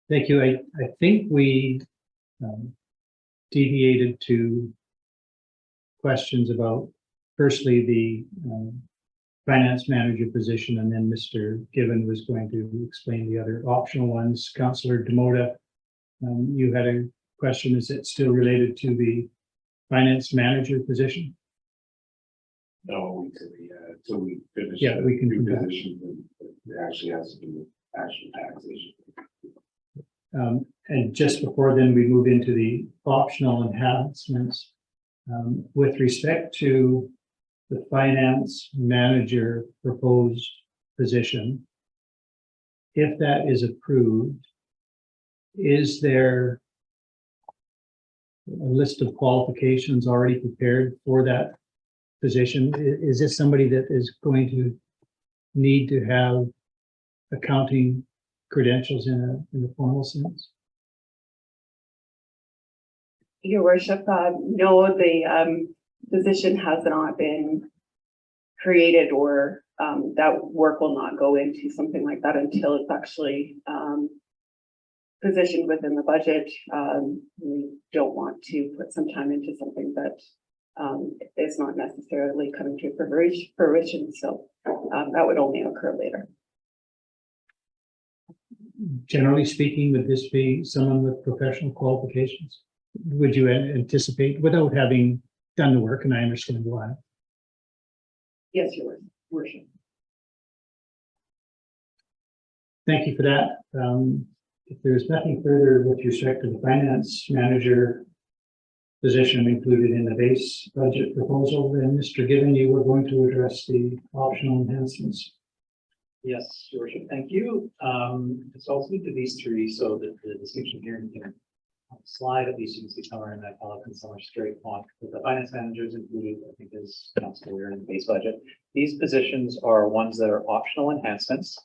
Thank you. I think we deviated to questions about, firstly, the finance manager position, and then Mr. Given was going to explain the other optional ones. Councillor Demota, you had a question. Is it still related to the finance manager position? No, until we finish. Yeah, we can come back. Position, it actually has to do with actual taxation. And just before then, we move into the optional enhancements. With respect to the finance manager proposed position, if that is approved, is there a list of qualifications already prepared for that position? Is this somebody that is going to need to have accounting credentials in a formal sense? Your worship, no, the position has not been created, or that work will not go into something like that until it's actually positioned within the budget. We don't want to put some time into something that is not necessarily coming to fruition. So that would only occur later. Generally speaking, would this be someone with professional qualifications? Would you anticipate, without having done the work, and I understand why? Yes, your worship. Thank you for that. If there's nothing further with respect to the finance manager position included in the base budget proposal, then Mr. Given, you were going to address the optional enhancements. Yes, Your Worship, thank you. It's also to these three, so that the distinction here in the slide, at least you can see somewhere in that column and somewhere straight font. But the finance managers included, I think, as council aware, in the base budget. These positions are ones that are optional enhancements.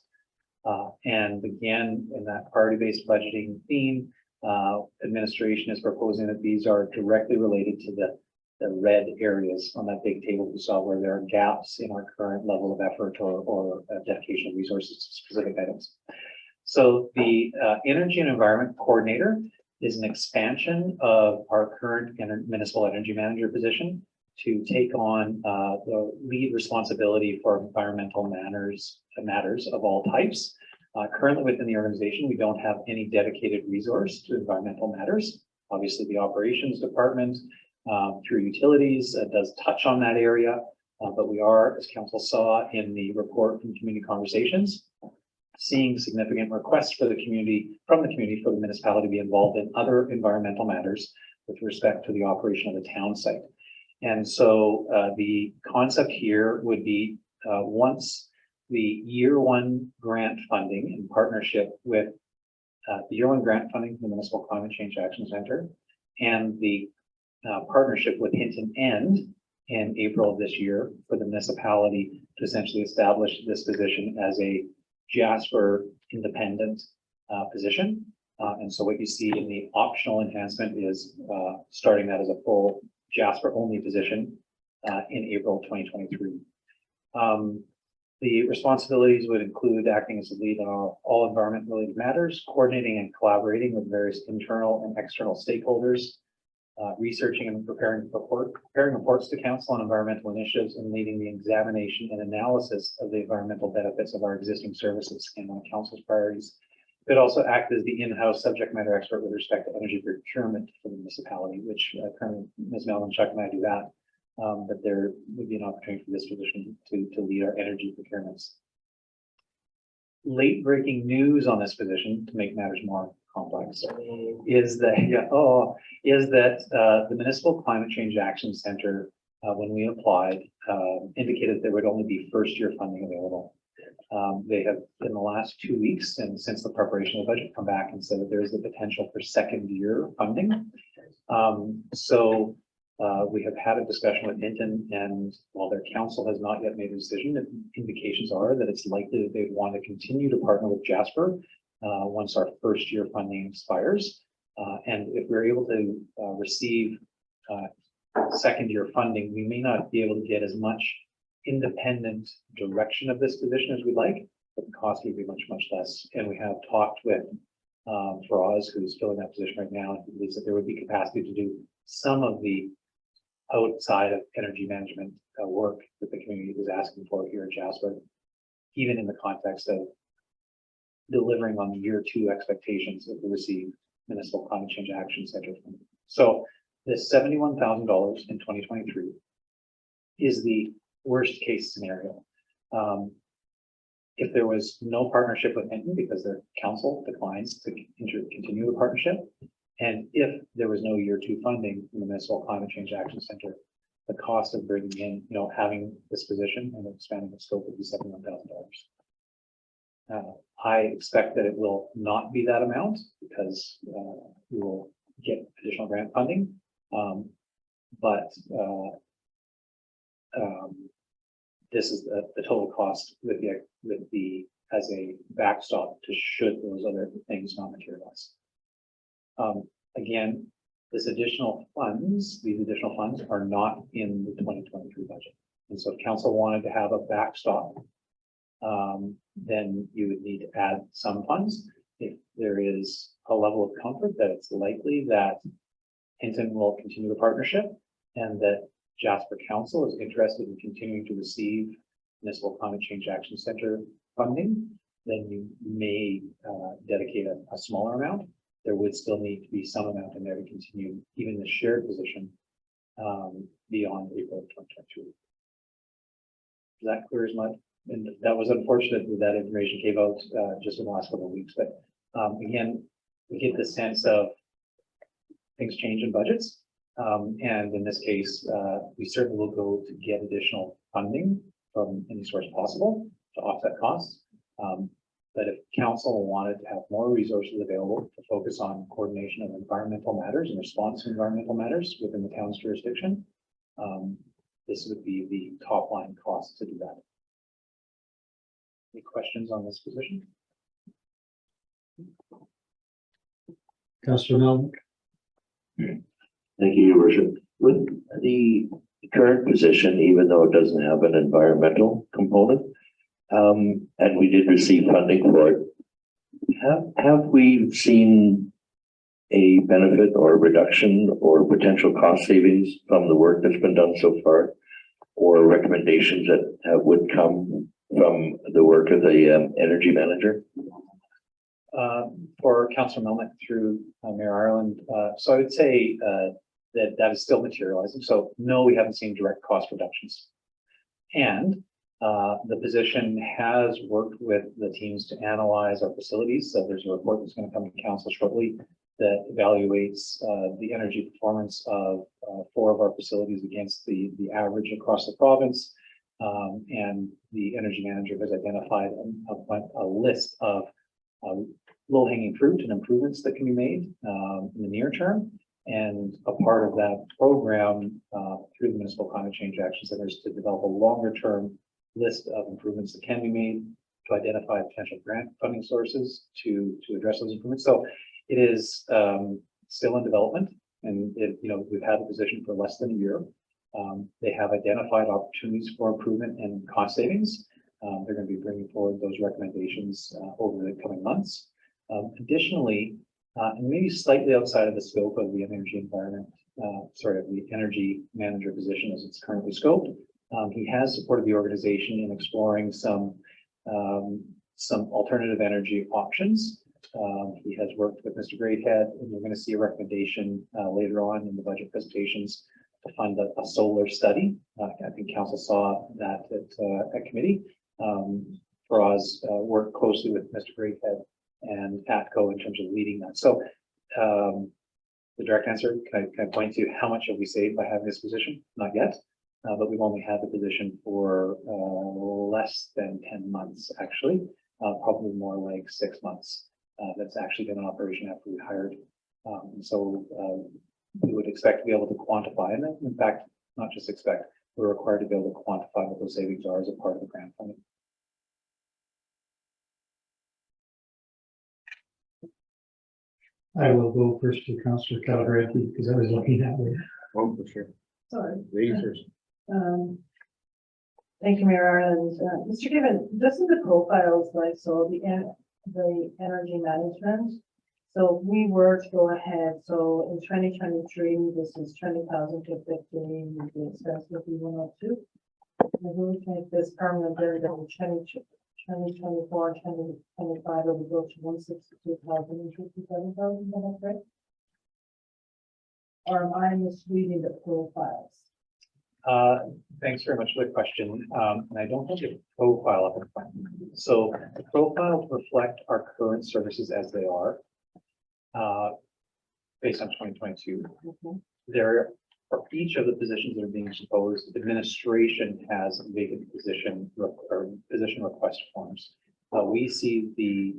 And again, in that priority-based budgeting theme, administration is proposing that these are directly related to the red areas on that big table we saw, where there are gaps in our current level of effort or dedication of resources to specific items. So the Energy and Environment Coordinator is an expansion of our current municipal energy manager position to take on the lead responsibility for environmental matters of all types. Currently within the organization, we don't have any dedicated resource to environmental matters. Obviously, the operations department through utilities does touch on that area, but we are, as council saw in the report from community conversations, seeing significant requests for the community, from the community, for the municipality to be involved in other environmental matters with respect to the operation of the town site. And so the concept here would be once the year one grant funding in partnership with the year one grant funding from the Municipal Climate Change Action Center and the partnership with Hinton End in April of this year for the municipality to essentially establish this position as a Jasper independent position. And so what you see in the optional enhancement is starting that as a full Jasper only position in April 2023. The responsibilities would include acting as a lead on all environment related matters, coordinating and collaborating with various internal and external stakeholders, researching and preparing reports to council on environmental initiatives, and leading the examination and analysis of the environmental benefits of our existing services and on council's priorities. It could also act as the in-house subject matter expert with respect to energy procurement for the municipality, which currently Ms. Melvin Chuck and I do that. But there would be an opportunity for this position to lead our energy procurements. Late breaking news on this position, to make matters more complex, is that the Municipal Climate Change Action Center, when we applied, indicated there would only be first year funding available. They have, in the last 2 weeks and since the preparation of the budget, come back and said that there is the potential for second year funding. We have had a discussion with Hinton, and while their council has not yet made a decision, the indications are that it's likely that they'd want to continue to partner with Jasper once our first year funding expires. And if we're able to receive second year funding, we may not be able to get as much independent direction of this position as we'd like, but the cost would be much, much less. And we have talked with Faraz, who's filling that position right now, and he believes that there would be capacity to do some of the outside of energy management work that the community was asking for here in Jasper, even in the context of delivering on the year two expectations that we receive Municipal Climate Change Action Center funding. So this $71,000 in 2023 is the worst case scenario. If there was no partnership with Hinton because their council declines to continue the partnership, and if there was no year two funding from the Municipal Climate Change Action Center, the cost of bringing in, having this position and expanding the scope would be $71,000. I expect that it will not be that amount because we will get additional grant funding, this is the total cost with the as a backstop to should those other things not materialize. Again, these additional funds are not in the 2023 budget. And so if council wanted to have a backstop, then you would need to add some funds. If there is a level of comfort that it's likely that Hinton will continue the partnership and that Jasper Council is interested in continuing to receive Municipal Climate Change Action Center funding, then you may dedicate a smaller amount. There would still need to be some amount in there to continue even the shared position beyond April of 2022. Is that clear as mud? And that was unfortunate that that information came out just in the last couple of weeks. But again, we get the sense of things change in budgets. And in this case, we certainly will go to get additional funding from any source possible to offset costs. But if council wanted to have more resources available to focus on coordination of environmental matters and response to environmental matters within the town's jurisdiction, this would be the top line cost to do that. Any questions on this position? Councillor Melvin. Thank you, Your Worship. With the current position, even though it doesn't have an environmental component, and we did receive funding for it, have we seen a benefit or reduction or potential cost savings from the work that's been done so far? Or recommendations that would come from the work of the energy manager? For Councillor Melnick through Mayor Ireland, so I would say that is still materializing. So no, we haven't seen direct cost reductions. And the position has worked with the teams to analyze our facilities. So there's a report that's going to come to council shortly that evaluates the energy performance of 4 of our facilities against the average across the province. And the energy manager has identified a list of low-hanging fruit and improvements that can be made in the near term. And a part of that program through the Municipal Climate Change Action Center is to develop a longer-term list of improvements that can be made to identify potential grant funding sources to address those improvements. So it is still in development, and we've had the position for less than a year. They have identified opportunities for improvement and cost savings. They're going to be bringing forward those recommendations over the coming months. Additionally, and maybe slightly outside of the scope of the energy the energy manager position as it's currently scoped, he has supported the organization in exploring some alternative energy options. He has worked with Mr. Greathead, and we're going to see a recommendation later on in the budget presentations to fund a solar study. I think council saw that at committee. Faraz worked closely with Mr. Greathead and ATCO in terms of leading that. So the direct answer, can I point to how much have we saved by having this position? Not yet, but we've only had the position for less than 10 months, actually, probably more like 6 months. That's actually been in operation after we hired. So we would expect to be able to quantify, and in fact, not just expect, we're required to be able to quantify what those savings are as a part of the grant funding. I will go first to Councillor Calvarenti because I was looking that way. Oh, for sure. Sorry. Lasers. Thank you, Mayor Ireland. Mr. Given, just in the profiles, like, so the energy management. So if we were to go ahead, so in 2023, this is 20,000 to 15, the expense would be 102. If we make this permanent, then 2024 and 2025, it would go to 162,000 and 57,000, is that right? Or am I misreading the profiles? Thanks very much for the question. And I don't have a profile up in front. So the profiles reflect our current services as they are, based on 2022. There are each of the positions that are being proposed. Administration has vacant position or position request forms. We see the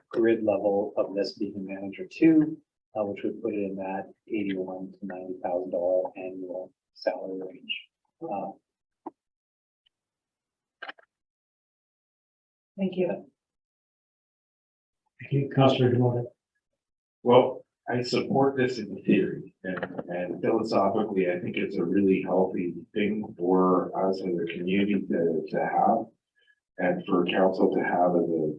grid level of this being a manager 2, which would put it in that $81,000 to $90,000 annual salary range. Thank you. Thank you, Councillor Demoda. Well, I support this in theory, and philosophically, I think it's a really healthy thing for us as a community to have, and for council to have as a,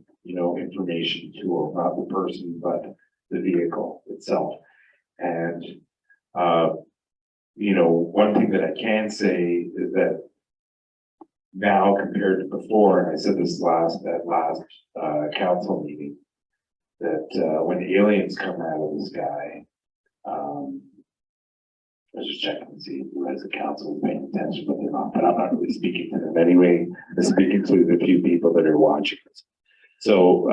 information tool, not the person, but the vehicle itself. And, one thing that I can say is that now compared to before, and I said this at last council meeting, that when aliens come out of the sky, I was just checking to see who has the council paying attention, but they're not. But I'm not really speaking to them anyway. I'm speaking to the few people that are watching this. So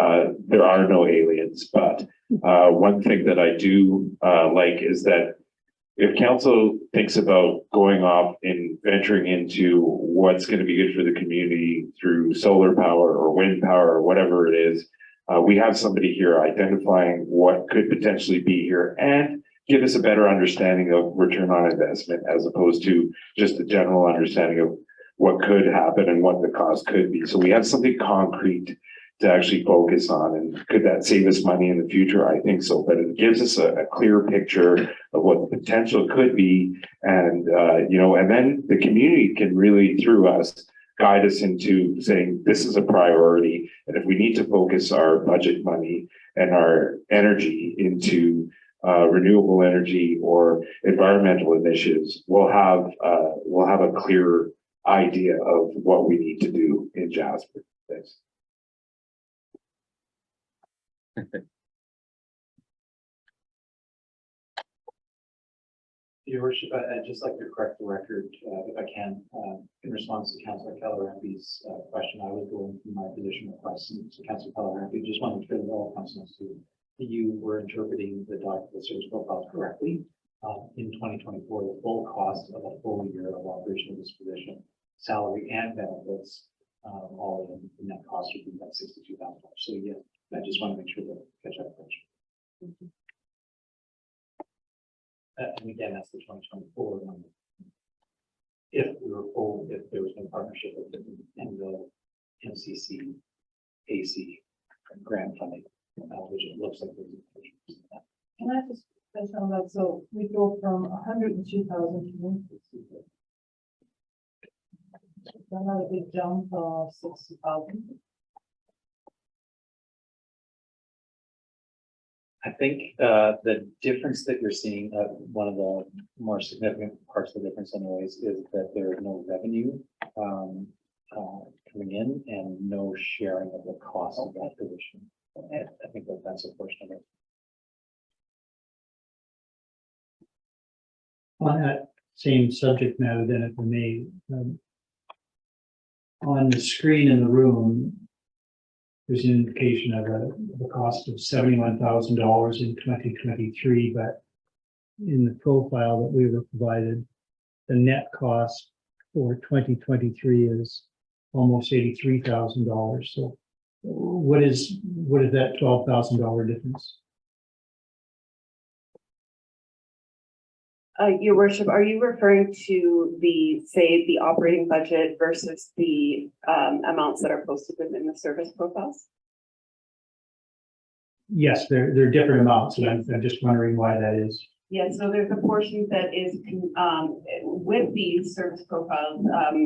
there are no aliens, but one thing that I do like is that if council thinks about going off and venturing into what's going to be good for the community through solar power or wind power or whatever it is, we have somebody here identifying what could potentially be here and give us a better understanding of return on investment as opposed to just a general understanding of what could happen and what the cost could be. So we have something concrete to actually focus on. And could that save us money in the future? I think so, but it gives us a clear picture of what the potential could be. And, and then the community can really, through us, guide us into saying this is a priority. And if we need to focus our budget money and our energy into renewable energy or environmental initiatives, we'll have a clear idea of what we need to do in Jasper. Thanks. Your worship, I'd just like to correct the record, if I can, in response to Councillor Keller-Ramby's question. I was going through my position request, and so Councillor Keller-Ramby, just wanted to make sure that all councillors knew that you were interpreting the document service profile correctly. In 2024, the full cost of a full year of operation of this position, salary and benefits, all in the net cost would be about $62,000. So yeah, I just want to make sure that catch up. And again, that's the 2024 number. If we were full, if there was no partnership with the MCC, AC, grant funding, which it looks like there's a. Can I just touch on that? So we go from 102,000 to 160,000. Not a big jump of 60,000. I think the difference that you're seeing, one of the more significant parts of the difference anyways, is that there is no revenue coming in and no sharing of the cost of that position. And I think that that's a portion of it. On that same subject matter, then, if I may, on the screen in the room, there's an indication of a cost of $71,000 in 2023, but in the profile that we were provided, the net cost for 2023 is almost $83,000. So what is that $12,000 difference? Your worship, are you referring to the operating budget versus the amounts that are posted within the service profiles? Yes, they're different amounts, and I'm just wondering why that is. Yeah, so there's a portion that is with these service profiles.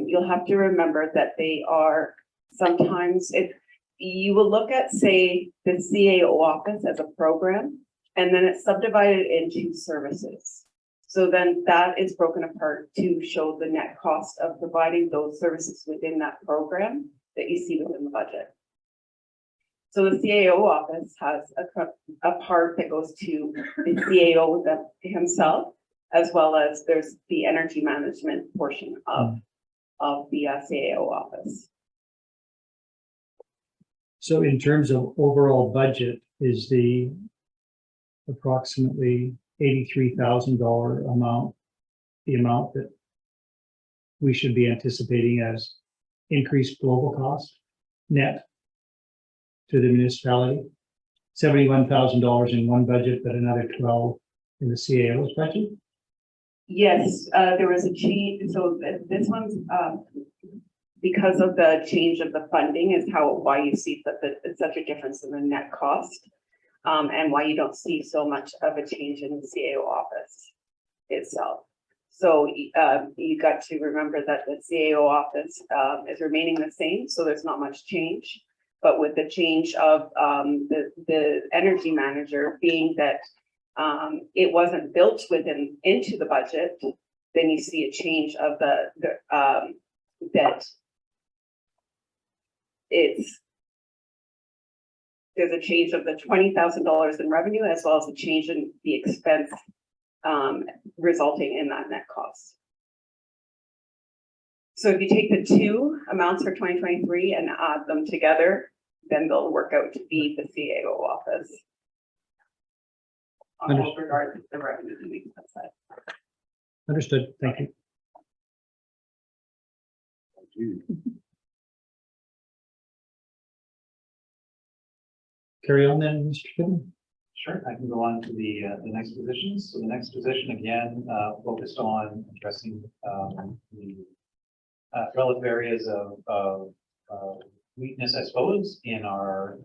You'll have to remember that they are sometimes, if you will look at, say, the CAO office as a program, and then it's subdivided into services. So then that is broken apart to show the net cost of providing those services within that program that you see within the budget. So the CAO office has a part that goes to the CAO himself, as well as there's the energy management portion of the CAO office. So in terms of overall budget, is the approximately $83,000 amount the amount that we should be anticipating as increased global cost net to the municipality? $71,000 in one budget, but another 12 in the CAO's budget? Yes, there was a change. So this one's because of the change of the funding is why you see such a difference in the net cost. And why you don't see so much of a change in the CAO office itself. So you got to remember that the CAO office is remaining the same, so there's not much change. But with the change of the energy manager being that it wasn't built into the budget, then you see a change of there's a change of the $20,000 in revenue, as well as a change in the expense resulting in that net cost. So if you take the two amounts for 2023 and add them together, then they'll work out to be the CAO office. With regard to the revenue and the expense side. Understood. Thank you. Thank you. Carry on then, Mr. Kibben. Sure, I can go on to the next positions. So the next position again focused on addressing the relative areas of weakness, I suppose, in our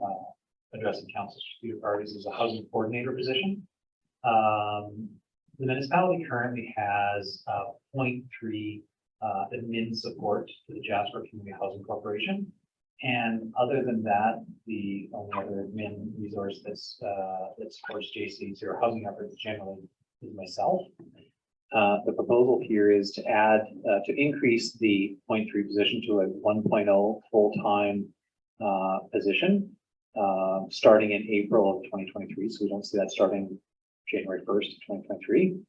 addressing council strategic priorities as a housing coordinator position. The municipality currently has 0.3 admin support to the Jasper Community Housing Corporation. And other than that, the only other admin resource that supports JCs or housing efforts generally is myself. The proposal here is to add, to increase the 0.3 position to a 1.0 full-time position, starting in April of 2023. So we don't see that starting January 1st, 2023.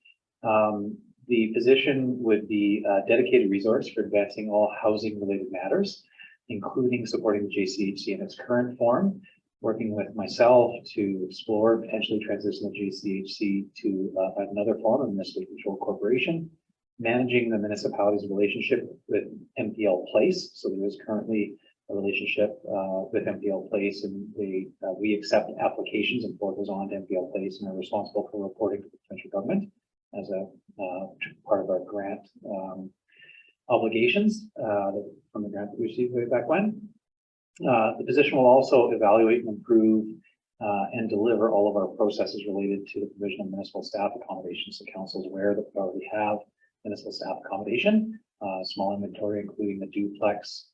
The position would be a dedicated resource for advancing all housing-related matters, including supporting the JCHC in its current form, working with myself to explore potentially transition the JCHC to another form of municipal controlled corporation, managing the municipality's relationship with MPL Place. So there is currently a relationship with MPL Place, and we accept applications and forward those on to MPL Place and are responsible for reporting to the provincial government as a part of our grant obligations from the grant that we received way back when. The position will also evaluate and improve and deliver all of our processes related to the provision of municipal staff accommodations. So council is aware that we already have municipal staff accommodation, small inventory, including the duplex,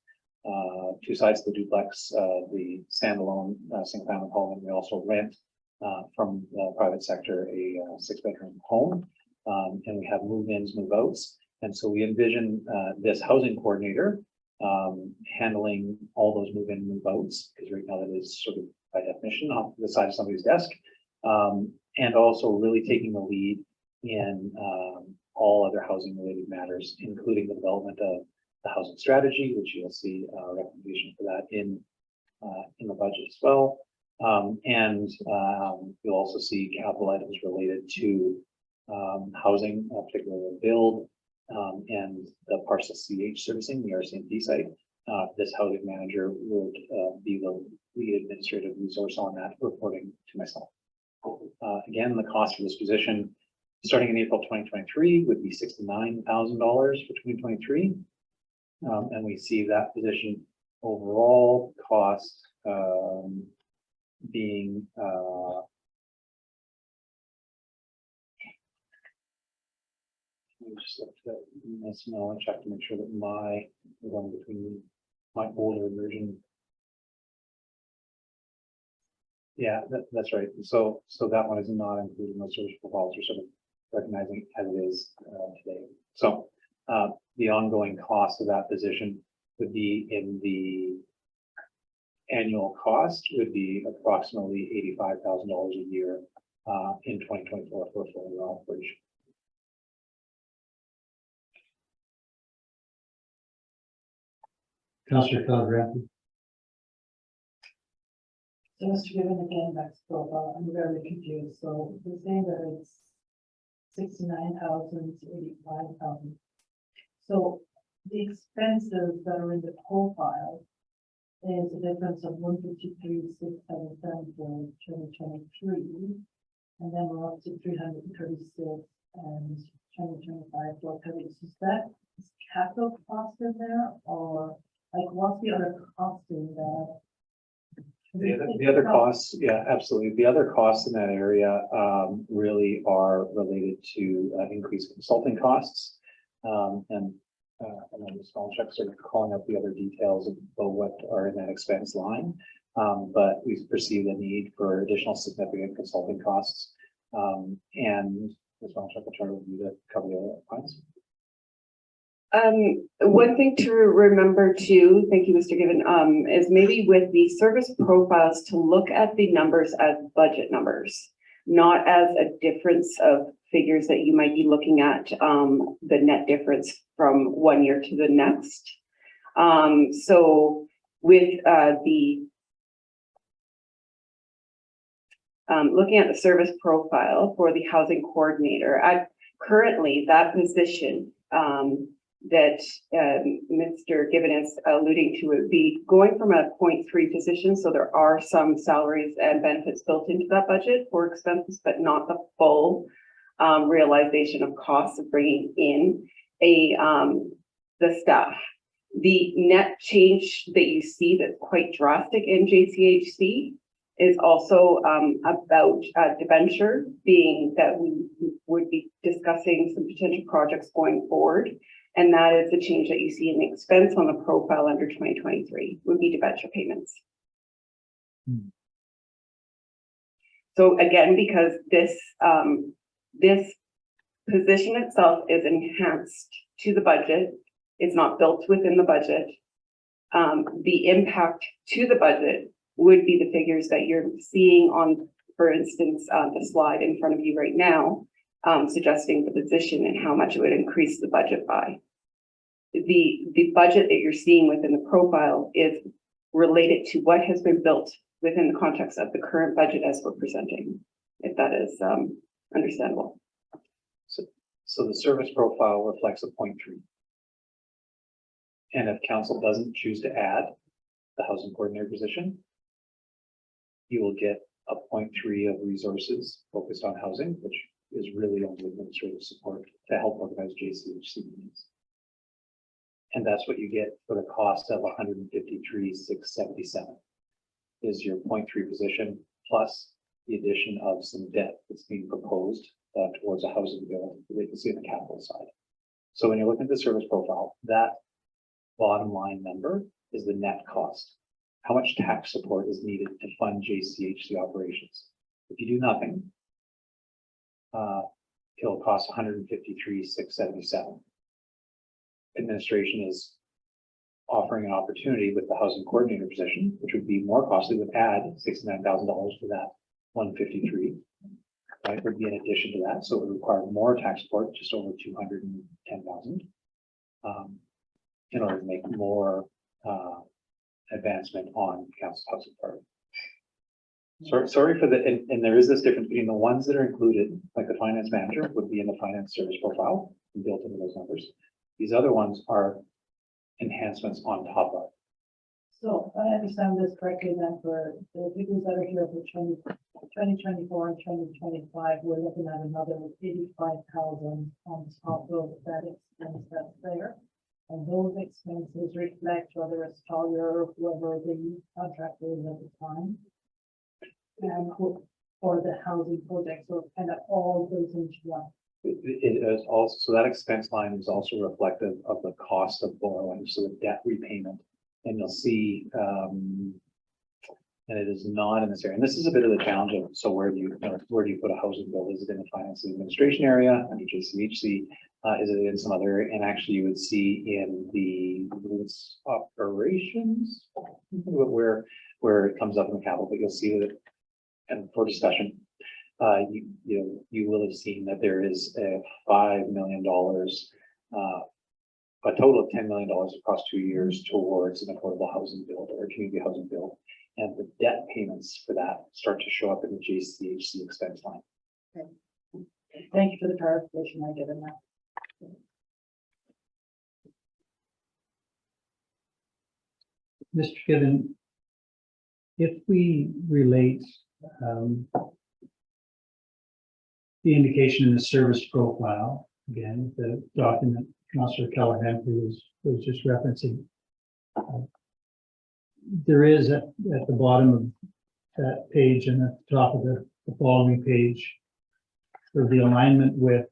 two sides of the duplex, the standalone single family home, and we also rent from the private sector a 6-bedroom home, and we have move-ins, move-outs. And so we envision this housing coordinator handling all those move-in, move-outs, because right now that is sort of by definition off the side of somebody's desk, and also really taking the lead in all other housing-related matters, including the development of the housing strategy, which you'll see a recommendation for that in the budget as well. And you'll also see capital items related to housing, particularly build, and the parcel CH servicing, the RCMP site. This housing manager would be the lead administrative resource on that, reporting to myself. Again, the cost for this position starting in April 2023 would be $69,000 for 2023. And we see that position overall cost being just look at this now and check to make sure that we're going between my older version. Yeah, that's right. So that one is not including those service proposals. We're sort of recognizing as it is today. So the ongoing cost of that position would be in the annual cost would be approximately $85,000 a year in 2024 for a full year operation. Councillor Calgren. So Mr. Given again, next profile, I'm very confused. So you're saying that it's 69,000 to 85,000. So the expenses that are in the profile is a difference of 153,677 for 2023, and then we're up to 336 and 2025 430. Is that capital cost in there, or like what's the other cost in there? The other costs, yeah, absolutely. The other costs in that area really are related to increased consulting costs. And then the small checks are calling up the other details of what are in that expense line. But we perceive the need for additional significant consulting costs. And the small check will try to review to cover the other points. One thing to remember too, thank you, Mr. Given, is maybe with the service profiles to look at the numbers as budget numbers, not as a difference of figures that you might be looking at, the net difference from one year to the next. So with looking at the service profile for the housing coordinator, currently that position that Mr. Given is alluding to would be going from a 0.3 position. So there are some salaries and benefits built into that budget for expenses, but not the full realization of costs of bringing in the staff. The net change that you see that's quite drastic in JCHC is also about debenture, being that we would be discussing some potential projects going forward. And that is the change that you see in the expense on the profile under 2023 would be debenture payments. So again, because this position itself is enhanced to the budget, it's not built within the budget. The impact to the budget would be the figures that you're seeing on, for instance, the slide in front of you right now, suggesting the position and how much it would increase the budget by. The budget that you're seeing within the profile is related to what has been built within the context of the current budget as we're presenting, if that is understandable. So the service profile reflects a 0.3. And if council doesn't choose to add the housing coordinator position, you will get a 0.3 of resources focused on housing, which is really only administrative support to help organize JCHC meetings. And that's what you get for the cost of 153,677 is your 0.3 position plus the addition of some debt that's being proposed towards a housing bill that you can see on the capital side. So when you look at the service profile, that bottom line number is the net cost. How much tax support is needed to fund JCHC operations? If you do nothing, it'll cost 153,677. Administration is offering an opportunity with the housing coordinator position, which would be more costly, would add $69,000 to that 153. Right, would be in addition to that, so it would require more tax support, just over 210,000, in order to make more advancement on council housing part. Sorry for the, and there is this difference between the ones that are included, like the finance manager would be in the finance service profile and built into those numbers. These other ones are enhancements on top of. So I understand this correctly, then for the figures that are here for 2024 and 2025, we're looking at another 85,000 on top of that expense that's there. And those expenses reflect whether it's Collier or whoever the contractor is at the time. And for the housing project, so it kind of all goes into one. It is also, so that expense line is also reflective of the cost of borrowing, so the debt repayment. And you'll see, and it is not in this area. And this is a bit of the challenge of, so where do you put a housing bill? Is it in the finance and administration area, under JCHC? Is it in some other area? And actually you would see in the operations, where it comes up in the capital, but you'll see that, and for discussion, you will have seen that there is a $5 million, a total of $10 million across 2 years towards an affordable housing build or a community housing build. And the debt payments for that start to show up in the JCHC expense line. Okay. Thank you for the clarification. I get it now. Mr. Given, if we relate the indication in the service profile, again, the document Councillor Callahan was just referencing, there is at the bottom of that page and at the top of the following page for the alignment with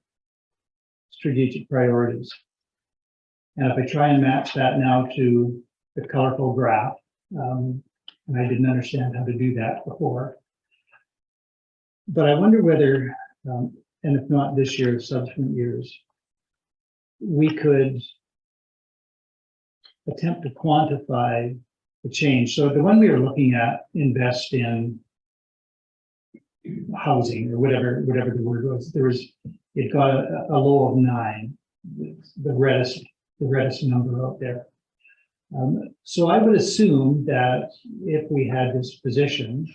strategic priorities. And if I try and match that now to the colorful graph, and I didn't understand how to do that before, but I wonder whether, and if not this year, subsequent years, we could attempt to quantify the change. So the one we were looking at, invest in housing or whatever the word was, it got a low of 9, the reddest number out there. So I would assume that if we had this position,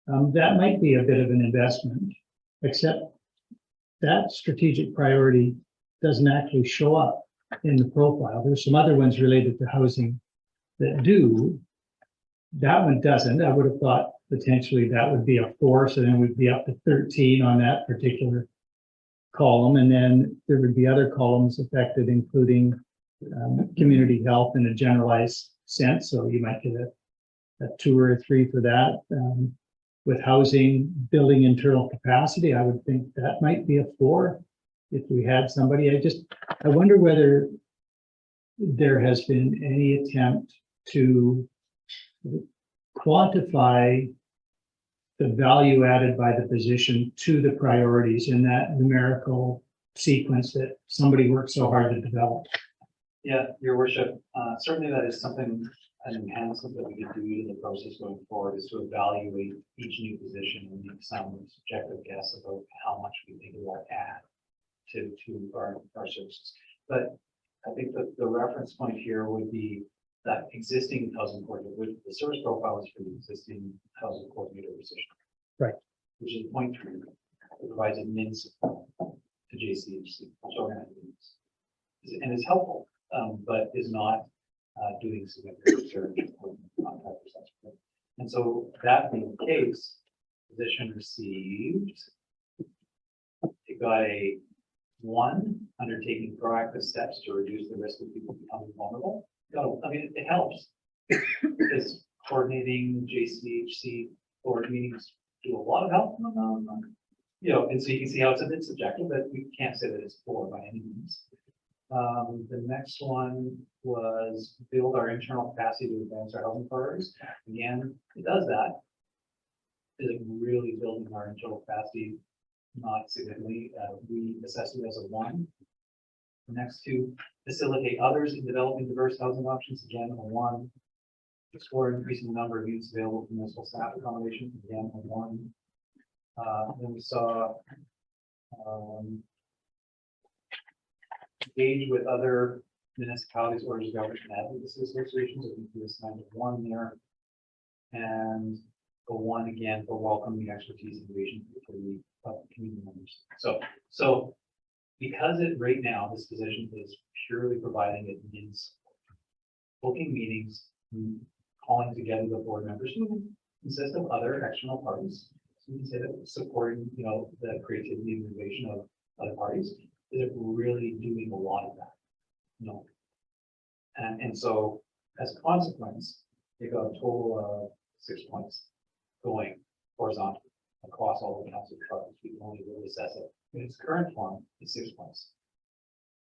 that might be a bit of an investment, except that strategic priority doesn't actually show up in the profile. There's some other ones related to housing that do. That one doesn't. I would have thought potentially that would be a 4, so then we'd be up to 13 on that particular column, and then there would be other columns affected, including community health in a generalized sense. So you might get a 2 or a 3 for that. With housing, building internal capacity, I would think that might be a 4 if we had somebody. I wonder whether there has been any attempt to quantify the value added by the position to the priorities in that numerical sequence that somebody worked so hard to develop. Yeah, your worship, certainly that is something, an enhancement that we could do to the process going forward is to evaluate each new position and make some subjective guess about how much we think it will add to our services. But I think that the reference point here would be that existing housing coordinator, with the service profile is for the existing housing coordinator position. Right. Which is 0.3, it provides admin support to JCHC, organizations. And is helpful, but is not doing significant research on contractors. And so that being the case, position received, it got a 1, undertaking proactive steps to reduce the risk of people becoming vulnerable. I mean, it helps because coordinating JCHC board meetings do a lot of help. And so you can see how it's a bit subjective, but we can't say that it's poor by any means. The next one was build our internal capacity to advance our housing priorities. Again, it does that. Is it really building our internal capacity? Not significantly. We assess it as a 1. The next 2, facilitate others in developing diverse housing options. Again, a 1. Explore increasing the number of units available for municipal staff accommodation. Again, a 1. Then we saw engage with other municipalities, orders of government, and advocacy associations. I think we assigned a 1 there, and a 1 again for welcoming expertise and innovation for the community members. So because it right now this position is purely providing admins, booking meetings, calling together the board members who consist of other external parties. So you can say that supporting, the creativity and innovation of other parties. Is it really doing a lot of that? No. And so as a consequence, they got a total of 6 points going horizontal across all the council departments. We can only really assess it in its current form. It's 6 points.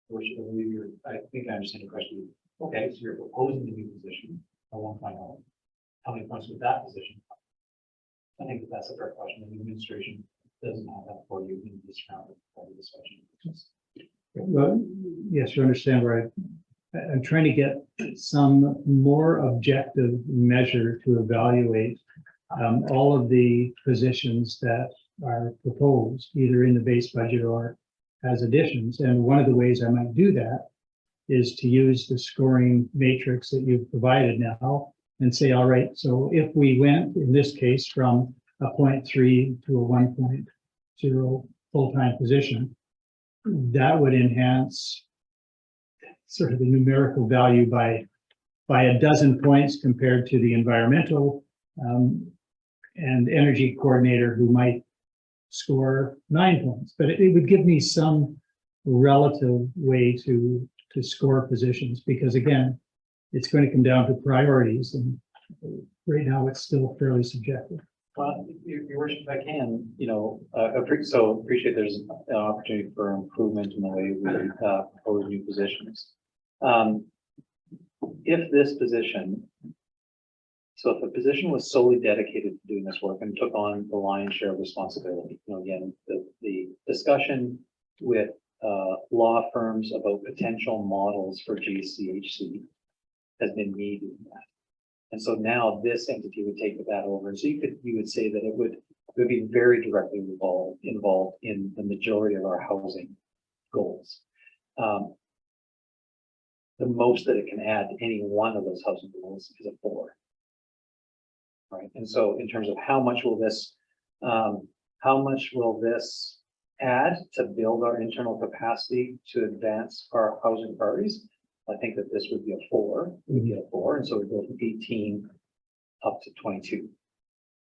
Which I believe I think I understand your question. Okay, so you're proposing the new position at 1.0. How many points would that position have? I think that's a fair question. The administration doesn't have that for you in this round of the discussion. Well, yes, you understand where I'm trying to get some more objective measure to evaluate all of the positions that are proposed, either in the base budget or as additions. And one of the ways I might do that is to use the scoring matrix that you've provided now and say, all right, so if we went, in this case, from a 0.3 to a 1.0 full-time position, that would enhance sort of the numerical value by a dozen points compared to the environmental and energy coordinator who might score 9 points. But it would give me some relative way to score positions, because again, it's going to come down to priorities, and right now it's still fairly subjective. Well, your worship, if I can, appreciate there's an opportunity for improvement in the way we propose new positions. If this position, so if a position was solely dedicated to doing this work and took on the lion's share of responsibility, again, the discussion with law firms about potential models for GCHC has been me doing that. And so now this entity would take that over. And so you would say that it would be very directly involved in the majority of our housing goals. The most that it can add to any one of those housing goals is a 4. Right. And so in terms of how much will this add to build our internal capacity to advance our housing priorities? I think that this would be a 4. We'd get a 4, and so we go from 18 up to 22.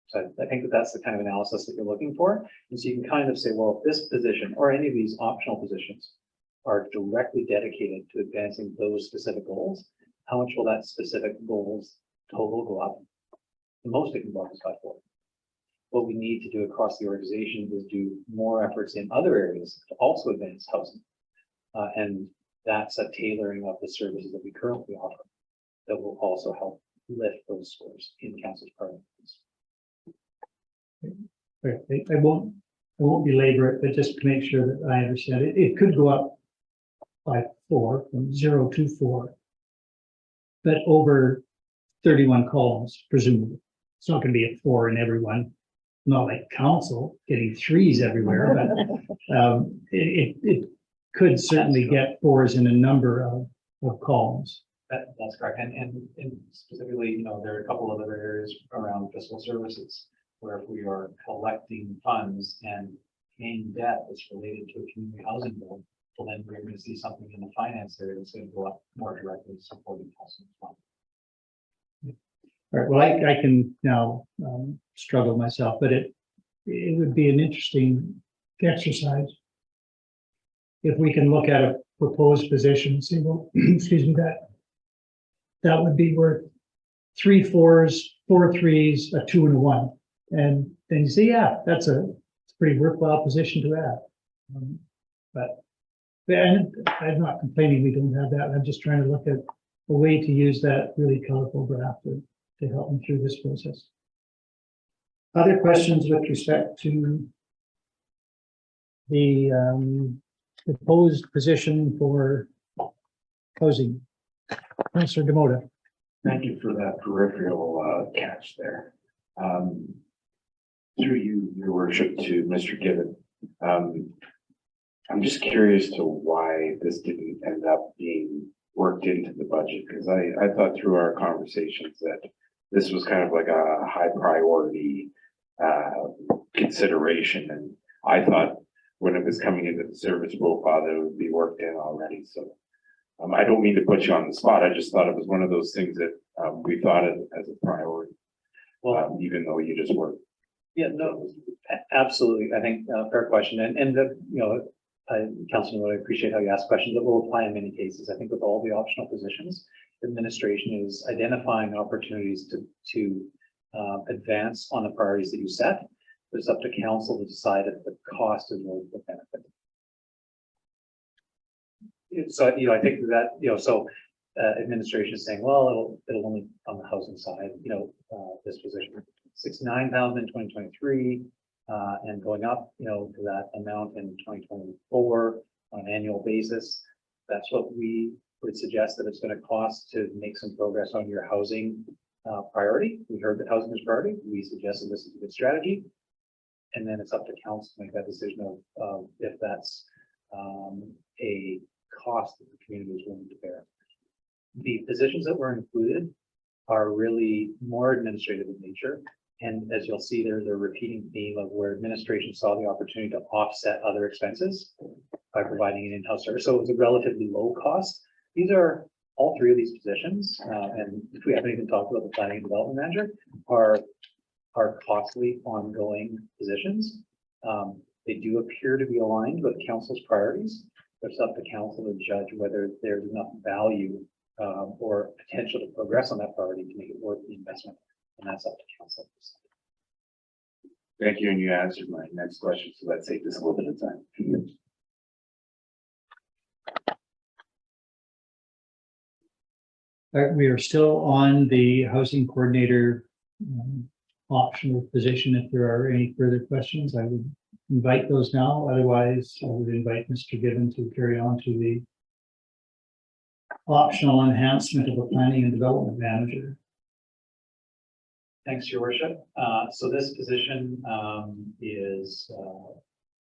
So I think that that's the kind of analysis that you're looking for. And so you can kind of say, well, if this position or any of these optional positions are directly dedicated to advancing those specific goals, how much will that specific goals total go up? The most it can go up is by 4. What we need to do across the organization is do more efforts in other areas to also advance housing. And that's a tailoring of the services that we currently offer that will also help lift those scores in council's priorities. I won't belabor it, but just to make sure that I understand it, it could go up by 4, from 0 to 4. But over 31 columns, presumably. It's not gonna be a 4 in every one, not like council getting 3s everywhere, but it could certainly get 4s in a number of columns. That's correct. And specifically, you know, there are a couple of other areas around fiscal services where if we are collecting funds and paying debt that's related to a community housing bill, well, then we're going to see something in the finance area that's going to go up more directly supporting housing. All right, well, I can now struggle myself, but it would be an interesting exercise if we can look at a proposed position, see, well, excuse me, that would be worth 3 4s, 4 3s, a 2 and a 1. And then you say, yeah, it's a pretty worthwhile position to have. And I'm not complaining we don't have that. I'm just trying to look at a way to use that really colorful graph to help me through this process. Other questions with respect to the proposed position for housing? Councilor Demota. Thank you for that peripheral catch there. Through you, your worship, to Mr. Gibbon. I'm just curious to why this didn't end up being worked into the budget, because I thought through our conversations that this was kind of like a high priority consideration, and I thought when it was coming into the service profile that it would be worked in already. So I don't mean to put you on the spot. I just thought it was one of those things that we thought of as a priority. Well, even though you just worked. Yeah, no, absolutely. I think fair question. And the, you know, Councilman, I appreciate how you ask questions that will apply in many cases. I think with all the optional positions, administration is identifying opportunities to advance on the priorities that you set. But it's up to council to decide if the cost is worth the benefit. So, you know, I think that, you know, so administration is saying, well, it'll only on the housing side, you know, this position, 69,000 in 2023, and going up, you know, to that amount in 2024 on an annual basis. That's what we would suggest that it's going to cost to make some progress on your housing priority. We heard that housing is priority. We suggested this is a good strategy. And then it's up to council to make that decision of if that's a cost that the community is willing to bear. The positions that were included are really more administrative in nature. And as you'll see, there's a repeating theme of where administration saw the opportunity to offset other expenses by providing an in-house service. So it was a relatively low cost. These are all 3 of these positions. And if we haven't even talked about the planning and development manager, are costly ongoing positions. They do appear to be aligned with council's priorities. It's up to council to judge whether there's enough value or potential to progress on that priority to make it worth the investment. And that's up to council. Thank you, and you answered my next question, so let's take this a little bit of time. We are still on the housing coordinator optional position. If there are any further questions, I would invite those now. Otherwise, I would invite Mr. Gibbon to carry on to the optional enhancement of a planning and development manager. Thanks, Your Worship. So this position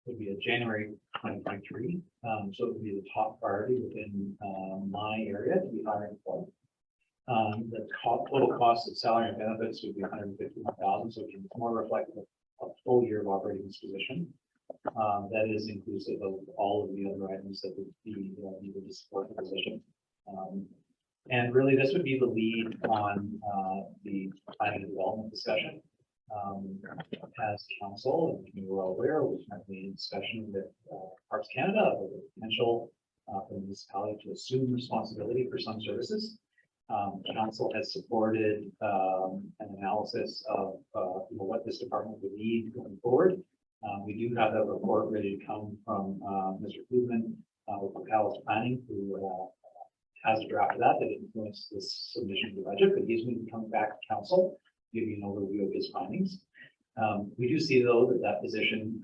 would be a January 2023. So it would be the top priority within my area to be hiring for. The total cost of salary and benefits would be $151,000, so it's more reflective of a full year of operating this position. That is inclusive of all of the other items that would be needed to support the position. And really, this would be the lead on the planning and development discussion. As council, and you were aware, we've had the discussion with Parks Canada of the potential for the municipality to assume responsibility for some services. Council has supported an analysis of what this department would need going forward. We do have that report ready to come from Mr. Klugman with Palace Planning, who has a draft of that influenced this submission of the budget, but he's going to be coming back to council, giving an overview of his findings. We do see, though, that position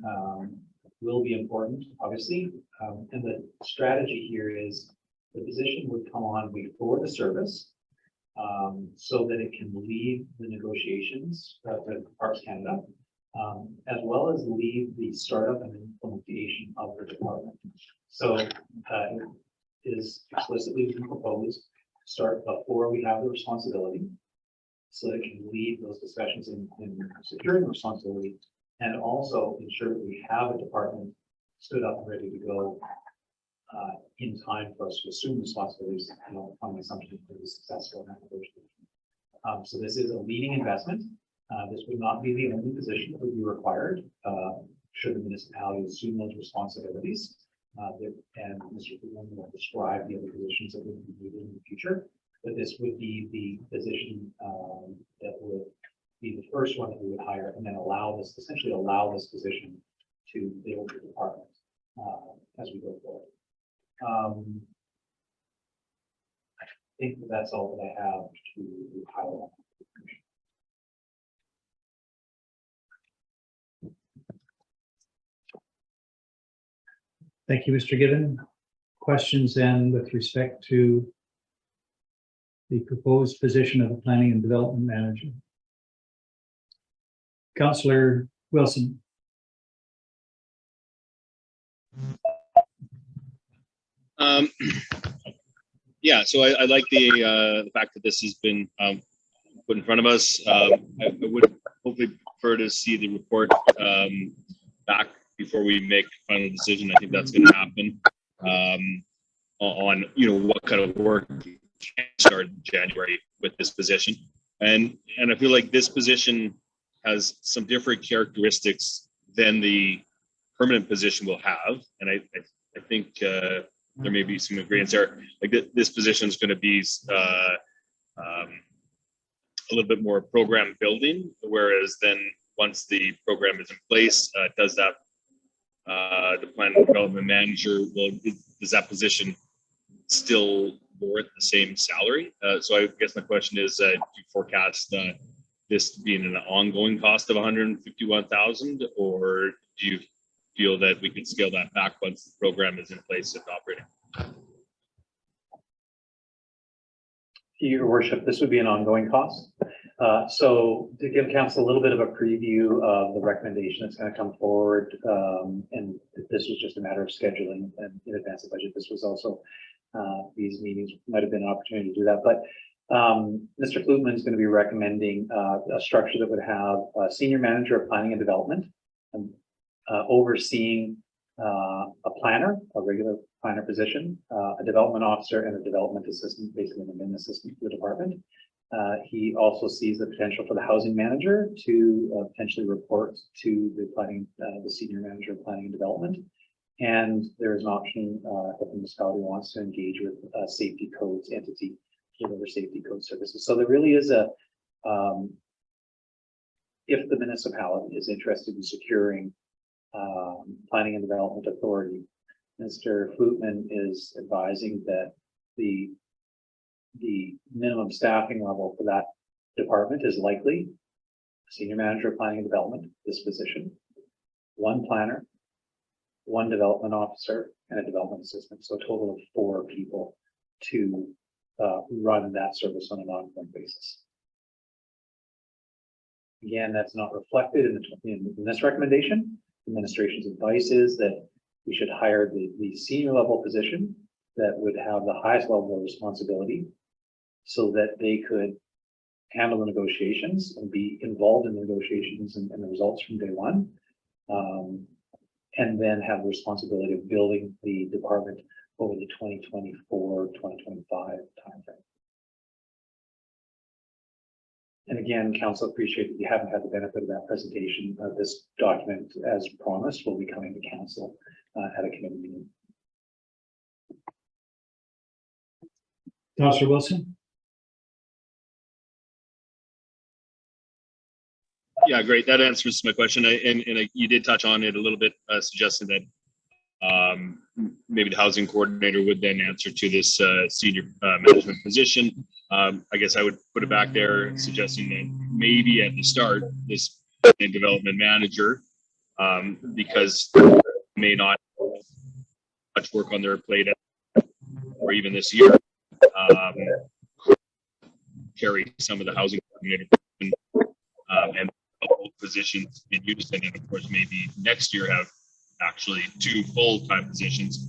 will be important, obviously, and the strategy here is the position would come on before the service, so that it can lead the negotiations with Parks Canada, as well as lead the startup and implementation of the department. So it is explicitly proposed to start before we have the responsibility, so that it can lead those discussions in securing responsibility, and also ensure that we have a department stood up and ready to go in time for us to assume responsibilities, on the assumption that it is successful in that negotiation. So this is a leading investment. This would not be the only position that would be required should the municipality assume those responsibilities. And Mr. Goodwin will describe the other positions that would be needed in the future. But this would be the position that would be the first one that we would hire, and then essentially allow this position to build the department as we go forward. I think that's all that I have to highlight. Thank you, Mr. Given. Questions then with respect to the proposed position of the Planning and Development Manager? Councillor Wilson. Yeah, so I like the fact that this has been put in front of us. I would hopefully prefer to see the report back before we make a final decision. I think that's going to happen on what kind of work can start in January with this position, and I feel like this position has some different characteristics than the permanent position will have, and I think there may be some agreements there. Like this position is going to be a little bit more program building, whereas then once the program is in place, does that the plan and development manager, does that position still warrant the same salary? So I guess my question is, do you forecast this being an ongoing cost of 151,000, or do you feel that we can scale that back once the program is in place and operating? Your worship, this would be an ongoing cost. So to give council a little bit of a preview of the recommendation that's going to come forward, and this was just a matter of scheduling and in advance of budget. This was also these meetings might have been an opportunity to do that, but Mr. Flutman is going to be recommending a structure that would have a senior manager of planning and development, and overseeing a planner, a regular planner position, a development officer, and a development assistant, basically an admin assistant to the department. He also sees the potential for the housing manager to potentially report to the planning, the senior manager of planning and development. And there is an option if the municipality wants to engage with a safety codes entity to deliver safety code services. So there really is a, if the municipality is interested in securing planning and development authority, Mr. Flutman is advising that the minimum staffing level for that department is likely senior manager of planning and development, this position, one planner, one development officer, and a development assistant. So a total of 4 people to run that service on an ongoing basis. Again, that's not reflected in this recommendation. The administration's advice is that we should hire the senior level position that would have the highest level of responsibility, so that they could handle the negotiations and be involved in the negotiations and the results from day one, and then have the responsibility of building the department over the 2024-2025 timeframe. And again, council, appreciate that you haven't had the benefit of that presentation. This document, as promised, will be coming to council at a committee meeting. Councillor Wilson. Yeah, great. That answers my question. And you did touch on it a little bit, suggesting that maybe the housing coordinator would then answer to this senior management position. I guess I would put it back there, suggesting that maybe at the start, this development manager, because may not have much work on their plate, or even this year, carry some of the housing coordinator and positions in unison, and of course maybe next year have actually 2 full-time positions.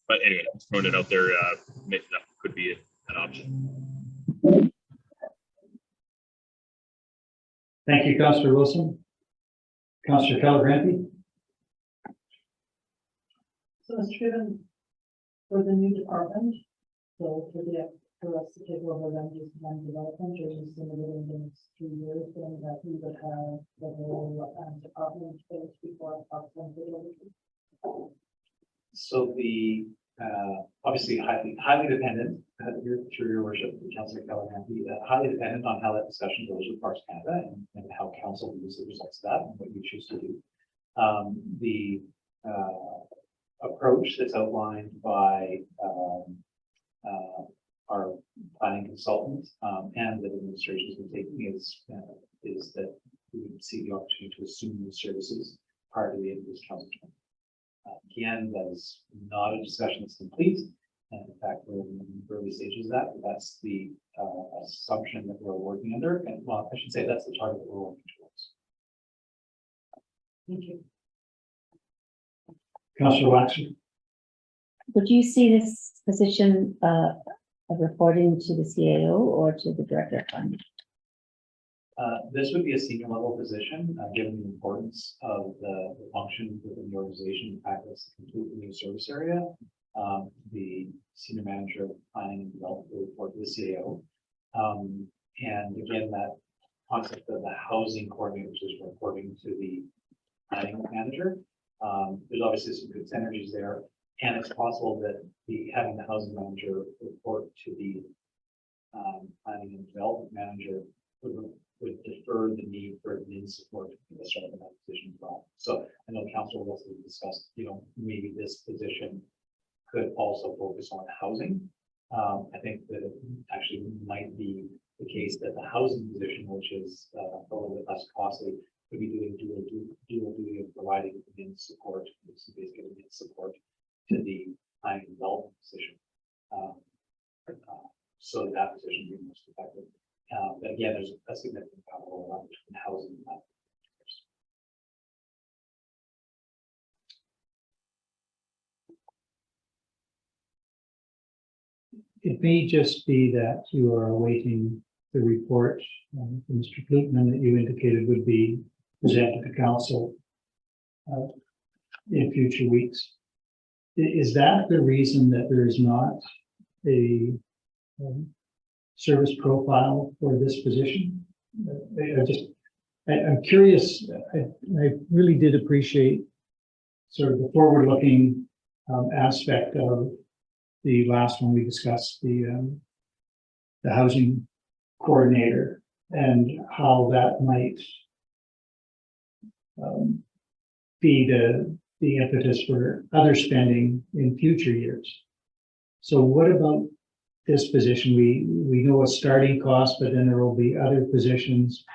But anyway, throwing it out there, maybe that could be an option. Thank you, Councillor Wilson. Councillor Calgranti. So Mr. Chairman, for the new department, so for us to take over land use and development, or just in the next 2 years, then that we would have the whole department based before our So the, obviously highly dependent, through your worship, Councillor Callahan, highly dependent on how that discussion goes with Parks Canada and how council views the results of that and what you choose to do. The approach that's outlined by our planning consultant and the administration has been taking is that we would see the opportunity to assume these services prior to the end of this council term. Again, that is not a discussion that's complete, and in fact, we're in the early stages of that. But that's the assumption that we're working under, and well, I should say that's the target that we're working towards. Thank you. Councillor Waxer. Would you see this position of reporting to the CAO or to the Director of Finance? This would be a senior level position, given the importance of the function within the organization. In fact, it's a completely new service area. The senior manager of planning and development will report to the CAO. And again, that concept of the housing coordinator, which is reporting to the planning manager. There's obviously some good synergies there. And it's possible that having the housing manager report to the planning and development manager would defer the need for admin support for the start of that position as well. So I know Council will also discuss, maybe this position could also focus on housing. I think that it actually might be the case that the housing position, which is a little bit less costly, could be doing dual duty of providing admin support, basically admin support to the planning and development position. So that position would be most effective. But again, there's a significant capital around between housing and that. It may just be that you are awaiting the report from Mr. Klutman that you indicated would be presented to council in future weeks. Is that the reason that there is not a service profile for this position? I'm curious. I really did appreciate sort of the forward-looking aspect of the last one we discussed, the housing coordinator, and how that might be the impetus for other spending in future years. So what about this position? We know a starting cost, but then there will be other positions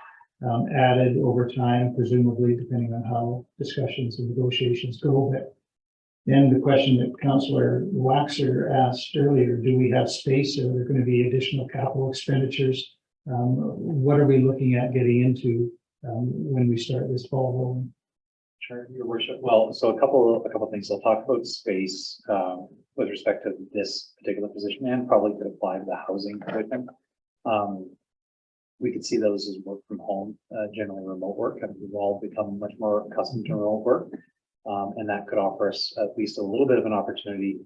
added over time, presumably depending on how discussions and negotiations go. But then the question that Councillor Waxer asked earlier, do we have space? Are there going to be additional capital expenditures? What are we looking at getting into when we start this ball rolling? Sure, Your Worship. Well, so a couple of things. I'll talk about space with respect to this particular position, and probably could apply to the housing position. We could see those as work from home, generally remote work. I mean, we've all become much more accustomed to remote work, and that could offer us at least a little bit of an opportunity.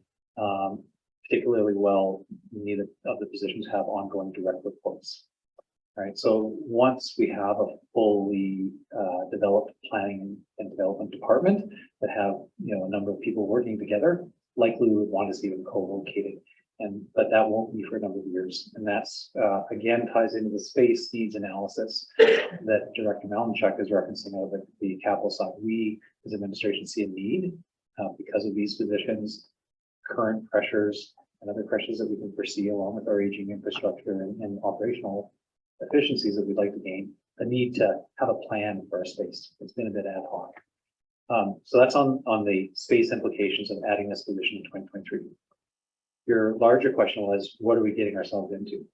Particularly well, neither of the positions have ongoing direct reports. All right, so once we have a fully developed planning and development department that have a number of people working together, likely we would want to see them co-located, but that won't be for a number of years. And that's again ties into the space needs analysis that Director Malinchuk is referencing out of the capital side. We as administration see a need because of these positions, current pressures and other pressures that we can foresee along with our aging infrastructure and operational efficiencies that we'd like to gain, the need to have a plan for our space. It's been a bit ad hoc. So that's on the space implications of adding this position in 2023. Your larger question was, what are we getting ourselves into?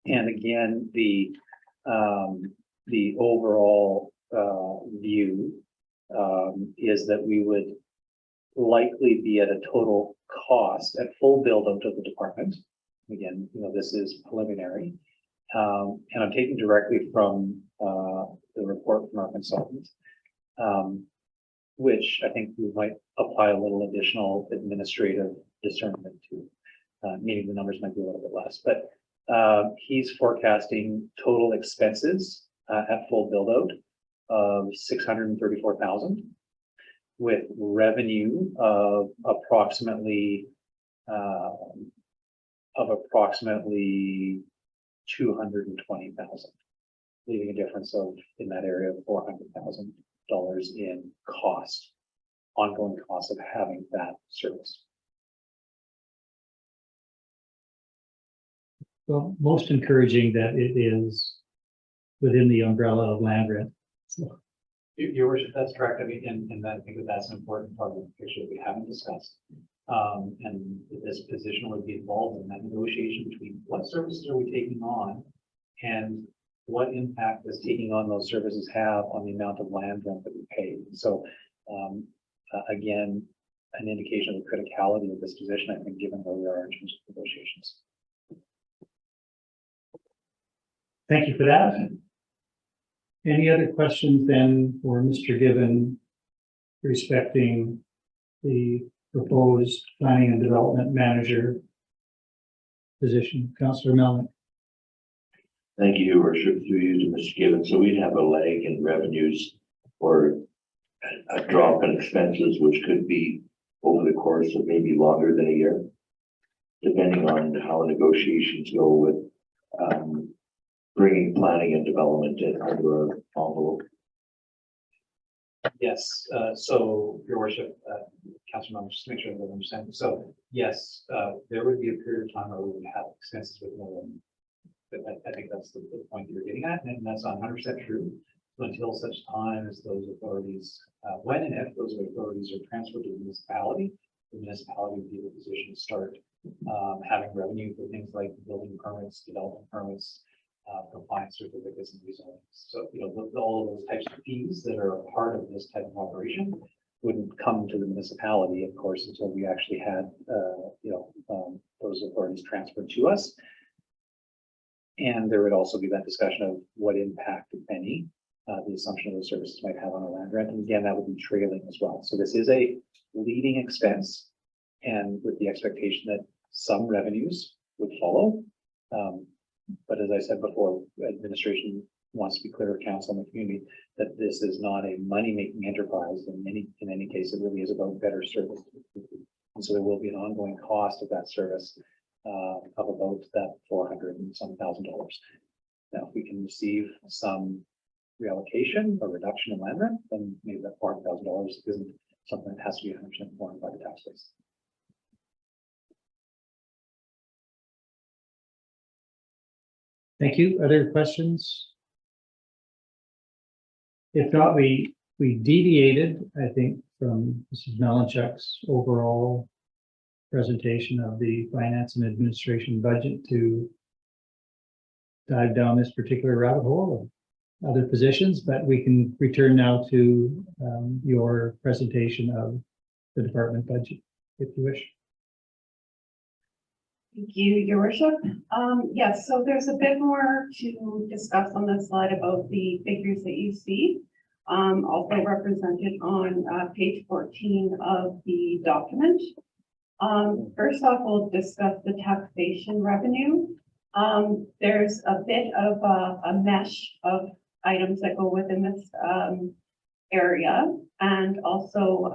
And again, the overall view is that we would likely be at a total cost at full build out of the department. Again, this is preliminary. And I'm taking directly from the report from our consultant, which I think we might apply a little additional administrative discernment to, meaning the numbers might be a little bit less. But he's forecasting total expenses at full build out of $634,000, with revenue of approximately $220,000, leaving a difference of in that area of $400,000 in cost, ongoing cost of having that service. Well, most encouraging that it is within the umbrella of land rent. So, Your worship, that's correct. I mean, and I think that that's an important part of the picture that we haven't discussed. And this position would be involved in that negotiation between what services are we taking on and what impact does taking on those services have on the amount of land rent that we pay. So again, an indication of the criticality of this position, I think, given where we are in terms of negotiations. thank you for that. Any other questions then for Mr. Given respecting the proposed planning and development manager position? Councillor Melnick. Thank you, Your Worship, through you to Mr. Given. So we'd have a lag in revenues or a drop in expenses, which could be over the course of maybe longer than a year, depending on how negotiations go with bringing planning and development in under our envelope. Yes, so Your Worship, Councilor Member, just to make sure that I understand. So yes, there would be a period of time where we would have expenses with no revenue. But I think that's the point that you're getting at, and that's 100% true. So until such time as those authorities, when and if those authorities are transferred to the municipality would be in a position to start having revenue for things like building permits, development permits, compliance certificates, and rezonings. So all of those types of fees that are a part of this type of operation wouldn't come to the municipality, of course, until we actually had those authorities transferred to us. And there would also be that discussion of what impact, if any, the assumption of those services might have on our land rent. And again, that would be trailing as well. So this is a leading expense, and with the expectation that some revenues would follow. But as I said before, administration wants to be clear with council and the community that this is not a money-making enterprise. In any case, it really is about better service. And so there will be an ongoing cost of that service of about that $400,000 and some thousand. Now, if we can receive some reallocation or reduction in land rent, then maybe that $400,000 isn't something that has to be 100% borne by the tax base. Thank you. Other questions? If not, we deviated, I think, from Mrs. Melanchuk's overall presentation of the finance and administration budget to dive down this particular rabbit hole of other positions, but we can return now to your presentation of the department budget, if you wish. Thank you, Your Worship. Yes, so there's a bit more to discuss on this slide about the figures that you see, also represented on page 14 of the document. First off, we'll discuss the taxation revenue. There's a bit of a mesh of items that go within this area, and also,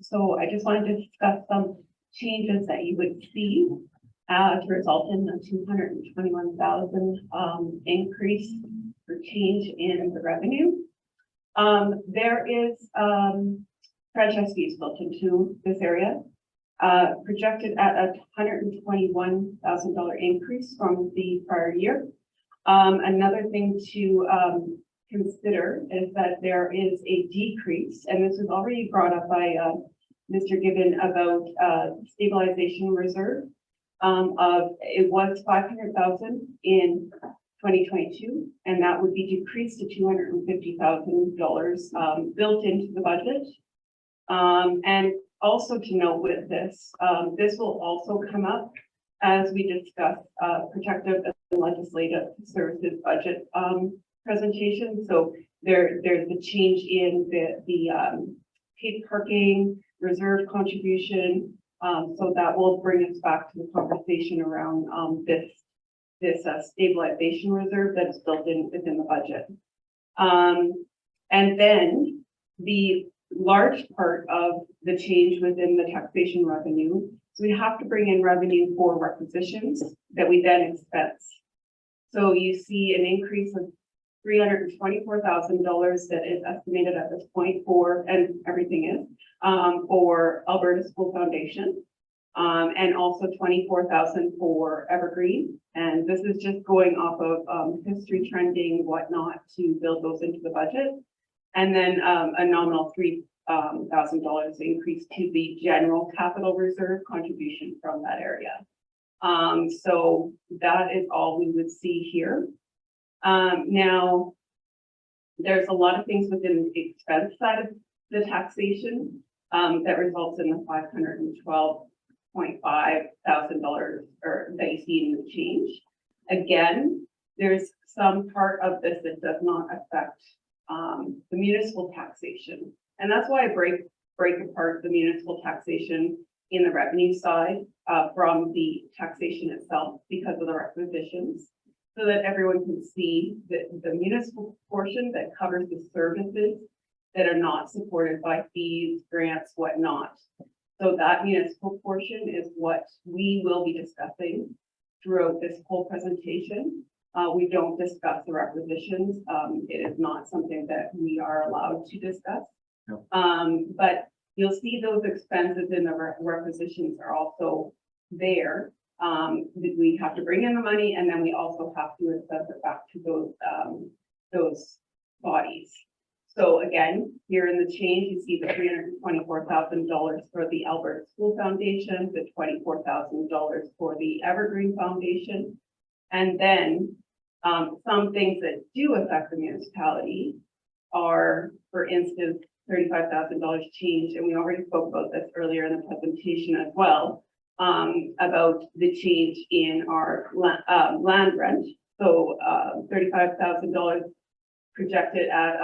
so I just wanted to discuss some changes that you would see to result in the 221,000 increase or change in the revenue. There is franchise fees built into this area. Projected at a $121,000 increase from the prior year. Another thing to consider is that there is a decrease, and this was already brought up by Mr. Gibbon about stabilization reserve. It was 500,000 in 2022, and that would be decreased to $250,000 built into the budget. And also to note with this, this will also come up as we discuss protective and legislative services budget presentation. So there's the change in the paid parking reserve contribution. So that will bring us back to the conversation around this stabilization reserve that is built in within the budget. And then the large part of the change within the taxation revenue. So we have to bring in revenue for requisitions that we then expense. So you see an increase of $324,000 that is estimated at this point for, and everything is, for Alberta School Foundation. And also 24,000 for Evergreen. And this is just going off of history trending, whatnot, to build those into the budget. And then a nominal $3,000 increase to the general capital reserve contribution from that area. So that is all we would see here. Now, there's a lot of things within the expense side of the taxation that results in the $512,500 or that you see in the change. Again, there's some part of this that does not affect the municipal taxation. And that's why I break apart the municipal taxation in the revenue side from the taxation itself because of the requisitions, so that everyone can see the municipal portion that covers the services that are not supported by fees, grants, whatnot. So that municipal portion is what we will be discussing throughout this whole presentation. We don't discuss the requisitions. It is not something that we are allowed to discuss. No. But you'll see those expenses in the requisitions are also there. We have to bring in the money, and then we also have to assess it back to those bodies. So again, here in the change, you see the $324,000 for the Alberta School Foundation, the $24,000 for the Evergreen Foundation. And then some things that do affect the municipality are, for instance, $35,000 change. And we already spoke about this earlier in the presentation as well, about the change in our land rent. So $35,000 projected at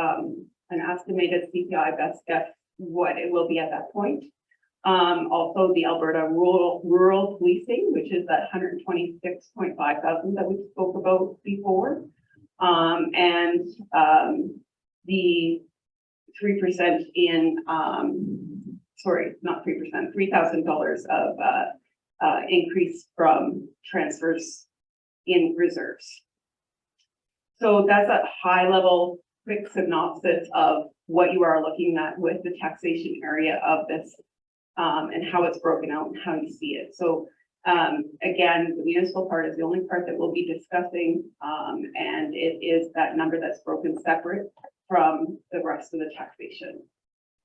an estimated CPI best guess what it will be at that point. Also the Alberta rural policing, which is that $126,500 that we spoke about before. And the 3% in, sorry, not 3%, $3,000 of increase from transfers in reserves. So that's a high level quick synopsis of what you are looking at with the taxation area of this and how it's broken out and how you see it. So again, the municipal part is the only part that we'll be discussing, and it is that number that's broken separate from the rest of the taxation.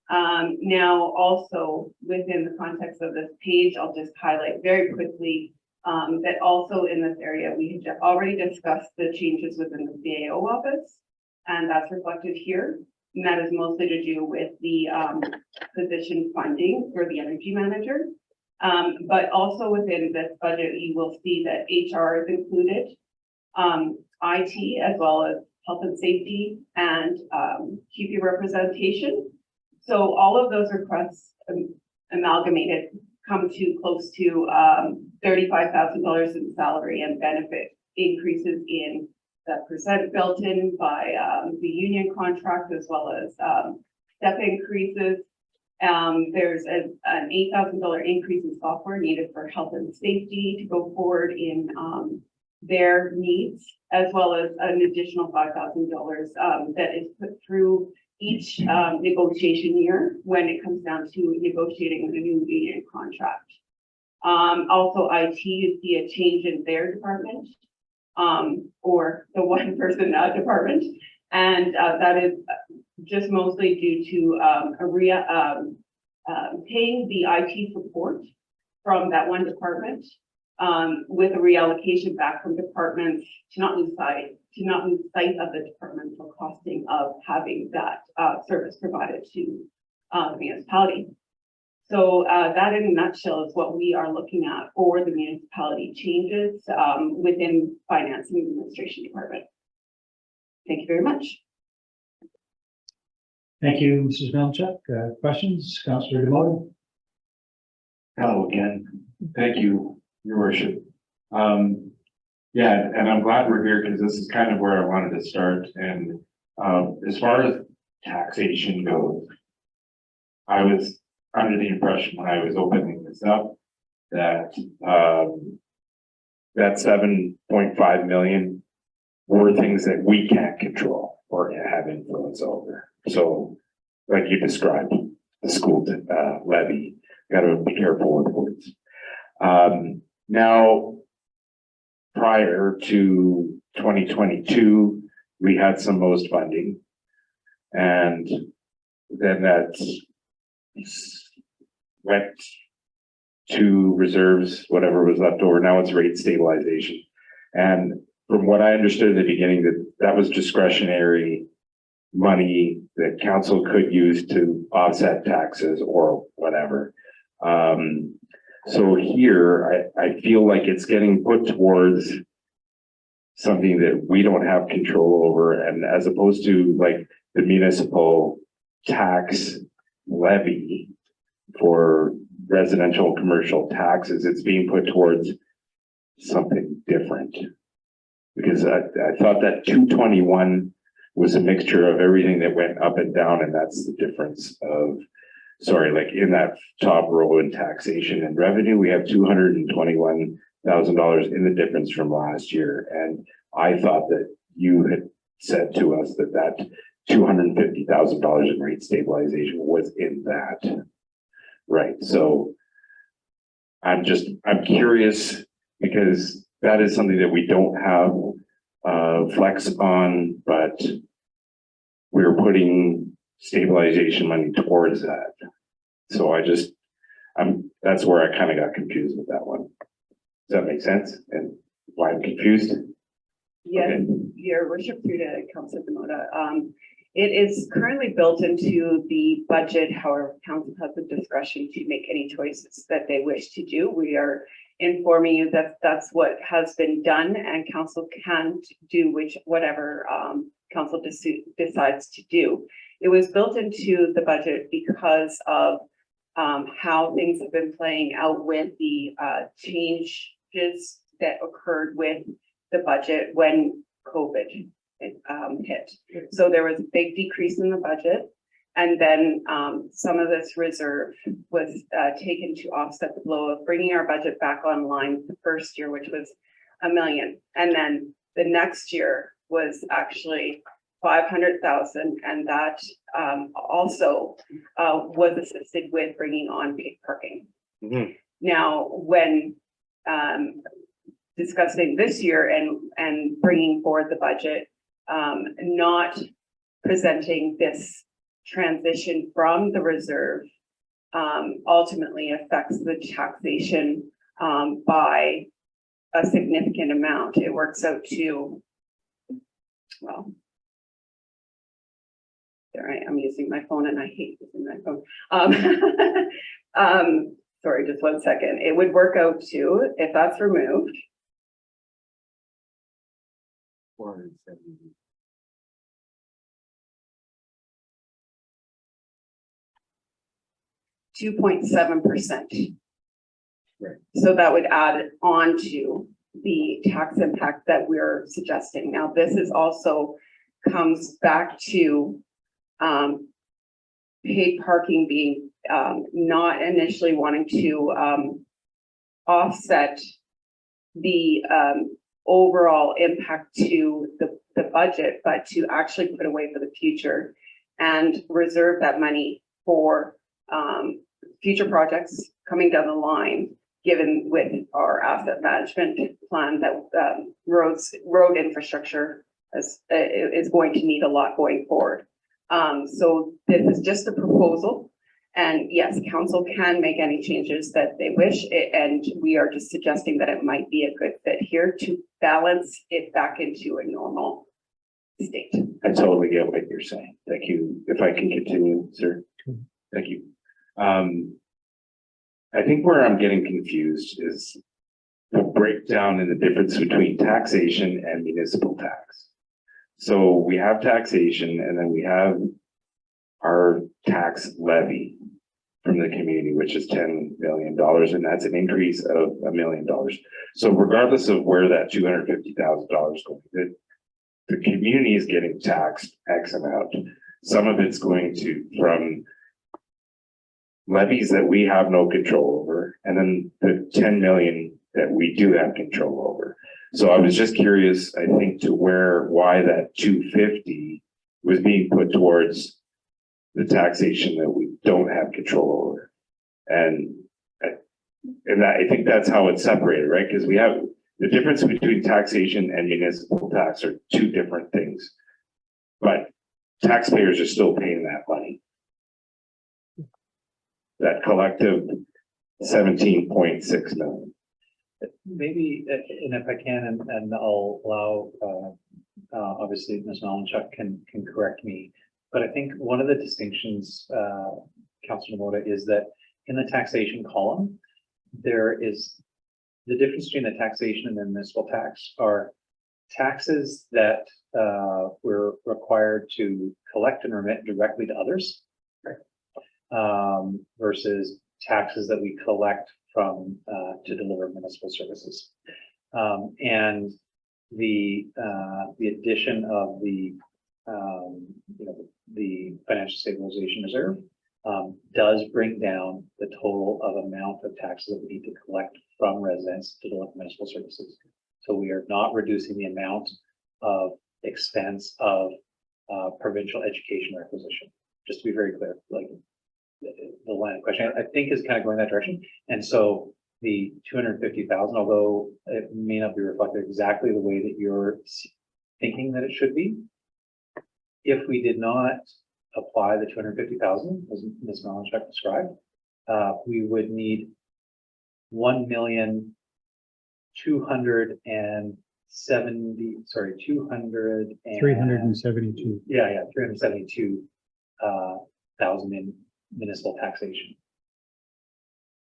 Now, also within the context of this page, I'll just highlight very quickly that also in this area, we had already discussed the changes within the CAO office, and that's reflected here. And that is mostly to do with the position funding for the energy manager. But also within this budget, you will see that HR is included, IT, as well as health and safety and QP representation. So all of those requests amalgamated come to close to $35,000 in salary and benefit increases in the percent built in by the union contract, as well as step increases. There's an $8,000 increase in software needed for health and safety to go forward in their needs, as well as an additional $5,000 that is put through each negotiation year when it comes down to negotiating a new union contract. Also IT, you see a change in their department, or the one person department. And that is just mostly due to paying the IT support from that one department with a reallocation back from departments to not lose sight of the departmental costing of having that service provided to the municipality. So that in a nutshell is what we are looking at for the municipality changes within finance and administration department. Thank you very much. Thank you, Mrs. Melchuk. Questions, Councillor DeMoto? Hello again. Thank you, Your Worship. Yeah, and I'm glad we're here because this is kind of where I wanted to start. And as far as taxation goes, I was under the impression when I was opening this up that that 7.5 million were things that we can't control or have influence over. So, like you described, the school levy, got to be careful with words. Now, prior to 2022, we had some most funding, and then that went to reserves, whatever was left over. Now it's rate stabilization. And from what I understood at the beginning, that was discretionary money that council could use to offset taxes or whatever. So here, I feel like it's getting put towards something that we don't have control over, and as opposed to like the municipal tax levy for residential and commercial taxes, it's being put towards something different. Because I thought that 221 was a mixture of everything that went up and down, and that's the difference of, sorry, like in that top row in taxation and revenue, we have $221,000 in the difference from last year. And I thought that you had said to us that that $250,000 in rate stabilization was in that. Right, so I'm curious because that is something that we don't have flex on, but we're putting stabilization money towards that. So that's where I kind of got confused with that one. Does that make sense? And why I'm confused? Yes, Okay. Your Worship, through to Councilor Demota. It is currently built into the budget. However, council has the discretion to make any choices that they wish to do. We are informing you that that's what has been done, and council can do whatever council decides to do. It was built into the budget because of how things have been playing out with the changes that occurred with the budget when COVID hit. So there was a big decrease in the budget, and then some of this reserve was taken to offset the blow of bringing our budget back online the first year, which was $1 million, and then the next year was actually 500,000, and that also was assisted with bringing on paid parking. Mm-hmm. Now, when discussing this year and bringing forward the budget, not presenting this transition from the reserve ultimately affects the taxation by a significant amount. It works out to, well, there I'm using my phone and I hate using my phone. Sorry, just 1 second. It would work out to, if that's removed, 2.7%. Right. So that would add on to the tax impact that we're suggesting. Now, this is also comes back to paid parking being not initially wanting to offset the overall impact to the budget, but to actually put away for the future. and reserve that money for future projects coming down the line, given with our asset management plan that road infrastructure is going to need a lot going forward. So this is just a proposal. And yes, council can make any changes that they wish, and we are just suggesting that it might be a good fit here to balance it back into a normal state. I totally get what you're saying. Thank you. If I can continue, sir. Thank you. I think where I'm getting confused is the breakdown in the difference between taxation and municipal tax. So we have taxation, and then we have our tax levy from the community, which is $10 million, and that's an increase of $1 million. So regardless of where that $250,000 goes, the community is getting taxed X amount. Some of it's going to from levies that we have no control over, and then the 10 million that we do have control over. So I was just curious, I think, to why that 250 was being put towards the taxation that we don't have control over. And I think that's how it's separated, right? Because we have the difference between taxation and municipal tax are two different things, but taxpayers are still paying that money. That collective 17.6 million. Maybe, and if I can, and I'll allow, obviously Ms. Malinchuk can correct me, but I think one of the distinctions, Councilor Moda, is that in the taxation column, there is the difference between the taxation and the municipal tax are taxes that we're required to collect and remit directly to others, versus taxes that we collect from to deliver municipal services. And the addition of the financial stabilization reserve does bring down the total of amount of taxes that we need to collect from residents to deliver municipal services. So we are not reducing the amount of expense of provincial education requisition. Just to be very clear, like the line of question, I think is kind of going that direction. And so the 250,000, although it may not be reflected exactly the way that you're thinking that it should be, if we did not apply the 250,000, as Ms. Malinchuk described, we would need 372. Yeah, 372,000 in municipal taxation.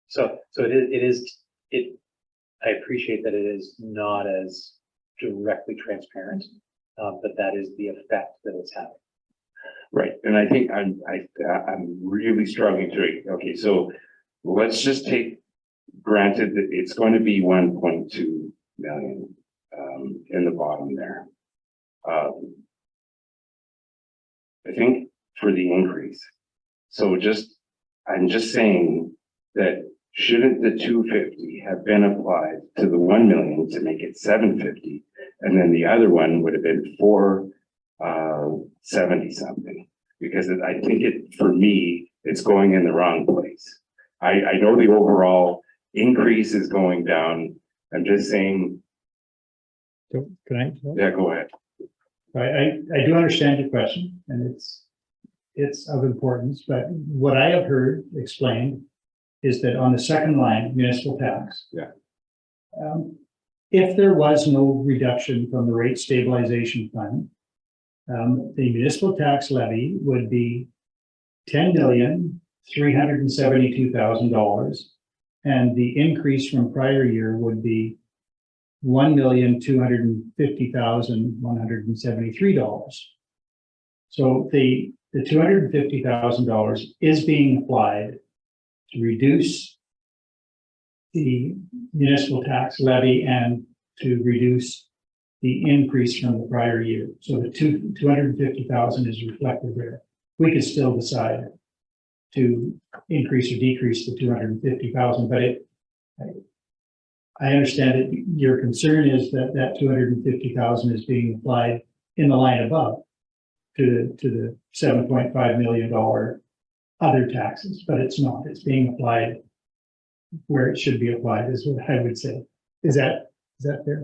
So I appreciate that it is not as directly transparent, but that is the effect that it's having. Right, and I think I'm really struggling to, okay, so let's just take granted that it's going to be 1.2 million in the bottom there. I think for the increase. So I'm just saying that shouldn't the 250 have been applied to the 1 million to make it 750, and then the other one would have been 470 something, because I think for me, it's going in the wrong place. I know the overall increase is going down. I'm just saying. So, can I? Yeah, go ahead. I do understand your question, and it's of importance, but what I have heard explained is that on the second line, municipal tax. Yeah. If there was no reduction from the rate stabilization fund, the municipal tax levy would be $10,372,000, and the increase from prior year would be $1,250,173. So the $250,000 is being applied to reduce the municipal tax levy and to reduce the increase from the prior year. So the 250,000 is reflected there. We could still decide to increase or decrease the 250,000, but I understand that your concern is that 250,000 is being applied in the line above to the $7.5 million other taxes, but it's not. It's being applied where it should be applied, is what I would say. Is that fair?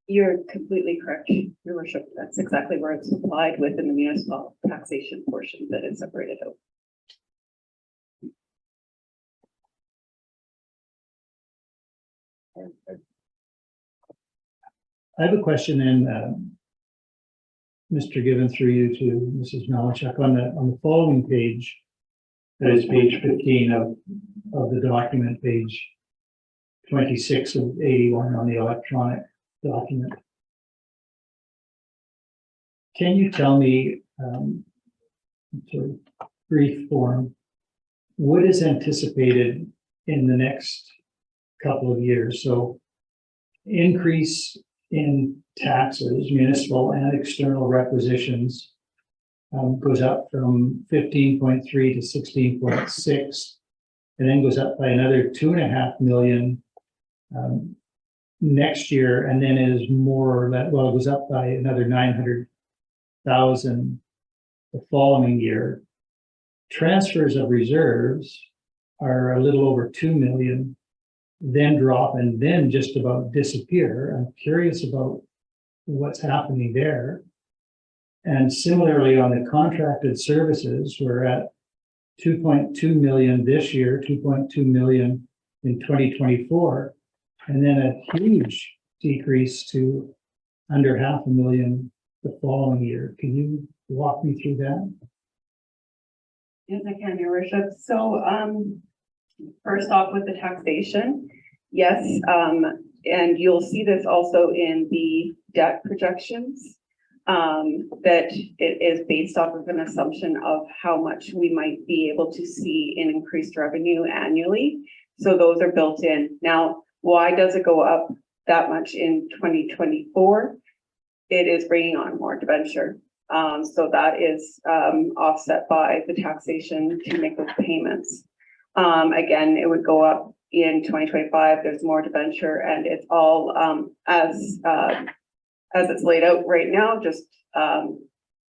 You're completely correct, Your Worship. That's exactly where it's applied within the municipal taxation portion that is separated out. I have a question then, Mr. Given, through you to Mrs. Malachuk, on the following page. That is page 15 of the document, page 26 of 81 on the electronic document. Can you tell me, sort of brief form, what is anticipated in the next couple of years? So increase in taxes, municipal and external requisitions, goes up from 15.3 to 16.6, and then goes up by another 2.5 million next year, and then is more or less, well, it goes up by another 900,000 the following year. Transfers of reserves are a little over 2 million, then drop and then just about disappear. I'm curious about what's happening there. And similarly, on the contracted services, we're at 2.2 million this year, 2.2 million in 2024, and then a huge decrease to under 500,000 the following year. Can you walk me through that? Yes, I can, Your Worship. So first off with the taxation, yes, and you'll see this also in the debt projections, that it is based off of an assumption of how much we might be able to see in increased revenue annually. So those are built in. Now, why does it go up that much in 2024? It is bringing on more debenture. So that is offset by the taxation to make those payments. Again, it would go up in 2025. There's more debenture, and it's all as it's laid out right now, just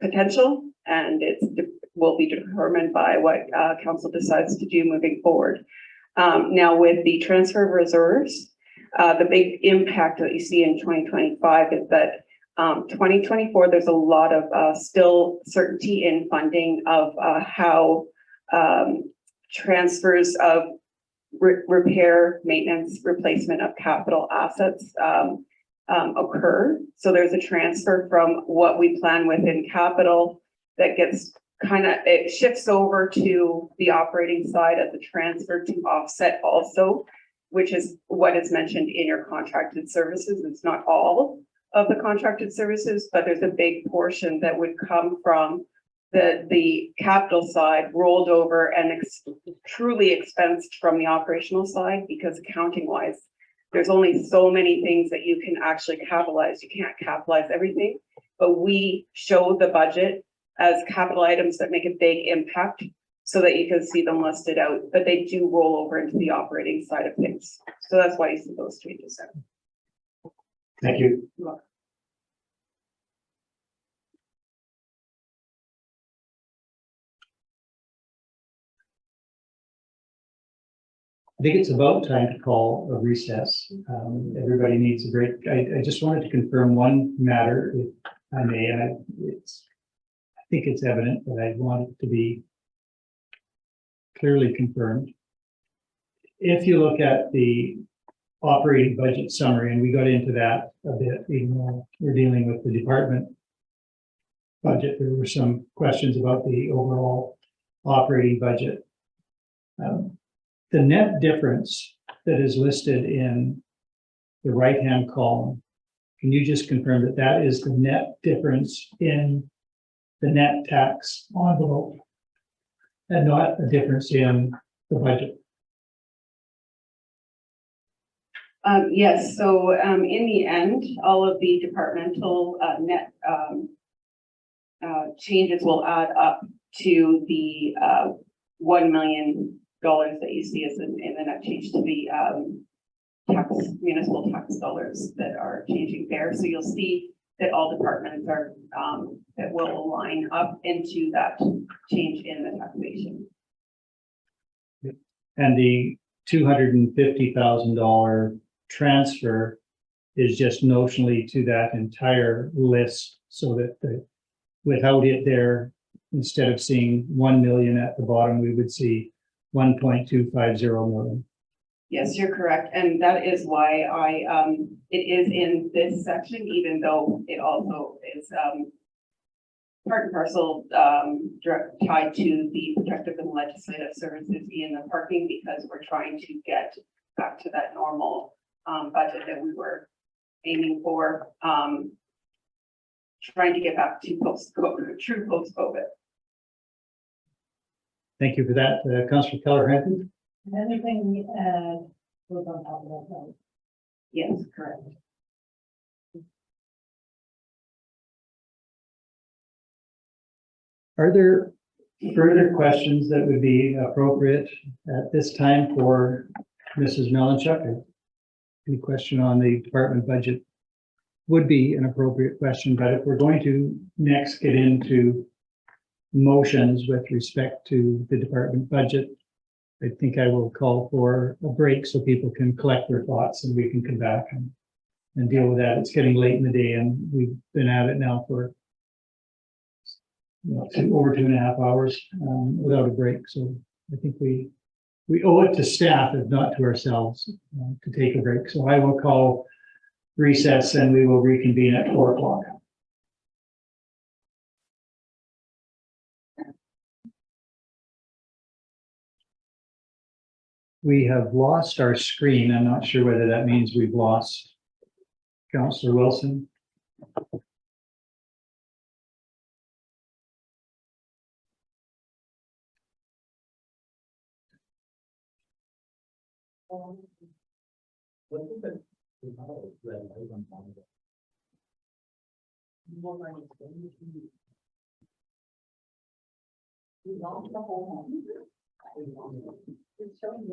potential, and it will be determined by what council decides to do moving forward. Now, with the transfer of reserves, the big impact that you see in 2025 is that 2024, there's a lot of still certainty in funding of how transfers of repair, maintenance, replacement of capital assets occur. So there's a transfer from what we plan within capital that gets it shifts over to the operating side as a transfer to offset also, which is what is mentioned in your contracted services. It's not all of the contracted services, but there's a big portion that would come from the capital side rolled over and truly expensed from the operational side, because accounting wise, there's only so many things that you can actually capitalize. You can't capitalize everything, but we show the budget as capital items that make a big impact so that you can see them listed out, but they do roll over into the operating side of things. So that's why you see those changes there. Thank you. I think it's about time to call a recess. Everybody needs a break. I just wanted to confirm one matter, if I may, and I think it's evident, but I want it to be clearly confirmed. If you look at the operating budget summary, and we got into that a bit, even though we're dealing with the department budget, there were some questions about the overall operating budget. The net difference that is listed in the right-hand column, can you just confirm that that is the net difference in the net tax envelope and not a difference in the budget? Yes, so in the end, all of the departmental net changes will add up to the $1 million that you see as in the net change to the municipal tax dollars that are changing there. So you'll see that all departments are, that will align up into that change in the taxation. And the $250,000 transfer is just notionally to that entire list, so that without it there, instead of seeing 1 million at the bottom, we would see 1.250 million. Yes, you're correct. And that is why it is in this section, even though it also is, part and parcel, direct tied to the protective and legislative services in the parking, because we're trying to get back to that normal, budget that we were aiming for, trying to get back to post-COVID, true post-COVID. Thank you for that, Councillor Keller-Hampton. Anything we add goes on top of that, right? Yes, correct. Are there further questions that would be appropriate at this time for Mrs. Melanchuk? Any question on the department budget would be an appropriate question, but if we're going to next get into motions with respect to the department budget, I think I will call for a break so people can collect their thoughts and we can come back and deal with that. It's getting late in the day and we've been at it now for over 2.5 hours without a break. So I think we owe it to staff, if not to ourselves, to take a break. So I will call recess and we will reconvene at 4 o'clock. We have lost our screen. I'm not sure whether that means we've lost Councillor Wilson.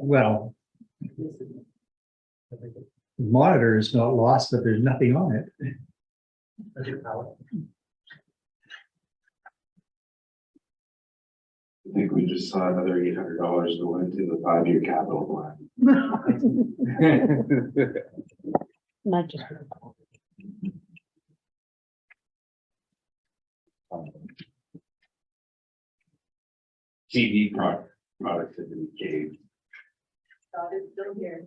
Well, the monitor is not lost, but there's nothing on it. I think we just saw another $800 go into the 5-year capital plan. Not just. TV productivity cave. God is still here.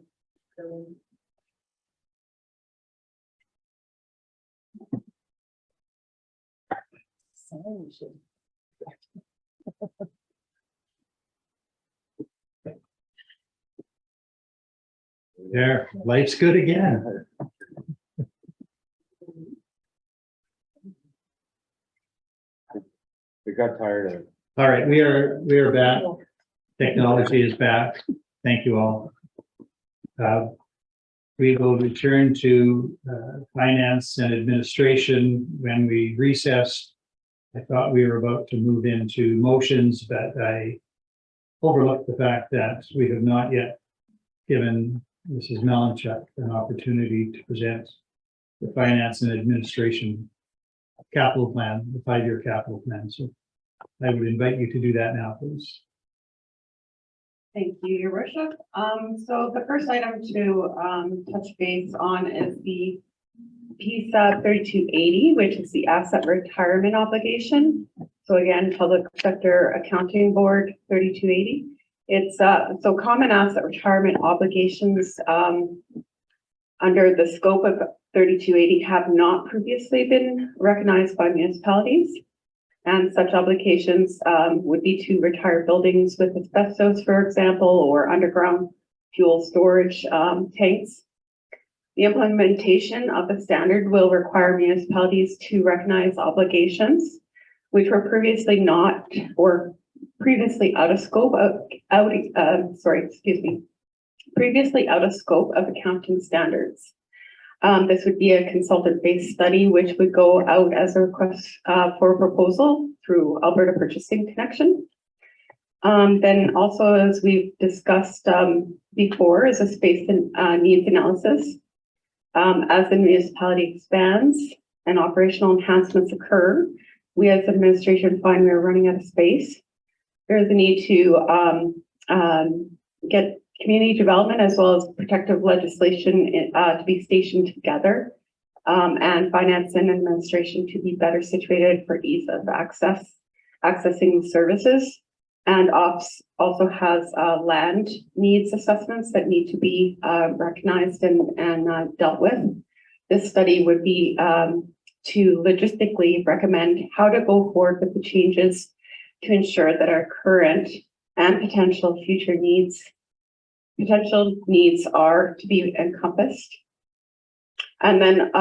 There, life's good again. We got tired of it. All right, we are back. Technology is back. Thank you all. We will return to finance and administration when we recess. I thought we were about to move into motions, but I overlooked the fact that we have not yet given Mrs. Melanchuk an opportunity to present the finance and administration capital plan, the 5-year capital plan. So I would invite you to do that now, please. Thank you, Your Worship. So the first item to touch base on is the PSAB 3280, which is the asset retirement obligation. So again, Public Sector Accounting Board 3280. It's so common asset retirement obligations under the scope of 3280 have not previously been recognized by municipalities. And such obligations would be to retire buildings with asbestos, for example, or underground fuel storage tanks. The implementation of the standard will require municipalities to recognize obligations which were previously not or previously out of scope of previously out of scope of accounting standards. This would be a consultant-based study which would go out as a request for a proposal through Alberta Purchasing Connection. Then also, as we've discussed before, is a space and needs analysis. As the municipality expands, and operational enhancements occur, we as administration find we're running out of space. There's a need to get community development as well as protective legislation to be stationed together, and finance and administration to be better situated for ease of accessing services. And ops also has land needs assessments that need to be recognized and dealt with. This study would be to logistically recommend how to go forward with the changes to ensure that our current and potential needs are to be encompassed. And then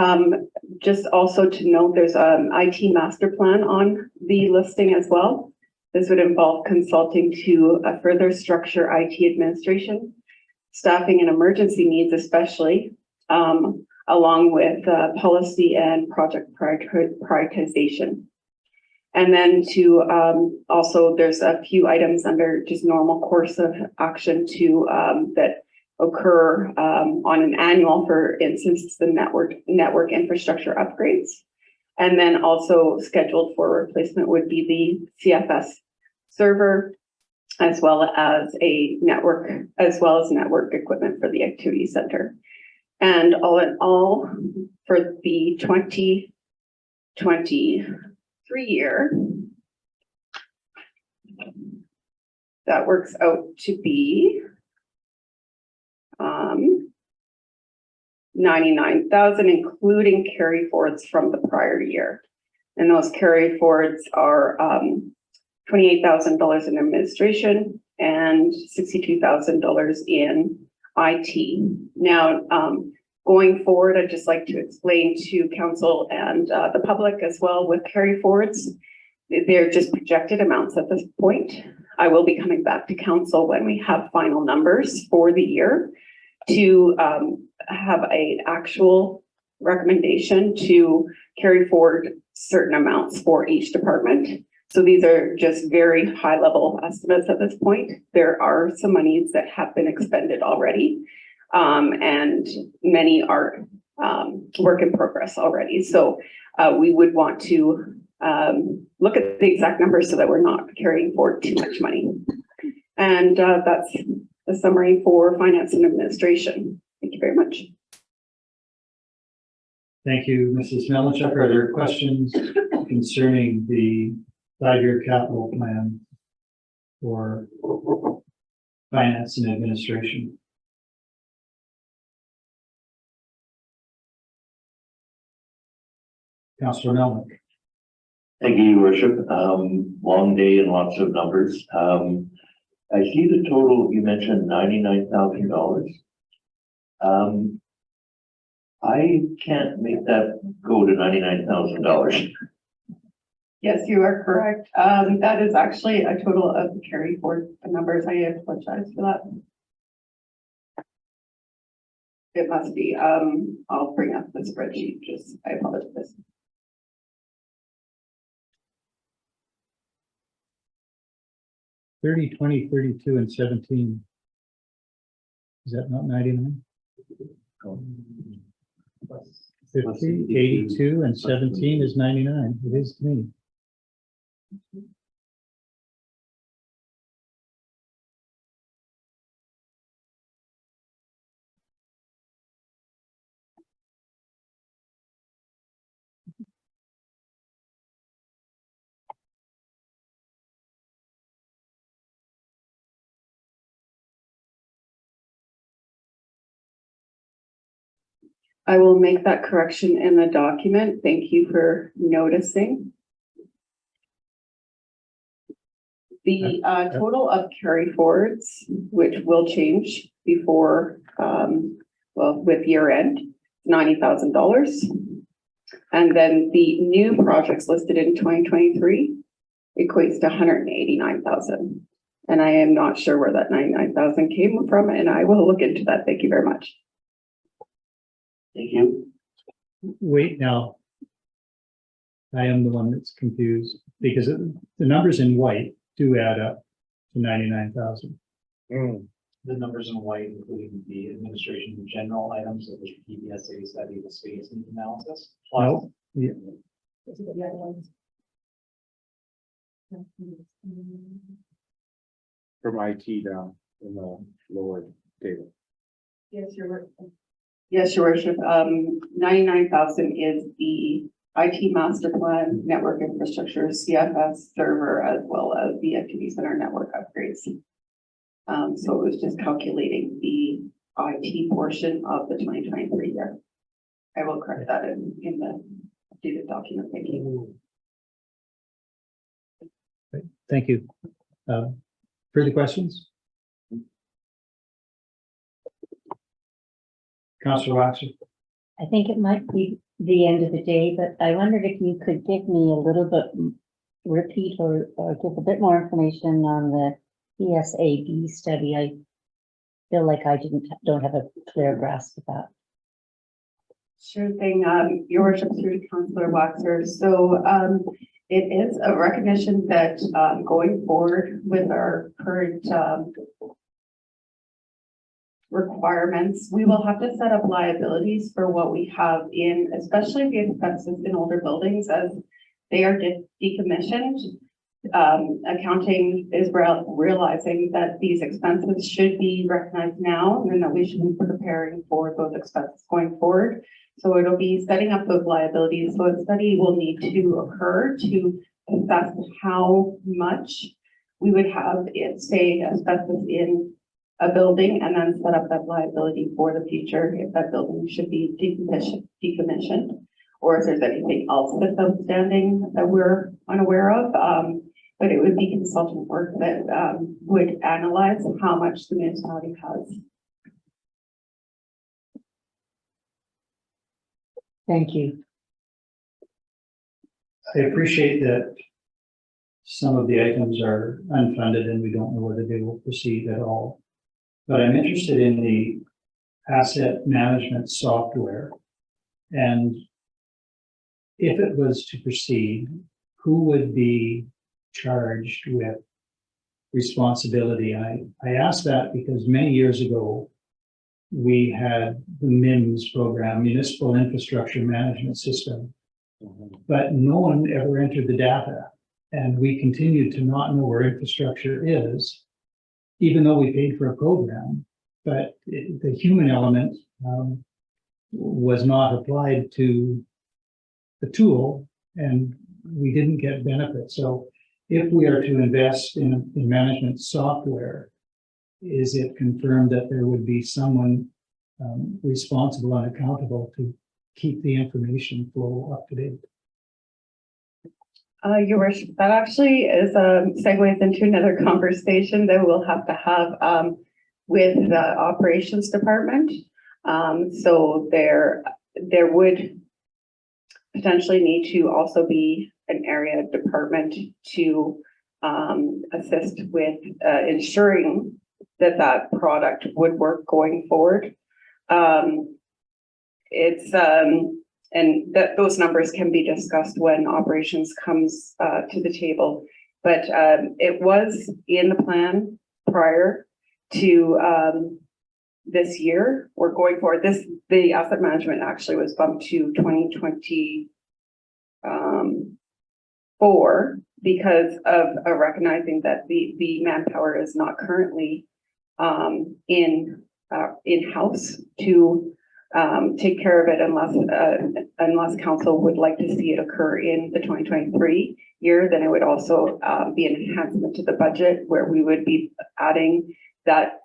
just also to note, there's an IT master plan on the listing as well. This would involve consulting to further structure IT administration, staffing and emergency needs especially, along with policy and project prioritization. And then to also, there's a few items under just normal course of action to that occur on an annual, for instance, the network infrastructure upgrades. And then also scheduled for replacement would be the CFS server, as well as network equipment for the activity center. And all in all, for the 2023 year, that works out to be 99,000, including carry forwards from the prior year. And those carry forwards are $28,000 in administration and $62,000 in IT. Now, going forward, I'd just like to explain to council and the public as well with carry forwards. They're just projected amounts at this point. I will be coming back to council when we have final numbers for the year to have an actual recommendation to carry forward certain amounts for each department. So these are just very high level estimates at this point. There are some monies that have been expended already, and many are work in progress already. So we would want to look at the exact numbers so that we're not carrying forward too much money. And that's the summary for finance and administration. Thank you very much. Thank you, Mrs. Melanchuk. Are there questions concerning the 5-year capital plan for finance and administration? Councilor Melnick. Thank you, Your Worship. Long day and lots of numbers. I see the total, you mentioned $99,000. I can't make that go to $99,000. Yes, you are correct. That is actually a total of the carry forward numbers. I apologize for that. It must be, I'll bring up the spreadsheet, I apologize. $30, $20, $32, and 17. Is that not 99? 50, 82, and 17 is 99. It is to me. I will make that correction in the document. Thank you for noticing. The total of carry forwards, which will change before, with year end, $90,000. And then the new projects listed in 2023 equates to $189,000. And I am not sure where that 99,000 came from, and I will look into that. Thank you very much. Thank you. Wait, now. I am the one that's confused because the numbers in white do add up to 99,000. The numbers in white, including the administration general items of the PBSA study, the space needs analysis, plus Yeah. From IT down in the lower table. Yes, your worship. 99,000 is the IT master plan, network infrastructure, CFS server, as well as the activity center network upgrades. So it was just calculating the IT portion of the 2023 year. I will correct that in the updated document. Thank you. Thank you. Further questions? Councillor Waxer. I think it might be the end of the day, but I wondered if you could give me a little bit, repeat or give a bit more information on the PSAB study. I feel like I don't have a clear grasp of that. Sure thing, your worship, through Councillor Waxer. So it is a recognition that going forward with our current requirements, we will have to set up liabilities for what we have in, especially the expenses in older buildings as they are decommissioned. Accounting is realizing that these expenses should be recognized now and that we should be preparing for those expenses going forward. So it'll be setting up those liabilities. So a study will need to occur to assess how much we would have it, say, asbestos in a building, and then set up that liability for the future if that building should be decommissioned, or if there's anything else that's outstanding that we're unaware of. But it would be consultant work that would analyze how much the municipality has. Thank you. I appreciate that some of the items are unfunded and we don't know whether they will proceed at all. But I'm interested in the asset management software. And if it was to proceed, who would be charged with responsibility? I ask that because many years ago, we had the MIMS program, Municipal Infrastructure Management System, but no one ever entered the data. And we continued to not know where infrastructure is, even though we paid for a program, but the human element was not applied to the tool and we didn't get benefit. So if we are to invest in management software, is it confirmed that there would be someone responsible and accountable to keep the information flow up to date? Your worship, that actually is segues into another conversation that we'll have to have with the operations department. So there would potentially need to also be an area department to assist with ensuring that that product would work going forward. And that those numbers can be discussed when operations comes to the table. But it was in the plan prior to this year. We're going forward. The asset management actually was bumped to 2024 because of recognizing that the manpower is not currently in-house to take care of it unless council would like to see it occur in the 2023 year. Then it would also be an enhancement to the budget where we would be adding that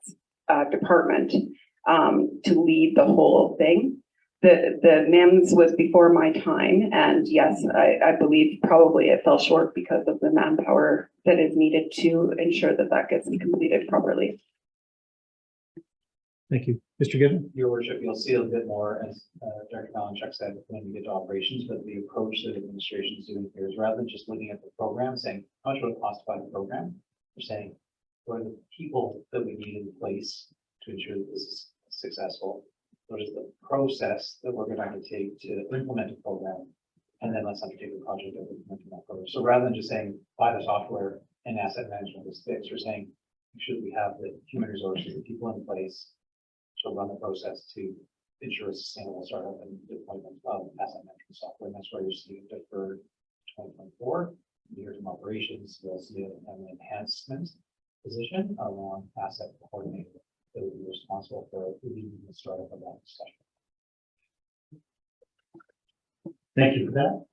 department to lead the whole thing. The MIMS was before my time, and yes, I believe probably it fell short because of the manpower that is needed to ensure that that gets completed properly. Thank you. Mr. Gibbon? Your worship, you'll see a bit more, as Director Malinchuk said, when we get to operations, but the approach that administration is doing here is rather than just looking at the program, saying how much would it cost to buy the program, we're saying what are the people that we need in place to ensure that this is successful? What is the process that we're going to take to implement a program? And then let's undertake a project of implementing that program. So rather than just saying buy the software and asset management is fixed, we're saying make sure we have the human resources, the people in place to run the process to ensure a sustainable startup and deployment of asset management software. And that's why you're seeing deferred 2024. Years of operations, you'll see an enhancement position around asset coordinator that will be responsible for leading the startup of that discussion. Thank you for that.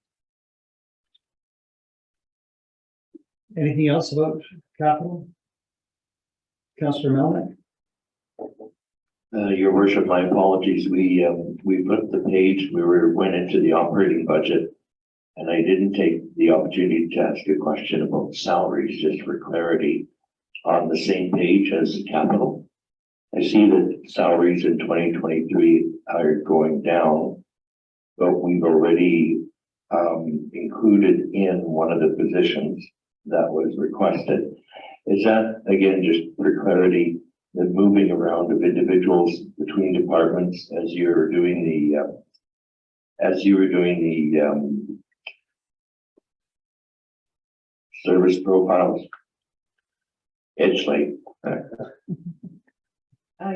Anything else about capital? Councillor Melnick? Your worship, my apologies. We flipped the page. Went into the operating budget. And I didn't take the opportunity to ask a question about salaries, just for clarity. On the same page as the capital, I see that salaries in 2023 are going down, but we've already included in one of the positions that was requested. Is that, again, just for clarity, the moving around of individuals between departments as you were doing the service profiles? It's like,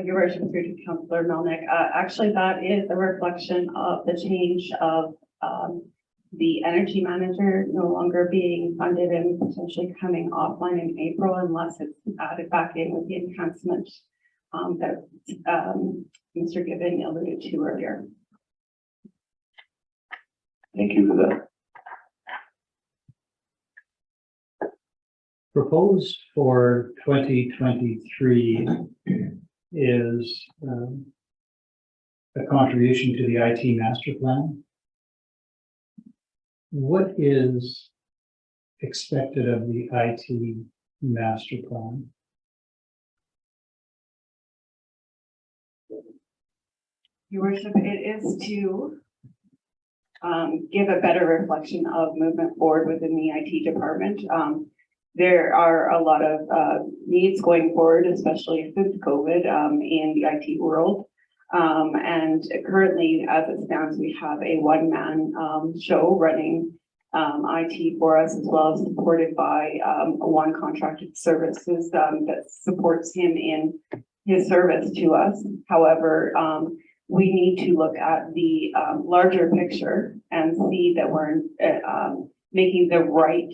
Your worship, through to Councillor Melnick. Actually, that is a reflection of the change of the energy manager no longer being funded and potentially coming offline in April unless it's added back in with the enhancement that Mr. Gibbon alluded to earlier. thank you for that. Proposed for 2023 is a contribution to the IT master plan. What is expected of the IT master plan? Your worship, it is to give a better reflection of movement forward within the IT department. There are a lot of needs going forward, especially since COVID in the IT world. And currently, as it stands, we have a one-man show running IT for us, as well as supported by one contracted services that supports him in his service to us. However, we need to look at the larger picture and see that we're making the right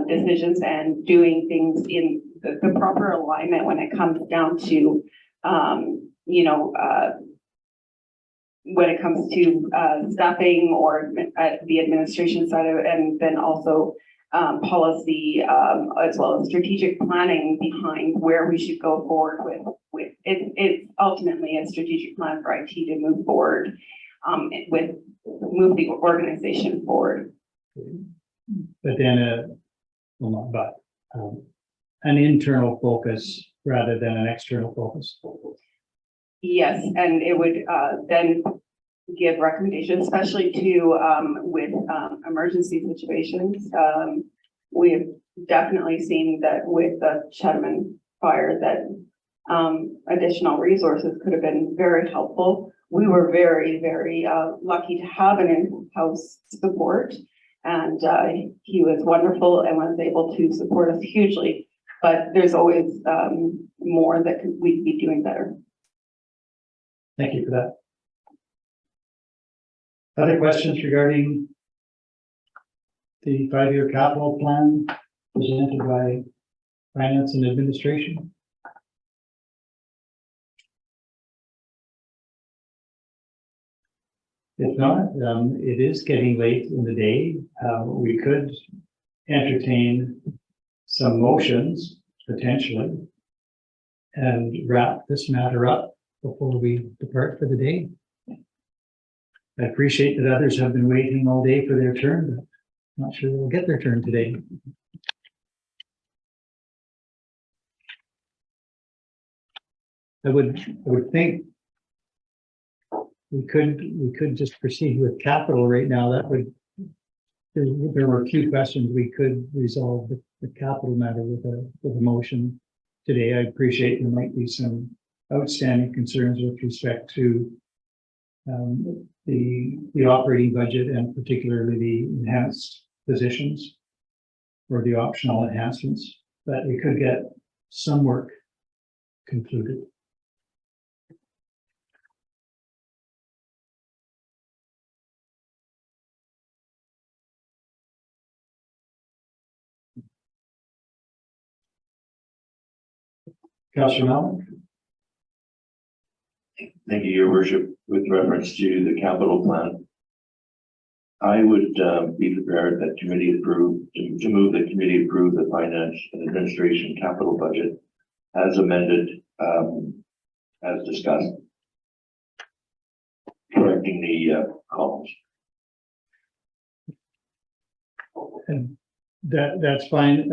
decisions and doing things in the proper alignment when it comes down to, when it comes to staffing or the administration side of it, and then also policy as well as strategic planning behind where we should go forward with it. It's ultimately a strategic plan for IT to move forward move the organization forward. But then an internal focus rather than an external focus. Yes, and it would then give recommendations, especially to with emergency situations. We've definitely seen that with the Chatham fire that additional resources could have been very helpful. We were very, very lucky to have an in-house support, and he was wonderful and was able to support us hugely. But there's always more that we'd be doing better. Thank you for that. Other questions regarding the 5-year capital plan presented by Finance and Administration? If not, it is getting late in the day. We could entertain some motions potentially and wrap this matter up before we depart for the day. I appreciate that others have been waiting all day for their turn, but I'm not sure they'll get their turn today. I would think we could just proceed with capital right now. That would, there were a few questions. We could resolve the capital matter with a motion today. I appreciate there might be some outstanding concerns with respect to the operating budget and particularly the enhanced positions or the optional enhancements, but we could get some work concluded. Councillor Melvin? Thank you, Your Worship. With reference to the capital plan, I would be prepared that committee approve, to move the committee approve the finance and administration capital budget as amended, as discussed. Correcting the columns. And that's fine.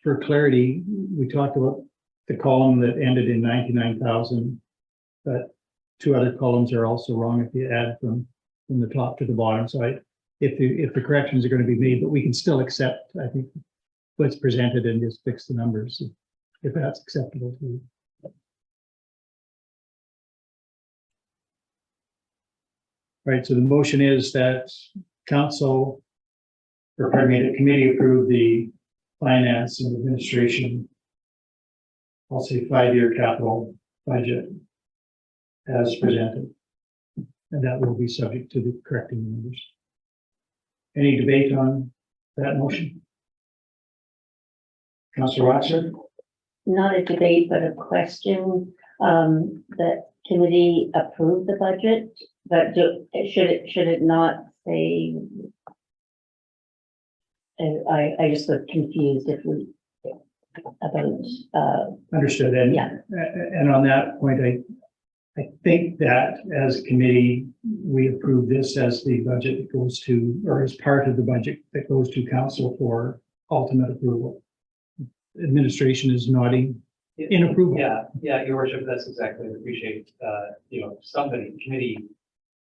For clarity, we talked about the column that ended in 99,000, but two other columns are also wrong if you add from the top to the bottom. So if the corrections are going to be made, but we can still accept, I think, what's presented and just fix the numbers if that's acceptable to you. Right, so the motion is that council, or pardon me, the committee approve the finance and administration, I'll say 5-year capital budget as presented. And that will be subject to the correcting the numbers. Any debate on that motion? Councillor Waxer? Not a debate, but a question. The committee approved the budget, but should it not say? I just got confused if we about. Understood. And, Yeah. And on that point, I think that as a committee, we approve this as the budget that goes to, or as part of the budget that goes to council for ultimate approval. Administration is nodding in approval. Yeah, Your Worship, that's exactly, I appreciate, somebody, committee,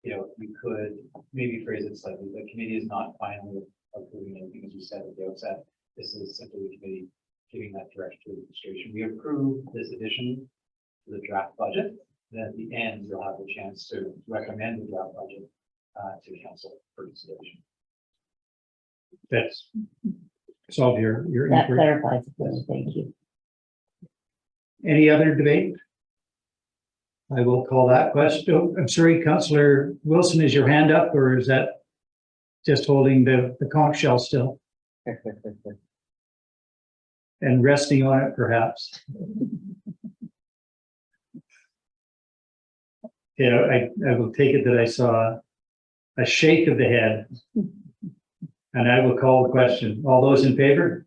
we could maybe phrase it slightly, the committee is not finally approving anything, as you said at the outset. This is simply the committee giving that direction to the administration. We approve this addition to the draft budget. Then at the end, you'll have the chance to recommend the draft budget to council for consideration. That's solve your That inquiry. clarifies it for me. Thank you. Any other debate? I will call that question. Oh, I'm sorry, Councillor Wilson, is your hand up or is that just holding the conch shell still? And resting on it perhaps? Yeah, I will take it that I saw a shake of the head. And I will call the question. All those in favor?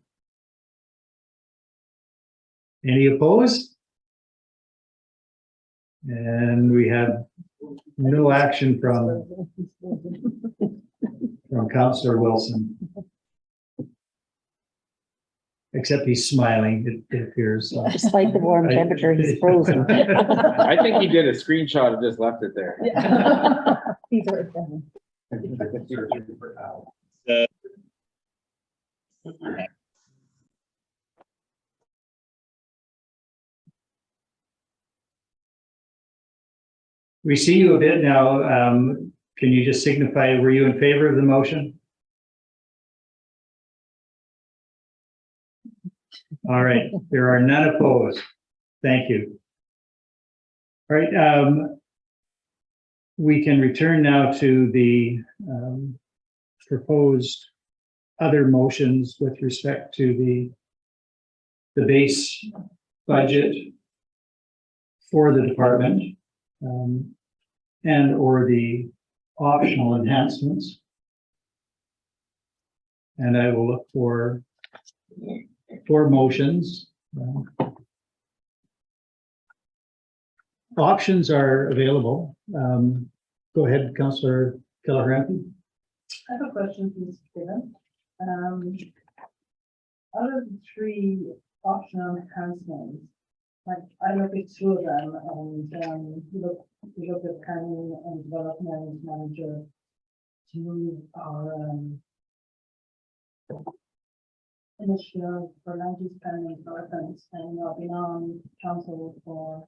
Any opposed? And we have no action from Councillor Wilson. Except he's smiling, it appears. Despite the warm temperature, he's frozen. I think he did a screenshot and just left it there. These are done. We see you a bit now. Can you just signify, were you in favor of the motion? All right, there are none opposed. Thank you. All right, we can return now to the proposed other motions with respect to the base budget for the department and or the optional enhancements. And I will look for motions. Options are available. Go ahead, Councillor Keller-Hampton. I have a question for Mr. Gibbon. Out of the 3 optional enhancements, like I look at 2 of them and we look at planning and development manager to move our initiative for land use planning and development, and I've been on council for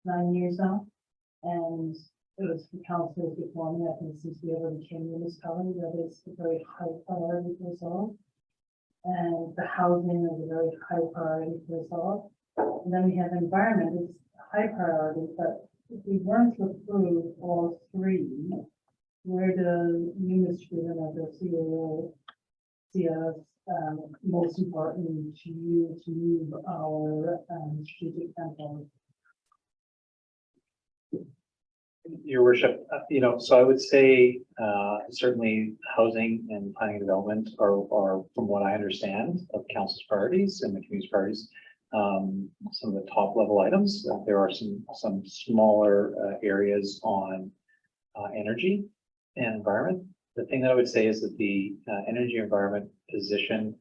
9 years now, and it was the council before me, I think, since we ever became municipal, that is a very high priority for us all. And the housing is a very high priority for us all. And then we have environment, it's a high priority, but if we weren't to approve all 3, where the ministry and the CEO see us most important to you to move our strategic plan forward? Your worship, so I would say, certainly housing and planning and development are, from what I understand of council's priorities and the community's priorities, some of the top level items. There are some smaller areas on energy and environment. The thing that I would say is that the energy environment position,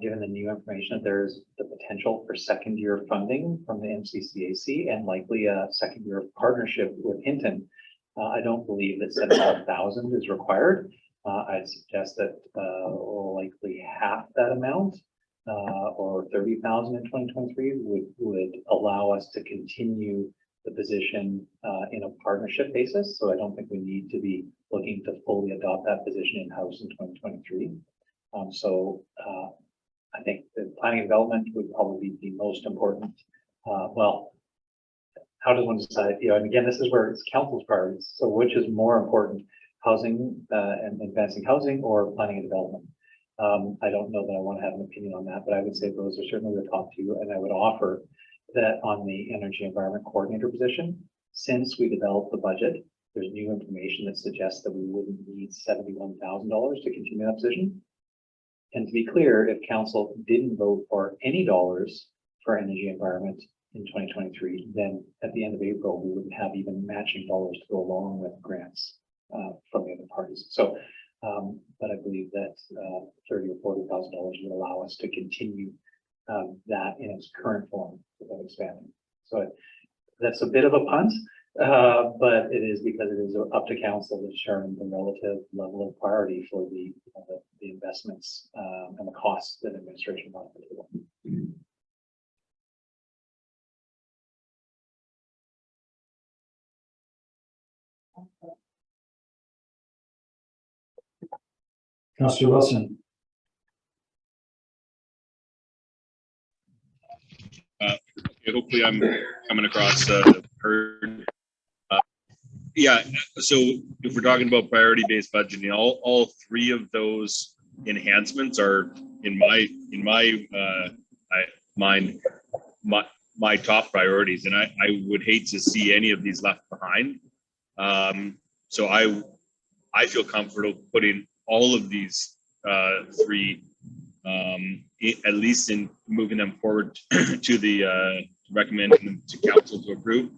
given the new information, that there's the potential for second year funding from the MCCAC and likely a second year partnership with Hinton. I don't believe that 7,000 is required. I'd suggest that likely half that amount or 30,000 in 2023 would allow us to continue the position in a partnership basis. So I don't think we need to be looking to fully adopt that position in-house in 2023. I think the planning and development would probably be most important. Well, how does one decide? And again, this is where it's council's priorities. So which is more important, housing and advancing housing or planning and development? I don't know that I want to have an opinion on that, but I would say those are certainly the top two. And I would offer that on the energy environment coordinator position, since we developed the budget, there's new information that suggests that we wouldn't need $71,000 to continue that position. And to be clear, if council didn't vote for any dollars for energy environment in 2023, then at the end of April, we wouldn't have even matching dollars to go along with grants from the other parties. So, but I believe that $30,000 or $40,000 would allow us to continue that in its current form without expanding. So that's a bit of a punt, but it is because it is up to council to determine the relative level of priority for the investments and the costs that administration brought to the table. Councillor Wilson. Hopefully I'm coming across heard. Yeah, so if we're talking about priority-based budgeting, all three of those enhancements are in my mind my top priorities, and I would hate to see any of these left behind. So I feel comfortable putting all of these three at least in moving them forward to the recommending them to council to approve.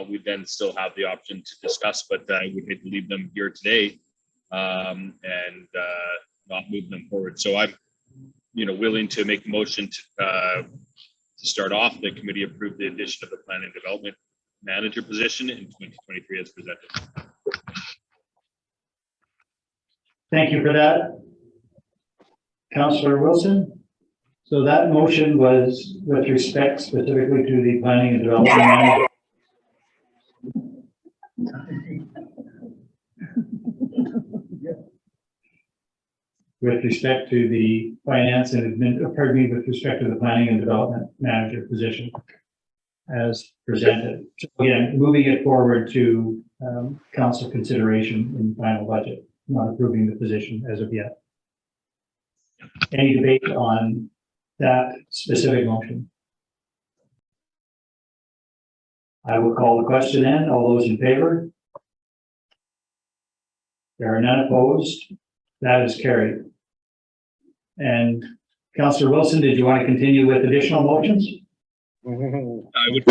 We then still have the option to discuss, but I would hate to leave them here today and not move them forward. So I'm, willing to make a motion to start off. The committee approved the addition of the plan and development manager position in 2023 as presented. Thank you for that, Councillor Wilson. So that motion was with respect specifically to the planning and development manager. With respect to the finance and with respect to the planning and development manager position as presented. So again, moving it forward to council consideration in final budget, not approving the position as of yet. Any debate on that specific motion? I will call the question in. All those in favor? There are none opposed. That is carried. And Councillor Wilson, did you want to continue with additional motions? I would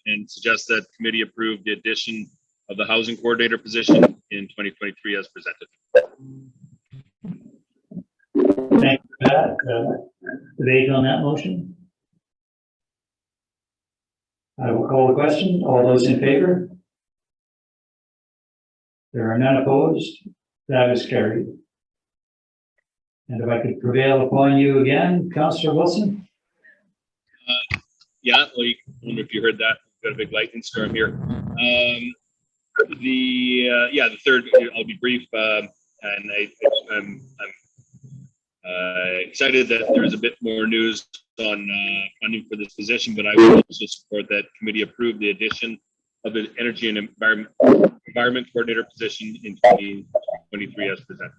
and suggest that committee approve the addition of the housing coordinator position in 2023 as presented. Thank you for that. Debate on that motion? I will call the question. All those in favor? There are none opposed. That is carried. And if I could prevail upon you again, Councillor Wilson? Yeah, well, I wonder if you heard that. Got a big lightning storm here. The third, I'll be brief, and I'm excited that there's a bit more news on funding for this position, but I would also support that committee approve the addition of the energy and environment coordinator position in 2023 as presented.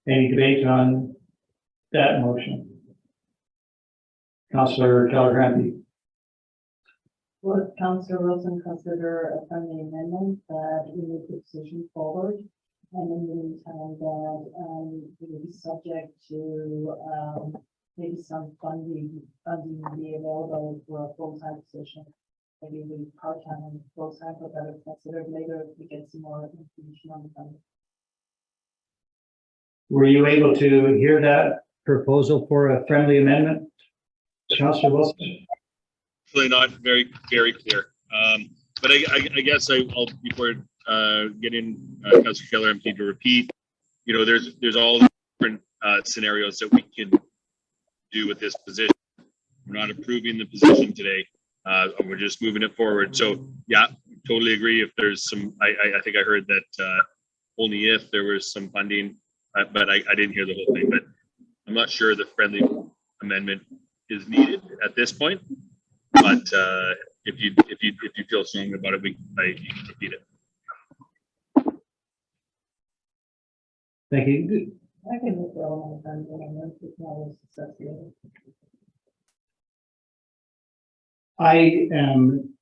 Any debate on that motion? Councillor Calgranti. Would Councillor Wilson consider a friendly amendment that we move the decision forward? And in the meantime, that, it will be subject to, maybe some funding be available for a full-time position. Maybe we part-time and full-time, but that is considered later if we get some more information on the funding. Were you able to hear that proposal for a friendly amendment? Councillor Wilson? Really not very clear. But I guess I'll, before getting Councillor Keller MP to repeat, you know, there's all different scenarios that we can do with this position. We're not approving the position today. We're just moving it forward. So yeah, totally agree. If there's some, I think I heard that only if there was some funding, but I didn't hear the whole thing. But I'm not sure the friendly amendment is needed at this point. But if you feel strongly about it, you can repeat it. Thank you. I can move the element and amendment if not as associated. I am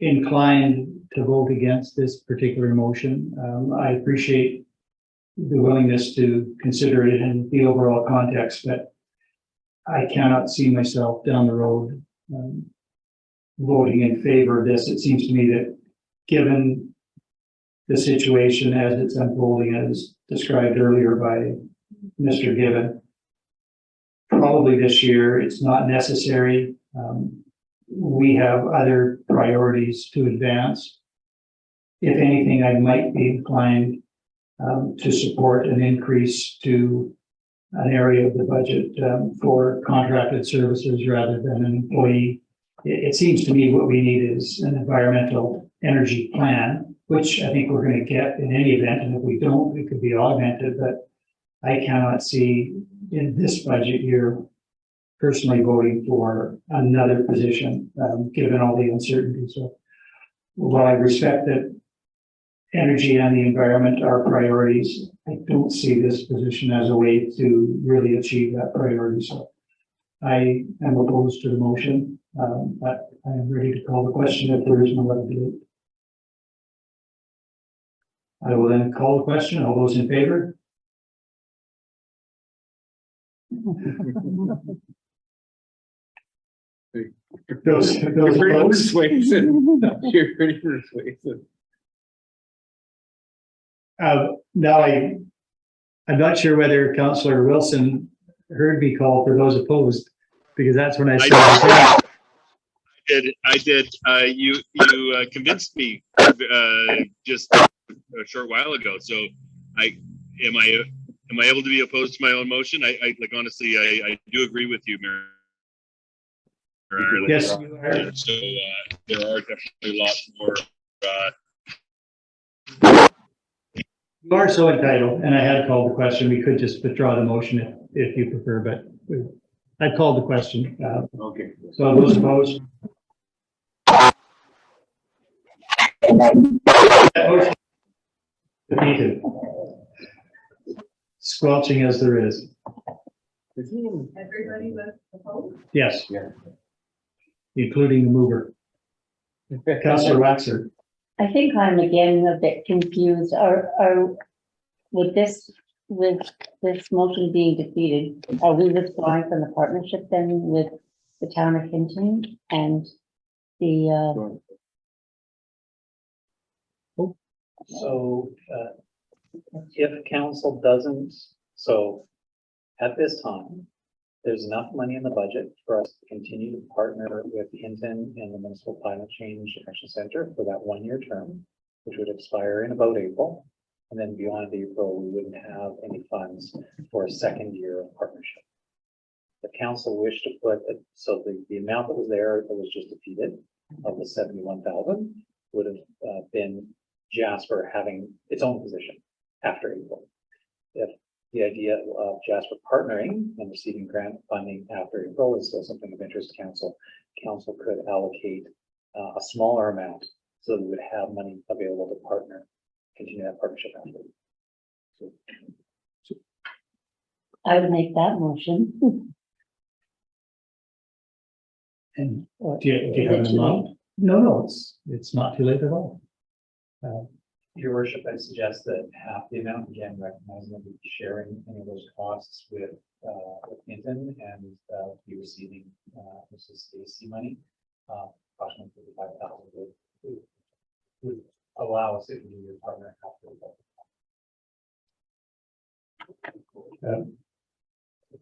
inclined to vote against this particular motion. I appreciate the willingness to consider it in the overall context, but I cannot see myself down the road voting in favor of this. It seems to me that given the situation as it's unfolding, as described earlier by Mr. Given, probably this year it's not necessary. We have other priorities to advance. If anything, I might be inclined to support an increase to an area of the budget for contracted services rather than an employee. It seems to me what we need is an environmental energy plan, which I think we're going to get in any event. And if we don't, it could be augmented, but I cannot see in this budget year personally voting for another position, given all the uncertainty. So while I respect that energy and the environment are priorities, I don't see this position as a way to really achieve that priority. So I am opposed to the motion, but I am ready to call the question if there is no other debate. I will then call the question. All those in favor? Those You're pretty opposed? persuasive. You're pretty persuasive. Now I'm not sure whether Councillor Wilson heard me call for those opposed, because that's when I started. I did. You convinced me just a short while ago. So am I able to be opposed to my own motion? I like honestly, I do agree with you, Mayor. Yes, so there are definitely lots more. you are so entitled, and I had called the question. We could just withdraw the motion if you prefer, but I called the question. Okay. So those opposed? Defeated. Squelching as there is. Everybody was opposed? Yes. Yeah. Including the mover. Councillor Waxer. I think I'm again a bit confused. With this motion being defeated, are we withdrawing from the partnership then with the town of Hinton and the, So if council doesn't, so at this time, there's enough money in the budget for us to continue to partner with Hinton and the Municipal Climate Change Action Center for that 1-year term, which would expire in about April. And then beyond April, we wouldn't have any funds for a second year of partnership. The council wished to put, so the amount that was there that was just defeated of the 71,000 would have been Jasper having its own position after April. If the idea of Jasper partnering and receiving grant funding after April is still something of interest to council, council could allocate a smaller amount so that we would have money available to partner, continue that partnership after. So I would make that motion. And Or do you have is an it too amount? late? No, it's not too late at all. Your worship, I suggest that half the amount, again, recognizing that we're sharing any of those costs with Hinton and be receiving Mrs. Stacy money. Approximately 55,000 would allow us to be your partner.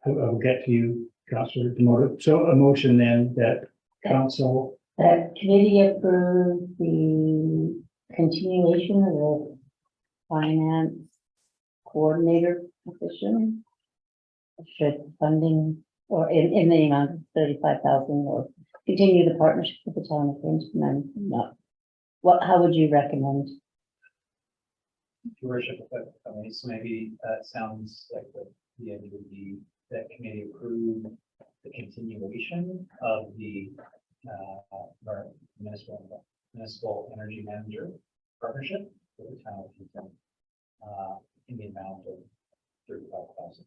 I'll get to you, Councillor Demoto. So a motion then that council, That committee approved the continuation of the finance coordinator position. Should funding, or in the amount of 35,000, or continue the partnership with the town of Hinton, and not. How would you recommend? Your worship, so maybe it sounds like the idea would be that committee approve the continuation of the our municipal energy manager partnership with the town of Hinton in the amount of 35,000.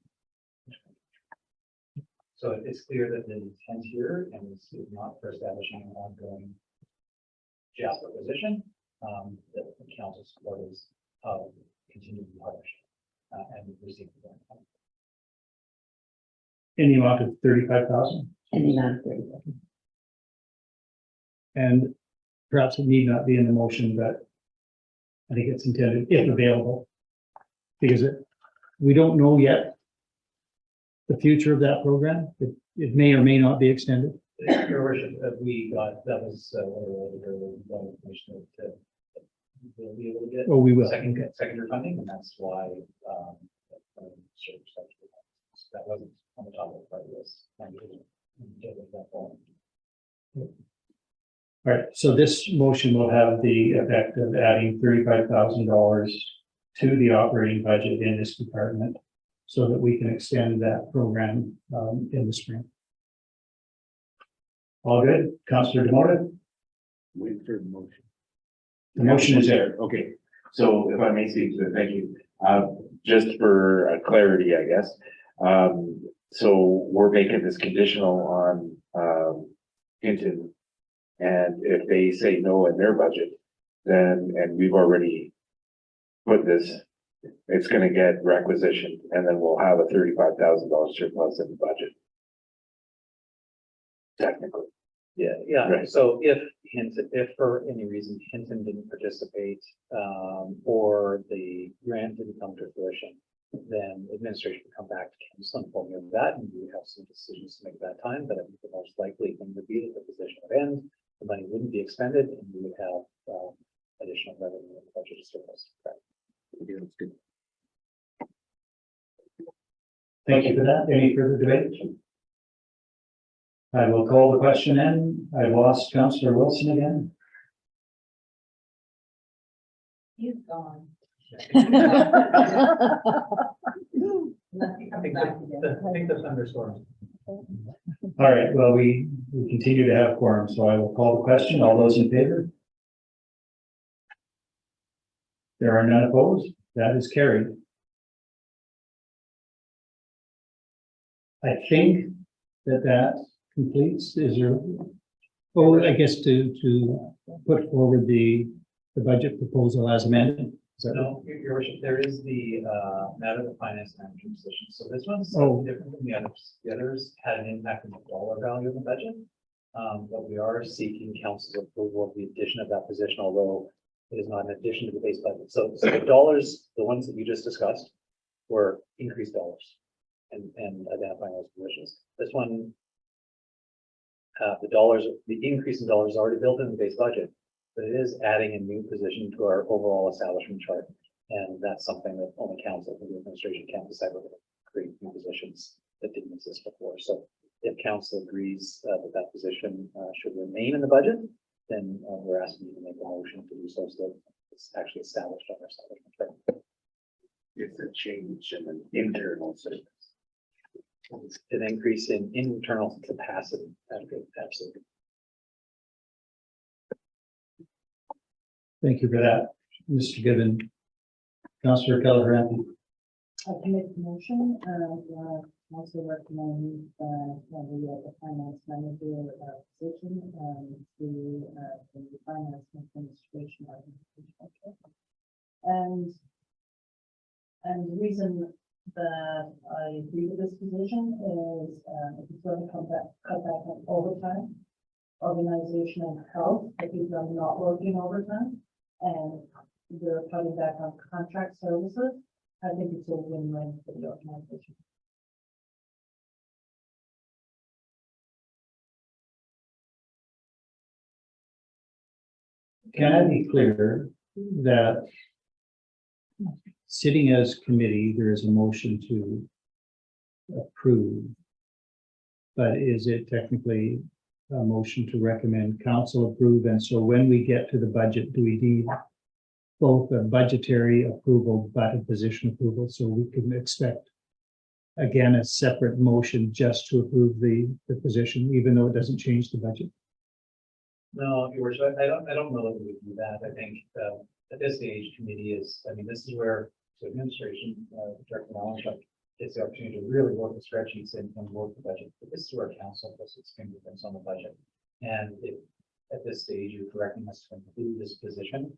So it's clear that the intent here and is not for establishing an ongoing Jasper position, that the council support is of continuing partnership and receiving the grant. in the amount of 35,000. In the amount of 30,000. And perhaps it need not be in the motion, but I think it's intended if available. Because we don't know yet the future of that program. It may or may not be extended. Your worship, we got, that was information that we'll be able to get. Oh, we will. Secondary funding, and that's why that wasn't on the top of the part of this. All right, so this motion will have the effect of adding $35,000 to the operating budget in this department so that we can extend that program in the spring. All good? Councillor Demota? Wait for the motion. The motion is there. Okay, so if I may speak to it, thank you. Just for clarity, I guess. So we're making this conditional on Hinton. And if they say no in their budget, then, and we've already put this, it's gonna get requisitioned, and then we'll have a $35,000 surplus in the budget. Technically. Yeah. Right. So if Hinton, if for any reason Hinton didn't participate, or the grant didn't come to fruition, then administration would come back to council and inform you of that, and we would have some decisions to make at that time. But I think the most likely thing would be that the position would end, the money wouldn't be expended, and we would have additional revenue in the budget surplus. Yeah, that's good. Thank you for that. Any further debate? I will call the question in. I lost Councillor Wilson again. He's gone. I think the thunderstorm. All right, well, we continue to have quorum, so I will call the question. All those in favor? There are none opposed. That is carried. I think that completes. Is there? Oh, I guess to put forward the budget proposal as amended. Is that No, your worship, there is the matter of the finance manager position. So this one's Oh. different than the others. The others had an impact on the dollar value of the budget. But we are seeking council's approval of the addition of that position, although it is not an addition to the base budget. So the dollars, the ones that you just discussed, were increased dollars and identifying those positions. This one, the increase in dollars is already built in the base budget, but it is adding a new position to our overall establishment chart. And that's something that only council and the administration can't decide whether to create new positions that didn't exist before. So if council agrees that position should remain in the budget, then we're asking you to make a motion to do so that it's actually established on our establishment chart. It's a change in an internal service. It's an increase in internal capacity. Absolutely. Thank you for that, Mr. Gibbon. Councillor Kelleher. I can make the motion and also recommend the finance manager position to the finance administration organization. And the reason that I agree with this position is if it's going to cut back on overtime, organization and health, if people are not working overtime, and they're cutting back on contract services, I think it's a win-win for the organization. Can I be clear that sitting as committee, there is a motion to approve, but is it technically a motion to recommend council approve? And so when we get to the budget, do we need both a budgetary approval but a position approval? So we can expect, again, a separate motion just to approve the position, even though it doesn't change the budget? No, Your Worship, I don't know that we would do that. I think at this stage, committee is, I mean, this is where to administration, Director Allen gets the opportunity to really work the spreadsheets and work the budget. But this is where council puts its fingerprints on the budget. And if at this stage you're directing us to include this position,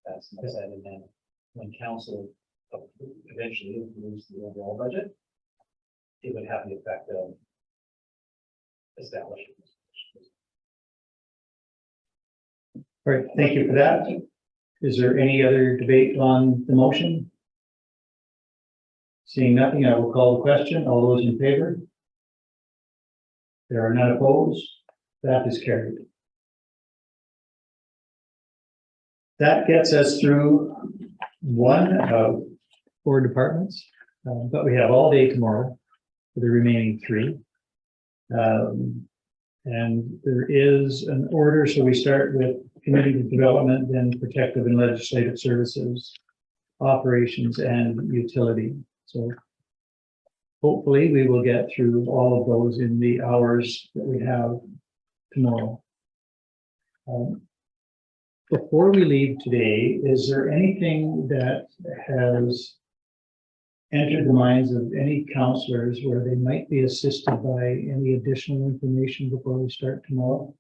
that's what I said. And then when council eventually approves the overall budget, it would have the effect of establishing this position. All right, thank you for that. Is there any other debate on the motion? Seeing nothing, I will call the question. All those in favor? There are none opposed. That is carried. That gets us through one of 4 departments, but we have all day tomorrow for the remaining 3. And there is an order, so we start with community development, then protective and legislative services, operations, and utility. So hopefully we will get through all of those in the hours that we have tomorrow. Before we leave today, is there anything that has entered the minds of any counselors where they might be assisted by any additional information before we start tomorrow?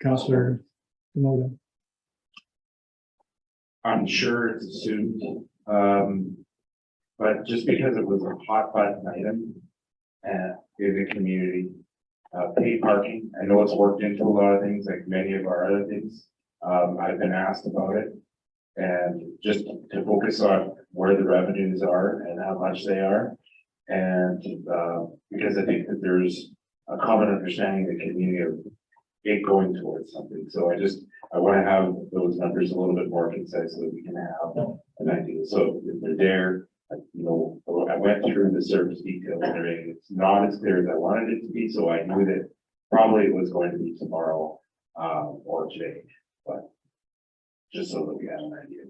Councillor Komodo. I'm sure it's assumed, but just because it was a hot button item in the community, paid parking, I know it's worked into a lot of things, like many of our other things. I've been asked about it, and just to focus on where the revenues are and how much they are. And because I think that there's a common understanding in the community of it going towards something. So I want to have those numbers a little bit more concise so that we can have an idea. So if they're there, I went through the service details and everything. It's not as clear as I wanted it to be, so I knew that probably it was going to be tomorrow or today, but just so that we had an idea.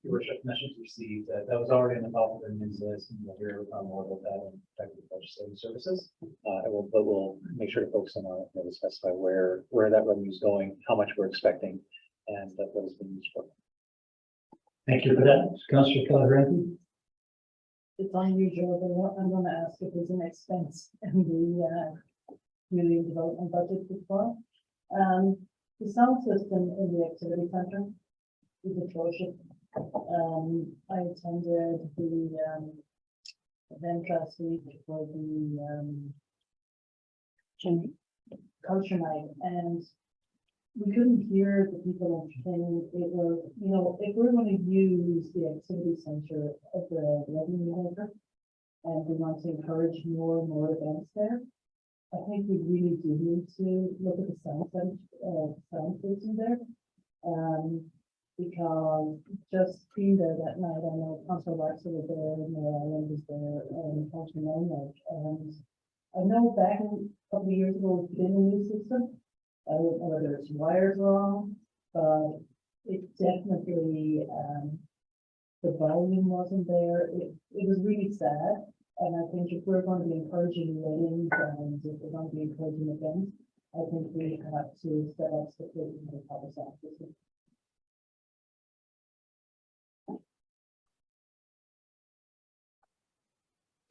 Your Worship, message received that was already in the top of the news list, and we'll hear more about that in protective legislative services. But we'll make sure to focus on to specify where that revenue is going, how much we're expecting, and what it's being used for. Thank you for that. Councillor Keller-Renton. It's unusual, but I'm going to ask if there's an expense in the community development budget before. The sound system in the activity center is atrocious. I attended the event last week for the culture night, and we couldn't hear the people entertaining. It was, if we're going to use the activity center of the revenue maker, and we want to encourage more and more events there, I think we really do need to look at the sound system there. Because just being there that night, I know Councillor Waxer was there, and Mayor Island was there, and Councillor Melnick, and I know back a couple of years ago, it's been a new system. I don't know whether it's wires wrong, but it definitely, the volume wasn't there. It was really sad, and I think if we're going to be encouraging weddings and if we're going to be encouraging events, I think we have to set expectations in the public office.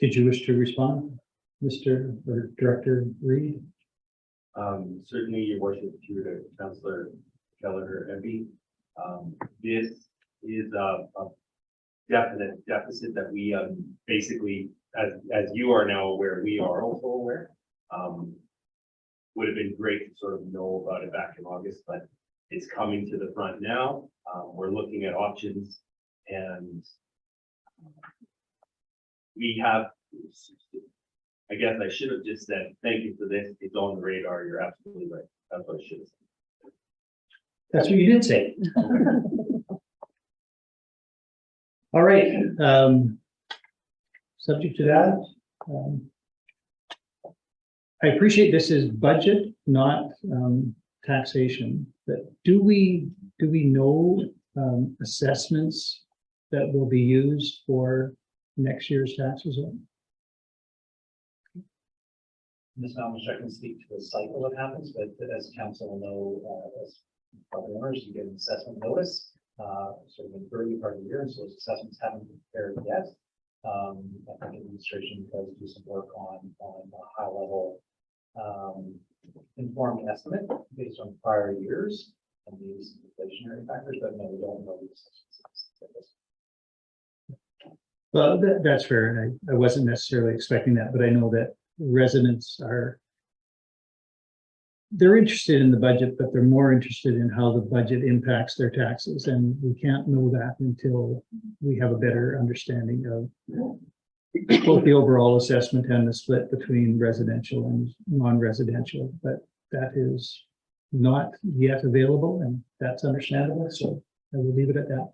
Did you wish to respond, Mr. or Director Reed? Certainly, your worship, through to Councillor Keller MP. This is a definite deficit that we basically, as you are now aware, we are also aware. Would have been great to sort of know about it back in August, but it's coming to the front now. We're looking at options and we have, I guess I should have just said, thank you for this. It's on the radar. You're absolutely right. That's what I should have said. That's what you did say. All right, subject to that. I appreciate this is budget, not taxation, but do we know assessments that will be used for next year's tax result? Ms. Malmish, I can speak to the cycle that happens, but as council will know, as property owners, you get an assessment notice, sort of in the early part of the year, so those assessments haven't been prepared yet. I think administration does do some work on a high level informed estimate based on prior years and these inflationary factors, but no, we don't know the assessments. Well, that's fair, and I wasn't necessarily expecting that, but I know that residents they're interested in the budget, but they're more interested in how the budget impacts their taxes, and we can't know that until we have a better understanding of both the overall assessment and the split between residential and non-residential, but that is not yet available, and that's understandable, so I will leave it at that.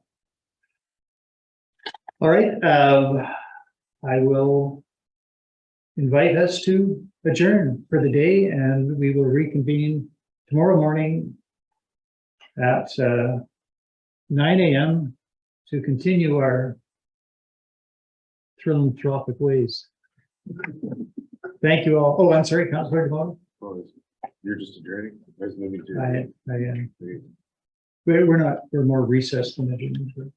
All right, I will invite us to adjourn for the day, and we will reconvene tomorrow morning at 9 a.m. to continue our philanthropic ways. Thank you all. Oh, I'm sorry, Councilor DeVoe. You're just adjourning. There's no need to. I am. We're more recessed than adjourned. We're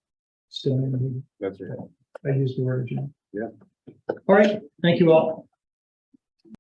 still in the meeting. That's right. I used the word adjourn. Yeah. All right, thank you all.